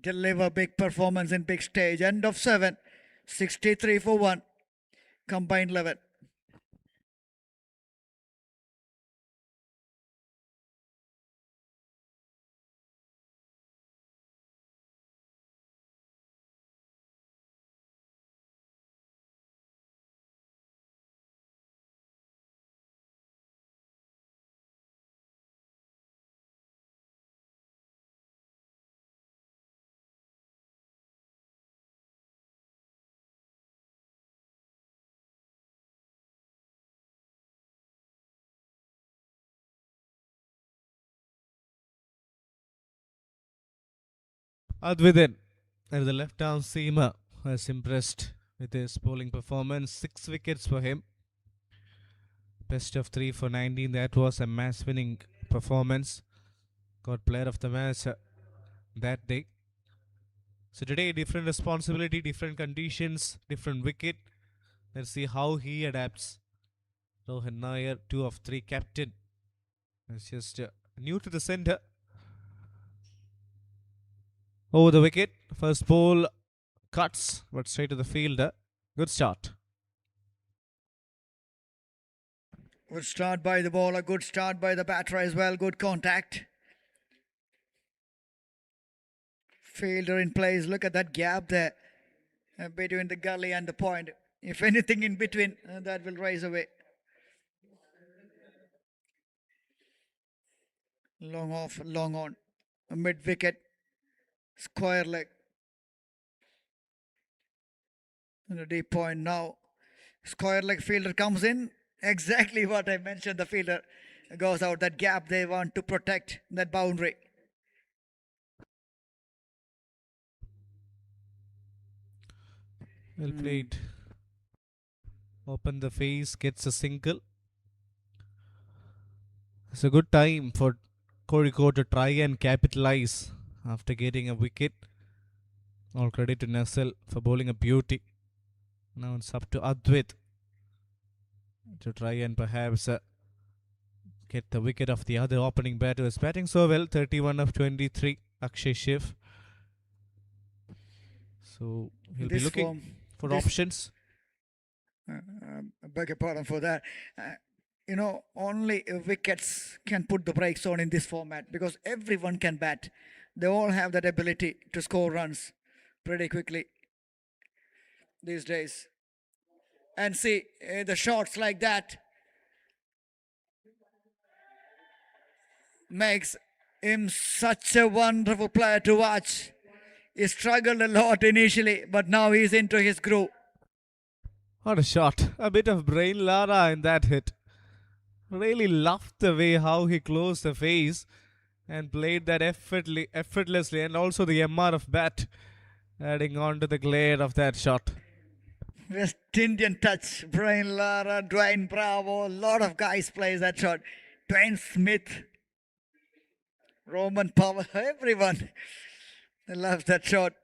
deliver big performance in big stage. End of 7, 63 for 1, combined 11. Advidin, the left arm seamer, has impressed with his bowling performance. 6 wickets for him. Best of 3 for 19. That was a match winning performance. Got player of the match that day. So today, different responsibility, different conditions, different wicket. Let's see how he adapts. Rohan Nair, 2 of 3 captain. It's just new to the centre. Over the wicket. First ball cuts, but straight to the fielder. Good start. Good start by the bowler, good start by the batter as well, good contact. Fielder in place, look at that gap there between the gully and the point. If anything in between, that will raise away. Long off, long on, mid wicket, square leg. And a deep point now. Square leg fielder comes in. Exactly what I mentioned. The fielder goes out. That gap they want to protect, that boundary. Well played. Open the face, gets a single. It's a good time for Kozhikode to try and capitalize after getting a wicket. All credit to Nassel for bowling a beauty. Now it's up to Advait to try and perhaps get the wicket of the other opening batter who is batting so well. 31 of 23, Akshay Shiv. So he'll be This looking form, for this- options. I beg your pardon for that. Only wickets can put the brakes on in this format because everyone can bat. They all have that ability to score runs pretty quickly these days. And see, the shots like that makes him such a wonderful player to watch. He struggled a lot initially, but now he's into his groove. What a shot. A bit of brain Lara in that hit. Really loved the way how he closed the face and played that effortlessly, and also the MR of bat adding on to the glare of that shot. West Indian touch. Brian Lara, Dwayne Bravo, a lot of guys plays that shot. Dwayne Smith, Roman Power, everyone. They love that shot.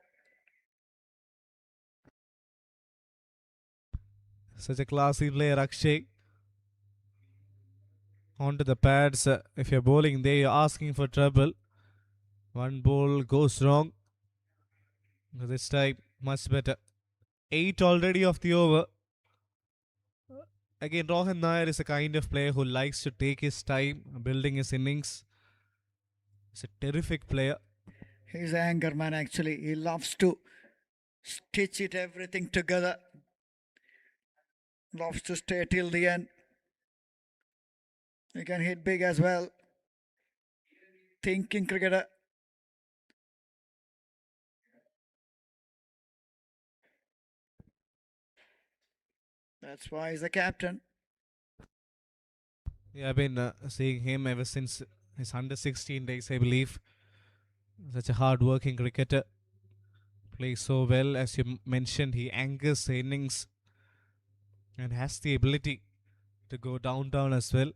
Such a classy player, Akshay. Onto the pads. If you're bowling there, you're asking for trouble. One ball goes wrong. This time, much better. 8 already of the over. Again, Rohan Nair is a kind of player who likes to take his time building his innings. He's a terrific player. He's an anger man actually. He loves to stitch it everything together. Loves to stay till the end. He can hit big as well. Thinking cricketer. That's why he's the captain. Yeah, I've been seeing him ever since his under 16 days, I believe. Such a hard working cricketer. Plays so well, as you mentioned. He anchors the innings and has the ability to go down as well.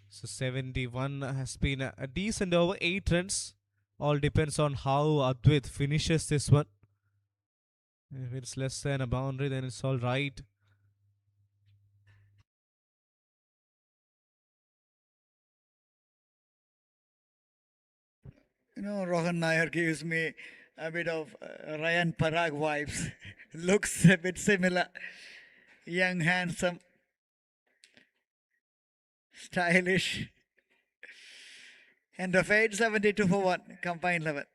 So 71 has been a decent over, 8 runs. All depends on how Advait finishes this one. If it's less than a boundary, then it's all right. Rohan Nair gives me a bit of Ryan Parag vibes. Looks a bit similar. Young, handsome, stylish. End of 8, 72 for 1. Combined 11.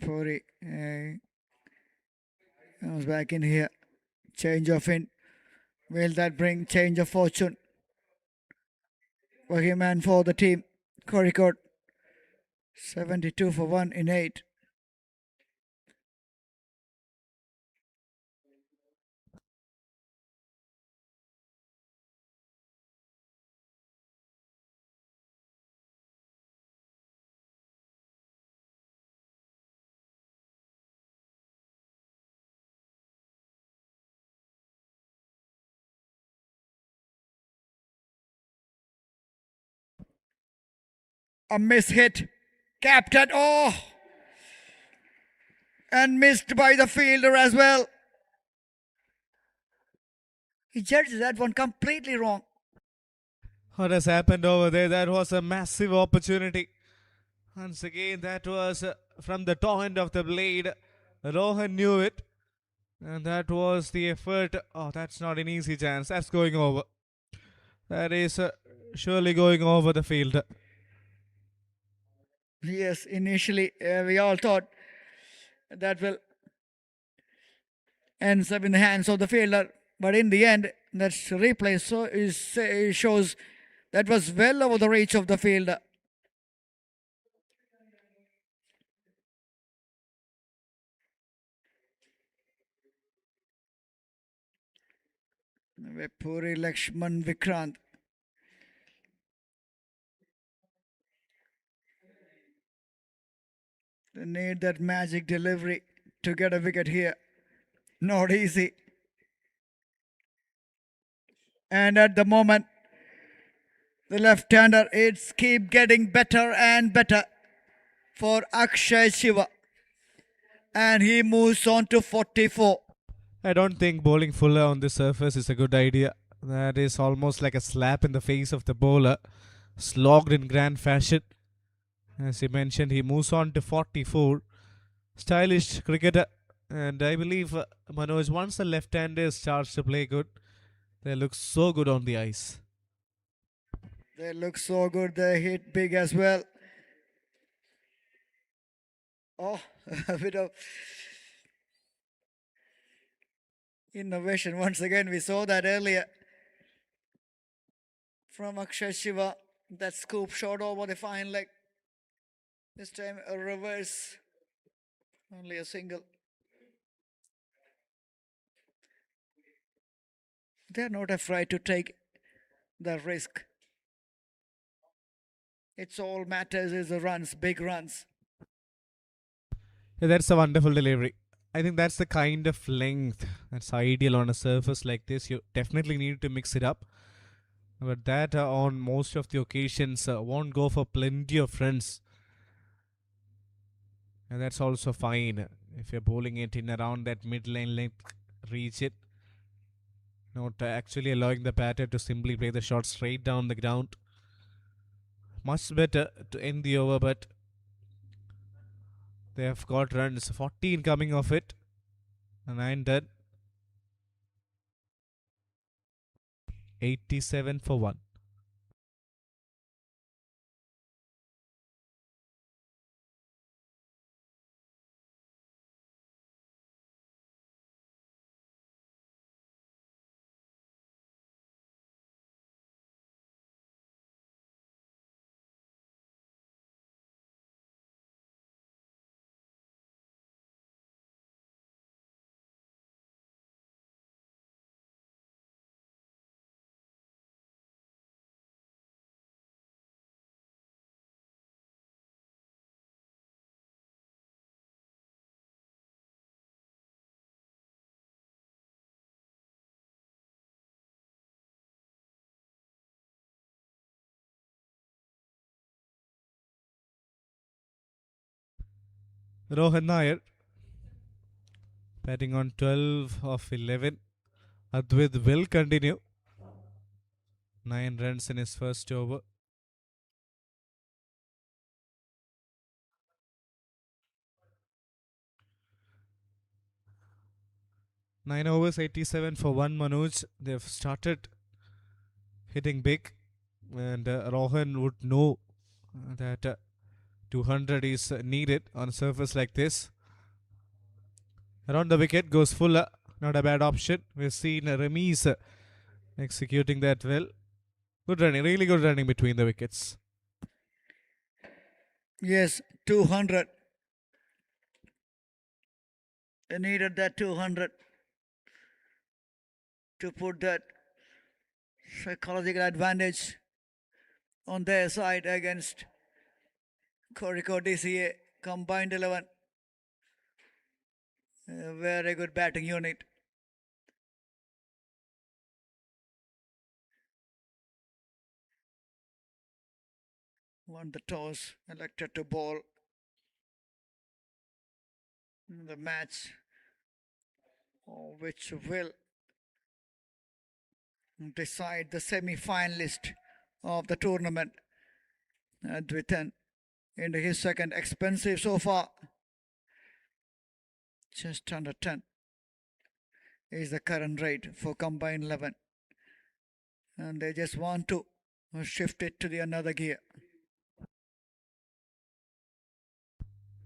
Puri comes back in here. Change of in. Will that bring change of fortune for him and for the team? Kozhikode 72 for 1 in 8. A miss hit. Captain. Oh! And missed by the fielder as well. He judged that one completely wrong. What has happened over there? That was a massive opportunity. Once again, that was from the top end of the blade. Rohan knew it. And that was the effort. Oh, that's not an easy chance. That's going over. That is surely going over the fielder. Yes, initially we all thought that will ends up in the hands of the fielder. But in the end, that replay shows that was well over the reach of the fielder. Vepuri Lakshman Vikrant. They need that magic delivery to get a wicket here. Not easy. And at the moment, the left-hander, it's keep getting better and better for Akshay Shiva. And he moves on to 44. I don't think bowling Fuller on this surface is a good idea. That is almost like a slap in the face of the bowler, slogged in grand fashion. As he mentioned, he moves on to 44. Stylish cricketer, and I believe Manoj, once the left-hander starts to play good, they look so good on the ice. They look so good. They hit big as well. Oh, a bit of innovation. Once again, we saw that earlier from Akshay Shiva. That scoop shot over the fine leg. This time a reverse. Only a single. They're not afraid to take the risk. It's all matters is the runs, big runs. Yeah, that's a wonderful delivery. I think that's the kind of length that's ideal on a surface like this. You definitely need to mix it up. But that on most of the occasions won't go for plenty of runs. And that's also fine. If you're bowling it in around that mid-line length, reach it. Not actually allowing the batter to simply play the shot straight down the ground. Much better to end the over, but they have got runs. 14 coming off it. 9 done. 87 for 1. Rohan Nair batting on 12 of 11. Advait will continue. 9 runs in his first over. Nine overs, 87 for 1. Manoj. They've started hitting big, and Rohan would know that 200 is needed on a surface like this. Around the wicket goes Fuller. Not a bad option. We've seen Remis executing that well. Good running, really good running between the wickets. Yes, 200. They needed that 200 to put that psychological advantage on their side against Corico DCA combined 11. A very good batting unit. Won the toss, elected to bowl. The match, which will decide the semi-finalist of the tournament. Advitan into his second, expensive so far. Just under 10 is the current rate for combined 11. And they just want to shift it to the another gear.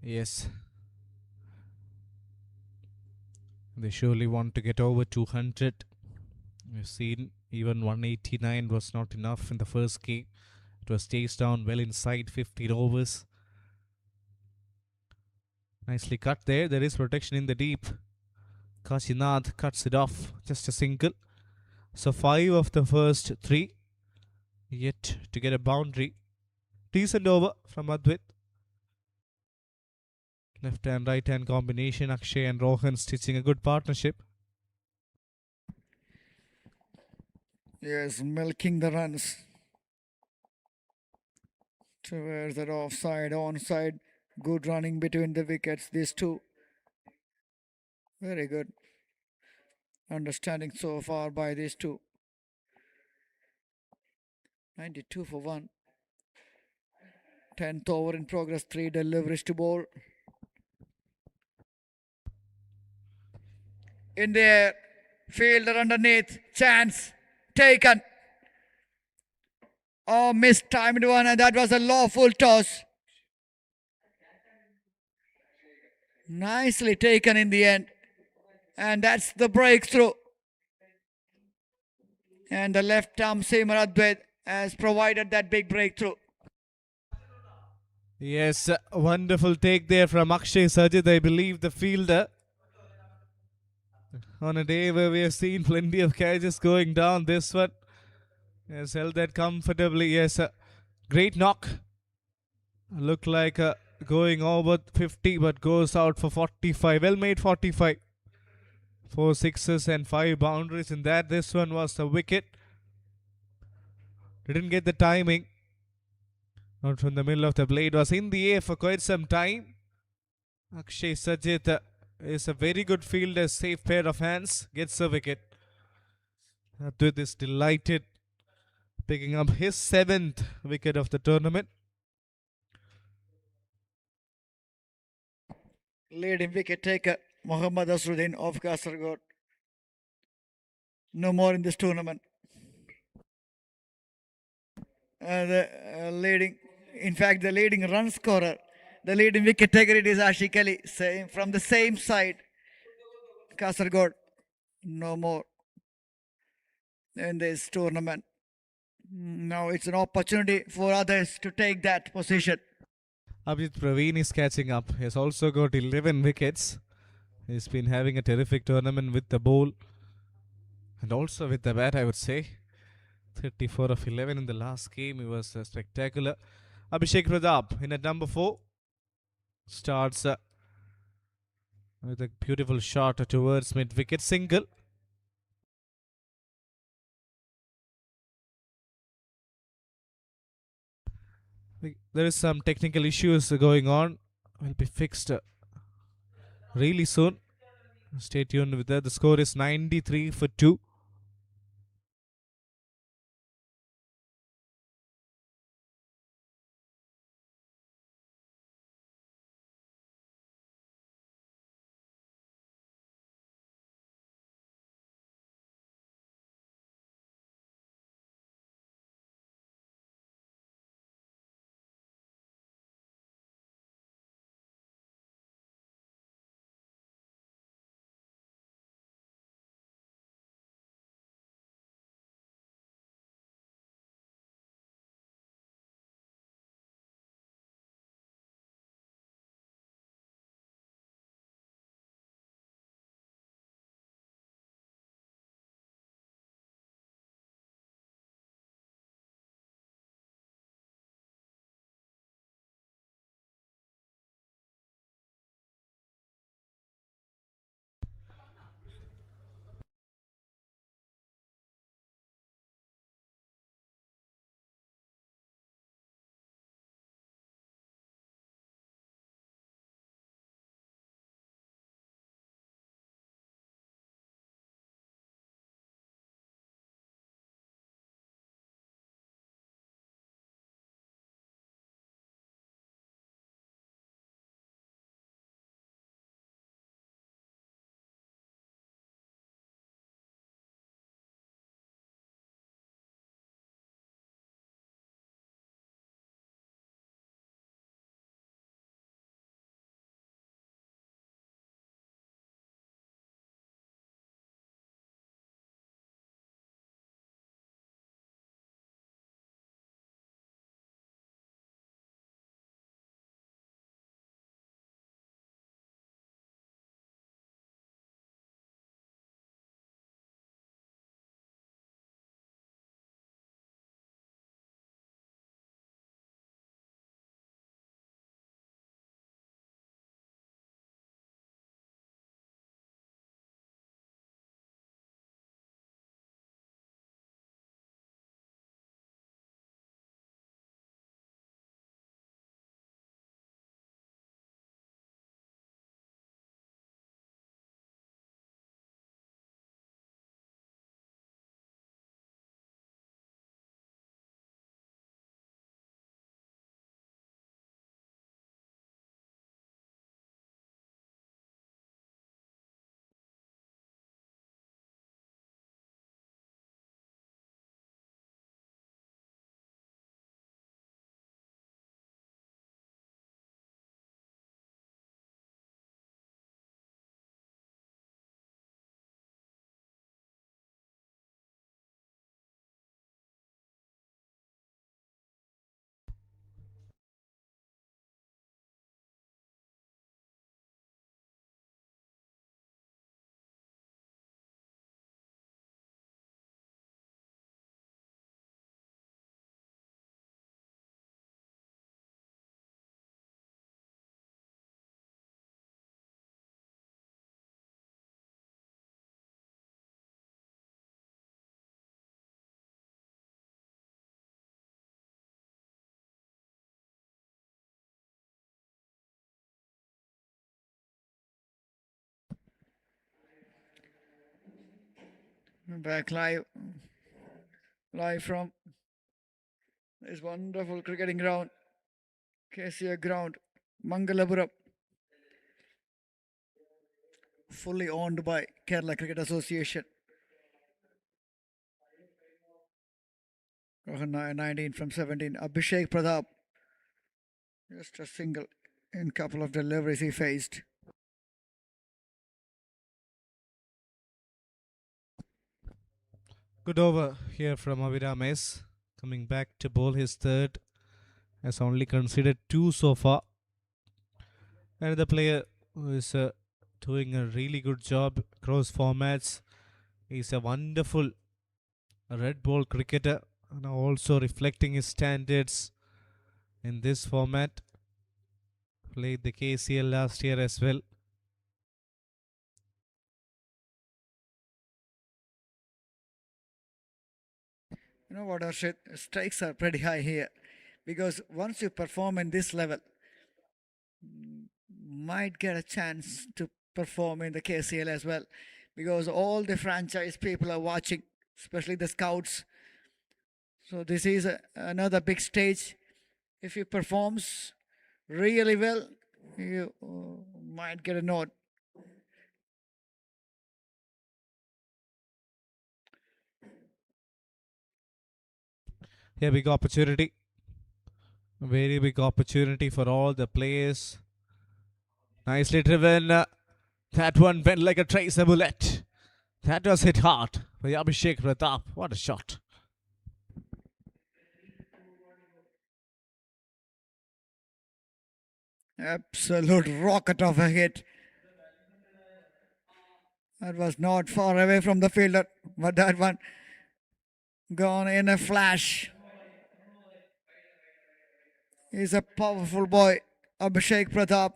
Yes. They surely want to get over 200. We've seen even 189 was not enough in the first game. It was chased down well inside 15 overs. Nicely cut there. There is protection in the deep. Kashinath cuts it off. Just a single. So 5 of the first 3 yet to get a boundary. Decent over from Advait. Left and right hand combination. Akshay and Rohan stitching a good partnership. Yes, milking the runs towards that offside, onside. Good running between the wickets, these two. Very good understanding so far by these two. 92 for 1. 10th over in progress, 3 deliveries to bowl. In the air, fielder underneath, chance taken. Oh, mistimed one, and that was a lawful toss. Nicely taken in the end, and that's the breakthrough. And the left arm seamer Advait has provided that big breakthrough. Yes, wonderful take there from Akshay Sajid, I believe the fielder. On a day where we have seen plenty of catches going down, this one has held that comfortably. Yes, great knock. Looked like going over 50 but goes out for 45. Well made 45. 4 sixes and 5 boundaries in that. This one was a wicket. Didn't get the timing. Not from the middle of the blade. Was in the air for quite some time. Akshay Sajid is a very good fielder. Safe pair of hands. Gets a wicket. Advait is delighted. Picking up his 7th wicket of the tournament. Leading wicket taker Mohammad Asruddin of Kasaragod. No more in this tournament. The leading run scorer, the leading wicket taker, it is Ashik Ali, from the same side. Kasaragod, no more in this tournament. Now it's an opportunity for others to take that position. Abhijit Praveen is catching up. He has also got 11 wickets. He's been having a terrific tournament with the ball and also with the bat, I would say. 34 of 11 in the last game. He was spectacular. Abhishek Pradap in at number 4 starts with a beautiful shot towards mid-wicket single. There is some technical issues going on. Will be fixed really soon. Stay tuned with that. The score is 93 for 2. Back live from this wonderful cricketing ground, KCA ground, Mangalapuram, fully owned by Kerala Cricket Association. Rohan Nair 19 from 17. Abhishek Pratap, just a single in couple of deliveries he faced. Good over here from Aviram S. Coming back to bowl his third. Has only conceded 2 so far. Another player who is doing a really good job across formats. He's a wonderful red ball cricketer and also reflecting his standards in this format. Played the KCL last year as well. You know what, Arshit? Stakes are pretty high here because once you perform in this level, might get a chance to perform in the KCL as well because all the franchise people are watching, especially the scouts. So this is another big stage. If he performs really well, you might get a nod. Here, big opportunity. A very big opportunity for all the players. Nicely driven. That one went like a tracer bullet. That was hit hard by Abhishek Pratap. What a shot. Absolute rocket of a hit. That was not far away from the fielder, but that one gone in a flash. He's a powerful boy, Abhishek Pratap,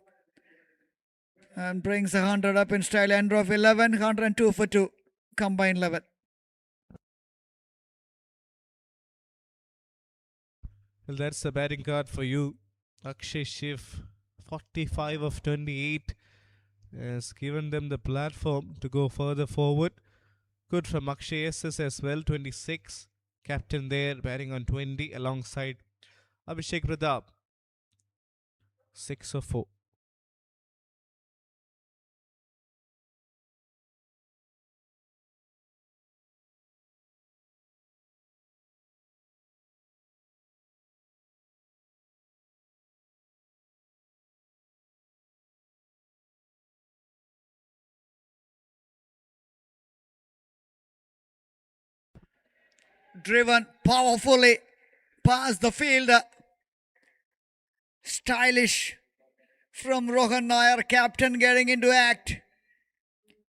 and brings 100 up in style. End of 11, 102 for 2, combined 11. Well, that's a batting card for you. Akshay Shiv, 45 of 28, has given them the platform to go further forward. Good from Akshay SS as well, 26. Captain there, batting on 20 alongside Abhishek Pratap, 6 of 4. Driven powerfully past the fielder. Stylish from Rohan Nair, captain getting into act.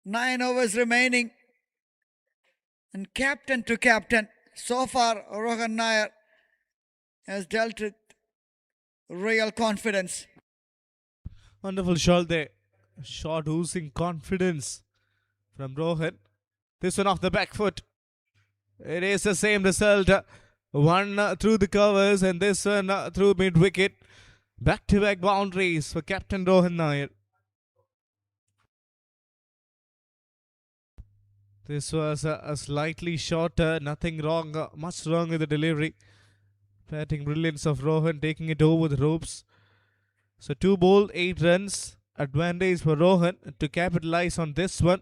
9 overs remaining. And captain to captain. So far, Rohan Nair has dealt with real confidence. Wonderful shot there. Shot oozing confidence from Rohan. This one off the back foot. It is the same result. One through the covers and this one through mid wicket. Back to back boundaries for Captain Rohan Nair. This was a slightly shorter, nothing wrong, much wrong with the delivery. Batting brilliance of Rohan taking it over the ropes. So 2 bowled, 8 runs. Advantage for Rohan to capitalize on this one.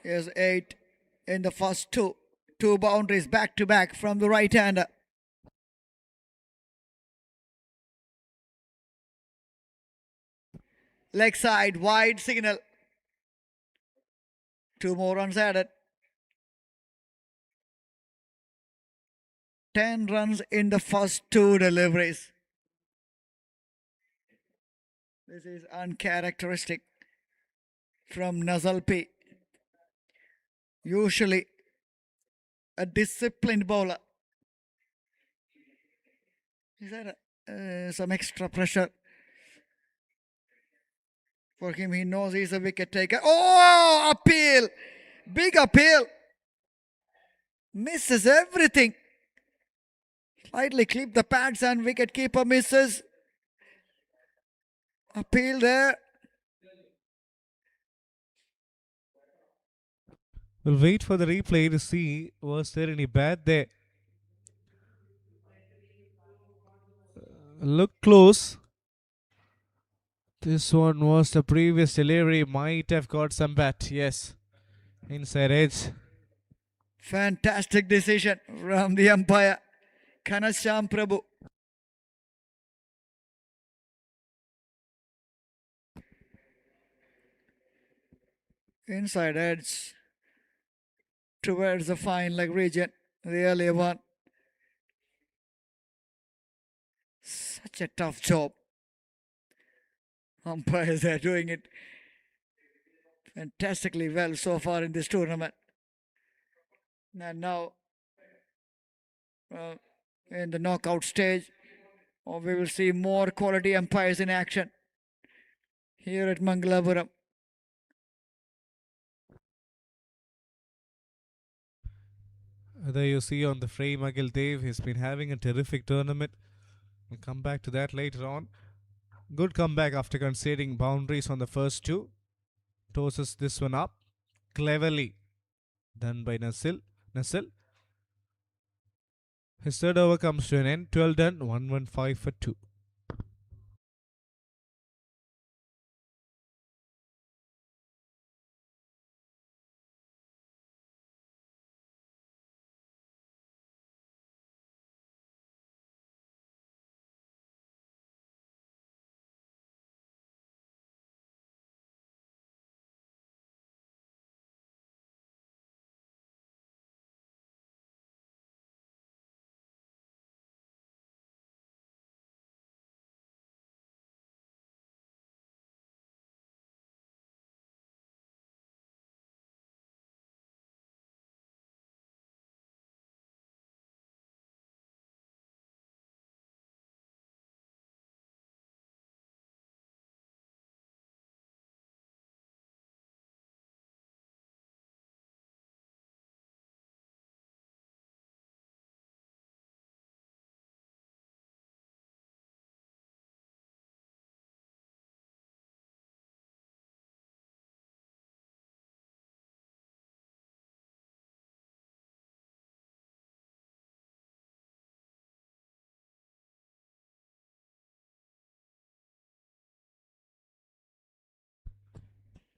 Here's 8 in the first 2. 2 boundaries back to back from the right hander. Leg side, wide signal. 2 more runs added. 10 runs in the first 2 deliveries. This is uncharacteristic from Nazalpi. Usually a disciplined bowler. Is that some extra pressure for him? He knows he's a wicket taker. Oh, appeal! Big appeal. Misses everything. Slightly clip the pads and wicket keeper misses. Appeal there. We'll wait for the replay to see was there any bad there. Look close. This one was the previous delivery. Might have got some bat. Yes. Inside edge. Fantastic decision from the umpire, Kanasham Prabhu. Inside edge towards the fine leg region, the earlier one. Such a tough job. Umpires are doing it fantastically well so far in this tournament. And now, in the knockout stage, we will see more quality umpires in action here at Mangalapuram. There you see on the frame Akhil Dev. He's been having a terrific tournament. We'll come back to that later on. Good comeback after conceding boundaries on the first two. Tosses this one up. Cleverly done by Nasil. His third over comes to an end. 12 done. 115 for 2.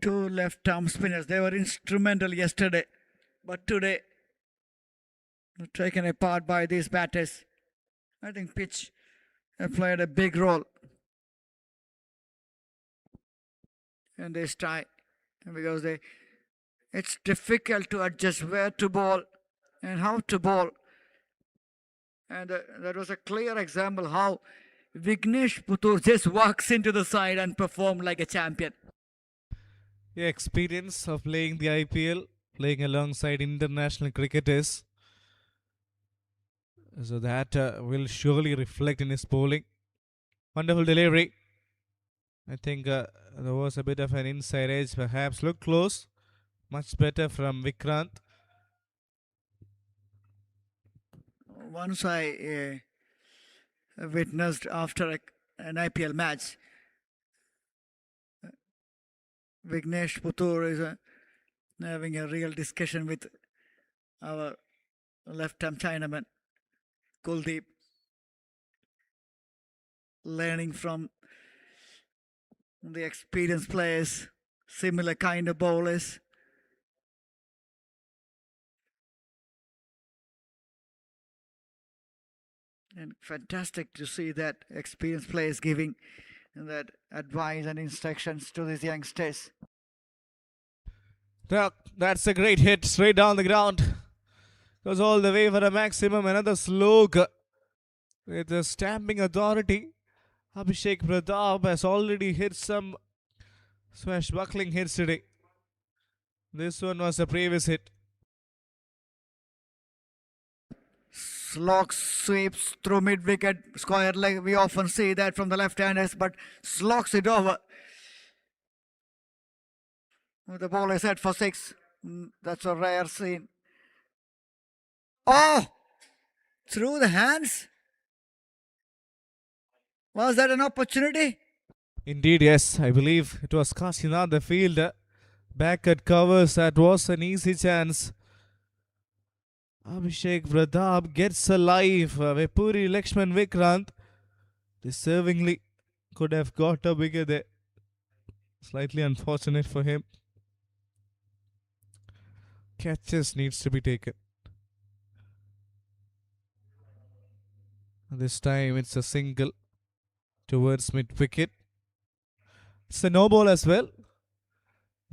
Two left-arm spinners. They were instrumental yesterday, but today taken apart by these batters. I think pitch played a big role in this tie because it's difficult to adjust where to bowl and how to bowl. And that was a clear example how Vignesh Puttur just walks into the side and performed like a champion. Yeah, experience of playing the IPL, playing alongside international cricketers. So that will surely reflect in his bowling. Wonderful delivery. I think there was a bit of an inside edge perhaps. Look close. Much better from Vikrant. Once I witnessed after an IPL match, Vignesh Puttur is having a real discussion with our left-arm Chinaman, Kuldeep, learning from the experienced players, similar kind of bowlers. And fantastic to see that experienced players giving that advice and instructions to these youngsters. That's a great hit straight down the ground. Goes all the way for a maximum. Another slog with the stamping authority. Abhishek Pratap has already hit some swashbuckling hits today. This one was a previous hit. Slog sweeps through mid-wicket, square leg. We often see that from the left-handers, but slogs it over. The ball is set for 6. That's a rare scene. Oh! Through the hands? Was that an opportunity? Indeed, yes. I believe it was Kasinath, the fielder, back at covers. That was an easy chance. Abhishek Pratap gets alive. Vepuri Lakshman Vikrant deservingly could have got a bigger there. Slightly unfortunate for him. Catches needs to be taken. This time it's a single towards mid wicket. It's a no ball as well.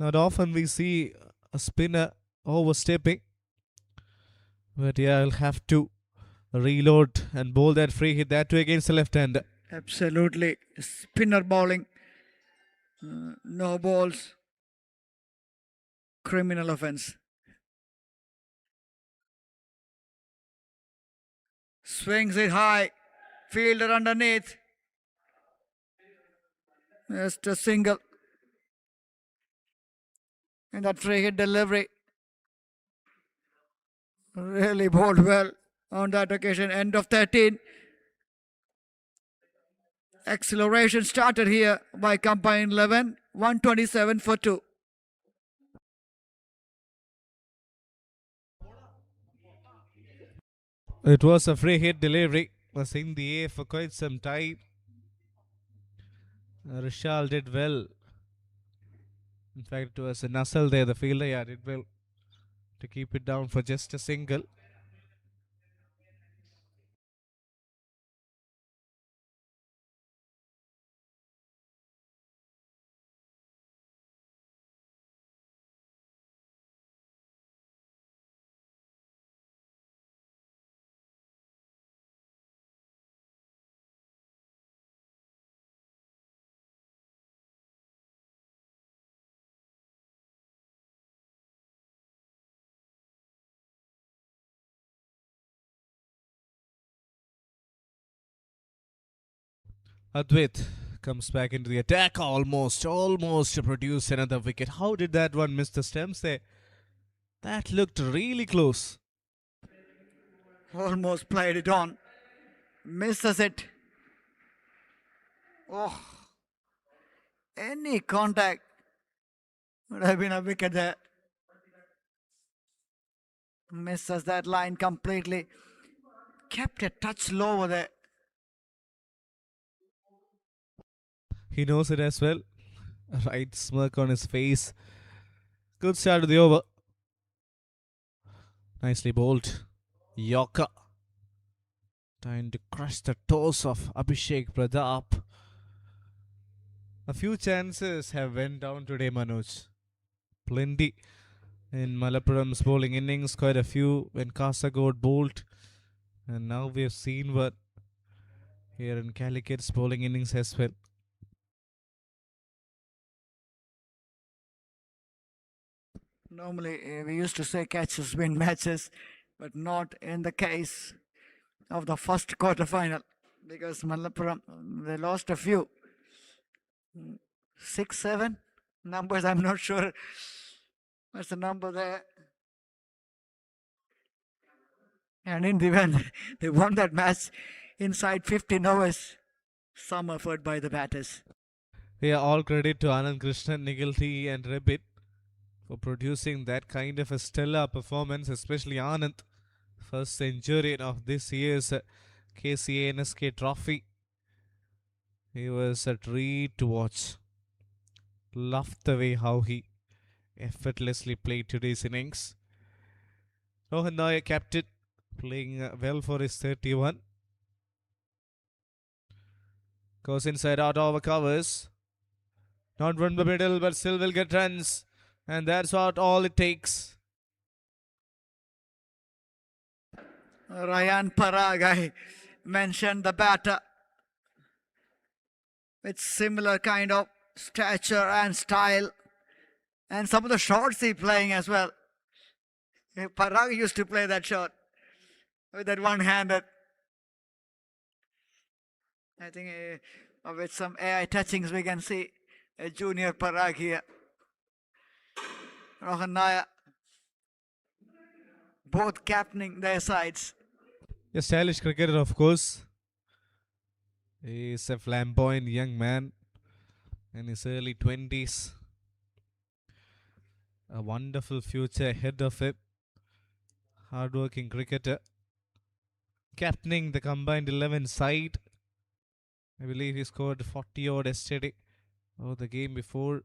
Not often we see a spinner overstepping. But yeah, I'll have to reload and bowl that free hit that way against the left-hander. Absolutely. Spinner bowling. No balls. Criminal offense. Swings it high. Fielder underneath. Just a single. And that free hit delivery. Really bowled well on that occasion. End of 13. Acceleration started here by combined 11. 127 for 2. It was a free hit delivery. Was in the air for quite some time. Rishal did well. In fact, it was a nuzzle there. The fielder did well to keep it down for just a single. Advait comes back into the attack. Almost to produce another wicket. How did that one miss the stumps there? That looked really close. Almost played it on. Misses it. Oh. Any contact would have been a wicket there. Misses that line completely. Kept a touch lower there. He knows it as well. A right smirk on his face. Good start to the over. Nicely bowled. Yorker. Trying to crush the toes of Abhishek Pratap. A few chances have went down today, Manoj. Plenty in Malapuram's bowling innings. Quite a few when Kasagod bowled. And now we have seen what here in Calicutt's bowling innings as well. Normally, we used to say catches win matches, but not in the case of the first quarter final because Mangalapuram, they lost a few. 6, 7 numbers, I'm not sure what's the number there. And in the end, they won that match inside 15 overs. Some effort by the batters. Yeah, all credit to Anand Krishnan, Nigilti and Rebit for producing that kind of a stellar performance, especially Anand. First centurion of this year's KCA NSK trophy. He was a treat to watch. Loved the way how he effortlessly played today's innings. Rohan Nayak captain, playing well for his 31. Goes inside out over covers. Not from the middle, but still will get runs. And that's what all it takes. Ryan Parag, I mentioned the batter with similar kind of stature and style, and some of the shots he playing as well. Parag used to play that shot with that one-handed. I think with some AI touchings we can see a junior Parag here. Rohan Nayak, both captaining their sides. A stylish cricketer, of course. He is a flamboyant young man in his early 20s. a wonderful future ahead of him. Hardworking cricketer, captaining the combined 11 side. I believe he scored 40 odd yesterday or the game before.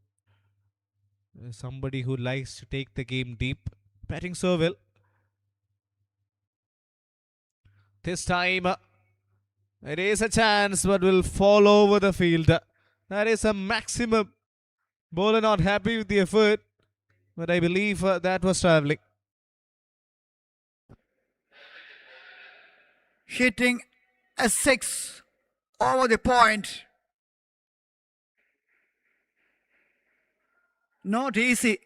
Somebody who likes to take the game deep. Batting so well. This time, it is a chance, but will fall over the field. That is a maximum. Bowler not happy with the effort, but I believe that was travelling. Hitting a 6 over the point. Not easy.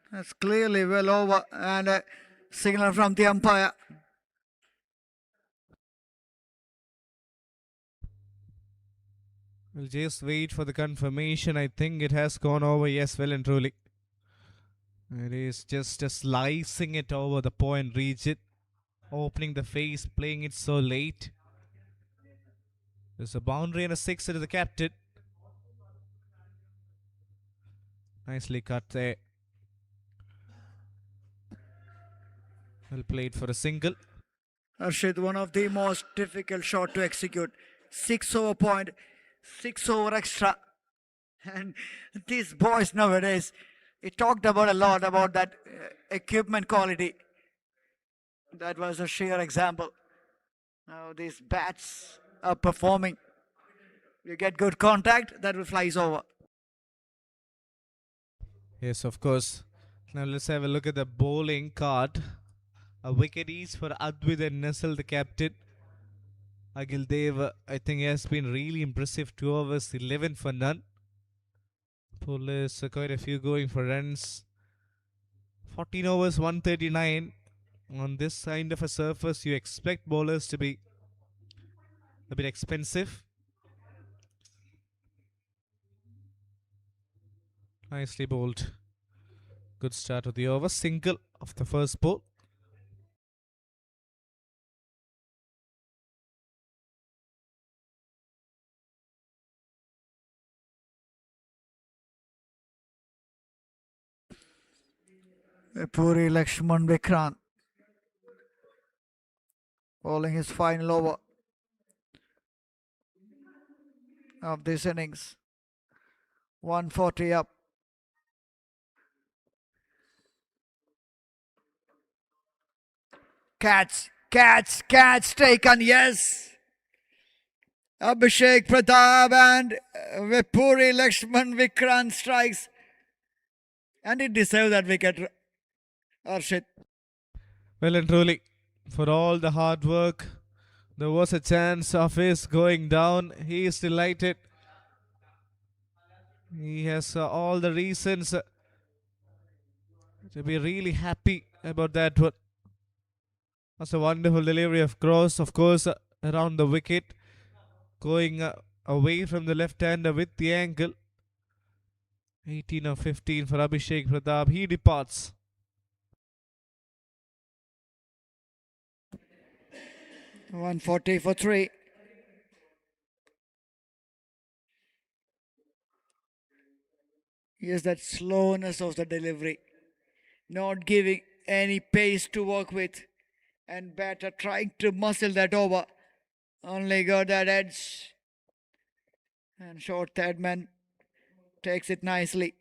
That's clearly well over, and a signal from the umpire. We'll just wait for the confirmation. I think it has gone over, yes, well and truly. It is just slicing it over the point region, opening the face, playing it so late. There's a boundary and a 6 to the captain. Nicely cut there. Well played for a single. Arshid, one of the most difficult shot to execute. 6 over point, 6 over extra. And these boys nowadays, he talked about a lot about that equipment quality. That was a sheer example. Now these bats are performing. You get good contact, that will flies over. Yes, of course. Now let's have a look at the bowling card. A wicket each for Advit and Nestle, the captain. Agil Dev, I think, has been really impressive. 2 overs, 11 for none. Bowlers, quite a few going for runs. 14 overs, 139. On this kind of a surface, you expect bowlers to be a bit expensive. Nicely bowled. Good start of the over. Single of the first ball. Puri Lakshman Vikrant bowling his final over of this innings. 140 up. Catch taken, yes. Abhishek Pratap and Vipuri Lakshman Vikrant strikes. And it deserved that wicket, Arshit. Well and truly, for all the hard work, there was a chance of his going down. He is delighted. He has all the reasons to be really happy about that one. That's a wonderful delivery of cross, of course, around the wicket, going away from the left-hander with the angle. 18 of 15 for Abhishek Pratap. He departs. $140 for 3. Yes, that slowness of the delivery. Not giving any pace to work with. And batter trying to muscle that over. Only got that edge. And short third man takes it nicely.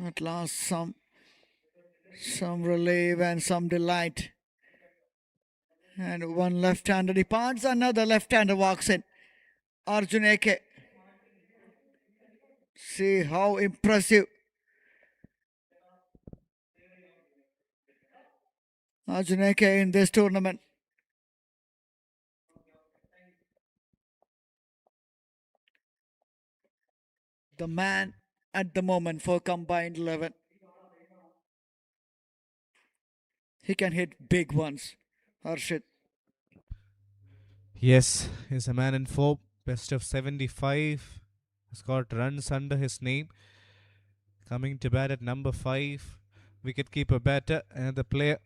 At last, some relief and some delight. And one left-hander departs, another left-hander walks in. Arjun Eke. See how impressive Arjun Eke in this tournament. The man at the moment for combined 11. He can hit big ones, Harshit. Yes, he's a man in form. Best of 75. Has got runs under his name. Coming to bat at number 5. Wicketkeeper batter. Another player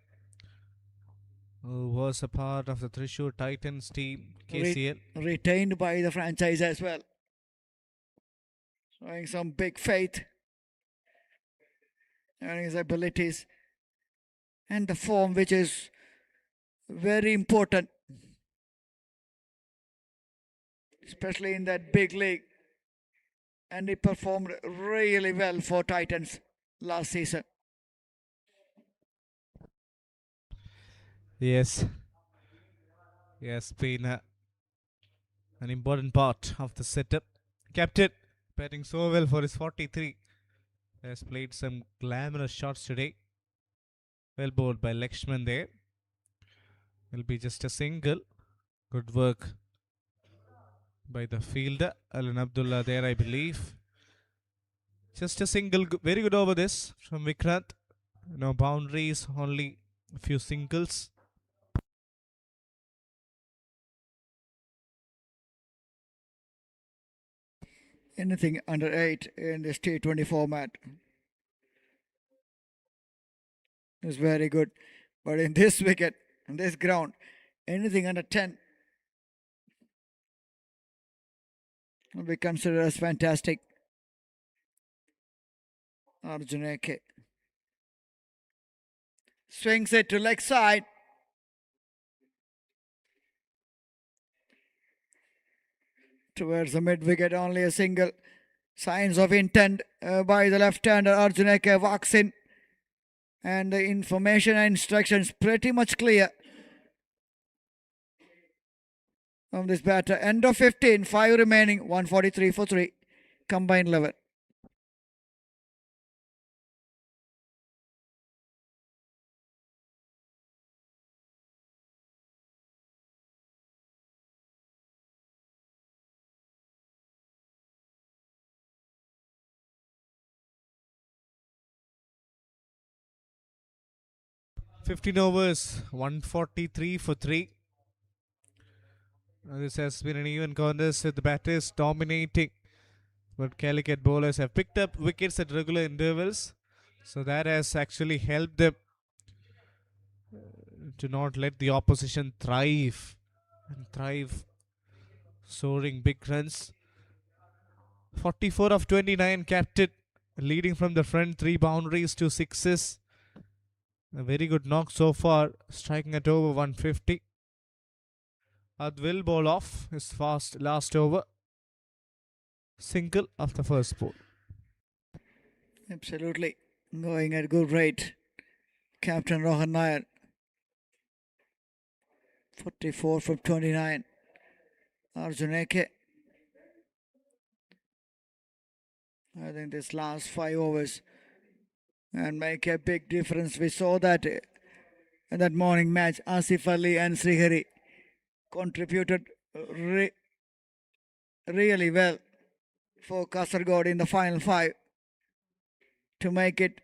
who was a part of the Thrissur Titans team. KCL. Retained by the franchise as well. Showing some big faith in his abilities and the form, which is very important, especially in that big league. And he performed really well for Titans last season. Yes. He has been an important part of the setup. Captain, batting so well for his 43. Has played some glamorous shots today. Well bowled by Lakshman there. Will be just a single. Good work by the fielder. Alan Abdullah there, I believe. Just a single. Very good over this from Vikrant. No boundaries, only a few singles. Anything under 8 in this T20 format is very good. But in this wicket, in this ground, anything under 10 will be considered as fantastic. Arjun AK swings it to leg side. Towards the mid wicket, only a single. Signs of intent by the left-hander. Arjun AK walks in, and the information and instructions pretty much clear from this batter. End of 15, 5 remaining, 143 for 3, combined 11. $15 overs, 143 for 3. This has been an even contest with the batters dominating. But Calicut bowlers have picked up wickets at regular intervals. So that has actually helped them to not let the opposition thrive. And thrive, soaring big runs. 44 of 29 captain, leading from the front, 3 boundaries, 2 sixes. A very good knock so far, striking at over 150. Ad will bowl off his fast last over. Single of the first ball. Absolutely. Going at good rate. Captain Rohan Nair. 44 from 29. Arjun AK. I think this last 5 overs and make a big difference. We saw that in that morning match. Asif Ali and Srihari contributed really well for Kasargod in the final 5 to make it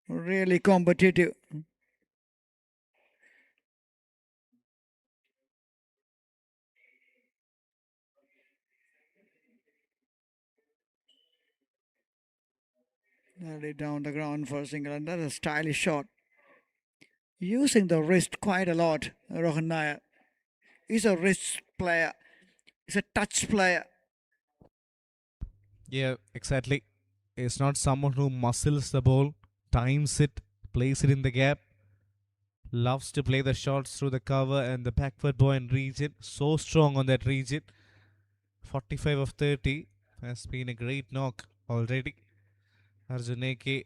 really competitive. Nearly down the ground for a single, and that's a stylish shot. Using the wrist quite a lot, Rohan Nair. He's a wrist player. He's a touch player. Yeah, exactly. He's not someone who muscles the ball, times it, plays it in the gap. Loves to play the shots through the cover and the backward point region. So strong on that region. 45 of 30 has been a great knock already. Arjun AK,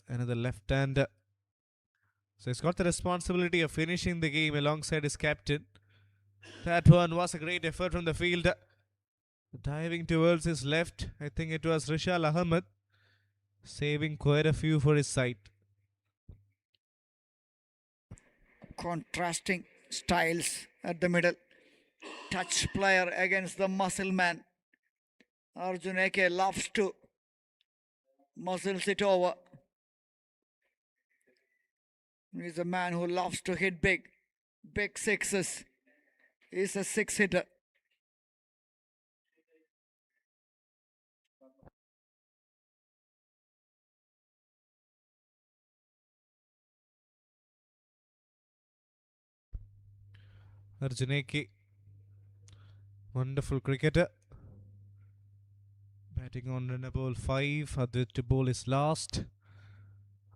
another left-hander. So he's got the responsibility of finishing the game alongside his captain. That one was a great effort from the fielder. Diving towards his left, I think it was Rishal Ahmed, saving quite a few for his side. Contrasting styles at the middle. Touch player against the muscle man. Arjun AK loves to muscles it over. He's a man who loves to hit big sixes. He's a six hitter. Arjuneke, wonderful cricketer. Batting on run ball 5. Aditya ball is last.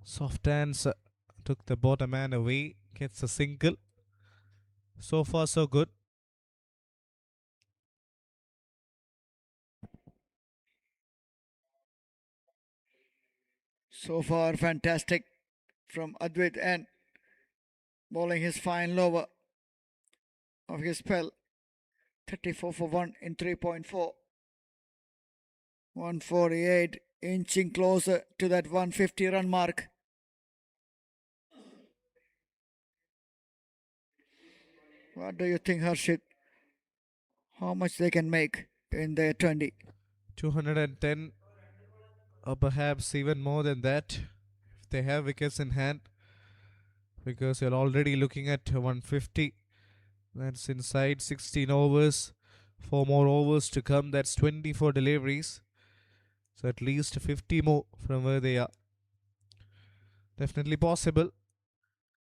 Soft hands took the bottom man away. Gets a single. So far, so good. So far, fantastic from Advait and bowling his fine lower of his spell. 34 for 1 in 3.4. 148, inching closer to that 150 run mark. What do you think, Harshit? How much they can make in their 20? 210 or perhaps even more than that if they have wickets in hand, because you're already looking at 150. That's inside 16 overs. 4 more overs to come. That's 24 deliveries. So at least 50 more from where they are. Definitely possible.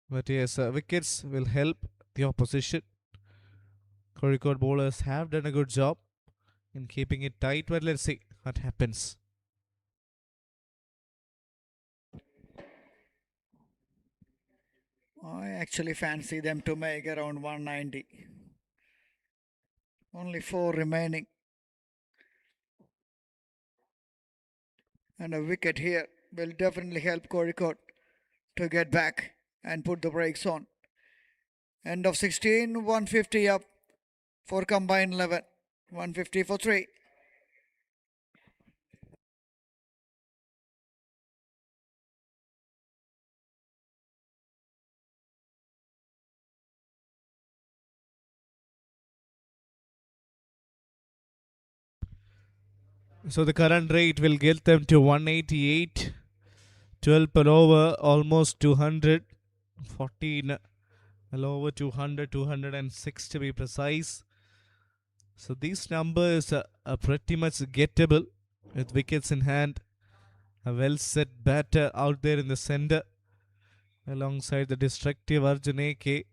But yes, wickets will help the opposition. Kozhikode bowlers have done a good job in keeping it tight. But let's see what happens. I actually fancy them to make around 190. Only 4 remaining. And a wicket here will definitely help Kozhikode to get back and put the brakes on. End of 16, 150 up for combined 11. 150 for 3. So the current rate will get them to 188. 12 per over, almost 200. 14 well over 200, 206 to be precise. So these numbers are pretty much gettable with wickets in hand. A well set batter out there in the centre alongside the destructive Arjun AK.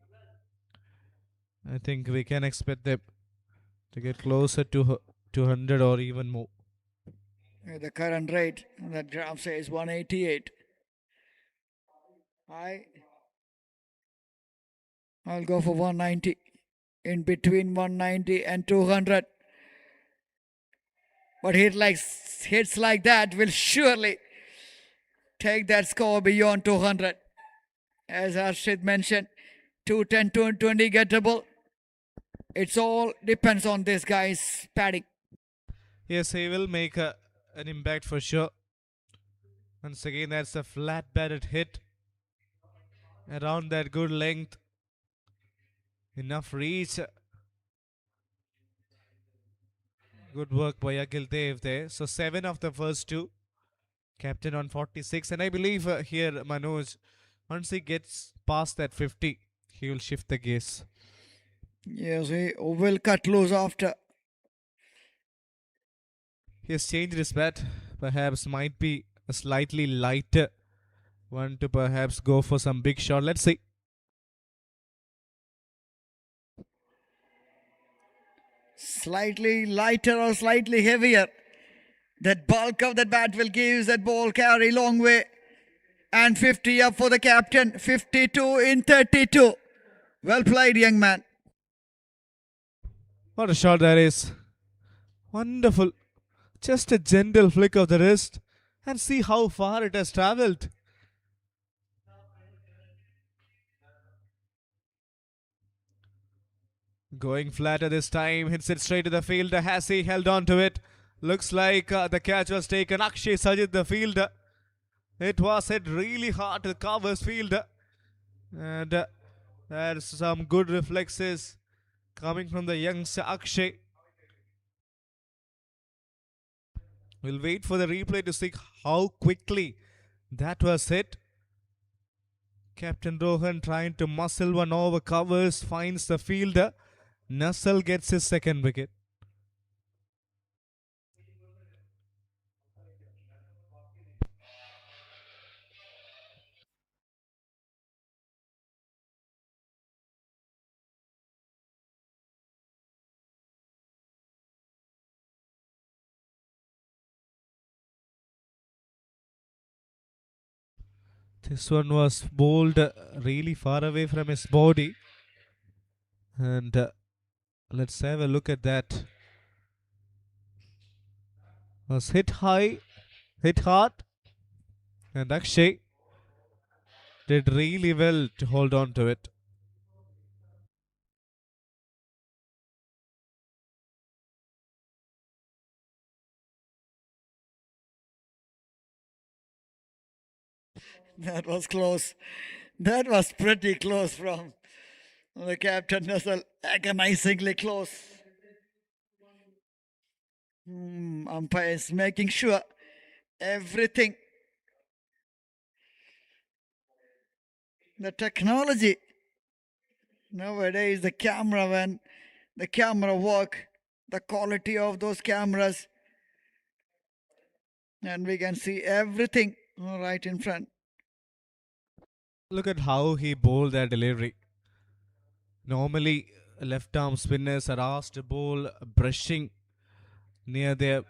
I think we can expect them to get closer to 200 or even more. The current rate, that graph says 188. I'll go for 190. In between 190 and 200. But hits like that will surely take that score beyond 200. As Harshit mentioned, 210, 220 gettable. It's all depends on this guy's batting. Yes, he will make an impact for sure. Once again, that's a flat batted hit. Around that good length. Enough reach. Good work by Akhil Dev there. So 7 of the first 2. Captain on 46. And I believe here, Manoj, once he gets past that 50, he will shift the gears. Yes, he will cut loose after. He has changed his bat. Perhaps might be a slightly lighter one to perhaps go for some big shot. Let's see. Slightly lighter or slightly heavier. That bulk of that bat will give that ball carry long way. And 50 up for the captain. 52 in 32. Well played, young man. What a shot that is. Wonderful. Just a gentle flick of the wrist. And see how far it has travelled. Going flatter this time. Hits it straight to the fielder. Has he held on to it? Looks like the catch was taken. Akshay Sajid, the fielder. It was hit really hard to the covers fielder. And there's some good reflexes coming from the youngster Akshay. We'll wait for the replay to see how quickly that was hit. Captain Rohan trying to muscle one over covers, finds the fielder. Nussel gets his second wicket. This one was bowled really far away from his body. And let's have a look at that. Was hit high, hit hard, and Akshay did really well to hold on to it. That was close. That was pretty close from the captain Nussel. Agonizingly close. Umpires making sure everything. The technology nowadays, the camera, when the camera work, the quality of those cameras, and we can see everything right in front. Look at how he bowled that delivery. Normally, left arm spinners are asked to bowl brushing near their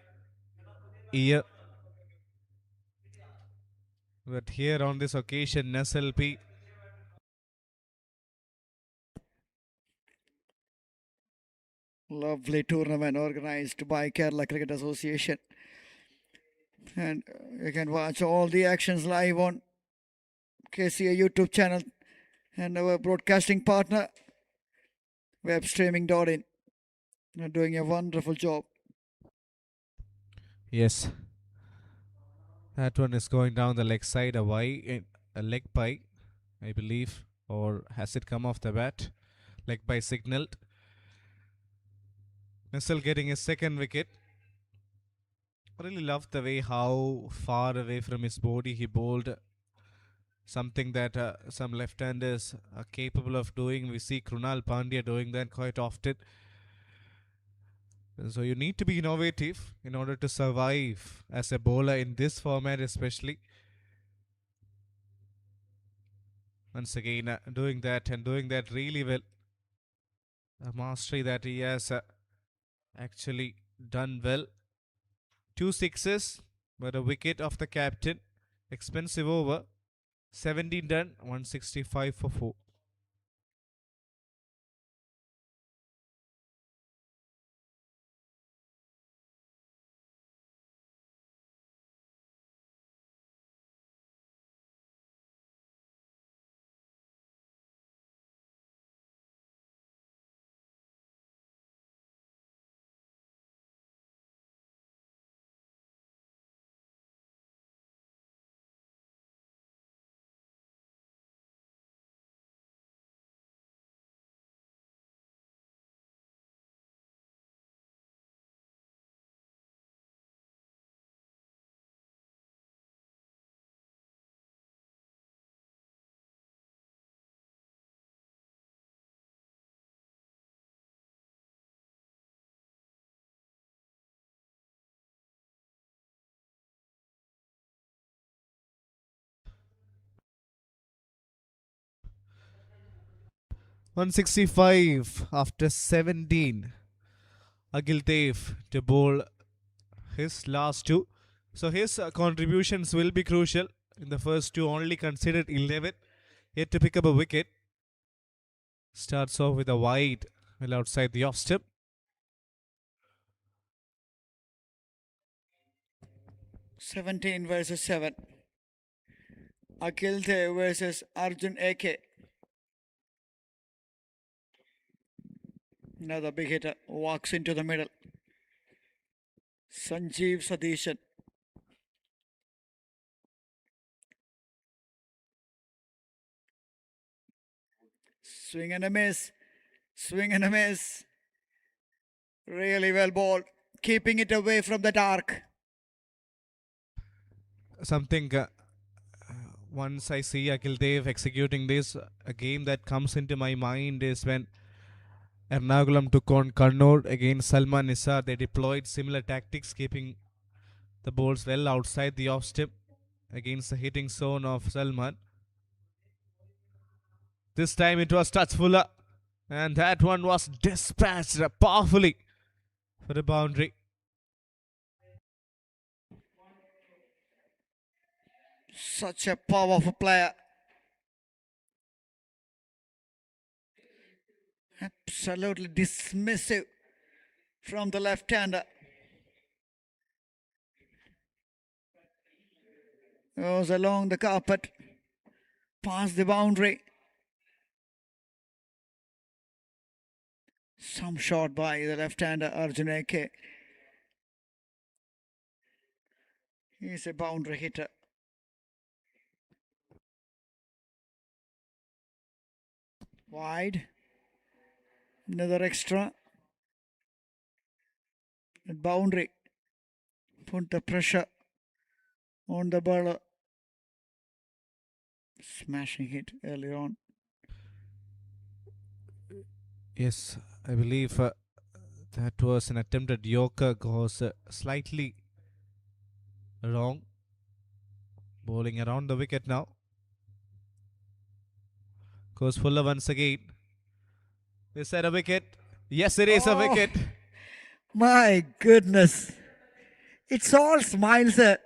ear. But here on this occasion, SLP Lovely tournament organized by Kerala Cricket Association. And you can watch all the actions live on KCA YouTube channel and our broadcasting partner, webstreaming.in. They're doing a wonderful job. Yes. That one is going down the leg side, a leg by, I believe. Or has it come off the bat? Leg by signaled. Nissel getting his second wicket. I really loved the way how far away from his body he bowled. Something that some left-handers are capable of doing. We see Krunal Pandya doing that quite often. So you need to be innovative in order to survive as a bowler in this format especially. Once again doing that and doing that really well. A mastery that he has actually done well. 2 sixes but a wicket of the captain. Expensive over. 17 done, 165 for 4. .165 after 17. Akhil Dev to bowl his last two. So his contributions will be crucial. In the first two, only considered 11. Yet to pick up a wicket. Starts off with a wide, well outside the off step. (17 versus 7). Akhil Dev versus Arjun AK. Another big hitter walks into the middle. Sanjeev Sadishan. Swing and a miss. Swing and a miss. Really well bowled. Keeping it away from the dark. Something once I see Akhil Dev executing this, a game that comes into my mind is when Ernakulam took on Kannur against Salman Nisar. They deployed similar tactics, keeping the balls well outside the off stump against the hitting zone of Salman. This time it was touchful, and that one was dispatched powerfully for a boundary. Such a powerful player. Absolutely dismissive from the left-hander. Goes along the carpet, past the boundary. Some shot by the left-hander Arjun AK. He's a boundary hitter. Wide. Another extra. At boundary. Put the pressure on the bowler. Smashing hit earlier on. Yes, I believe that was an attempted Yorker, goes slightly wrong. Bowling around the wicket now. Goes fuller once again. Is that a wicket? Yes, it is a wicket. My goodness. It's all smiles, sir.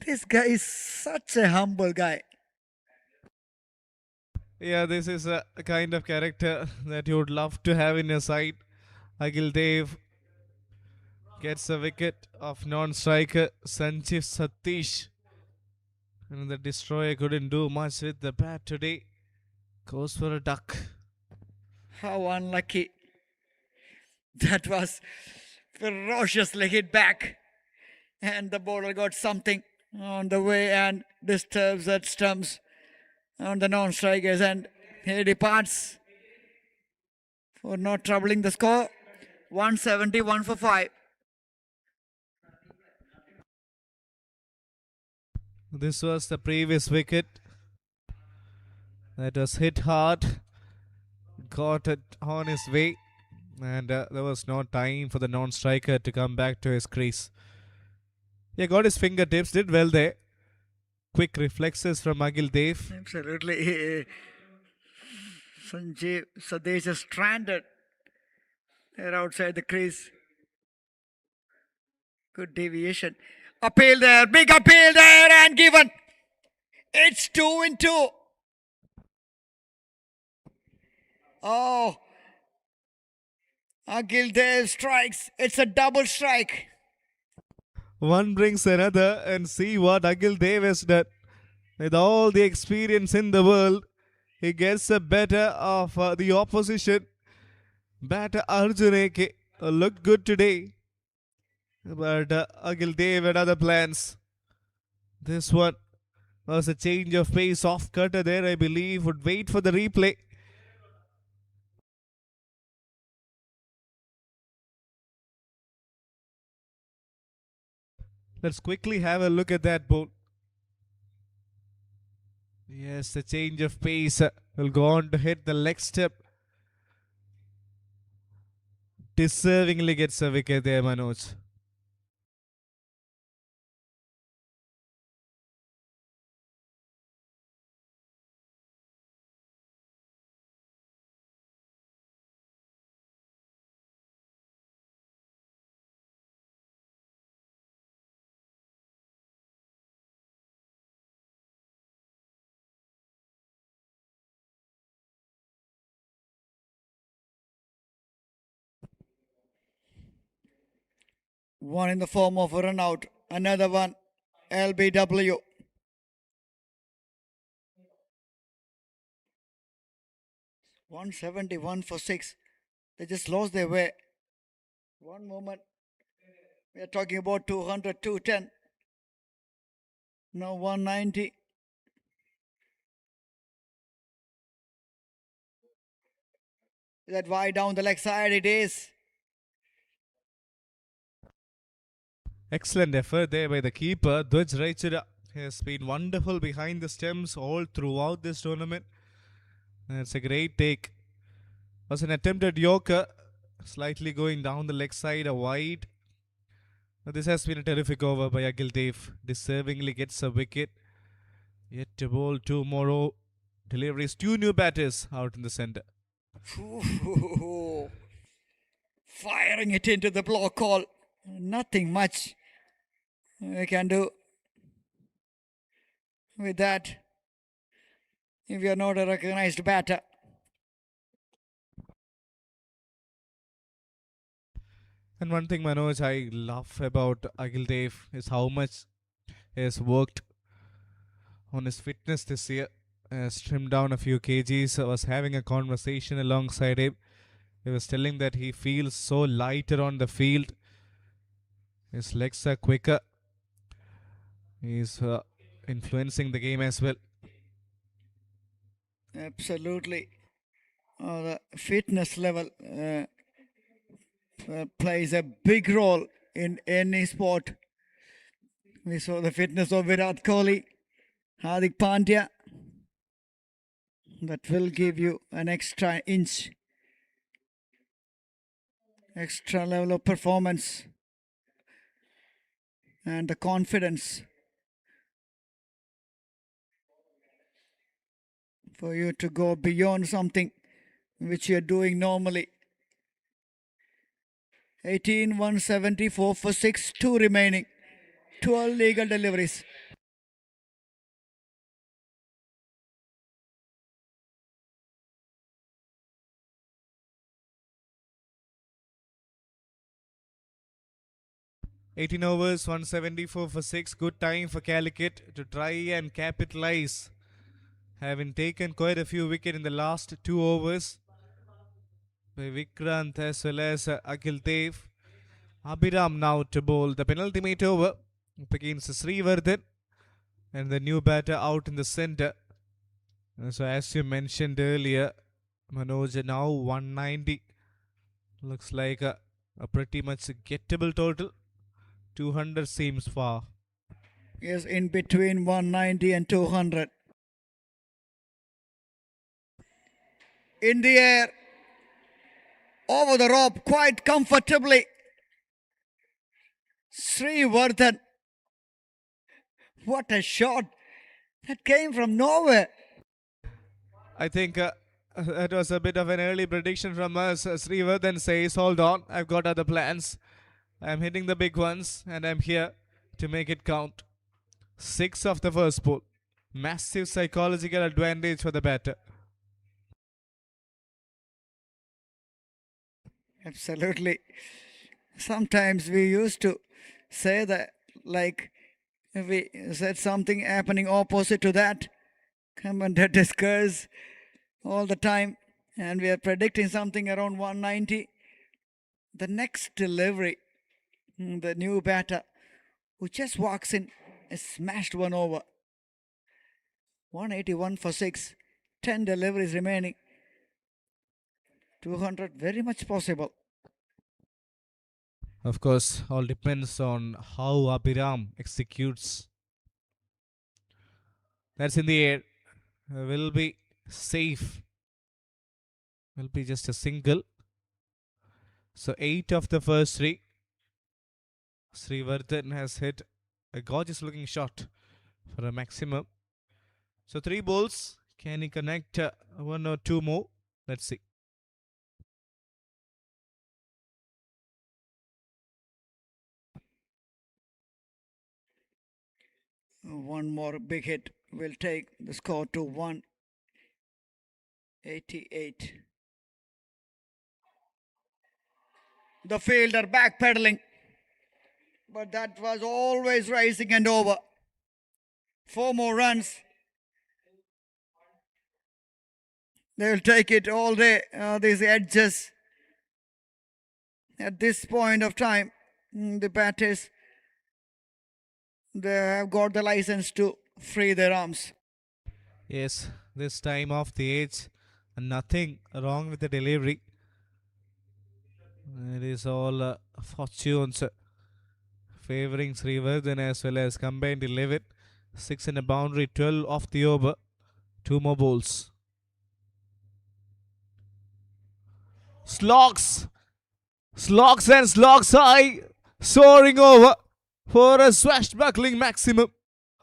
This guy is such a humble guy. Yeah, this is a kind of character that you would love to have in your side. Akhil Dev gets a wicket of non-striker Sanjeev Satish. And the destroyer couldn't do much with the bat today. Goes for a duck. How unlucky. That was ferociously hit back. And the bowler got something on the way and disturbs that stumps on the non-strikers, and he departs for not troubling the score. 171 for 5. This was the previous wicket. That was hit hard. Got it on his way. And there was no time for the non-striker to come back to his crease. Yeah, got his fingertips. Did well there. Quick reflexes from Akhil Dev. Absolutely. Sanjeev Sadesh is stranded there outside the crease. Good deviation. Appeal there. Big appeal there and given. It's 2-2. Oh. Akhil Dev strikes. It's a double strike. One brings another, and see what Akhil Dev has done. With all the experience in the world, he gets the better of the opposition. Batter Arjun AK looked good today. But Akhil Dev had other plans. This one was a change of pace, off cutter there, I believe. Would wait for the replay. Let's quickly have a look at that ball. Yes, the change of pace will go on to hit the leg step. Deservingly gets a wicket there, Manoj. One in the form of a run out. Another one. LBW. $171 for 6. They just lost their way. One moment. We are talking about 200, 210. Now 190. That wide down the leg side it is. Excellent effort there by the keeper. Dwaj Raichura has been wonderful behind the stumps all throughout this tournament. That's a great take. Was an attempted Yorker, slightly going down the leg side, a wide. Now this has been a terrific over by Agil Dev. Deservingly gets a wicket. Yet to bowl two more deliveries, two new batters out in the centre. Ooh, firing it into the block hole. Nothing much we can do with that if you are not a recognized batter. And one thing, Manoj, I love about Agil Dev is how much he has worked on his fitness this year. Has trimmed down a few kgs. I was having a conversation alongside him. He was telling that he feels so lighter on the field. His legs are quicker. He's influencing the game as well. Absolutely. The fitness level plays a big role in any sport. We saw the fitness of Virat Kohli, Hardik Pandya. That will give you an extra inch, extra level of performance, and the confidence for you to go beyond something which you're doing normally. 18, 174 for 6, 2 remaining, 12 legal deliveries. $18 overs, 174 for 6. Good time for Calicut to try and capitalize. Having taken quite a few wickets in the last 2 overs by Vikrant as well as Akhil Dev. Abhiram now to bowl the penultimate over up against Srivardhan and the new batter out in the centre. So as you mentioned earlier, Manoj now 190. Looks like a pretty much gettable total. 200 seems far. Yes, in between 190 and 200. In the air, over the rope, quite comfortably. Srivardhan. What a shot. That came from nowhere. I think that was a bit of an early prediction from us. Srivardhan says, hold on, I've got other plans. I'm hitting the big ones and I'm here to make it count. 6 of the first ball. Massive psychological advantage for the batter. Absolutely. Sometimes we used to say that, like, if we said something happening opposite to that, come and discuss all the time, and we are predicting something around 190. The next delivery, the new batter who just walks in, has smashed one over. 181 for 6, 10 deliveries remaining. 200 very much possible. Of course, all depends on how Abhiram executes. That's in the air. Will be safe. Will be just a single. So 8 of the first 3. Srivardhan has hit a gorgeous looking shot for a maximum. So 3 balls. Can he connect 1 or 2 more? Let's see. One more big hit will take the score to 188. The fielder backpedaling, but that was always rising and over. 4 more runs. They will take it all day, these edges. At this point of time, the batters, they have got the license to free their arms. Yes, this time off the edge. Nothing wrong with the delivery. It is all fortunes favouring Srivardhan as well as combined 11. 6 in a boundary, 12 off the over. 2 more balls. Slogs. Slogs and slogs high. Soaring over for a swashbuckling maximum.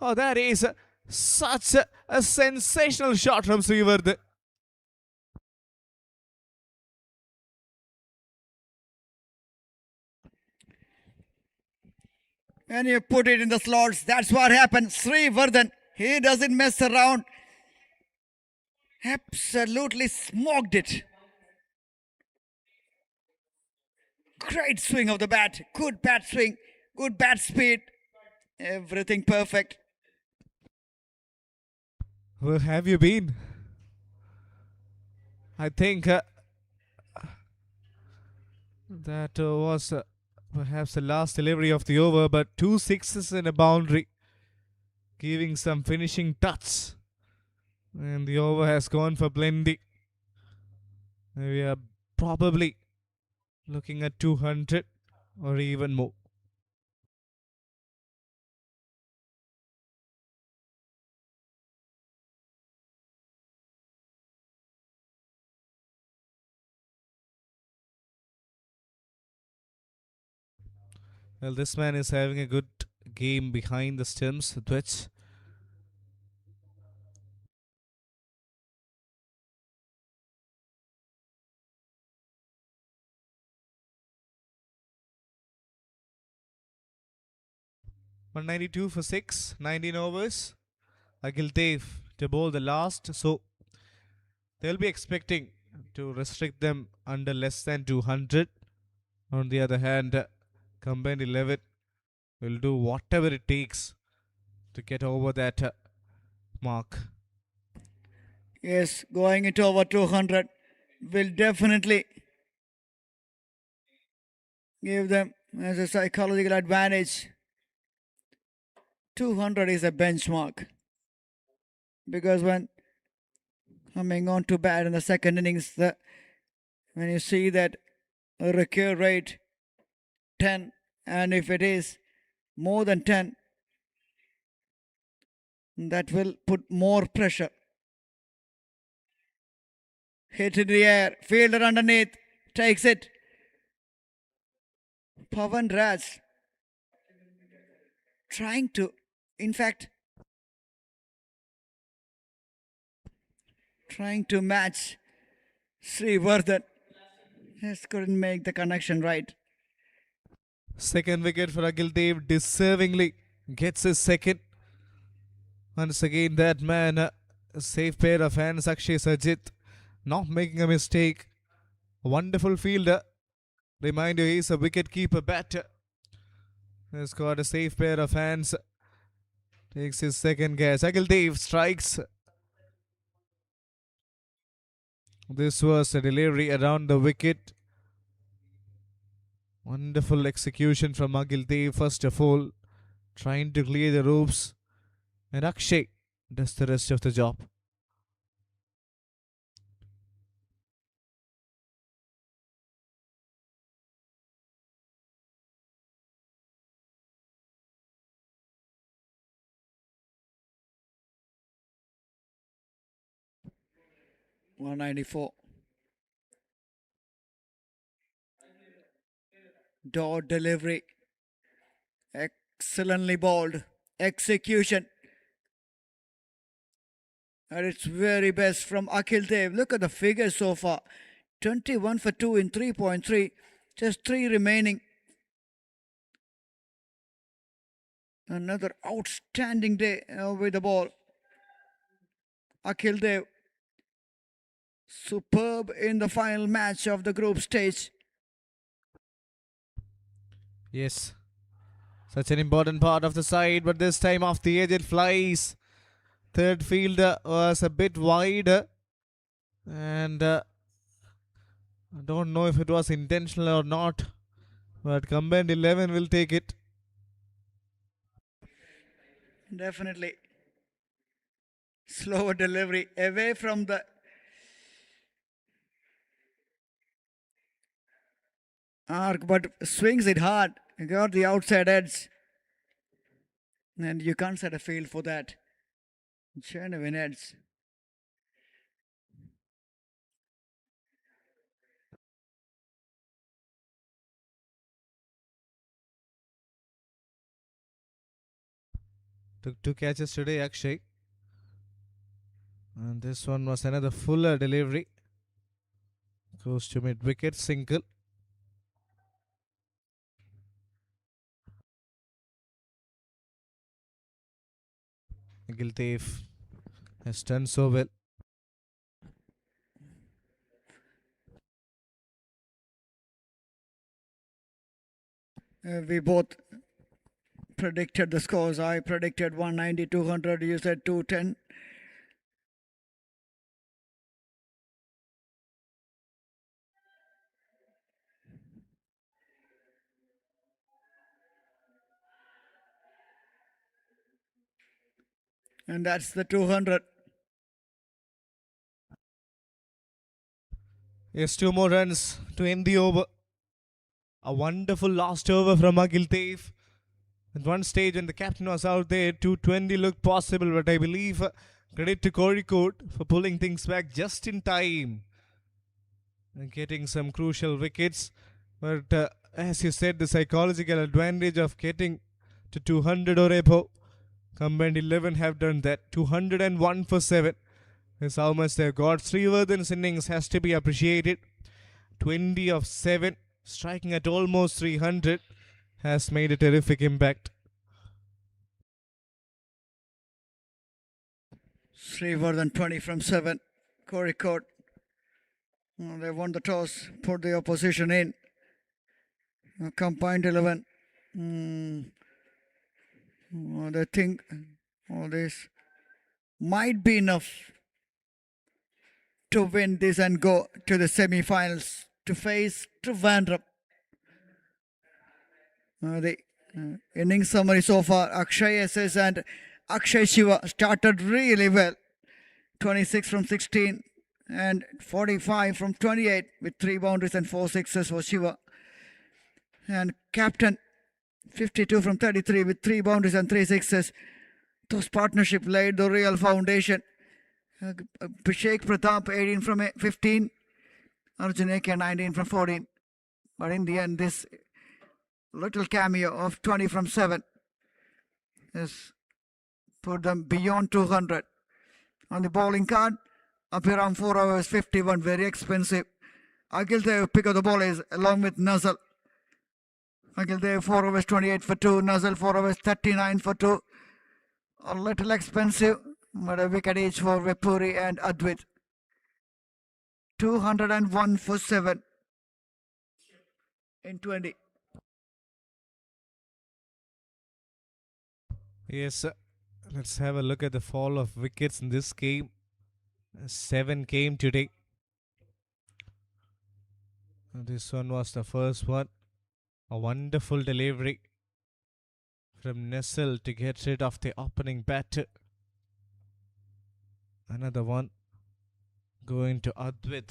Oh, that is such a sensational shot from Srivardhan. And you put it in the slots. That's what happened. Sri Vardhan, he doesn't mess around. Absolutely smoked it. Great swing of the bat. Good bat swing. Good bat speed. Everything perfect. Where have you been? I think that was perhaps the last delivery of the over, but 2 sixes in a boundary, giving some finishing touch. And the over has gone for plenty. We are probably looking at 200 or even more. Well, this man is having a good game behind the stumps, Twitch. $192 for 6, 19 overs. Akhil Dev to bowl the last, so they'll be expecting to restrict them under less than 200. On the other hand, combined 11 will do whatever it takes to get over that mark. Yes, going into over 200 will definitely give them as a psychological advantage. 200 is a benchmark. Because when coming on to bat in the second innings, when you see that recur rate 10, and if it is more than 10, that will put more pressure. Hit in the air, fielder underneath, takes it. Pavan Raj trying to, in fact, trying to match Sri Vardhan. Just couldn't make the connection right. Second wicket for Akhil Dev, deservingly gets his second. Once again, that man, a safe pair of hands, Akshay Sajit, not making a mistake. Wonderful fielder. Remind you, he's a wicket-keeper batter. He's got a safe pair of hands. Takes his second catch. Akhil Dev strikes. This was a delivery around the wicket. Wonderful execution from Akhil Dev, first of all, trying to clear the ropes. And Akshay does the rest of the job. $194. Dot delivery. Excellently bowled. Execution at its very best from Akhil Dev. Look at the figures so far. 21 for 2 in 3.3. Just 3 remaining. Another outstanding day with the ball. Akhil Dev. Superb in the final match of the group stage. Yes. Such an important part of the side, but this time off the edge it flies. Third fielder was a bit wide. And I don't know if it was intentional or not. But combined 11 will take it. Definitely. Slower delivery away from the arc, but swings it hard. Got the outside edge. And you can't set a field for that. Genuine edge. Took 2 catches today, Akshay. And this one was another fuller delivery. Goes to mid wicket, single. Gildev has done so well. We both predicted the scores. I predicted 190, 200. You said 210. And that's the 200. Yes, 2 more runs to end the over. A wonderful last over from Gildev. At one stage when the captain was out there, 220 looked possible, but I believe credit to Kozhikode for pulling things back just in time and getting some crucial wickets. But as you said, the psychological advantage of getting to 200 or above, combined 11 have done that. 201 for 7 is how much they've got. Srivarden's innings has to be appreciated. 20 of 7, striking at almost 300, has made a terrific impact. Srivarden 20 from 7. Kozhikode. They won the toss, put the opposition in. Combined 11. They think all this might be enough to win this and go to the semi-finals to face Trivandrum. The innings summary so far: Akshay SS and Akshay Shiva started really well. 26 from 16 and 45 from 28 with 3 boundaries and 4 sixes for Shiva. And captain 52 from 33 with 3 boundaries and 3 sixes. Those partnership laid the real foundation. Sheikh Pratap 18 from 15, Arjun AK 19 from 14. But in the end, this little cameo of 20 from 7 has put them beyond 200. On the bowling card, Apiram 4 overs 51, very expensive. Agildev pick of the bowlers along with Nazal. Agildev 4 overs 28 for 2, Nazal 4 overs 39 for 2. A little expensive, but a wicket each for Vepuri and Advait. 201 for 7 in 20. Yes, let's have a look at the fall of wickets in this game. 7 came today. This one was the first one. A wonderful delivery from Nessel to get rid of the opening batter. Another one going to Advait.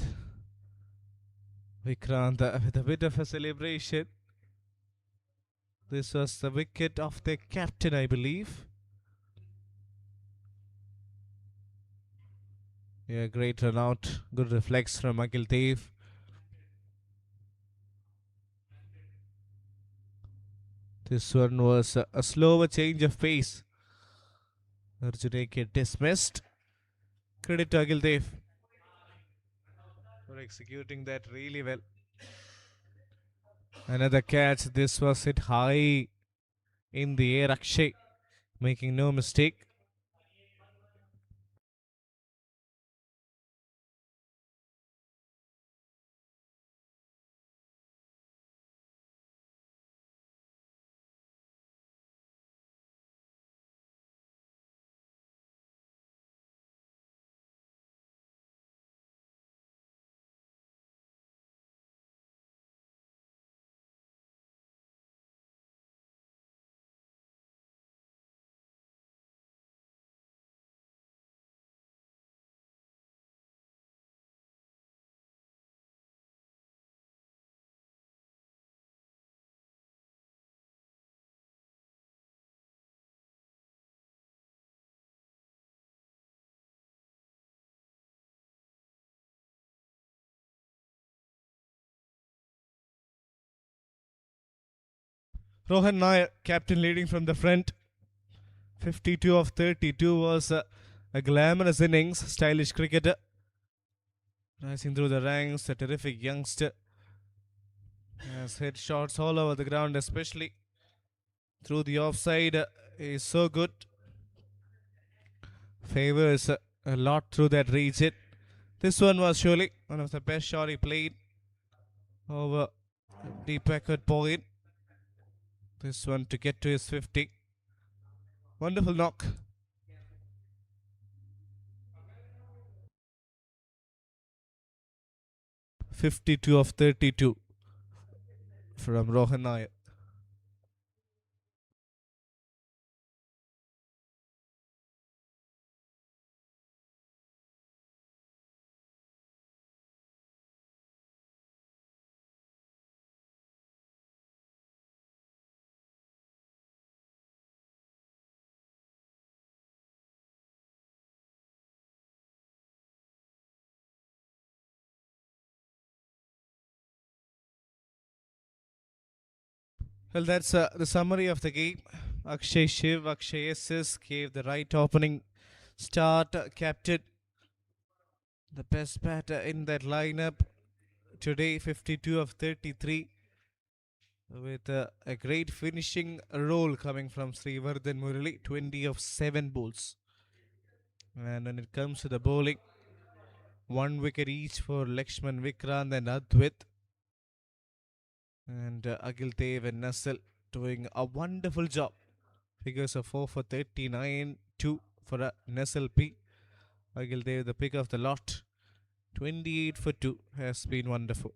Vikrant with a bit of a celebration. This was the wicket of the captain, I believe. Yeah, great run out. Good reflex from Agildev. This one was a slower change of pace. Arjun dismissed. Credit to Agildev for executing that really well. Another catch. This was hit high in the air. Akshay making no mistake. Rohan Nair, captain leading from the front. 52 of 32 was a glamorous innings. Stylish cricketer. Rising through the ranks, a terrific youngster. Has hit shots all over the ground, especially through the offside. Is so good. Favors a lot through that region. This one was surely one of the best shot he played over deep backward point. This one to get to his 50. Wonderful knock. "52 of 32 from Rohan Nair. Well, that's the summary of the game. Akshay Shiv, Akshay SS gave the right opening start. Captain, the best batter in that lineup today, 52 of 33, with a great finishing role coming from Srivardhan Murali, 20 of 7 balls. And when it comes to the bowling, 1 wicket each for Lakshman Vikrant and Advait. And Akhil Dev and Nassel doing a wonderful job. Figures of 4 for 39, 2 for a Nassel P. Akhil Dev, the pick of the lot, 28 for 2, has been wonderful.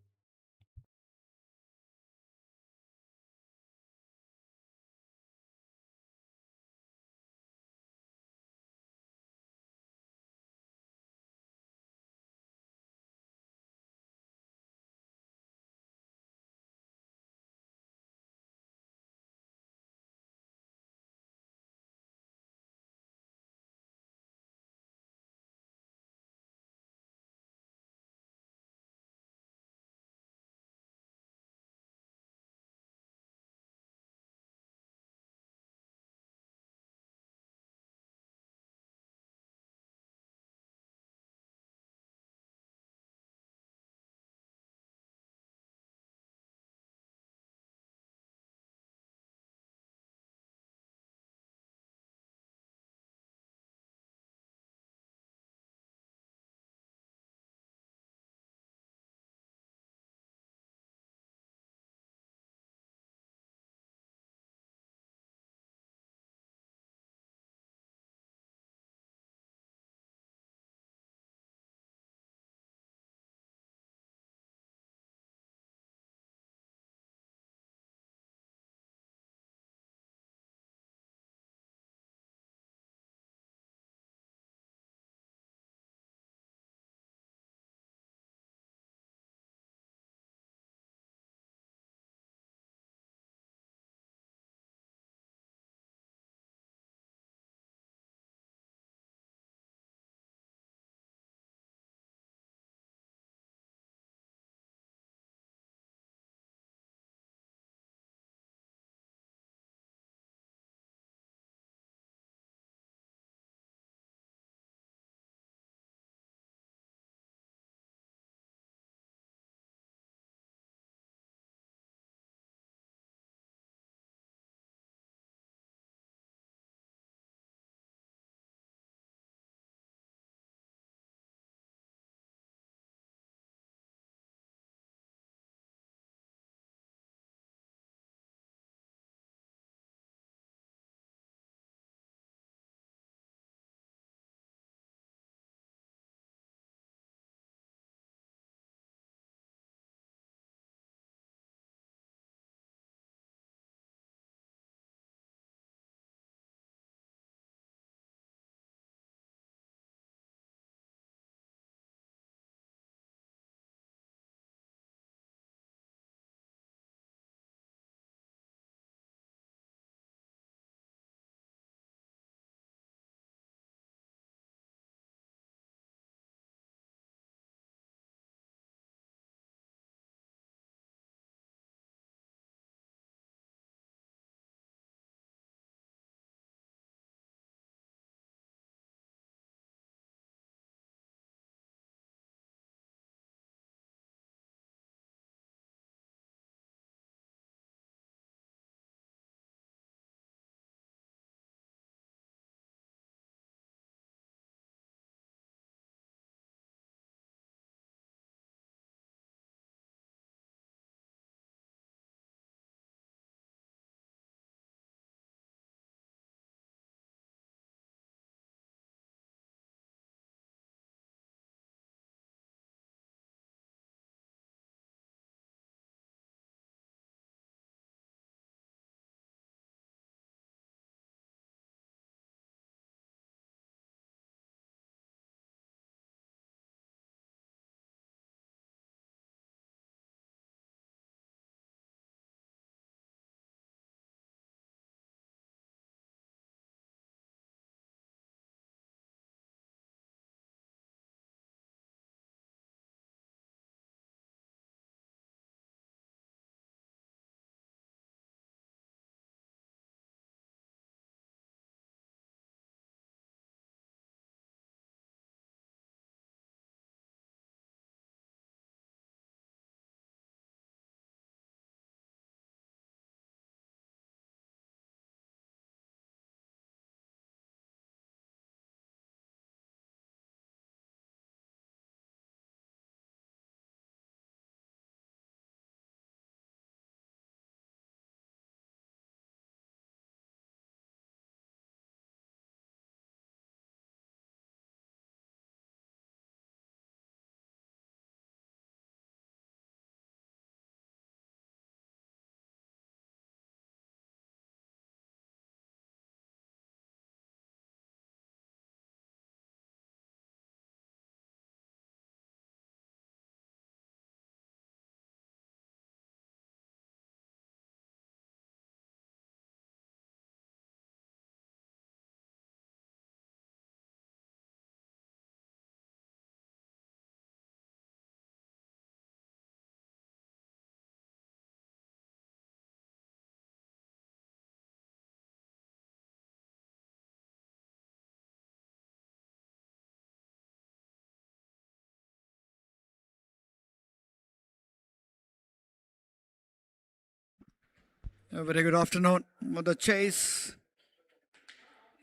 A very good afternoon. The chase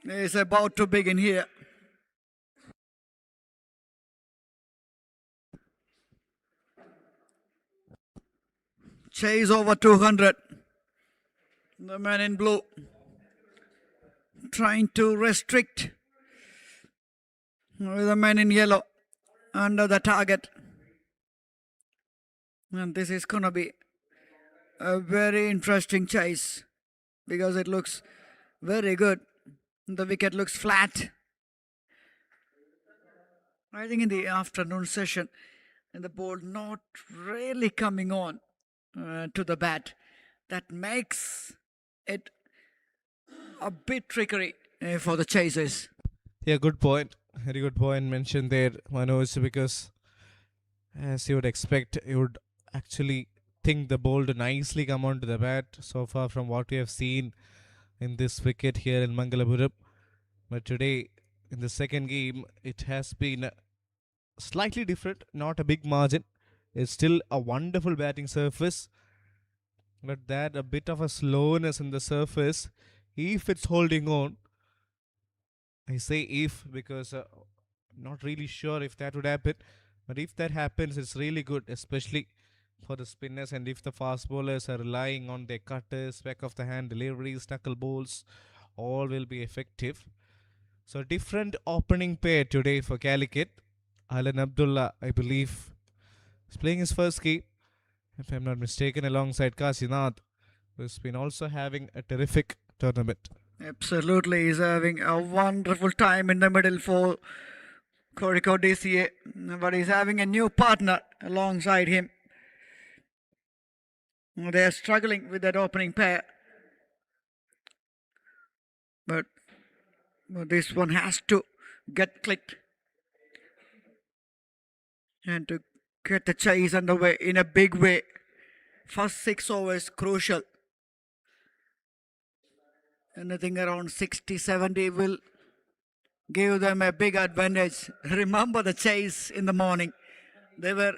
is about to begin here. Chase over 200. The man in blue trying to restrict with the man in yellow under the target. And this is going to be a very interesting chase because it looks very good. The wicket looks flat. I think in the afternoon session, and the ball not really coming on to the bat, that makes it a bit trickery for the chasers. Yeah, good point. Very good point mentioned there, Manoj, because as you would expect, you would actually think the ball to nicely come onto the bat so far from what we have seen in this wicket here in Mangalapuram. But today, in the second game, it has been slightly different, not a big margin. It's still a wonderful batting surface, but that a bit of a slowness in the surface, if it's holding on. I say if because not really sure if that would happen, but if that happens, it's really good, especially for the spinners. And if the fast bowlers are relying on their cutters, back of the hand deliveries, knuckle balls, all will be effective. So different opening pair today for Calicut. Alan Abdullah, I believe, is playing his first game, if I'm not mistaken, alongside Kasinath, who's been also having a terrific tournament. Absolutely, he's having a wonderful time in the middle for Koriko DCA, but he's having a new partner alongside him. They are struggling with that opening pair, but this one has to get clicked and to get the chase underway in a big way. First 6 overs crucial. Anything around 60, 70 will give them a big advantage. Remember the chase in the morning. They were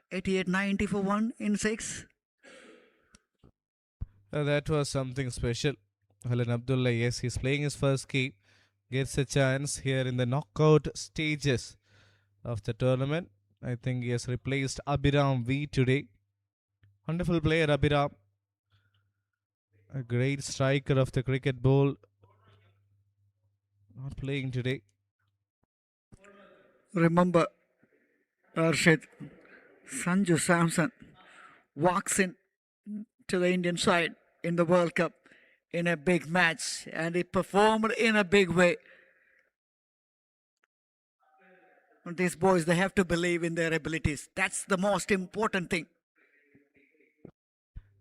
88, 90 for 1 in 6. That was something special. Alan Abdullah, yes, he's playing his first game. Gets a chance here in the knockout stages of the tournament. I think he has replaced Abhiram V today. Wonderful player, Abhiram. A great striker of the cricket ball. Not playing today. Remember, Arshid, Sanju Samson walks in to the Indian side in the World Cup in a big match, and he performed in a big way. And these boys, they have to believe in their abilities. That's the most important thing.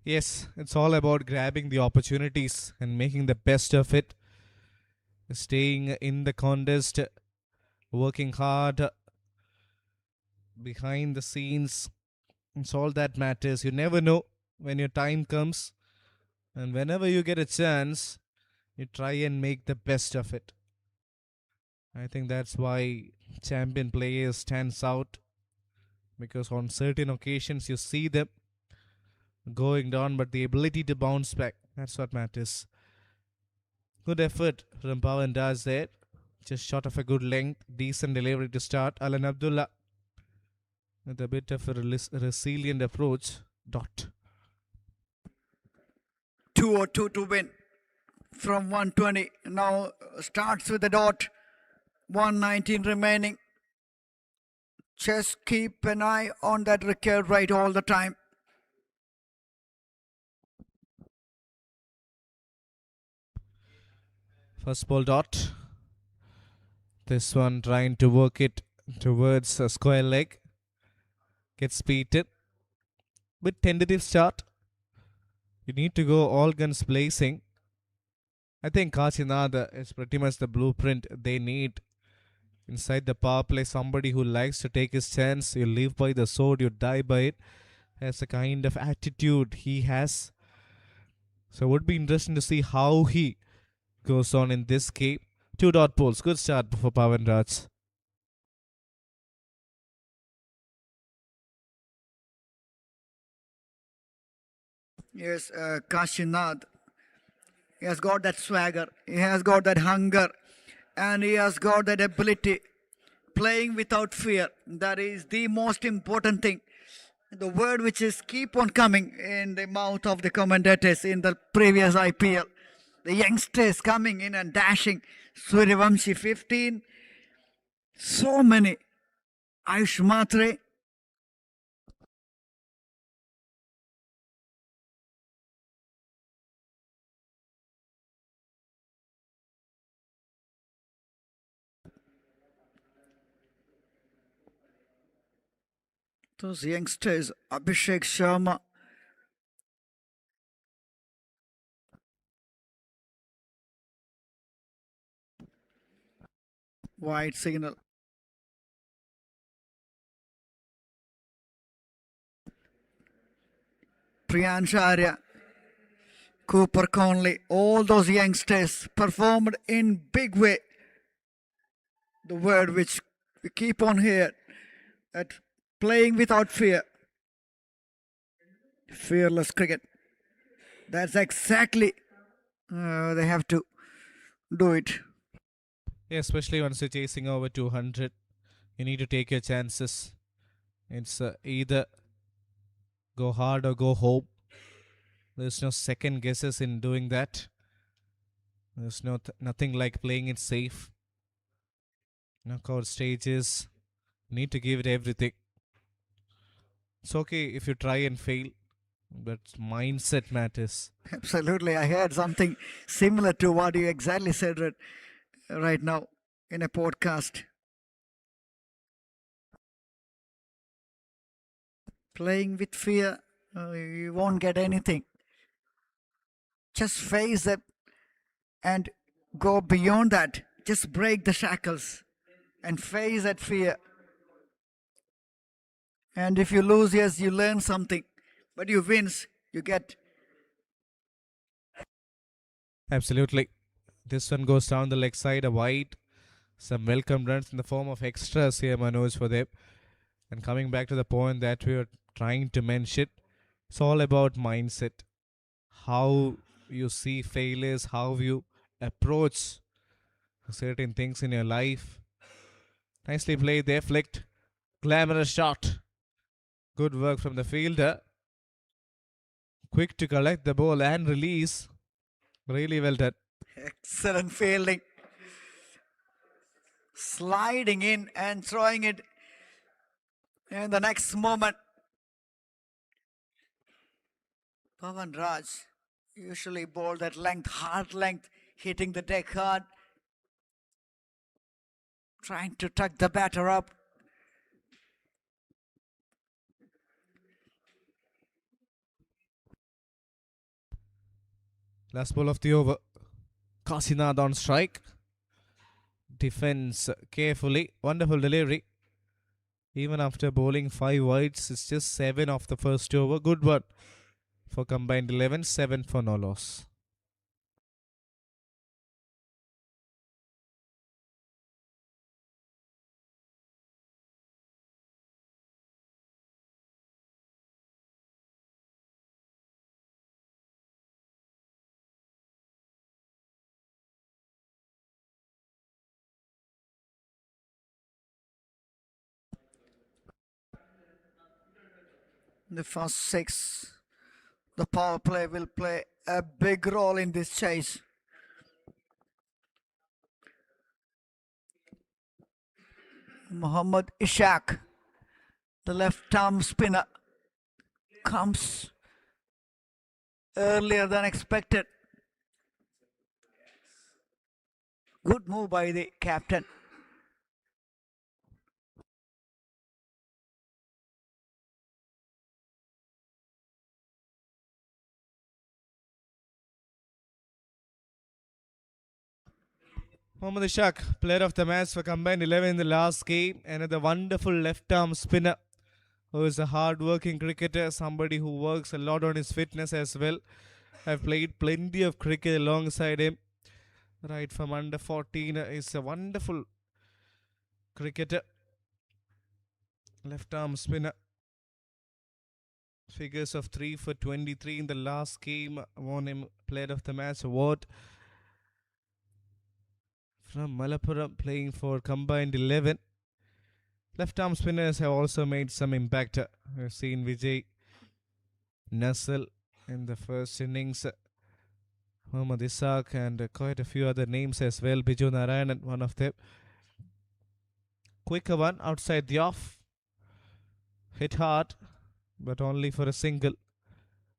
Yes, it's all about grabbing the opportunities and making the best of it. Staying in the contest, working hard behind the scenes. It's all that matters. You never know when your time comes. And whenever you get a chance, you try and make the best of it. I think that's why champion players stands out. Because on certain occasions you see them going down, but the ability to bounce back, that's what matters. Good effort from Pawan Raj there. Just short of a good length. Decent delivery to start. Alan Abdullah with a bit of a resilient approach. Dot. 202 to win from 120. Now starts with the dot. 119 remaining. Just keep an eye on that wicket right all the time. First ball dot. This one trying to work it towards a square leg. Gets beaten. With tentative start. You need to go all guns blazing. I think Kasinath is pretty much the blueprint they need. Inside the power play, somebody who likes to take his chance. You live by the sword, you die by it. That's the kind of attitude he has. So it would be interesting to see how he goes on in this game. 2 dot balls. Good start for Pawan Raj. Yes, Kashinath. He has got that swagger. He has got that hunger. And he has got that ability. Playing without fear. That is the most important thing. The word which is keep on coming in the mouth of the commentators in the previous IPL. The youngsters coming in and dashing. Suryavamshi 15. So many. Ayush Matre. Those youngsters. Abhishek Sharma. Wide signal. Priyansh Arya. Cooper Conley, all those youngsters performed in big way. The word which we keep on here, at playing without fear. Fearless cricket. That's exactly they have to do it. Yeah, especially once you're chasing over 200, you need to take your chances. It's either go hard or go home. There's no second guesses in doing that. There's nothing like playing it safe. Knockout stages, need to give it everything. It's okay if you try and fail, but mindset matters. Absolutely. I heard something similar to what you exactly said right now in a podcast. Playing with fear, you won't get anything. Just face it and go beyond that. Just break the shackles and face that fear. And if you lose, yes, you learn something. But you wins, you get. Absolutely. This one goes down the leg side, a wide. Some welcome runs in the form of extras here, Manoj, for them. And coming back to the point that we were trying to mention, it's all about mindset. How you see failures, how you approach certain things in your life. Nicely played there, flicked. Glamorous shot. Good work from the fielder. Quick to collect the ball and release. Really well done. Excellent fielding. Sliding in and throwing it in the next moment. Pavan Raj usually bowled that length, hard length, hitting the deck hard. Trying to tuck the batter up. Last ball of the over. Kasinath on strike. Defense carefully. Wonderful delivery. Even after bowling 5 wides, it's just 7 off the first over. Good one for combined 11, 7 for no loss. The first 6. The power play will play a big role in this chase. Muhammad Ishaq, the left arm spinner, comes earlier than expected. Good move by the captain. Mohammad Ishaq, player of the match for combined 11 in the last game. Another wonderful left arm spinner who is a hard working cricketer, somebody who works a lot on his fitness as well. I've played plenty of cricket alongside him. Right from under 14, is a wonderful cricketer. Left arm spinner. Figures of 3 for 23 in the last game. Won him Player of the Match award. From Malapuram, playing for combined 11. Left arm spinners have also made some impact. We've seen Vijay Nassal in the first innings, Muhammad Ishaq, and quite a few other names as well. Biju Narayanan, one of them. Quicker one outside the off. Hit hard, but only for a single.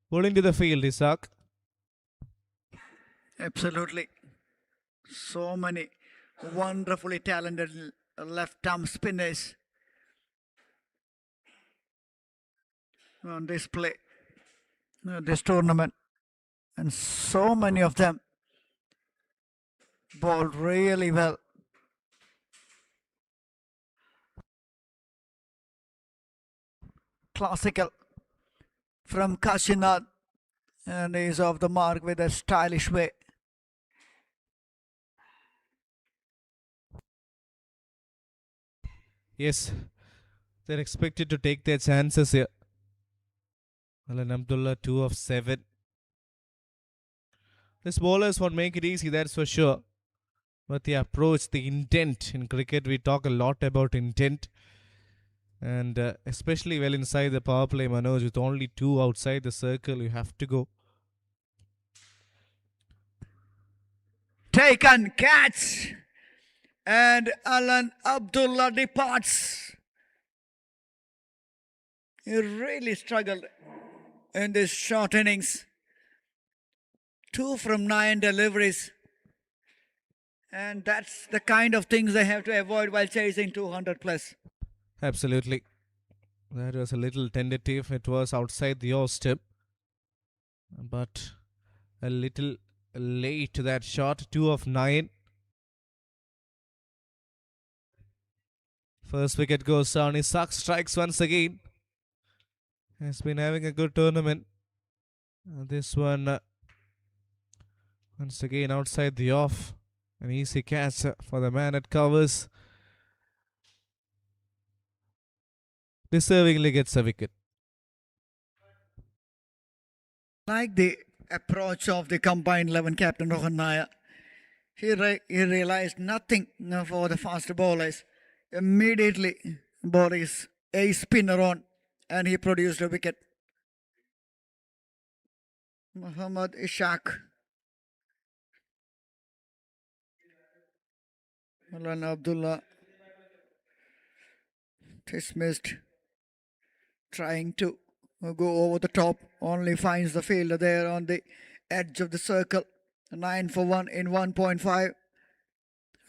Bowling to the field, Ishaq. Absolutely. So many wonderfully talented left arm spinners on display this tournament, and so many of them bowled really well. Classical from Kashinath, and is off the mark with a stylish way. Yes, they're expected to take their chances here. Alan Abdullah, 2 of 7. This bowlers won't make it easy, that's for sure. But the approach, the intent in cricket, we talk a lot about intent. And especially well inside the power play, Manoj, with only 2 outside the circle, you have to go. Taken catch, and Alan Abdullah departs. He really struggled in this short innings. 2 from 9 deliveries, and that's the kind of things they have to avoid while chasing 200 plus. Absolutely. That was a little tentative. It was outside the off step. But a little late to that shot. 2 of 9. First wicket goes down. Ishaq strikes once again. Has been having a good tournament. This one once again outside the off. An easy catch for the man at covers. Deservingly gets a wicket. Like the approach of the combined 11 captain Rohan Nair. He realized nothing for the fast bowlers. Immediately brought his ace spinner on, and he produced a wicket. Muhammad Ishaq. Alan Abdullah dismissed, trying to go over the top, only finds the fielder there on the edge of the circle. 9 for 1 in 1.5.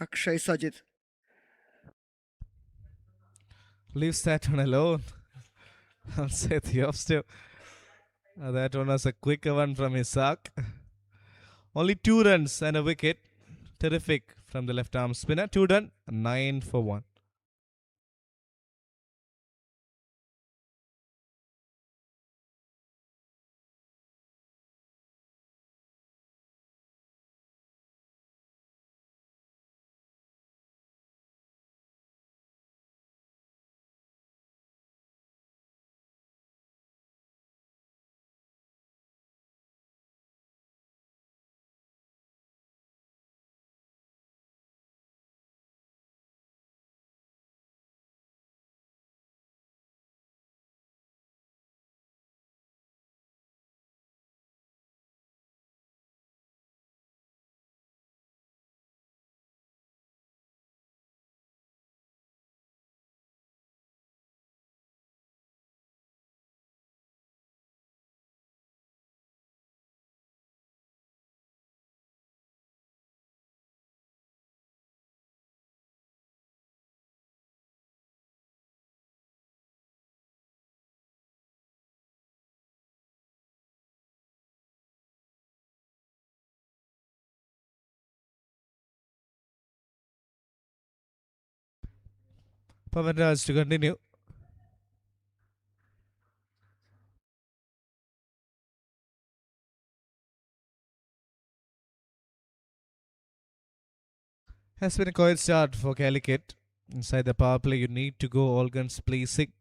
Akshay Sajid. Leaves that one alone. Outside the off step. That one was a quicker one from Ishaq. Only 2 runs and a wicket. Terrific from the left arm spinner. 2 done. 9 for 1. Pavan Raj to continue. Has been a quiet start for Calicut. Inside the power play, you need to go all guns blazing.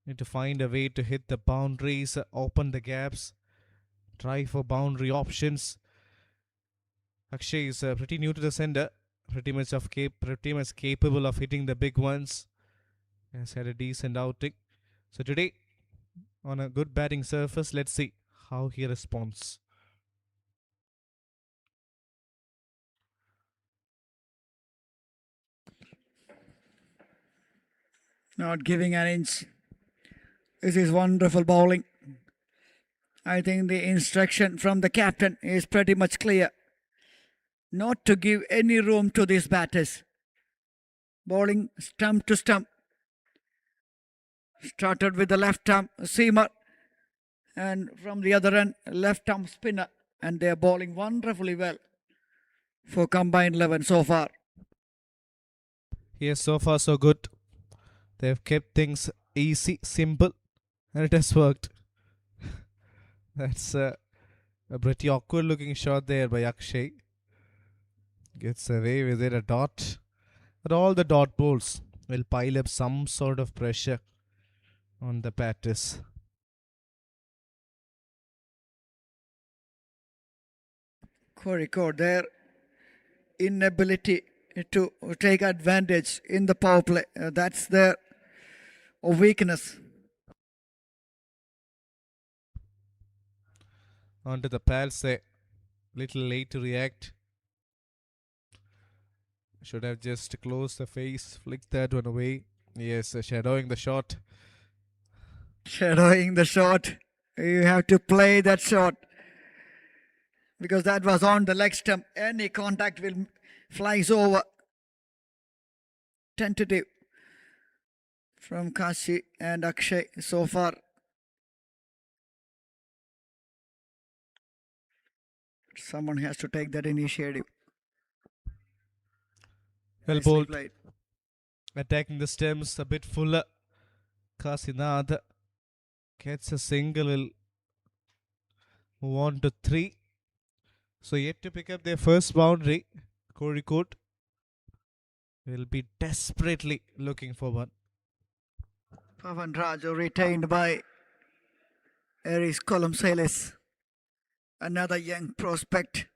Need to find a way to hit the boundaries, open the gaps, try for boundary options. Akshay is pretty new to the center, pretty much capable of hitting the big ones. Has had a decent outing. So today, on a good batting surface, let's see how he responds. Not giving an inch. This is wonderful bowling. I think the instruction from the captain is pretty much clear. Not to give any room to these batters. Bowling stump to stump. Started with the left arm seamer, and from the other end, left arm spinner. And they are bowling wonderfully well for combined 11 so far. Yes, so far so good. They've kept things easy, simple, and it has worked. That's a pretty awkward looking shot there by Akshay. Gets away with it, a dot. But all the dot balls will pile up some sort of pressure on the batters. Record their inability to take advantage in the power play. That's their weakness. Onto the pals, they little late to react. Should have just closed the face, flicked that one away. Yes, shadowing the shot. Shadowing the shot. You have to play that shot, because that was on the leg stump. Any contact will flies over. Tentative from Kashi and Akshay so far. Someone has to take that initiative. Well Nicely bowled. played. Attacking the stems a bit fuller. Kasinath gets a single, will move on to 3. So yet to pick up their first boundary. Kozhikode will be desperately looking for one. Pavan Raju retained by Aries Column-Salis. Another young prospect.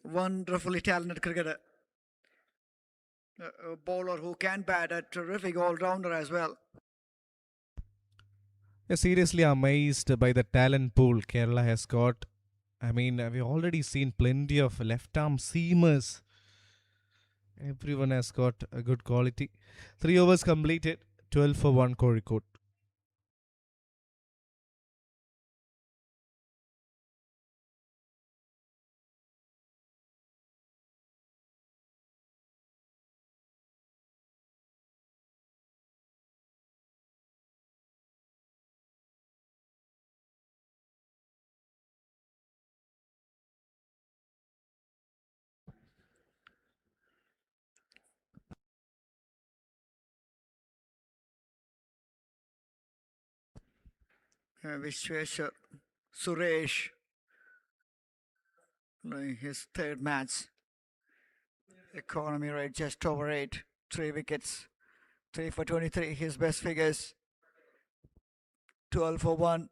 Wonderfully talented cricketer. A bowler who can bat, a terrific all-rounder as well. Yeah, seriously amazed by the talent pool Kerala has got. I mean, we've already seen plenty of left-arm seamers. Everyone has got a good quality. 3 overs completed, 12 for 1 Kozhikode. Vishweshwar Suresh playing his third match. Economy rate just over 8. 3 wickets. 3 for 23. His best figures. 12 for 1.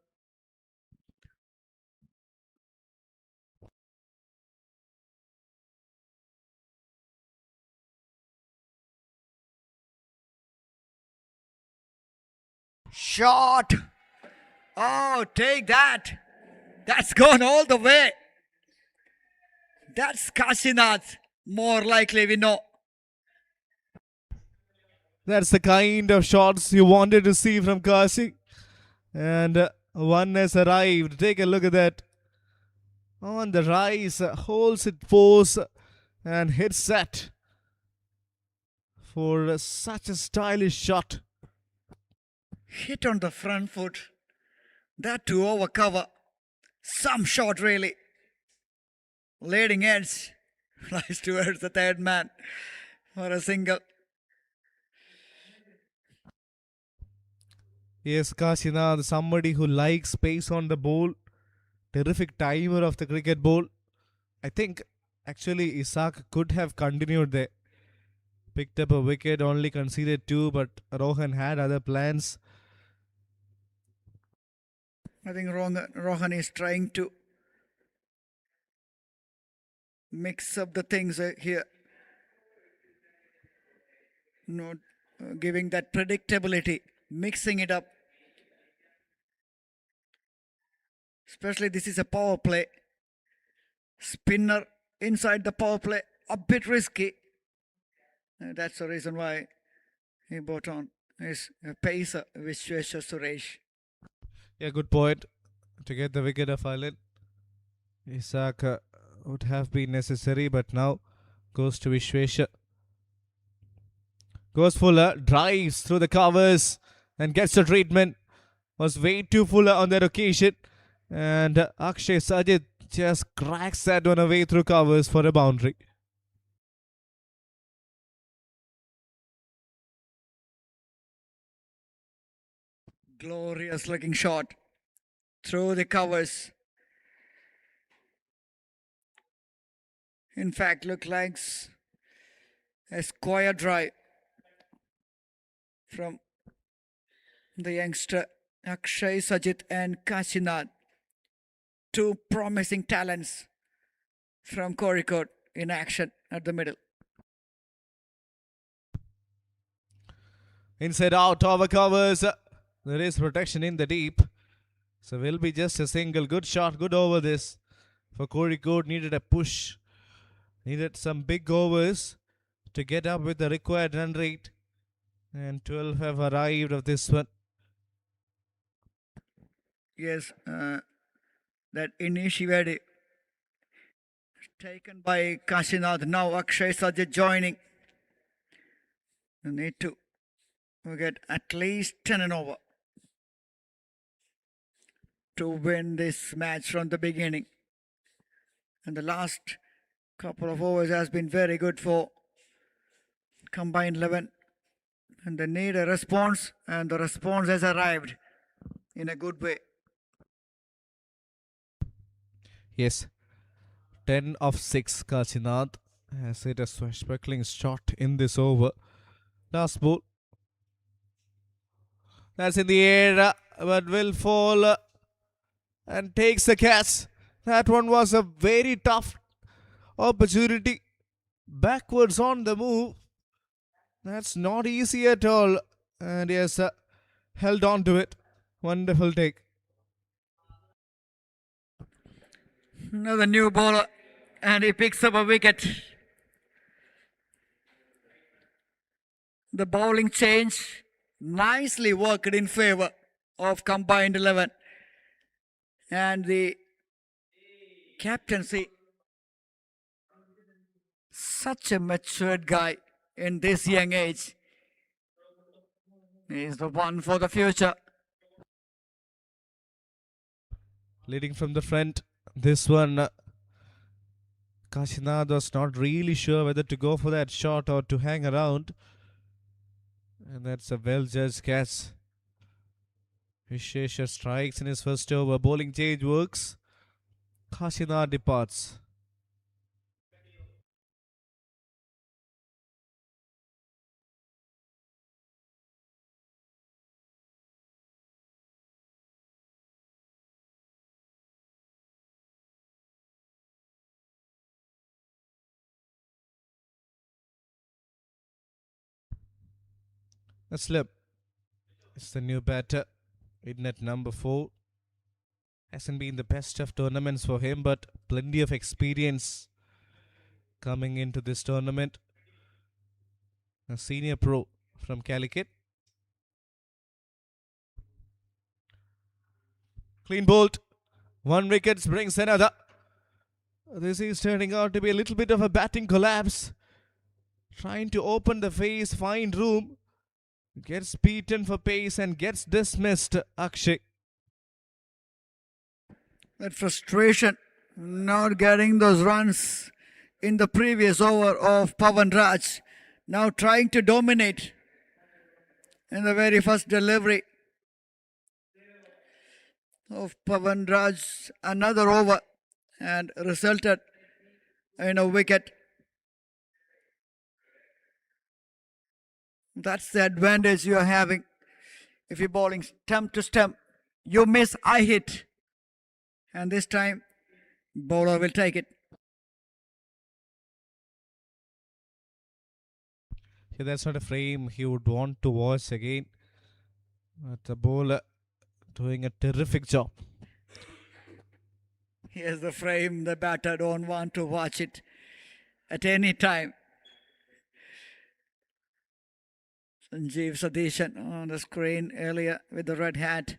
Shot! Oh, take that! That's gone all the way. That's Kashinath. More likely, we know. That's the kind of shots you wanted to see from Kashi. And one has arrived. Take a look at that. On the rise, holds it pose and hits that for such a stylish shot. Hit on the front foot. That to over cover. Some shot, really. Leading edge. Flies towards the third man for a single. Yes, Kashinath, somebody who likes pace on the ball. Terrific timer of the cricket ball. I think actually Isaac could have continued there. Picked up a wicket, only conceded 2, but Rohan had other plans. I think Rohan is trying to mix up the things here. Not giving that predictability, mixing it up. Especially this is a power play. Spinner inside the power play, a bit risky. That's the reason why he brought on his pacer, Vishweshwar Suresh. Yeah, good point. To get the wicket of Ireland, Isaac would have been necessary, but now goes to Vishweshwar. Goes Fuller, drives through the covers and gets the treatment. Was way too Fuller on that occasion. And Akshay Sajid just cracks that one away through covers for a boundary. Glorious looking shot through the covers. In fact, look like a square drive from the youngster Akshay Sajid and Kashinath. Two promising talents from Kozhikode in action at the middle. Inside out over covers. There is protection in the deep. So will be just a single. Good shot, good over this. For Kozhikode needed a push. Needed some big overs to get up with the required run rate. And 12 have arrived of this one. Yes, that initiative taken by Kashinath. Now Akshay Sajid joining. You need to get at least 10 and over to win this match from the beginning. And the last couple of overs has been very good for combined 11. And they need a response, and the response has arrived in a good way. Yes. 10 of 6 Kashinath has hit a swashbuckling shot in this over. Last ball. That's in the air, but will fall and takes the catch. That one was a very tough opportunity. Backwards on the move. That's not easy at all. And yes, held on to it. Wonderful take. Another new bowler, and he picks up a wicket. The bowling change nicely worked in favor of combined 11. And the captaincy, such a matured guy in this young age. He is the one for the future. Leading from the front. This one, Kashinath was not really sure whether to go for that shot or to hang around. And that's a well-judged catch. Vishweshwar strikes in his first over. Bowling change works. Kashinath departs. A slip. It's the new batter in at number 4. Hasn't been the best of tournaments for him, but plenty of experience coming into this tournament. A senior pro from Calicut. Clean bowled. 1 wicket brings another. This is turning out to be a little bit of a batting collapse. Trying to open the face, find room. Gets beaten for pace and gets dismissed, Akshay. That frustration, not getting those runs in the previous over of Pavan Raj. Now trying to dominate in the very first delivery of Pavan Raj. Another over and resulted in a wicket. That's the advantage you are having if you're bowling stump to stump You miss, I hit. And this time, bowler will take it. Yeah, that's not a frame he would want to watch again. But the bowler doing a terrific job. Here's the frame. The batter don't want to watch it at any time. Sanjeev Sadishan on the screen earlier with the red hat.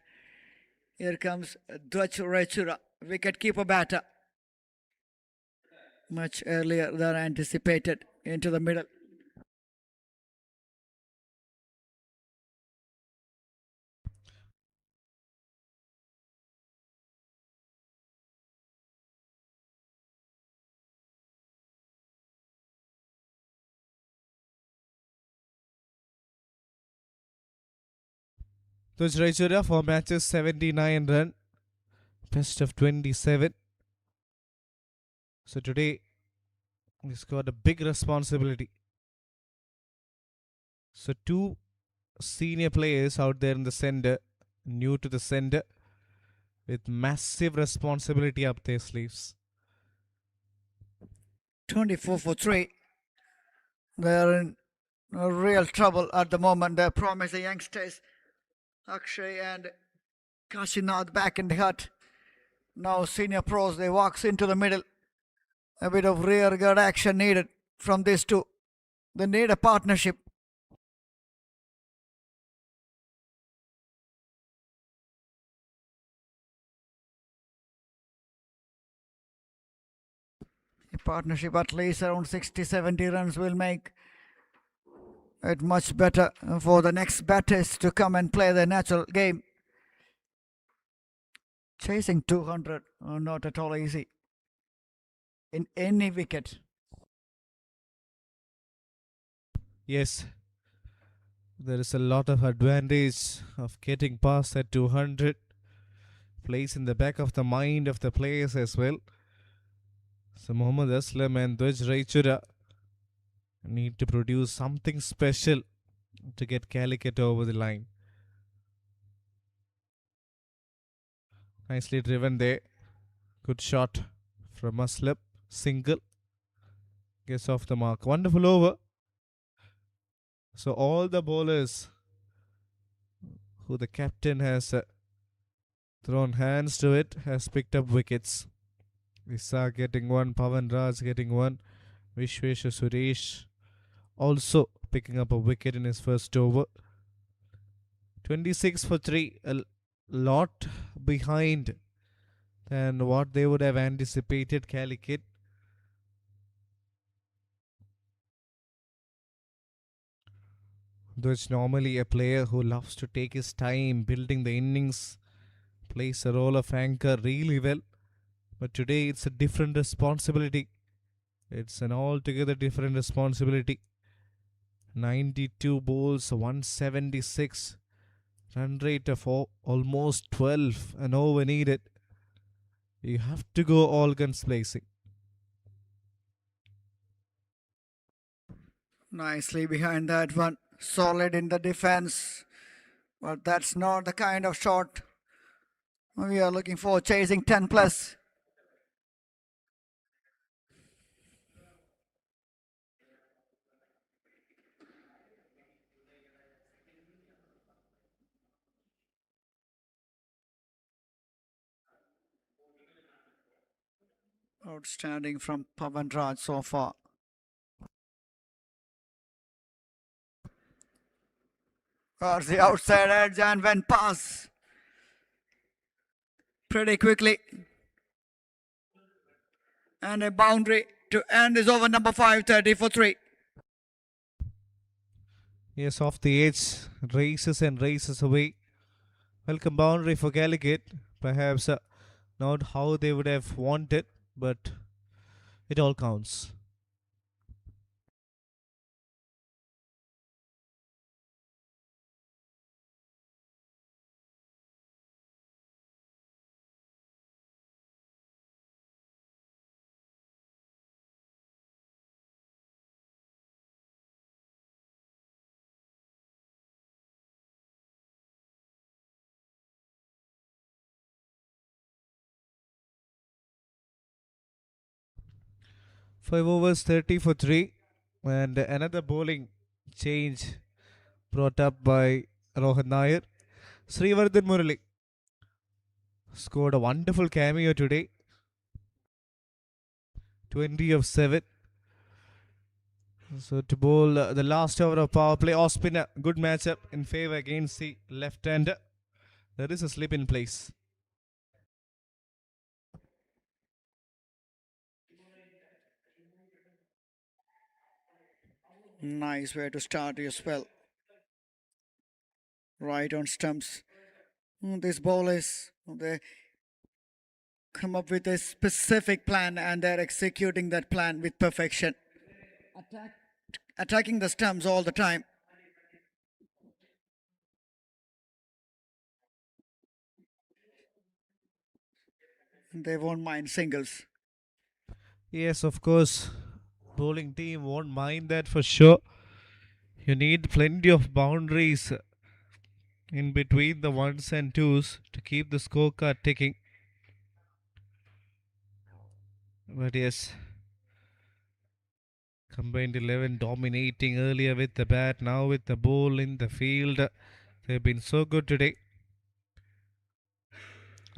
Here comes Dwach Rechura, wicket-keeper batter. Much earlier than anticipated into the middle. Tuj Raichura for matches 79 run, best of 27. So today he's got a big responsibility. So two senior players out there in the center, new to the center, with massive responsibility up their sleeves. 24 for 3. They're in real trouble at the moment. They promise the youngsters Akshay and Kashinath back in the hut. Now senior pros, they walks into the middle. A bit of rear guard action needed from these two. They need a partnership. A partnership at least around 60-70 runs will make it much better for the next batters to come and play their natural game. Chasing 200, not at all easy in any wicket. Yes, there is a lot of advantage of getting past that 200. Plays in the back of the mind of the players as well. So Mohammad Aslam and Dwaj Raichura need to produce something special to get Calicut over the line. Nicely driven there. Good shot from Aslam. Single. Gets off the mark. Wonderful over. So all the bowlers who the captain has thrown hands to it has picked up wickets. Issa getting one, Pavan Raj getting one, Vishwesha Suresh also picking up a wicket in his first over. 26 for 3, a lot behind than what they would have anticipated Calicut. Though it's normally a player who loves to take his time building the innings, plays a role of anchor really well. But today it's a different responsibility. It's an altogether different responsibility. 92 balls, 176. Run rate of almost 12. An over needed. You have to go all guns blazing. Nicely behind that one. Solid in the defense. But that's not the kind of shot we are looking for. Chasing 10 plus. Outstanding from Pavan Raj so far. Towards the outside edge and went past pretty quickly. And a boundary to end is over number 5, 30 for 3. Yes, off the edge, races and races away. Welcome boundary for Calicut. Perhaps not how they would have wanted, but it all counts. 5 overs, 30 for 3. And another bowling change brought up by Rohan Nair. Srivardhan Murali scored a wonderful cameo today. 20 of 7. So to bowl the last over of power play, off spinner, good matchup in favour against the left-hander. There is a slip in place. Nice way to start your spell. Right on stumps. These bowlers, they come up with a specific plan and they're executing that plan with perfection. Attacking the stumps all the time. They won't mind singles. Yes, of course. Bowling team won't mind that for sure. You need plenty of boundaries in between the ones and twos to keep the scorecard ticking. But yes, combined 11 dominating earlier with the bat, now with the ball in the field. They've been so good today.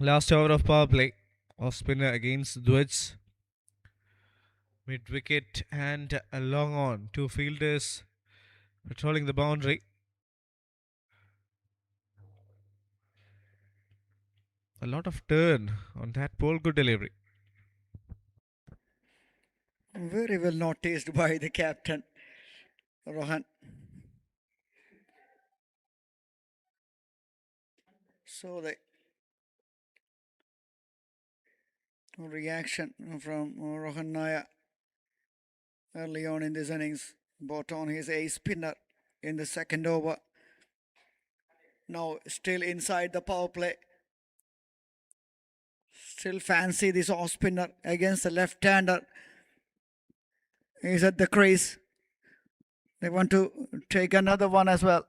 Last over of power play. Off spinner against Dwitz. Mid wicket and a long on. Two fielders patrolling the boundary. A lot of turn on that ball. Good delivery. Very well noticed by the captain, Rohan. So the reaction from Rohan Nair early on in this innings brought on his ace spinner in the second over. Now still inside the power play. Still fancy this off spinner against the left-hander. He's at the crease. They want to take another one as well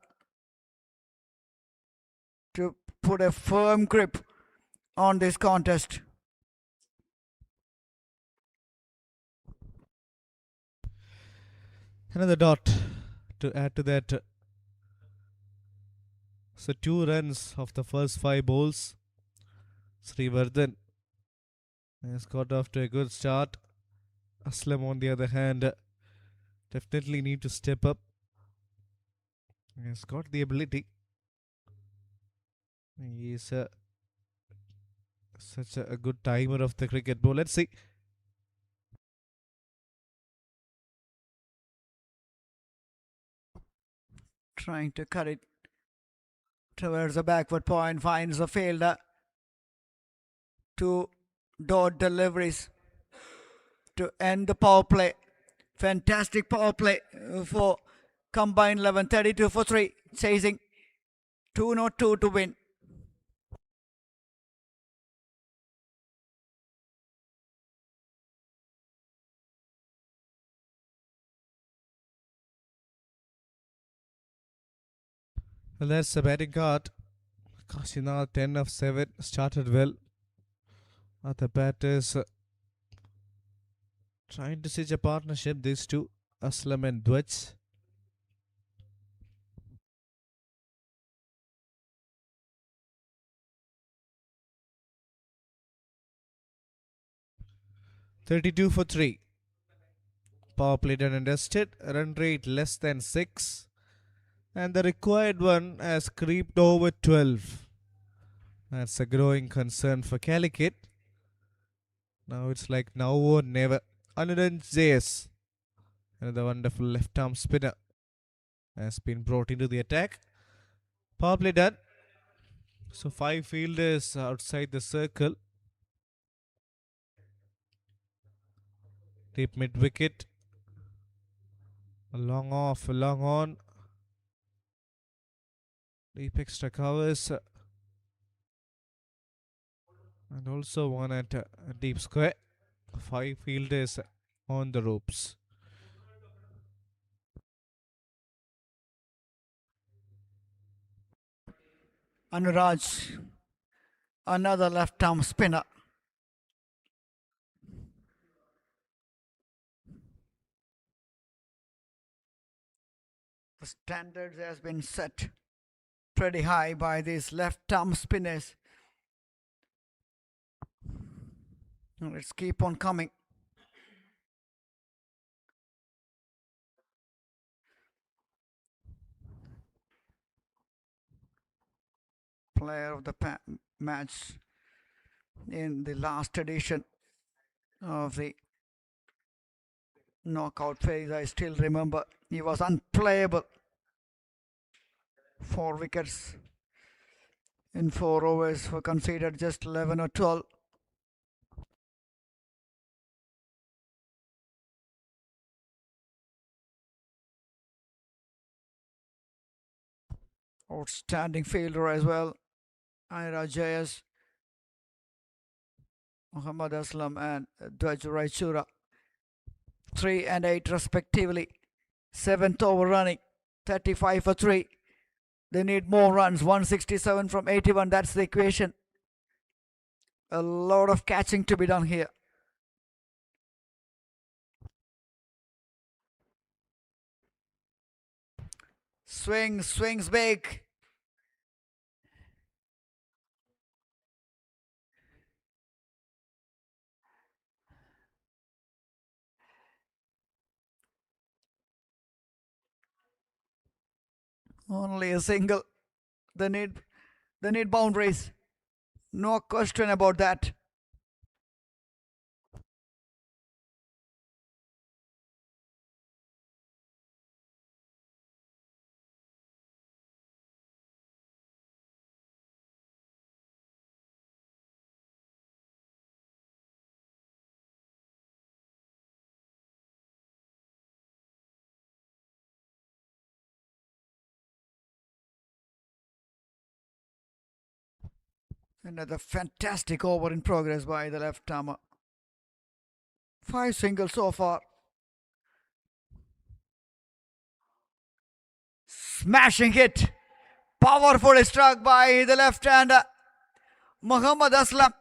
to put a firm grip on this contest. Another dot to add to that. So 2 runs of the first 5 bowls. Srivardhan has got off to a good start. Aslam, on the other hand, definitely need to step up. He has got the ability. He is such a good timer of the cricket ball. Let's see. Trying to cut it towards the backward point, finds the fielder. 2 dot deliveries to end the power play. Fantastic power play for combined 11, 32 for 3, chasing 202 to win. Well, that's the batting card. Kashinath 10 of 7, started well. The batters trying to stitch a partnership, these two, Aslam and Dwaj. $32 for 3. Power play done and dusted. Run rate less than 6. And the required one has creeped over 12. That's a growing concern for Calicut. Now it's like now or never. Anuran JS, another wonderful left arm spinner, has been brought into the attack. Power play done. So 5 fielders outside the circle. Deep mid wicket. A long off, a long on. Deep extra covers. And also one at a deep square. 5 fielders on the ropes. Anuraj, another left arm spinner. The standards has been set pretty high by these left-arm spinners. Let's keep on coming. Player of the match in the last edition of the knockout phase. I still remember he was unplayable. 4 wickets in 4 overs were conceded, just 11 or 12. Outstanding fielder as well. Ira Jayas, Muhammad Aslam and Dwaj Raichura. 3 and 8 respectively. 7th over running. 35 for 3. They need more runs. 167 from 81. That's the equation. A lot of catching to be done here. Swings big. Only a single. They need boundaries. No question about that. Another fantastic over in progress by the left-armer. 5 singles so far. Smashing hit. Powerful struck by the left-hander Muhammad Aslam.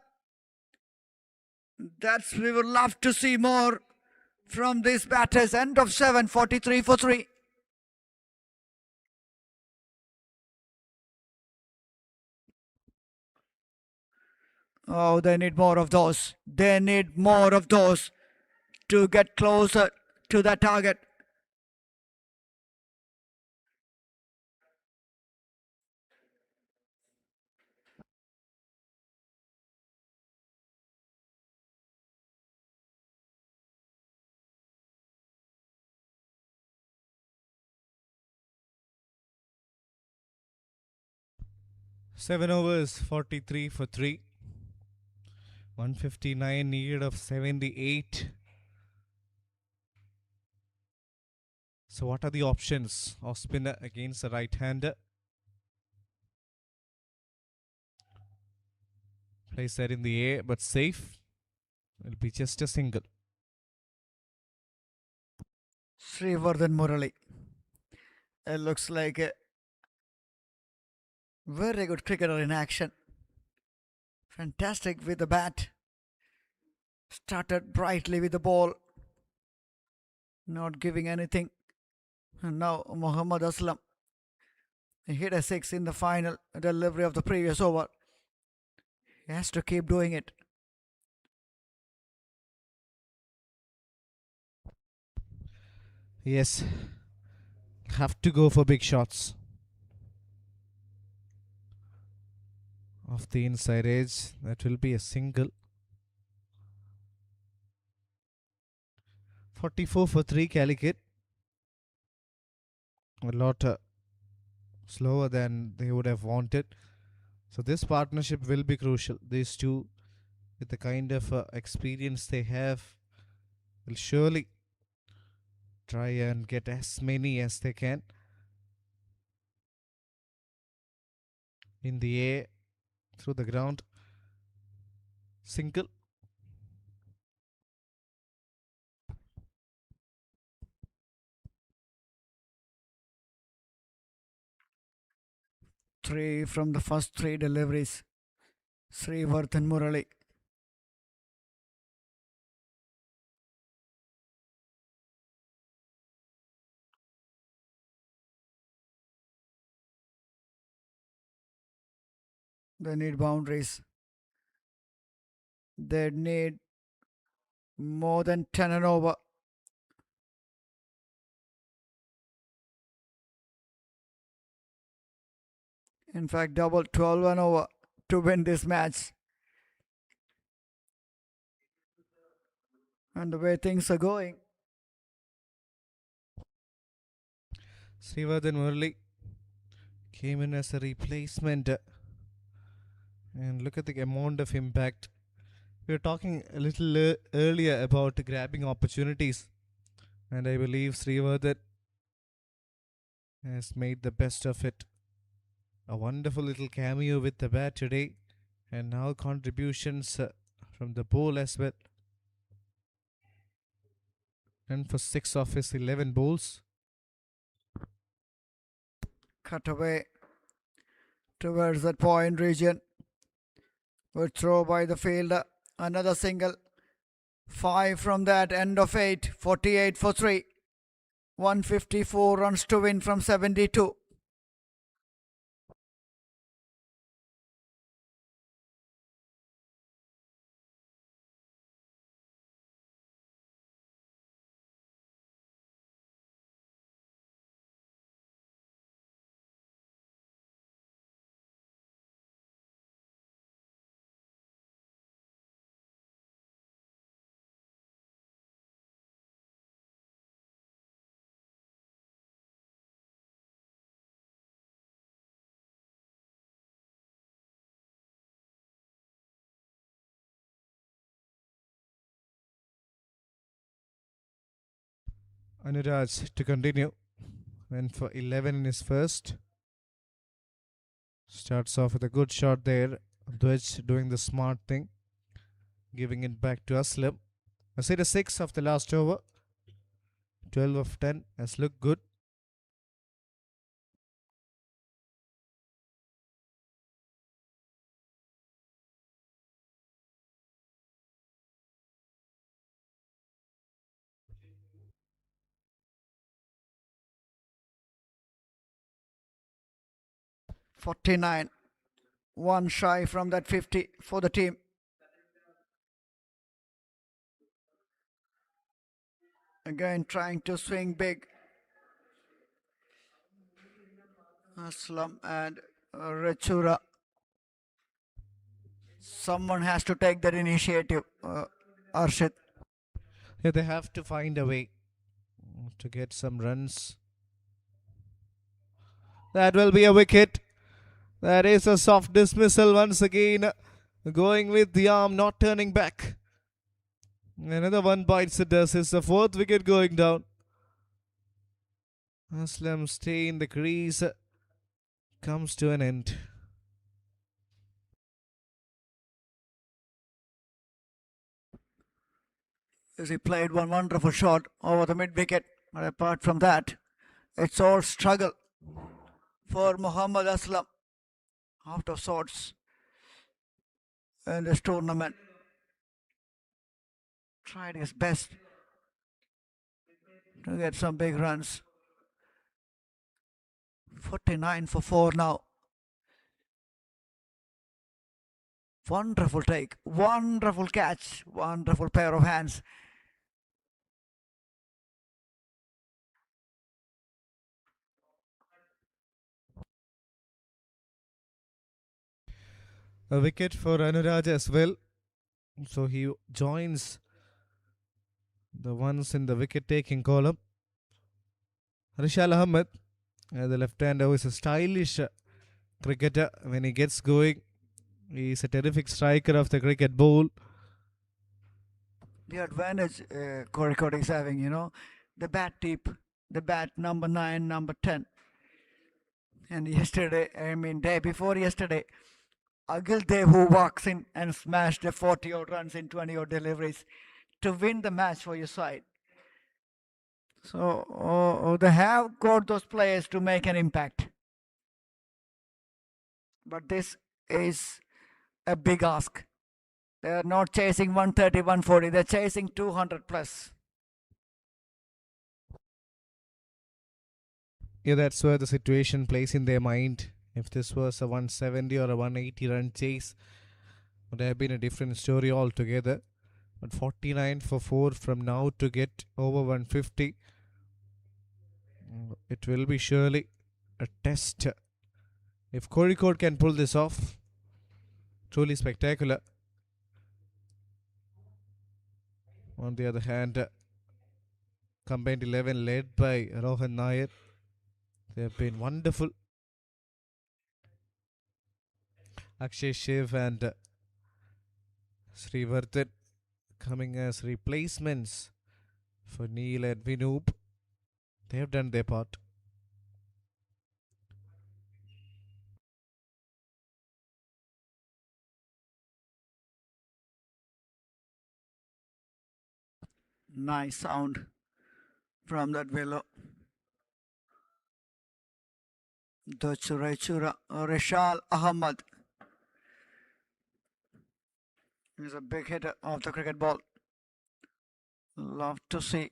We would love to see more from these batters. End of 7, 43 for 3. Oh, they need more of those. They need more of those to get closer to that target. Seven overs, 43 for 3. 159 needed of 78. So what are the options? Off spinner against the right-hander. Place that in the air, but safe. It'll be just a single. Srivardhan Murali. It looks like a very good cricketer in action. Fantastic with the bat. Started brightly with the ball. Not giving anything. And now Muhammad Aslam. He hit a 6 in the final delivery of the previous over. He has to keep doing it. Yes. Have to go for big shots. Off the inside edge. That will be a single. 44 for 3 Calicut. A lot slower than they would have wanted. So this partnership will be crucial. These two, with the kind of experience they have, will surely try and get as many as they can. In the air, through the ground. Single. Three from the first 3 deliveries. Srivardhan Murali. They need boundaries. They need more than 10 and over. In fact, double 12 and over to win this match. And the way things are going, Srivardhan Murali came in as a replacement. And look at the amount of impact. We were talking a little earlier about grabbing opportunities. And I believe Srivardhan has made the best of it. A wonderful little cameo with the bat today. And now contributions from the ball as well. And for 6 of his 11 balls. cut away towards that point region. Good throw by the fielder. Another single. 5 from that. End of 8. 48 for 3. 154 runs to win from 72. Anuraj to continue. Went for 11 in his first. Starts off with a good shot there. Dwaj doing the smart thing. Giving it back to Aslam. I said a 6 of the last over. 12 of 10 has looked good. $49. One shy from that 50 for the team. Again trying to swing big. Aslam and Rachura. Someone has to take that initiative, Arshid. Yeah, they have to find a way to get some runs. That will be a wicket. That is a soft dismissal once again. Going with the arm, not turning back. Another one bites the dust. It's the 4th wicket going down. Aslam stay in the crease. Comes to an end. He played one wonderful shot over the mid wicket. But apart from that, it's all struggle for Muhammad Aslam. Out of sorts in this tournament. Tried his best to get some big runs. 49 for 4 now. Wonderful take, wonderful catch, wonderful pair of hands. A wicket for Anuraj as well. So he joins the ones in the wicket-taking column. Rishal Ahmed, the left-hander, who is a stylish cricketer when he gets going. He is a terrific striker of the cricket ball. The advantage Kozhikode is having, the bat tip, the bat number 9, number 10. And yesterday, day before yesterday, Agil Dev, who walks in and smashed the 40 odd runs in 20 odd deliveries to win the match for your side. So they have got those players to make an impact. But this is a big ask. They are not chasing 130, 140. They're chasing 200 plus. Yeah, that's where the situation plays in their mind. If this was a 170 or a 180 run chase, would have been a different story altogether. But 49 for 4 from now to get over 150. It will be surely a test. If Kozhikode can pull this off, truly spectacular. On the other hand, combined 11 led by Rohan Nair. They have been wonderful. Akshay Shiv and Srivardhan coming as replacements for Neil and Vinoop. They have done their part. Nice sound from that willow. The Chura Rishal Ahmad is a big hitter of the cricket ball. Love to see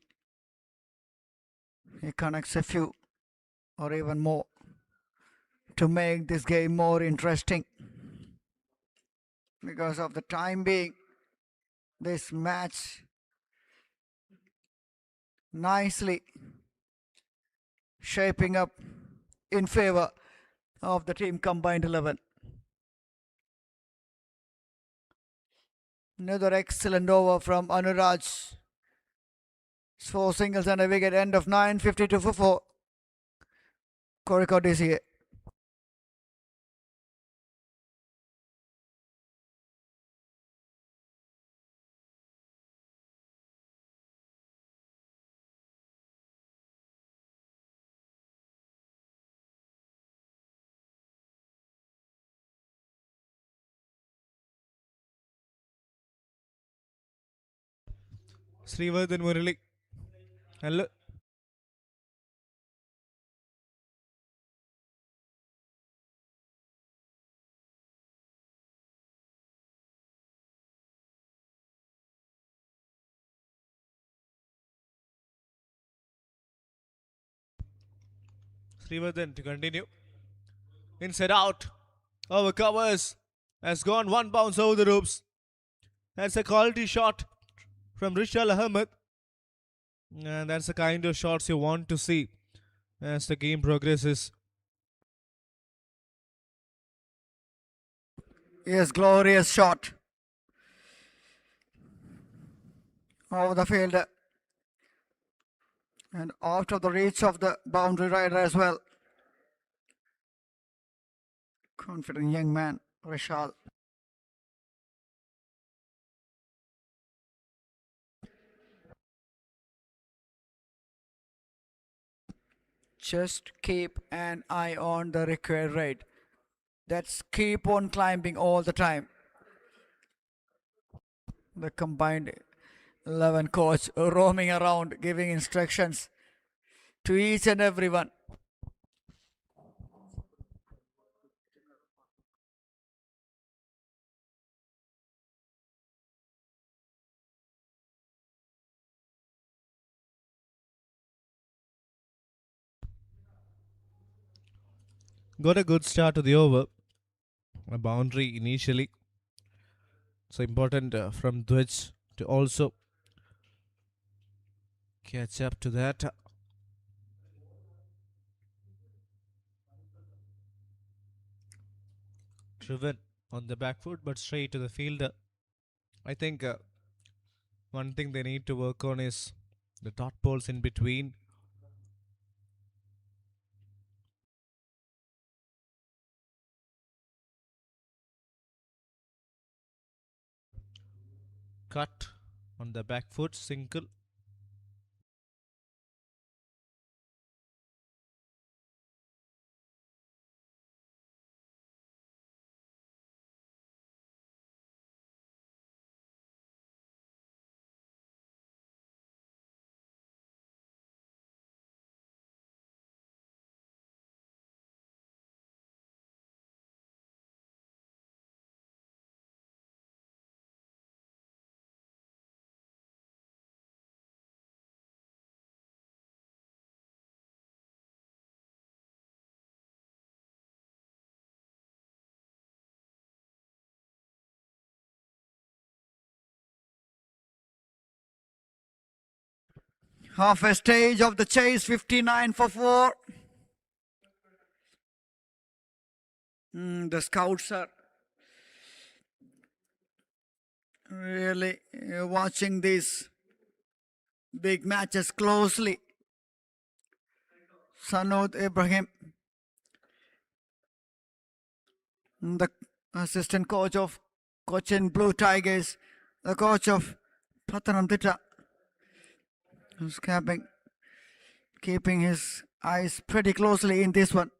he connects a few or even more to make this game more interesting. Because of the time being, this match nicely shaping up in favor of the team combined 11. Another excellent over from Anuraj. 4 singles and a wicket. End of 9:52 for 4. Kozhikode is here. Srivardhan Murali. Hello. Srivardhan to continue. Inside out. Over covers. Has gone one bounce over the ropes. That's a quality shot from Rishal Ahmed. And that's the kind of shots you want to see as the game progresses. Yes, glorious shot over the field and out of the reach of the boundary rider as well. Confident young man, Rishal. Just keep an eye on the required rate. That's keep on climbing all the time. The combined 11 coach roaming around giving instructions to each and everyone. Got a good start to the over. A boundary initially. So important from Dwaj to also catch up to that. Driven on the back foot but straight to the fielder. I think one thing they need to work on is the dot balls in between. Cut on the back foot, single. Half a stage of the chase, 59 for 4. The scouts are really watching these big matches closely. Sanood Ibrahim, the assistant coach of Cochin Blue Tigers, the coach of Pathanamthitta, who's keeping his eyes pretty closely in this one.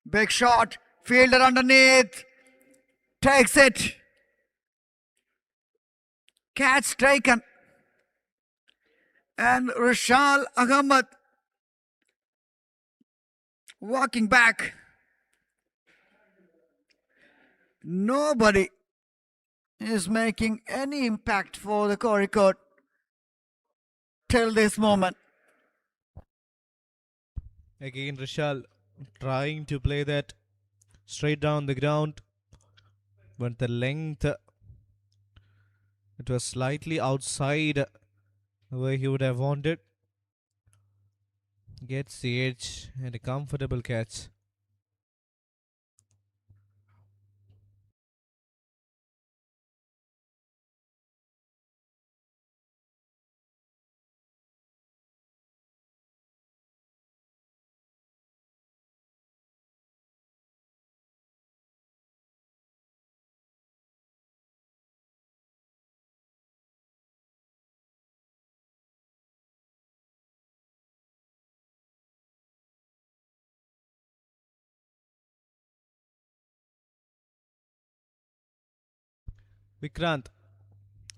Big shot, fielder underneath, takes it. Catch taken. And Rishal Ahmed walking back. Nobody is making any impact for the Kozhikode till this moment. Again, Rishal trying to play that straight down the ground, but the length, it was slightly outside where he would have wanted. Gets the edge and a comfortable catch. Vikrant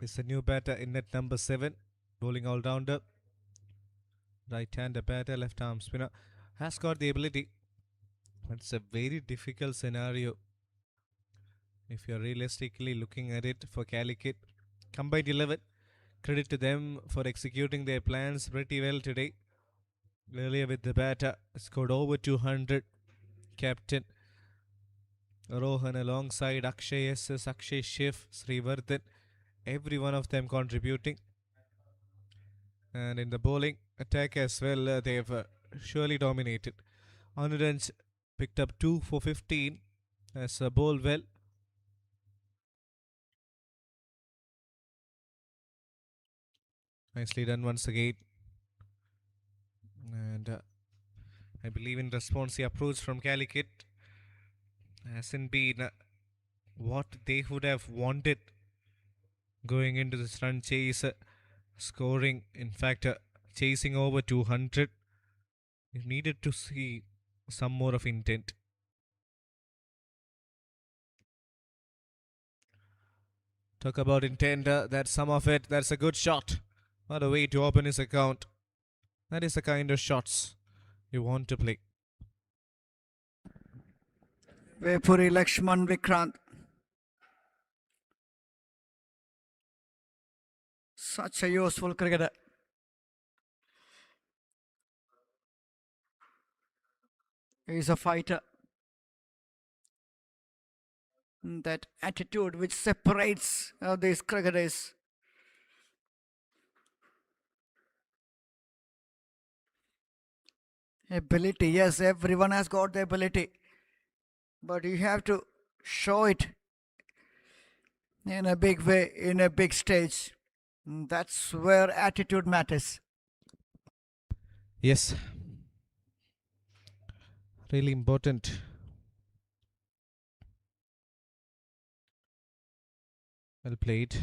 is the new batter in net number 7, bowling all-rounder. Right-hander batter, left-arm spinner. Has got the ability, but it's a very difficult scenario if you're realistically looking at it for Calicut. Combined 11, credit to them for executing their plans pretty well today. Earlier with the batter, scored over 200. Captain Rohan alongside Akshay SS, Akshay Shiv, Srivardhan, every one of them contributing. And in the bowling attack as well, they've surely dominated. Anuraj picked up 2 for 15 as a bowl well. Nicely done once again. And I believe in response, the approach from Calicut hasn't been what they would have wanted going into this run chase, scoring, in fact, chasing over 200. You needed to see some more of intent. Talk about intent, that's some of it. That's a good shot. What a way to open his account. That is the kind of shots you want to play. Vepuri Lakshman Vikrant. Such a useful cricketer. He's a fighter. That attitude which separates these cricketers. Ability, yes, everyone has got the ability. But you have to show it in a big way, in a big stage. That's where attitude matters. Yes. Really important. Well played.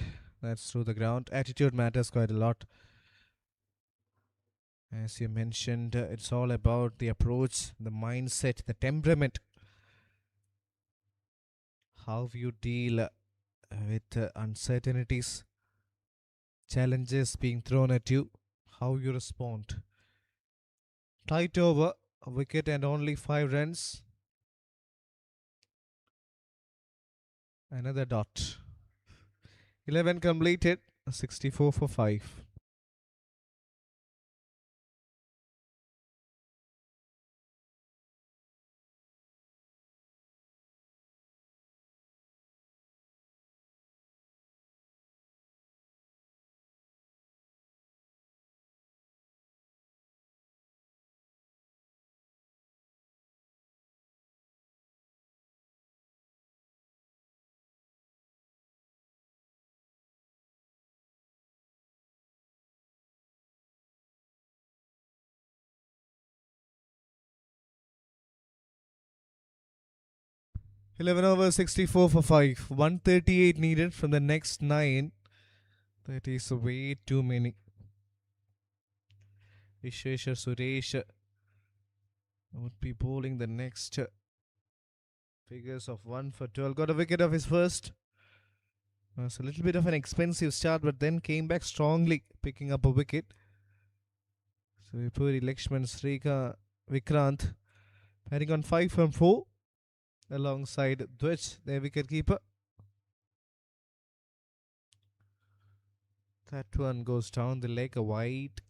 That's through the ground. Attitude matters quite a lot. As you mentioned, it's all about the approach, the mindset, the temperament. How you deal with uncertainties, challenges being thrown at you, how you respond. Tight over, a wicket and only 5 runs. Another dot. 11 completed, 64 for 5. 11 over 64 for 5. 138 needed from the next 9. That is way too many. Vishweshwar Suresh would be bowling the next figures of 1 for 12. Got a wicket of his first. Was a little bit of an expensive start, but then came back strongly, picking up a wicket. So Vipuri Lakshman Srika Vikrant batting on 5 from 4 alongside Dwech, their wicket keeper. That one goes down the leg, a wide.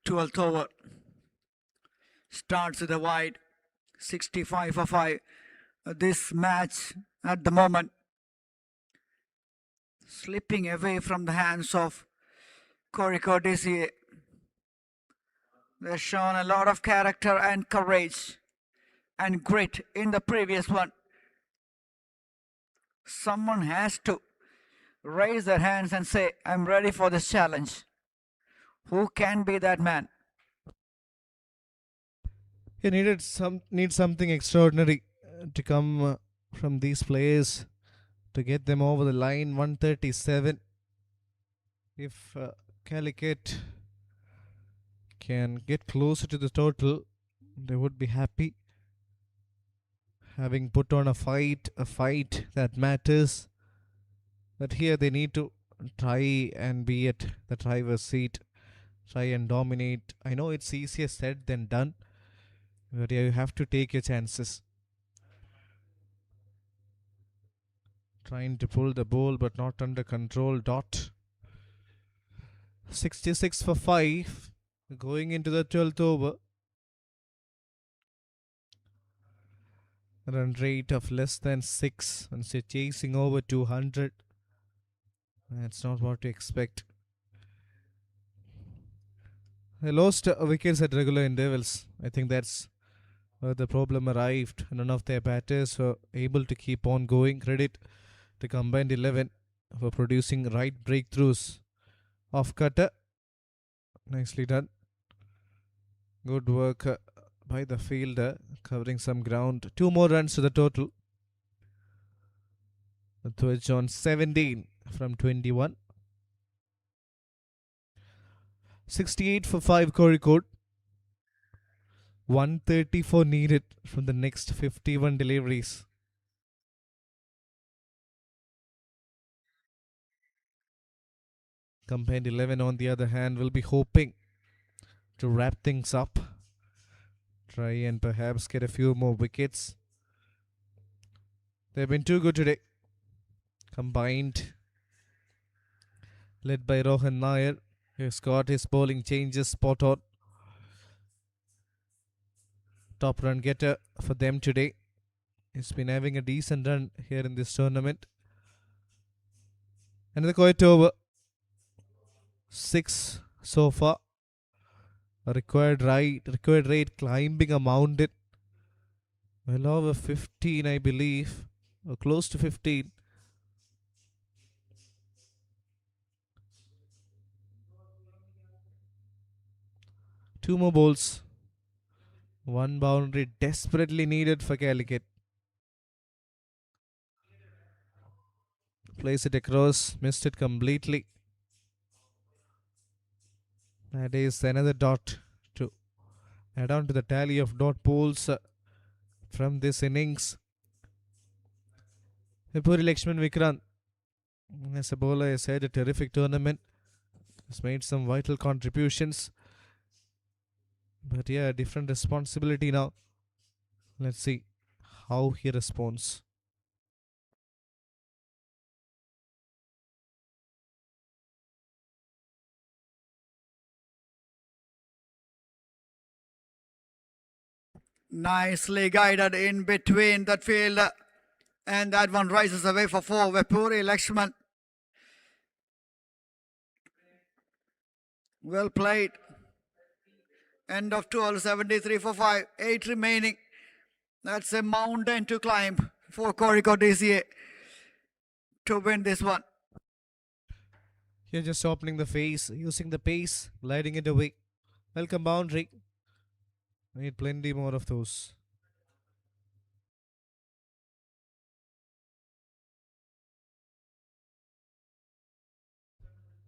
Twelfth over starts with a wide, 65 for 5. This match at the moment slipping away from the hands of Corico DCA. They've shown a lot of character and courage and grit in the previous one. Someone has to raise their hands and say, I'm ready for this challenge. Who can be that man? He need something extraordinary to come from these players to get them over the line. 137. If Calicut can get closer to the total, they would be happy. Having put on a fight that matters. But here they need to try and be at the driver's seat. Try and dominate. I know it's easier said than done, but you have to take your chances. Trying to pull the ball but not under control. Dot. 66 for 5. Going into the 12th over. Run rate of less than 6 and so chasing over 200. That's not what to expect. They lost wickets at regular intervals. I think that's where the problem arrived. None of their batters were able to keep on going. Credit to combined 11 for producing right breakthroughs. Off cutter. Nicely done. Good work by the fielder, covering some ground. 2 more runs to the total. The Twitch on 17 from 21. 68 for 5 Kozhikode. 134 needed from the next 51 deliveries. Combined 11 on the other hand will be hoping to wrap things up. Try and perhaps get a few more wickets. They've been too good today. Combined, led by Rohan Nair. He's got his bowling changes spot on. Top run getter for them today. He's been having a decent run here in this tournament. Another quiet over. 6 so far. A required rate climbing a mountain. Well over 15, I believe. Or close to 15. Two more balls. One boundary desperately needed for Calicut. Plays it across. Missed it completely. That is another dot to add on to the tally of dot balls from this innings. Vipuri Lakshman Vikrant, as a bowler, has had a terrific tournament. Has made some vital contributions. But yeah, different responsibility now. Let's see how he responds. Nicely guided in between that field. And that one rises away for 4. Vipuri Lakshman. Well played. End of 12, 73 for 5. 8 remaining. That's a mountain to climb for Kozhikode DCA to win this one. Here just opening the face, using the pace, gliding it away. Welcome boundary. We need plenty more of those.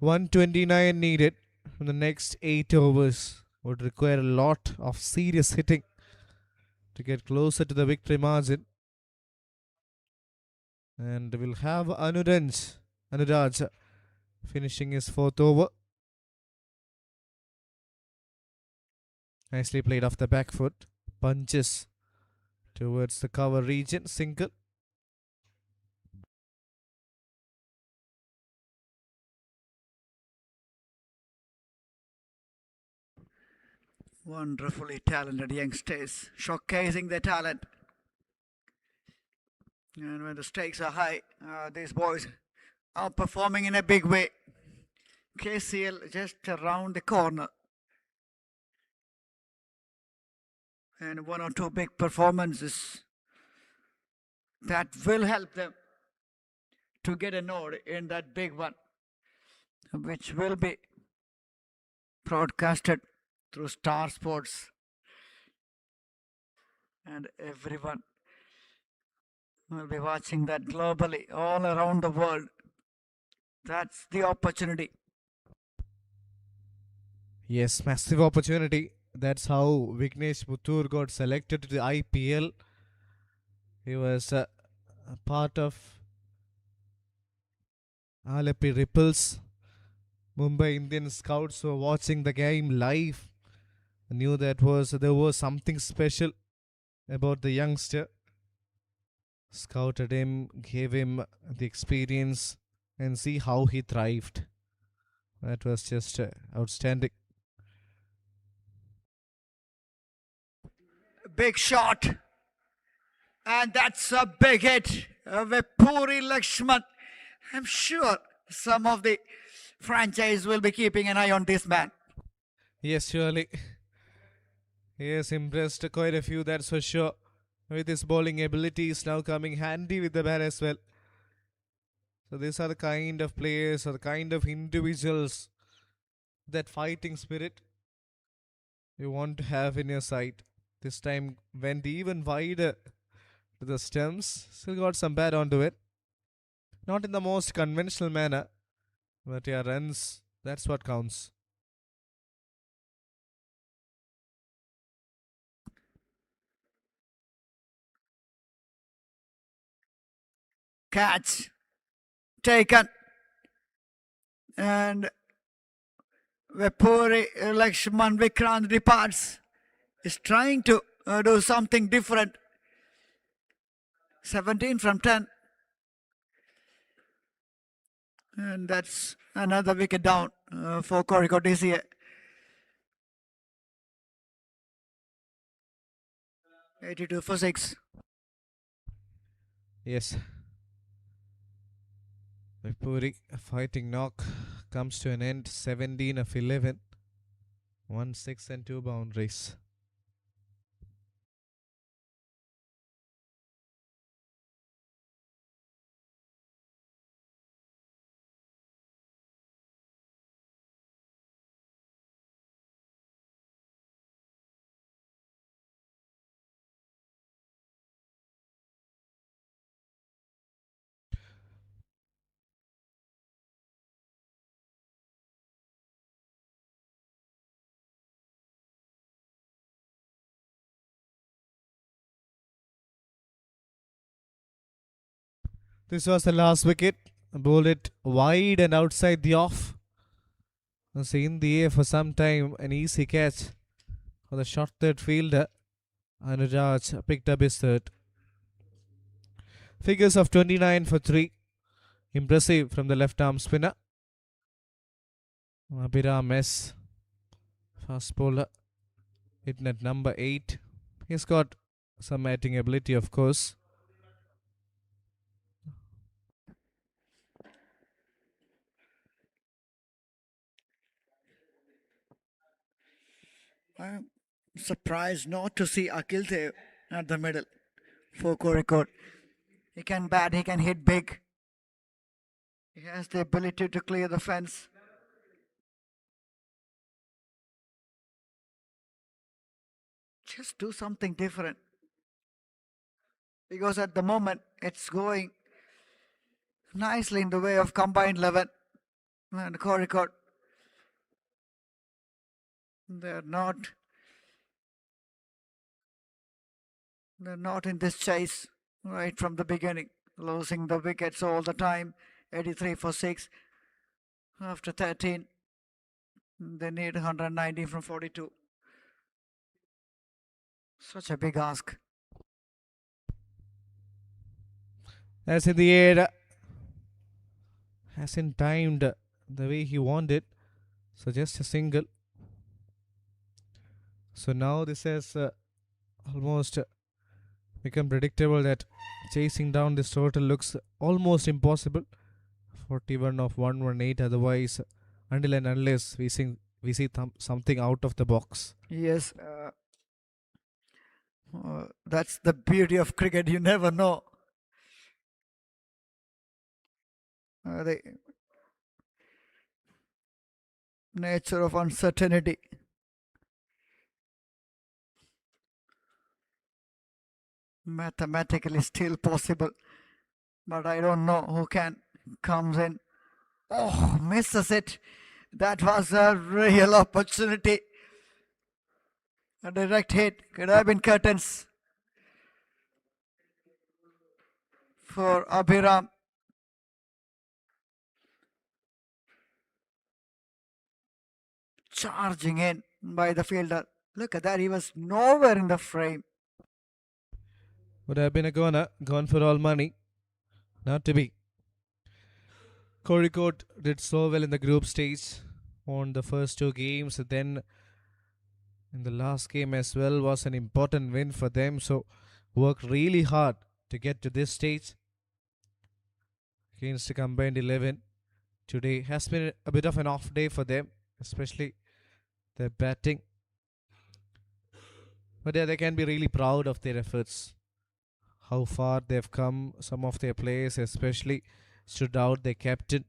$129 needed from the next 8 overs. Would require a lot of serious hitting to get closer to the victory margin. And we'll have Anuraj finishing his 4th over. Nicely played off the back foot. Punches towards the cover region. Single. Wonderfully talented youngsters, showcasing their talent. And when the stakes are high, these boys are performing in a big way. KCL just around the corner. And 1 or 2 big performances that will help them to get a nod in that big one, which will be broadcasted through Star Sports. And everyone will be watching that globally, all around the world. That's the opportunity. Yes, massive opportunity. That's how Vignesh Muttur got selected to the IPL. He was a part of Alapi Ripples. Mumbai Indian scouts were watching the game live. Knew that there was something special about the youngster. Scouted him, gave him the experience, and see how he thrived. That was just outstanding. Big shot. And that's a big hit. Vipuri Lakshman. I'm sure some of the franchise will be keeping an eye on this man. Yes, surely. He has impressed quite a few, that's for sure. With his bowling abilities now coming handy with the bat as well. So these are the kind of players or the kind of individuals, that fighting spirit you want to have in your side. This time went even wider to the stumps. Still got some bat onto it. Not in the most conventional manner. But yeah, runs, that's what counts. Catch taken. And Vipuri Lakshman Vikrant departs. Is trying to do something different. 17 from 10. And that's another wicket down for Corrico DCA. 82 for 6. Yes. Vipuri, a fighting knock, comes to an end. 17 of 11. 1 6 and 2 boundaries. This was the last wicket. Bowled it wide and outside the off. Was in the air for some time. An easy catch for the short third fielder. Anuraj picked up his third. Figures of 29 for 3. Impressive from the left arm spinner. Abhiram S. Fast bowler. Hitting at number 8. He's got some batting ability, of course. I'm surprised not to see Akil Dev at the middle for Corrico. He can bat, he can hit big. He has the ability to clear the fence. just do something different. Because at the moment, it's going nicely in the way of combined 11 and Coricot. They're not in this chase right from the beginning, losing the wickets all the time. 83 for 6 after 13. They need 190 from 42. Such a big ask. As in the air, hasn't timed the way he wanted. So just a single. So now this has almost become predictable that chasing down this total looks almost impossible. 41 of 118. Otherwise, until and unless we see something out of the box. Yes, that's the beauty of cricket. You never know. The nature of uncertainty. Mathematically still possible, but I don't know who comes in. Oh, misses it. That was a real opportunity. A direct hit. Could have been curtains for Abhiram. Charging in by the fielder. Look at that. He was nowhere in the frame. Would have been a goner, gone for all money. Not to be. Coricot did so well in the group stage, won the first two games, then in the last game as well was an important win for them. So worked really hard to get to this stage against the combined 11. Today has been a bit of an off day for them, especially their batting. But yeah, they can be really proud of their efforts. How far they've come. Some of their players especially stood out. Their captain,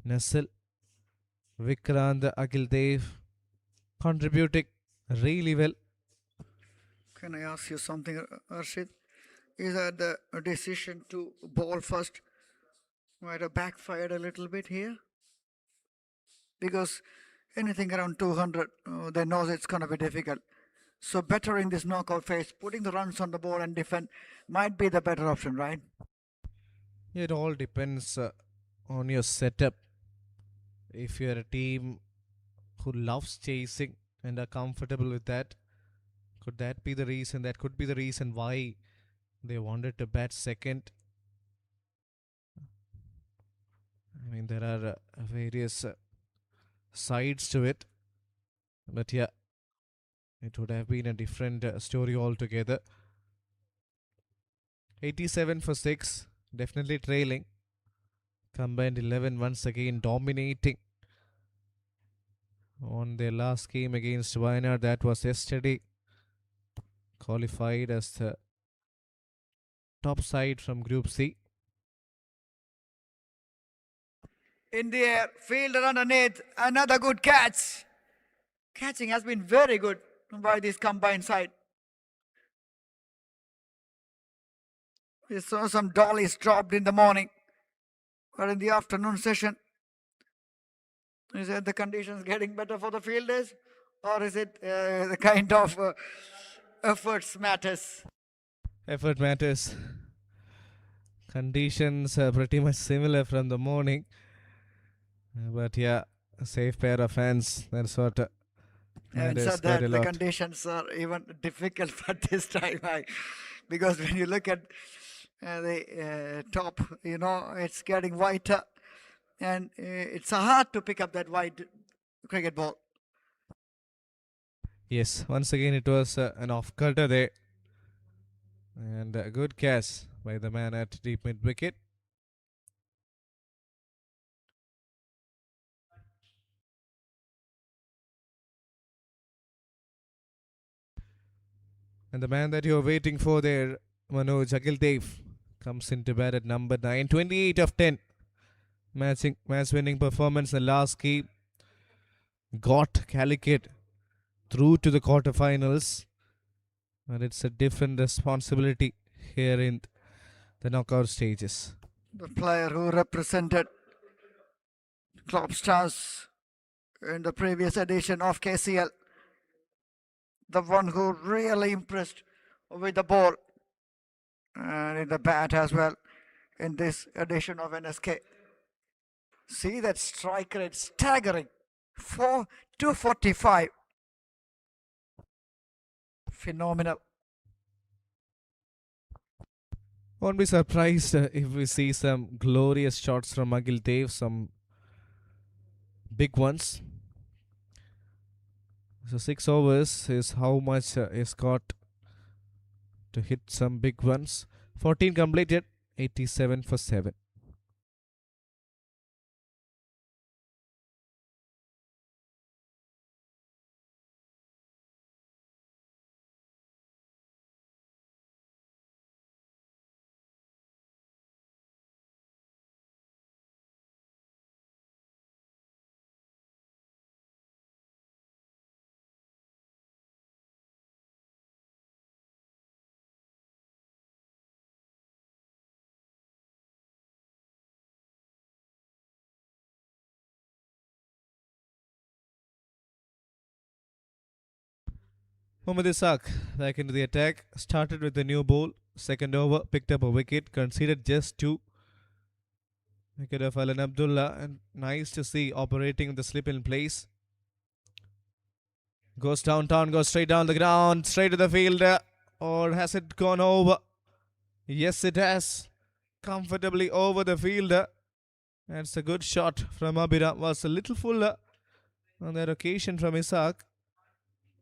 Nasil, Vikrant, Agildev, contributing really well. Can I ask you something, Arshid? Is that the decision to bowl first might have backfired a little bit here? Because anything around 200, they know it's going to be difficult. So better in this knockout phase, putting the runs on the board and defend might be the better option, right? It all depends on your setup. If you're a team who loves chasing and are comfortable with that, could that be the reason? That could be the reason why they wanted to bat second. I mean, there are various sides to it. But yeah, it would have been a different story altogether. 87 for 6, definitely trailing. Combined 11 once again dominating on their last game against Wayanad. That was yesterday. Qualified as the top side from Group C. In the air, fielder underneath, another good catch. Catching has been very good by this combined side. We saw some dollies dropped in the morning or in the afternoon session. Is it the conditions getting better for the fielders, or is it the kind of efforts matters? Effort matters. Conditions are pretty much similar from the morning. But yeah, a safe pair of hands. That's what And matters so quite that a the lot. conditions are even difficult at this time. Because when you look at the top, it's getting whiter. And it's hard to pick up that white cricket ball. Yes, once again it was an off-cutter there. And a good catch by the man at deep mid-wicket. And the man that you're waiting for there, Manoj Agildev, comes into bat at number 9. 28 of 10. Match-winning performance in the last game. Got Calicut through to the quarterfinals. And it's a different responsibility here in the knockout stages. The player who represented Club Stars in the previous edition of KCL. The one who really impressed with the ball and in the bat as well in this edition of NSK. See that strike rate staggering. 245. Phenomenal. Won't be surprised if we see some glorious shots from Agil Dev, some big ones. So 6 overs is how much is got to hit some big ones. 14 completed, 87 for 7. Mohammad Ishaq back into the attack. Started with a new ball. Second over, picked up a wicket. Conceded just 2. Wicket of Alan Abdullah. And nice to see operating the slip in place. Goes downtown, goes straight down the ground, straight to the fielder. Or has it gone over? Yes, it has. Comfortably over the fielder. That's a good shot from Abhiram. Was a little fuller on that occasion from Ishaq.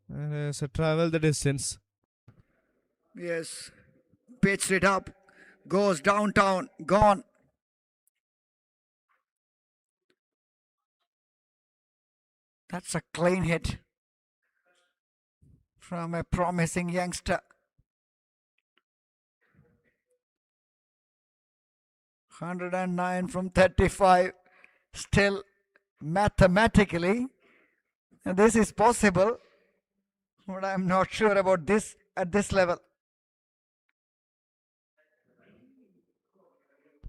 And has traveled the distance. Yes. Pitched it up. Goes downtown. Gone. That's a clean hit from a promising youngster. 109 from 35. Still, mathematically, this is possible, but I'm not sure about this at this level.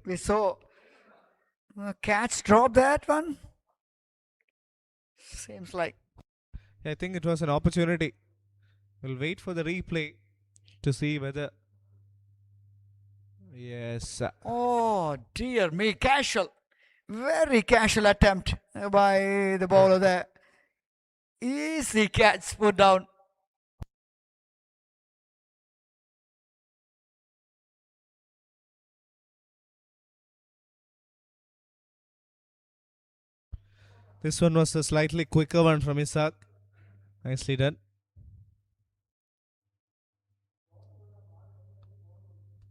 We saw Catch drop that one. Seems like. I think it was an opportunity. We'll wait for the replay to see whether. Yes. Oh dear me, casual. Very casual attempt by the bowler there. Easy catch put down. This one was a slightly quicker one from Ishaq. Nicely done.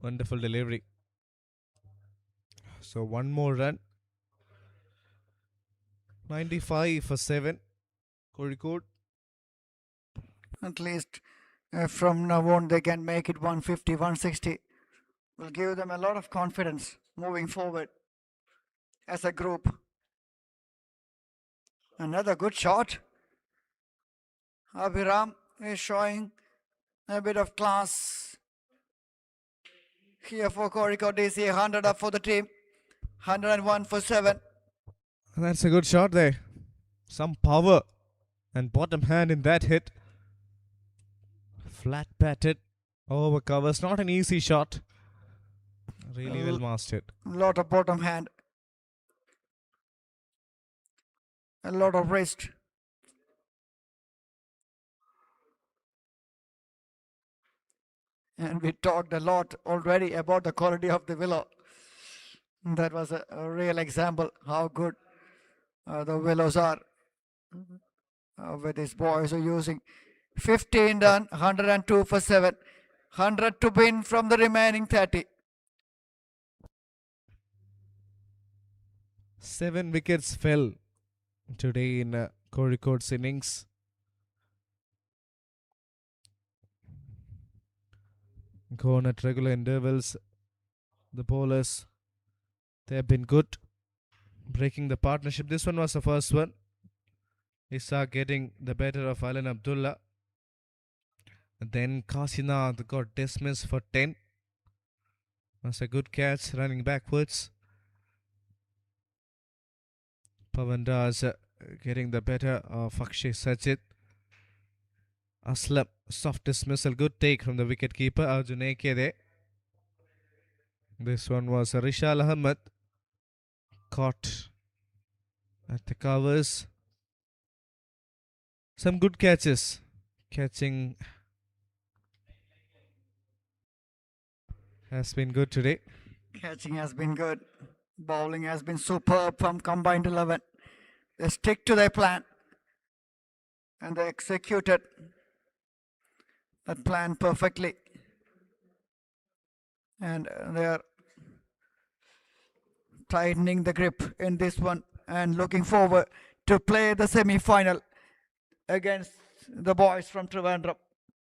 Wonderful delivery. So one more run. 95 for 7. Kozhikode. At least from now on they can make it 150, 160. Will give them a lot of confidence moving forward as a group. Another good shot. Abhiram is showing a bit of class here for Kozhikode DC. 100 up for the team. 101 for 7. That's a good shot there. Some power and bottom hand in that hit. Flat batted over covers. Not an easy shot. Really well mastered. Lot of bottom hand. A lot of wrist. And we talked a lot already about the quality of the willow. That was a real example how good the willows are. With these boys are using 15 done, 102 for 7. 100 to win from the remaining 30. 7 wickets fell today in Kozhikode's innings. Gone at regular intervals. The bowlers, they have been good. Breaking the partnership. This one was the first one. Ishaq getting the better of Alan Abdullah. Then Kasinath got dismissed for 10. That's a good catch running backwards. Pavandas getting the better of Akshay Sajid. Aslam, soft dismissal, good take from the wicketkeeper Arjun Eke there. This one was Rishal Ahmed, caught at the covers. Some good catches. Catching has been good today. Catching has been good. Bowling has been superb from combined 11. They stick to their plan. And they executed that plan perfectly. And they are tightening the grip in this one and looking forward to play the semi-final against the boys from Trivandrum.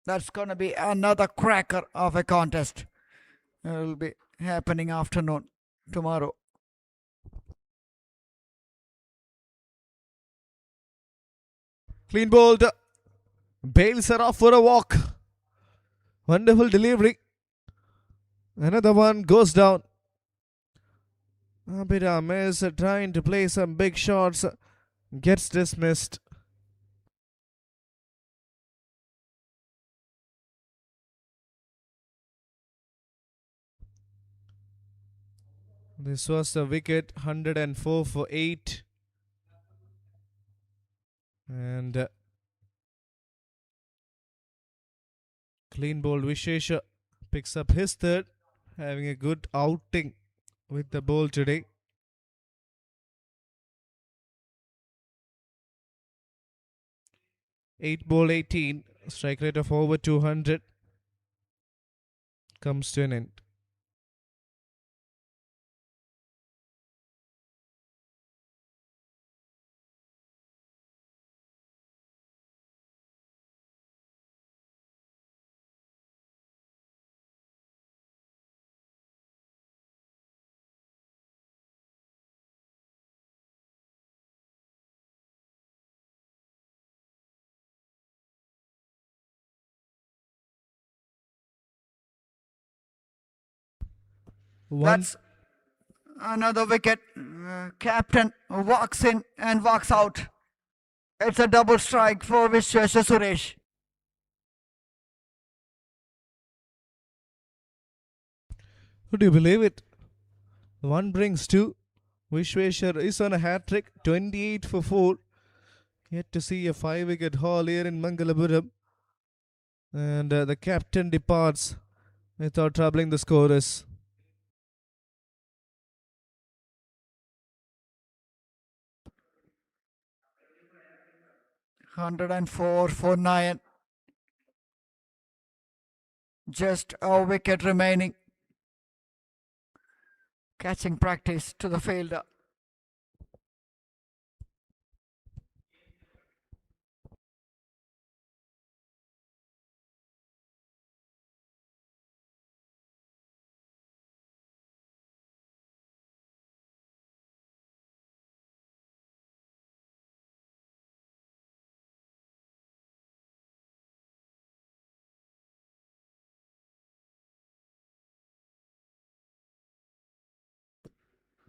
That's going to be another cracker of a contest. It will be happening afternoon tomorrow. Clean bowled. Bails her off for a walk. Wonderful delivery. Another one goes down. Abhiram is trying to play some big shots. Gets dismissed. This was the wicket, 104 for 8. And clean bowled Vishesha picks up his third, having a good outing with the ball today. Eight ball 18, strike rate of over 200 comes to an end. That's another wicket. Captain walks in and walks out. It's a double strike for Vishwesha Suresh. Would you believe it? One brings two. Vishweshwar is on a hat-trick, 28 for 4. Yet to see a 5-wicket haul here in Mangalapuram. And the captain departs without troubling the scorers. $104 for 9. Just a wicket remaining. Catching practice to the fielder.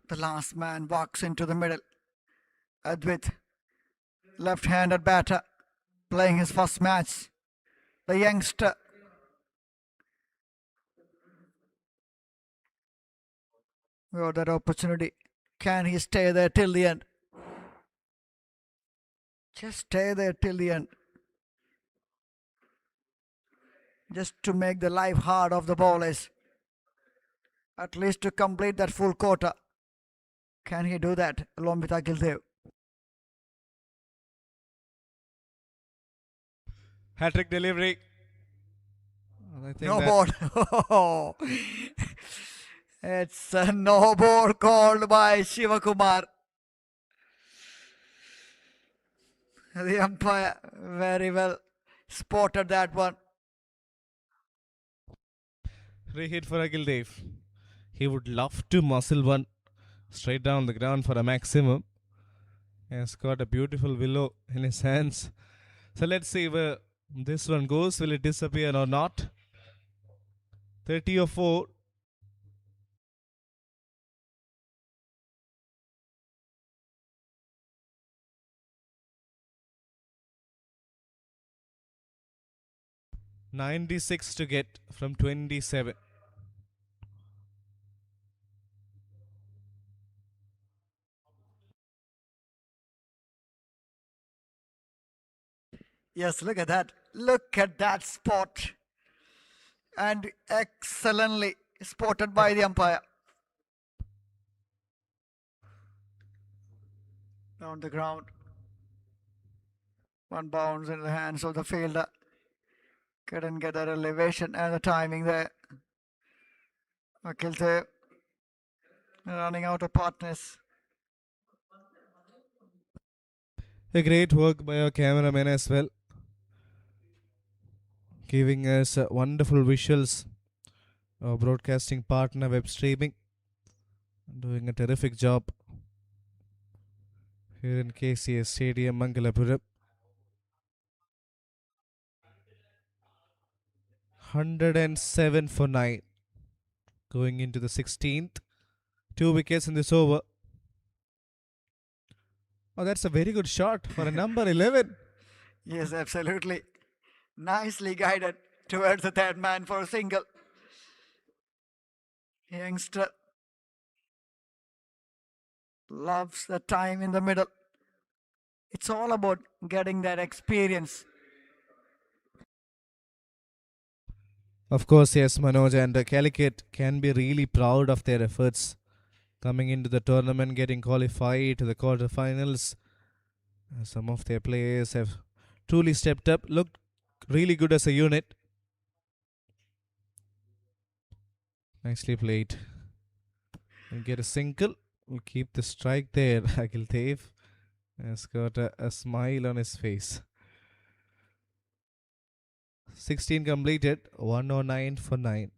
The last man walks into the middle. Advit, left-handed batter, playing his first match. The youngster got that opportunity. Can he stay there till the end? Just stay there till the end. Just to make the life hard of the bowlers. At least to complete that full quarter. Can he do that along with Akhil Dev? Hat-trick delivery. I think No that ball. It's a no ball called by Shivakumar. The umpire very well spotted that one. Re-hit for Akhil Dev. He would love to muscle one straight down the ground for a maximum. He has got a beautiful willow in his hands. So let's see where This one goes. Will it disappear or not? 30 or 4. $96 to get from 27. Yes, look at that. Look at that spot. And excellently spotted by the umpire. On the ground. One bounce in the hands of the fielder. Couldn't get that elevation and the timing there. Akilte running out of partners. A great work by our cameraman as well, giving us wonderful visuals. Our broadcasting partner, web streaming, doing a terrific job here in KCS Stadium, Mangalapuram. 107 for 9. Going into the 16th. 2 wickets in this over. Oh, that's a very good shot for a number 11. Yes, absolutely. Nicely guided towards the third man for a single. Youngster loves the time in the middle. It's all about getting that experience. Of course, yes, Manoj and Calicut can be really proud of their efforts coming into the tournament, getting qualified to the quarterfinals. Some of their players have truly stepped up, looked really good as a unit. Nicely played. And get a single. We'll keep the strike there. Akhil Dev has got a smile on his face. 16 completed, 109 for 9.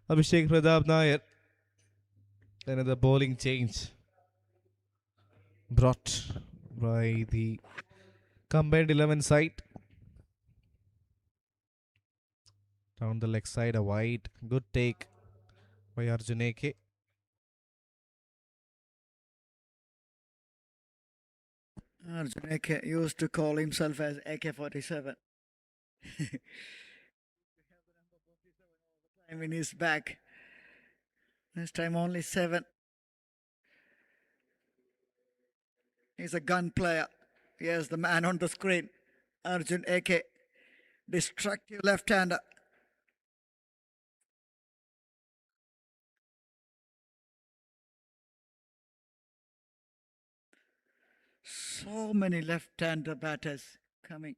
Abhishek Pradap Nair. Another bowling change brought by the combined 11 side. Down the leg side, a wide. Good take by Arjun AK. Arjun AK used to call himself as AK-47. time in his back. This time only 7. He's a gun player. Here's the man on the screen. Arjun AK. Destructive left-hander. So many left-hander batters coming.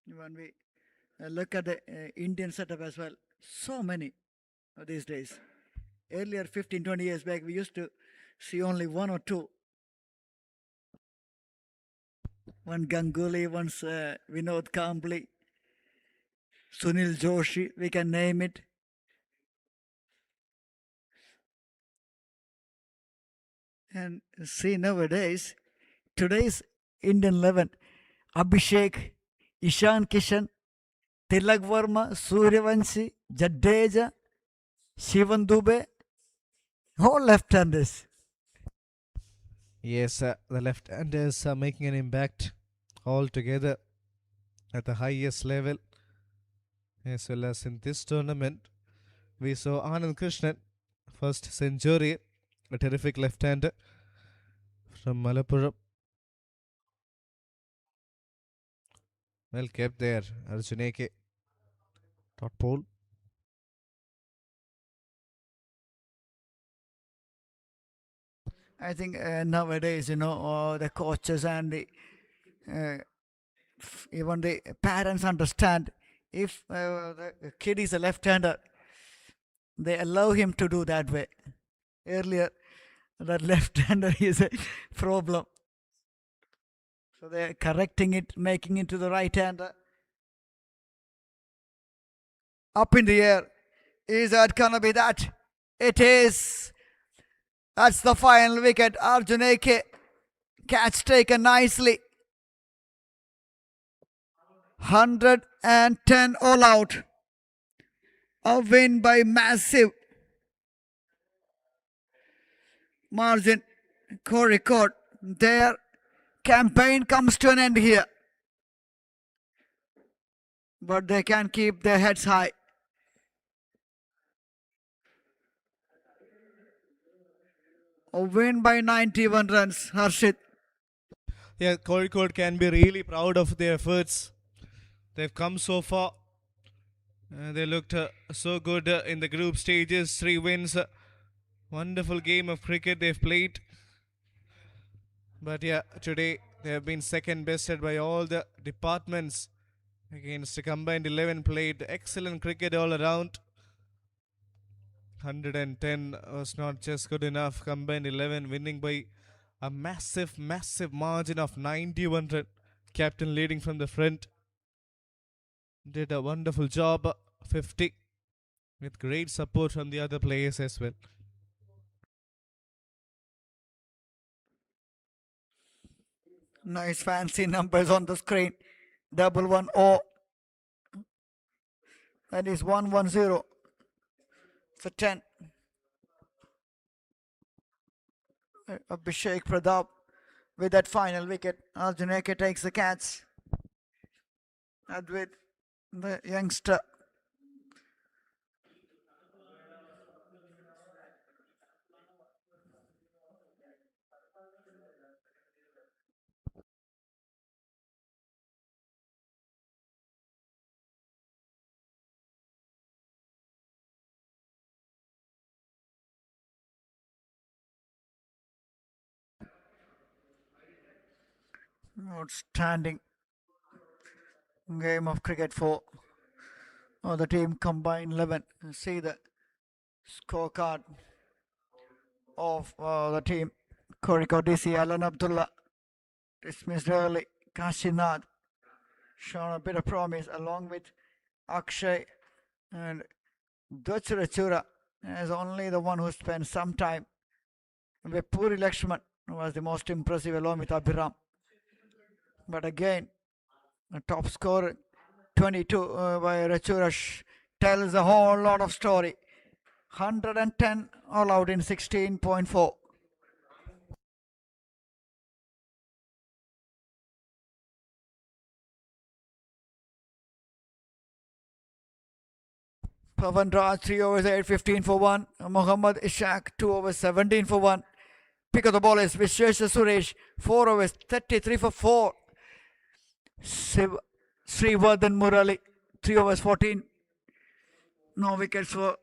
When we look at the Indian setup as well, so many these days. Earlier, 15, 20 years back, we used to see only 1 or 2. One Ganguly, once Vinod Kambli, Sunil Joshi, we can name it. And see nowadays, today's Indian 11, Abhishek, Ishan Kishan, Tilak Verma, Suryavanshi, Jadeja, Shivan Dube, all left-handers. Yes, the left-handers are making an impact altogether at the highest level. As well as in this tournament, we saw Anand Krishnan, first century, a terrific left-hander from Malappuram. Well kept there, Arjuneke. Dot pole. I think nowadays, the coaches and even the parents understand if the kid is a left-hander, they allow him to do that way. Earlier, that left-hander is a problem. So they're correcting it, making it to the right-hander. Up in the air. Is that gonna be that? It is. That's the final wicket. Arjuneke. Catch taken nicely. 110 all out. A win by massive margin. Co-record. Their campaign comes to an end here. But they can keep their heads high. A win by 91 runs, Harshit. Yeah, Kozhikode can be really proud of their efforts. They've come so far. They looked so good in the group stages. 3 wins. Wonderful game of cricket they've played. But yeah, today they have been second bested by all the departments. Against a combined 11 played. Excellent cricket all around. 110 was not just good enough. Combined 11 winning by a massive margin of 91 run. Captain leading from the front. Did a wonderful job. 50 with great support from the other players as well. Nice fancy numbers on the screen. 110. That is 110. For 10. Abhishek Pradap with that final wicket. Arjuneke takes the catch. And with the youngster. Outstanding game of cricket for the team combined 11. See the scorecard of the team. Kozhikode DC, Alan Abdullah dismissed early. Kashinath shown a bit of promise along with Akshay and Dwacharachura as only the one who spent some time. Vepuri Lakshman was the most impressive along with Abhiram. But again, the top scorer 22 by Rachura tells a whole lot of story. 110 all out in 16.4. Pavan Raj 3 overs 8, 15 for 1. Muhammad Ishaq 2 overs 17 for 1. Pick of the ball is Vishwesha Suresh 4 overs 33 for 4. Srivardhan Murali 3 overs 14. No wickets for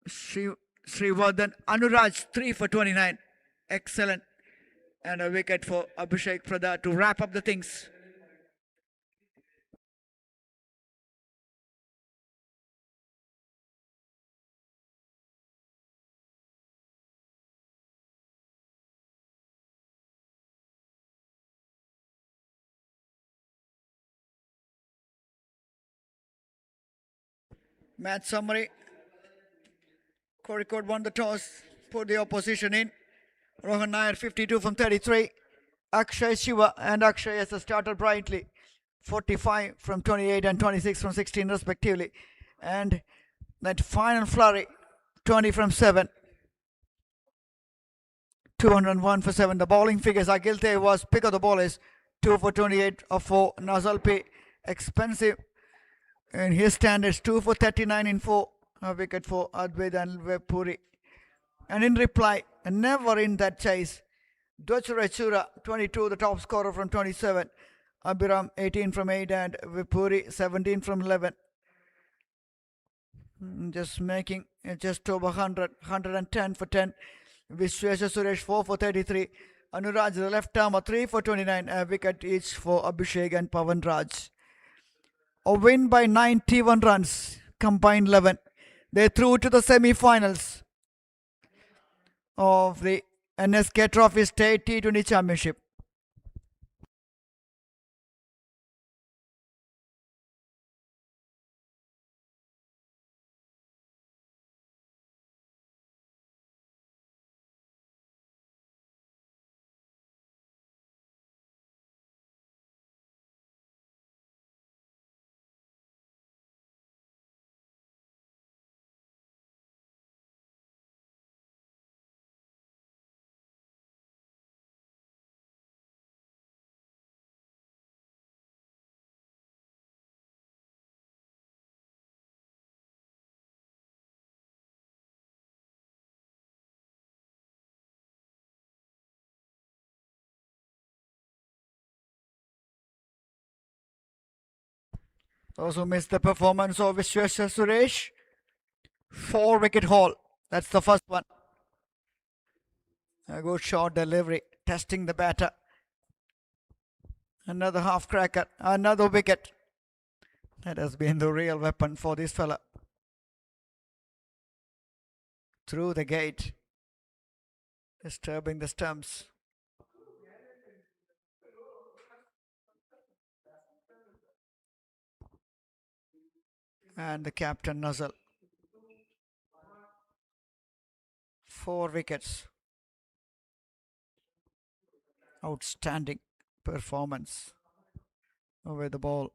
Srivardhan. Anuraj 3 for 29. Excellent. And a wicket for Abhishek Pradap to wrap up the things. Match summary. Kozhikode won the toss, put the opposition in. Rohan Nair 52 from 33. Akshay Shiva and Akshay as a starter brightly. 45 from 28 and 26 from 16 respectively. And that final flurry, 20 from 7. 201 for 7. The bowling figures, Agilte was pick of the bowlers. 2 for 28 of 4. Nazalpi, expensive in his standards, 2 for 39 in 4. A wicket for Advaid and Vepuri. And in reply, never in that chase, Dwacharachura 22, the top scorer from 27. Abhiram 18 from 8 and Vipuri 17 from 11. Just making just over 100, 110 for 10. Vishwesha Suresh 4 for 33. Anuraj the left arm 3 for 29. A wicket each for Abhishek and Pavan Raj. A win by 91 runs, combined 11. They through to the semi-finals of the NSK Trophy State T20 Championship. Those who missed the performance of Vishwesha Suresh, 4-wicket haul. That's the first one. A good shot delivery, testing the batter. Another half cracker, another wicket. That has been the real weapon for this fella. Through the gate, disturbing the stumps. And the captain Nuzzle. 4 wickets. Outstanding performance over the ball.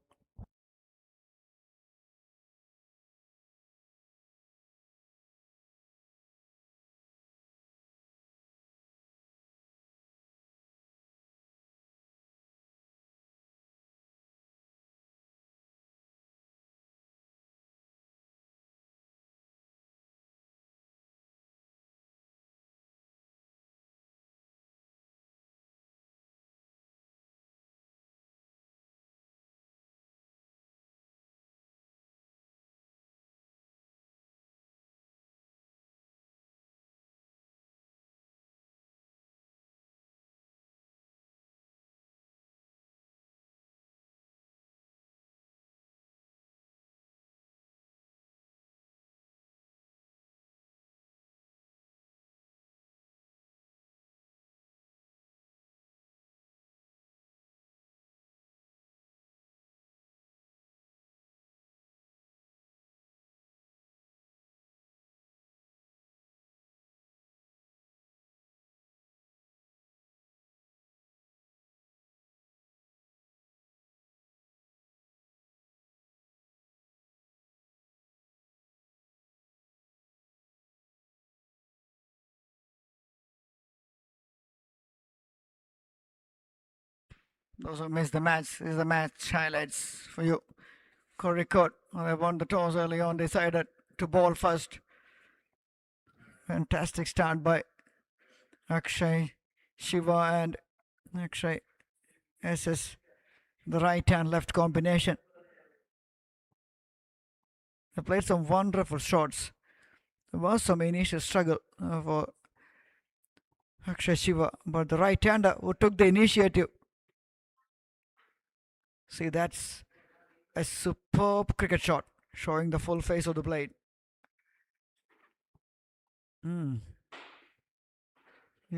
Those who missed the match, this is the match highlights for you. Kozhikode, they won the toss early on, decided to bowl first. Fantastic start by Akshay Shiva and Akshay SS, the right and left combination. They played some wonderful shots. There was some initial struggle for Akshay Shiva, but the right-hander who took the initiative. See, that's a superb cricket shot, showing the full face of the blade. You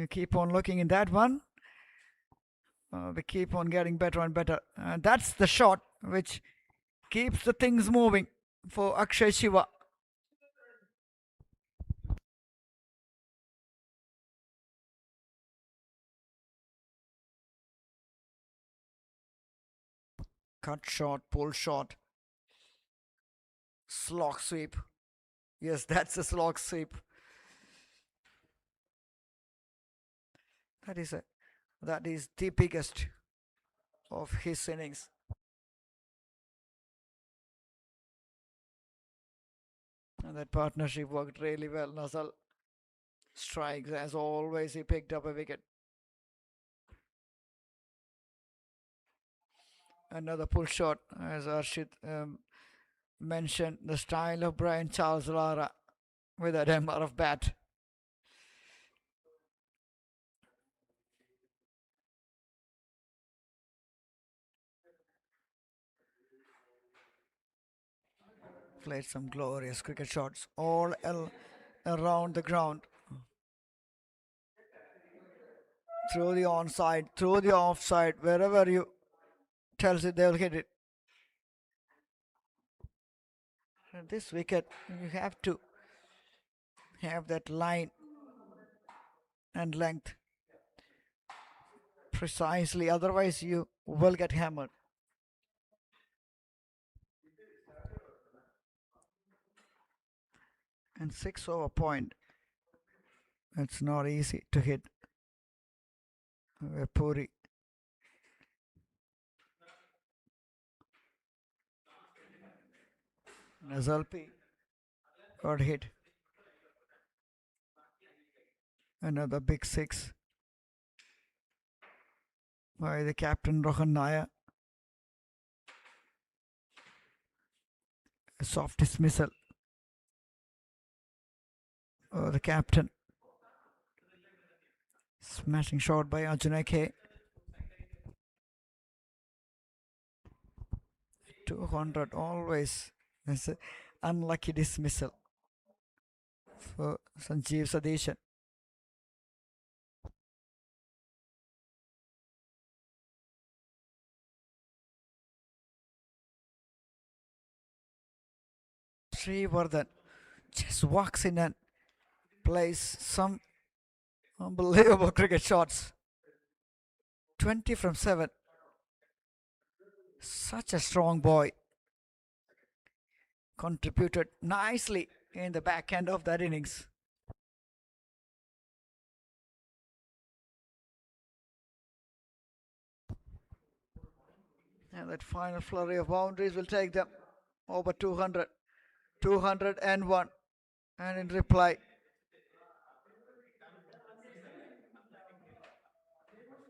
keep on looking in that one. We keep on getting better and better. And that's the shot which keeps the things moving for Akshay Shiva. Cut shot, pull shot, slog sweep. Yes, that's a slog sweep. That is the biggest of his innings. And that partnership worked really well. Nuzzle strikes as always. He picked up a wicket. Another pull shot, as Arshit mentioned, the style of Brian Charles Lara with a hammer of bat. Played some glorious cricket shots all around the ground. Through the onside, through the offside, wherever you tells it, they'll hit it. And this wicket, you have to have that line and length precisely, otherwise you will get hammered. And 6 over point. It's not easy to hit. Puri. Nazalpi got hit. Another big 6 by the captain Rohan Nair. A soft dismissal. The captain. Smashing shot by Arjunake. 200 always. That's an unlucky dismissal for Sanjeev Sadeshan. Srivardhan just walks in and plays some unbelievable cricket shots. 20 from 7. Such a strong boy. Contributed nicely in the back end of that innings. And that final flurry of boundaries will take them over 200. 201. And in reply,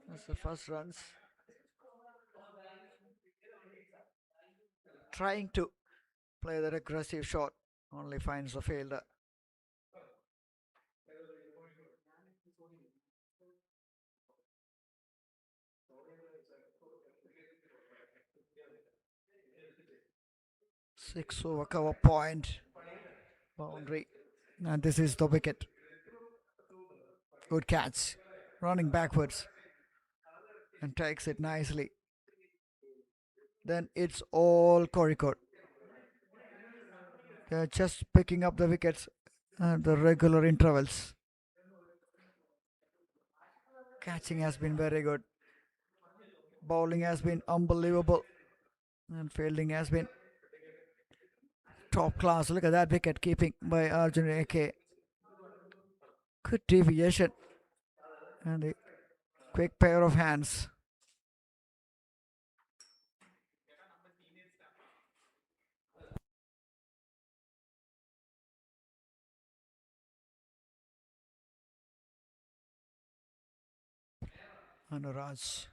that's the first runs. Trying to play that aggressive shot, only finds the fielder. Six over cover point, boundary, and this is the wicket. Good catch, running backwards and takes it nicely. Then it's all Kozhikode. They're just picking up the wickets at the regular intervals. Catching has been very good. Bowling has been unbelievable. And fielding has been top class. Look at that wicket keeping by Arjun AK. Good deviation. And a quick pair of hands. Anuraj.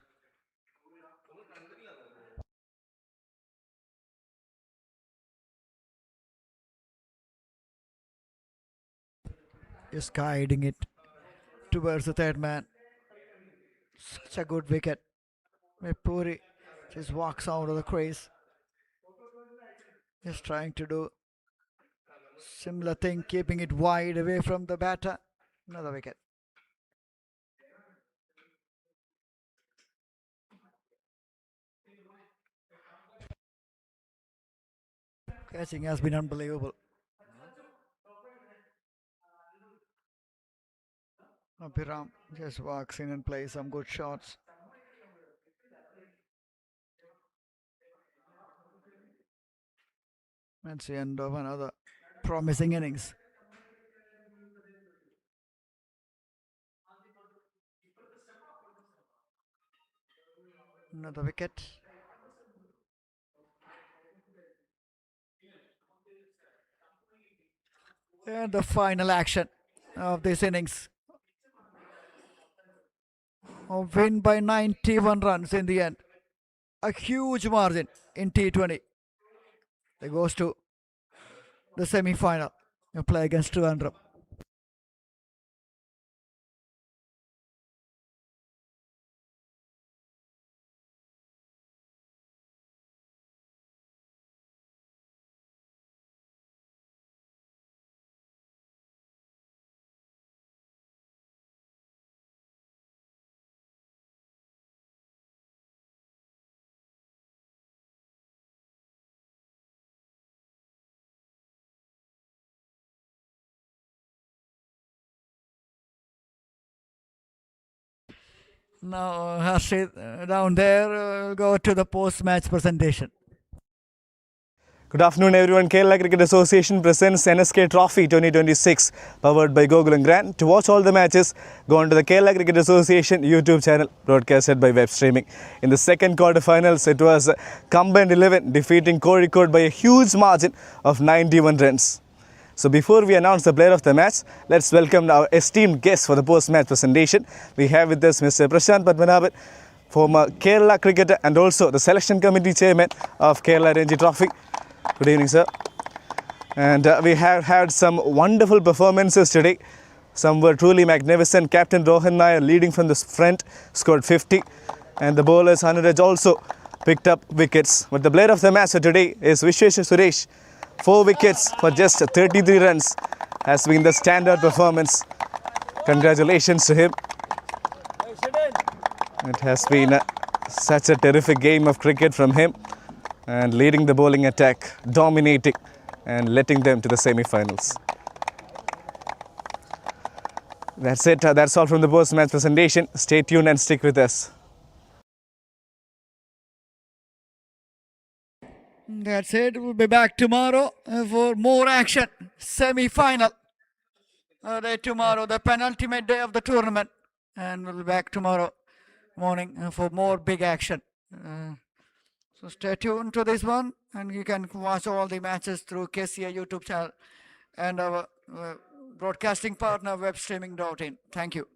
Is guiding it towards the third man. Such a good wicket. Puri just walks out of the crease. Just trying to do similar thing, keeping it wide away from the batter. Another wicket. Catching has been unbelievable. Abhiram just walks in and plays some good shots. That's the end of another promising innings. Another wicket. And the final action of this innings. A win by 91 runs in the end. a huge margin in T20. They goes to the semi-final. You play against Trivandrum. Now, Harshit, down there, we'll go to the post-match presentation. Good afternoon, everyone. Kerala Cricket Association presents NSK Trophy 2026, powered by Gokulam Grand. To watch all the matches, go on to the Kerala Cricket Association YouTube channel, broadcasted by web streaming. In the second quarterfinals, it was combined 11 defeating Kozhikode by a huge margin of 91 runs. So before we announce the player of the match, let's welcome our esteemed guest for the post-match presentation. We have with us Mr. Prashant Padmanabhan, former Kerala cricketer and also the selection committee chairman of Kerala Ranji Trophy. Good evening, sir. And we have had some wonderful performances today. Some were truly magnificent. Captain Rohan Nair leading from the front scored 50, and the bowlers Anuraj also picked up wickets. But the player of the match for today is Vishwesh Suresh. 4 wickets for just 33 runs has been the standard performance. Congratulations to him. It has been such a terrific game of cricket from him, and leading the bowling attack, dominating and letting them to the semi-finals. That's it. That's all from the post-match presentation. Stay tuned and stick with us. That's it. We'll be back tomorrow for more action. Semi-final. Day tomorrow, the penultimate day of the tournament. And we'll be back tomorrow morning for more big action. So stay tuned to this one, and you can watch all the matches through KCA YouTube channel and our broadcasting partner webstreaming.in. Thank you.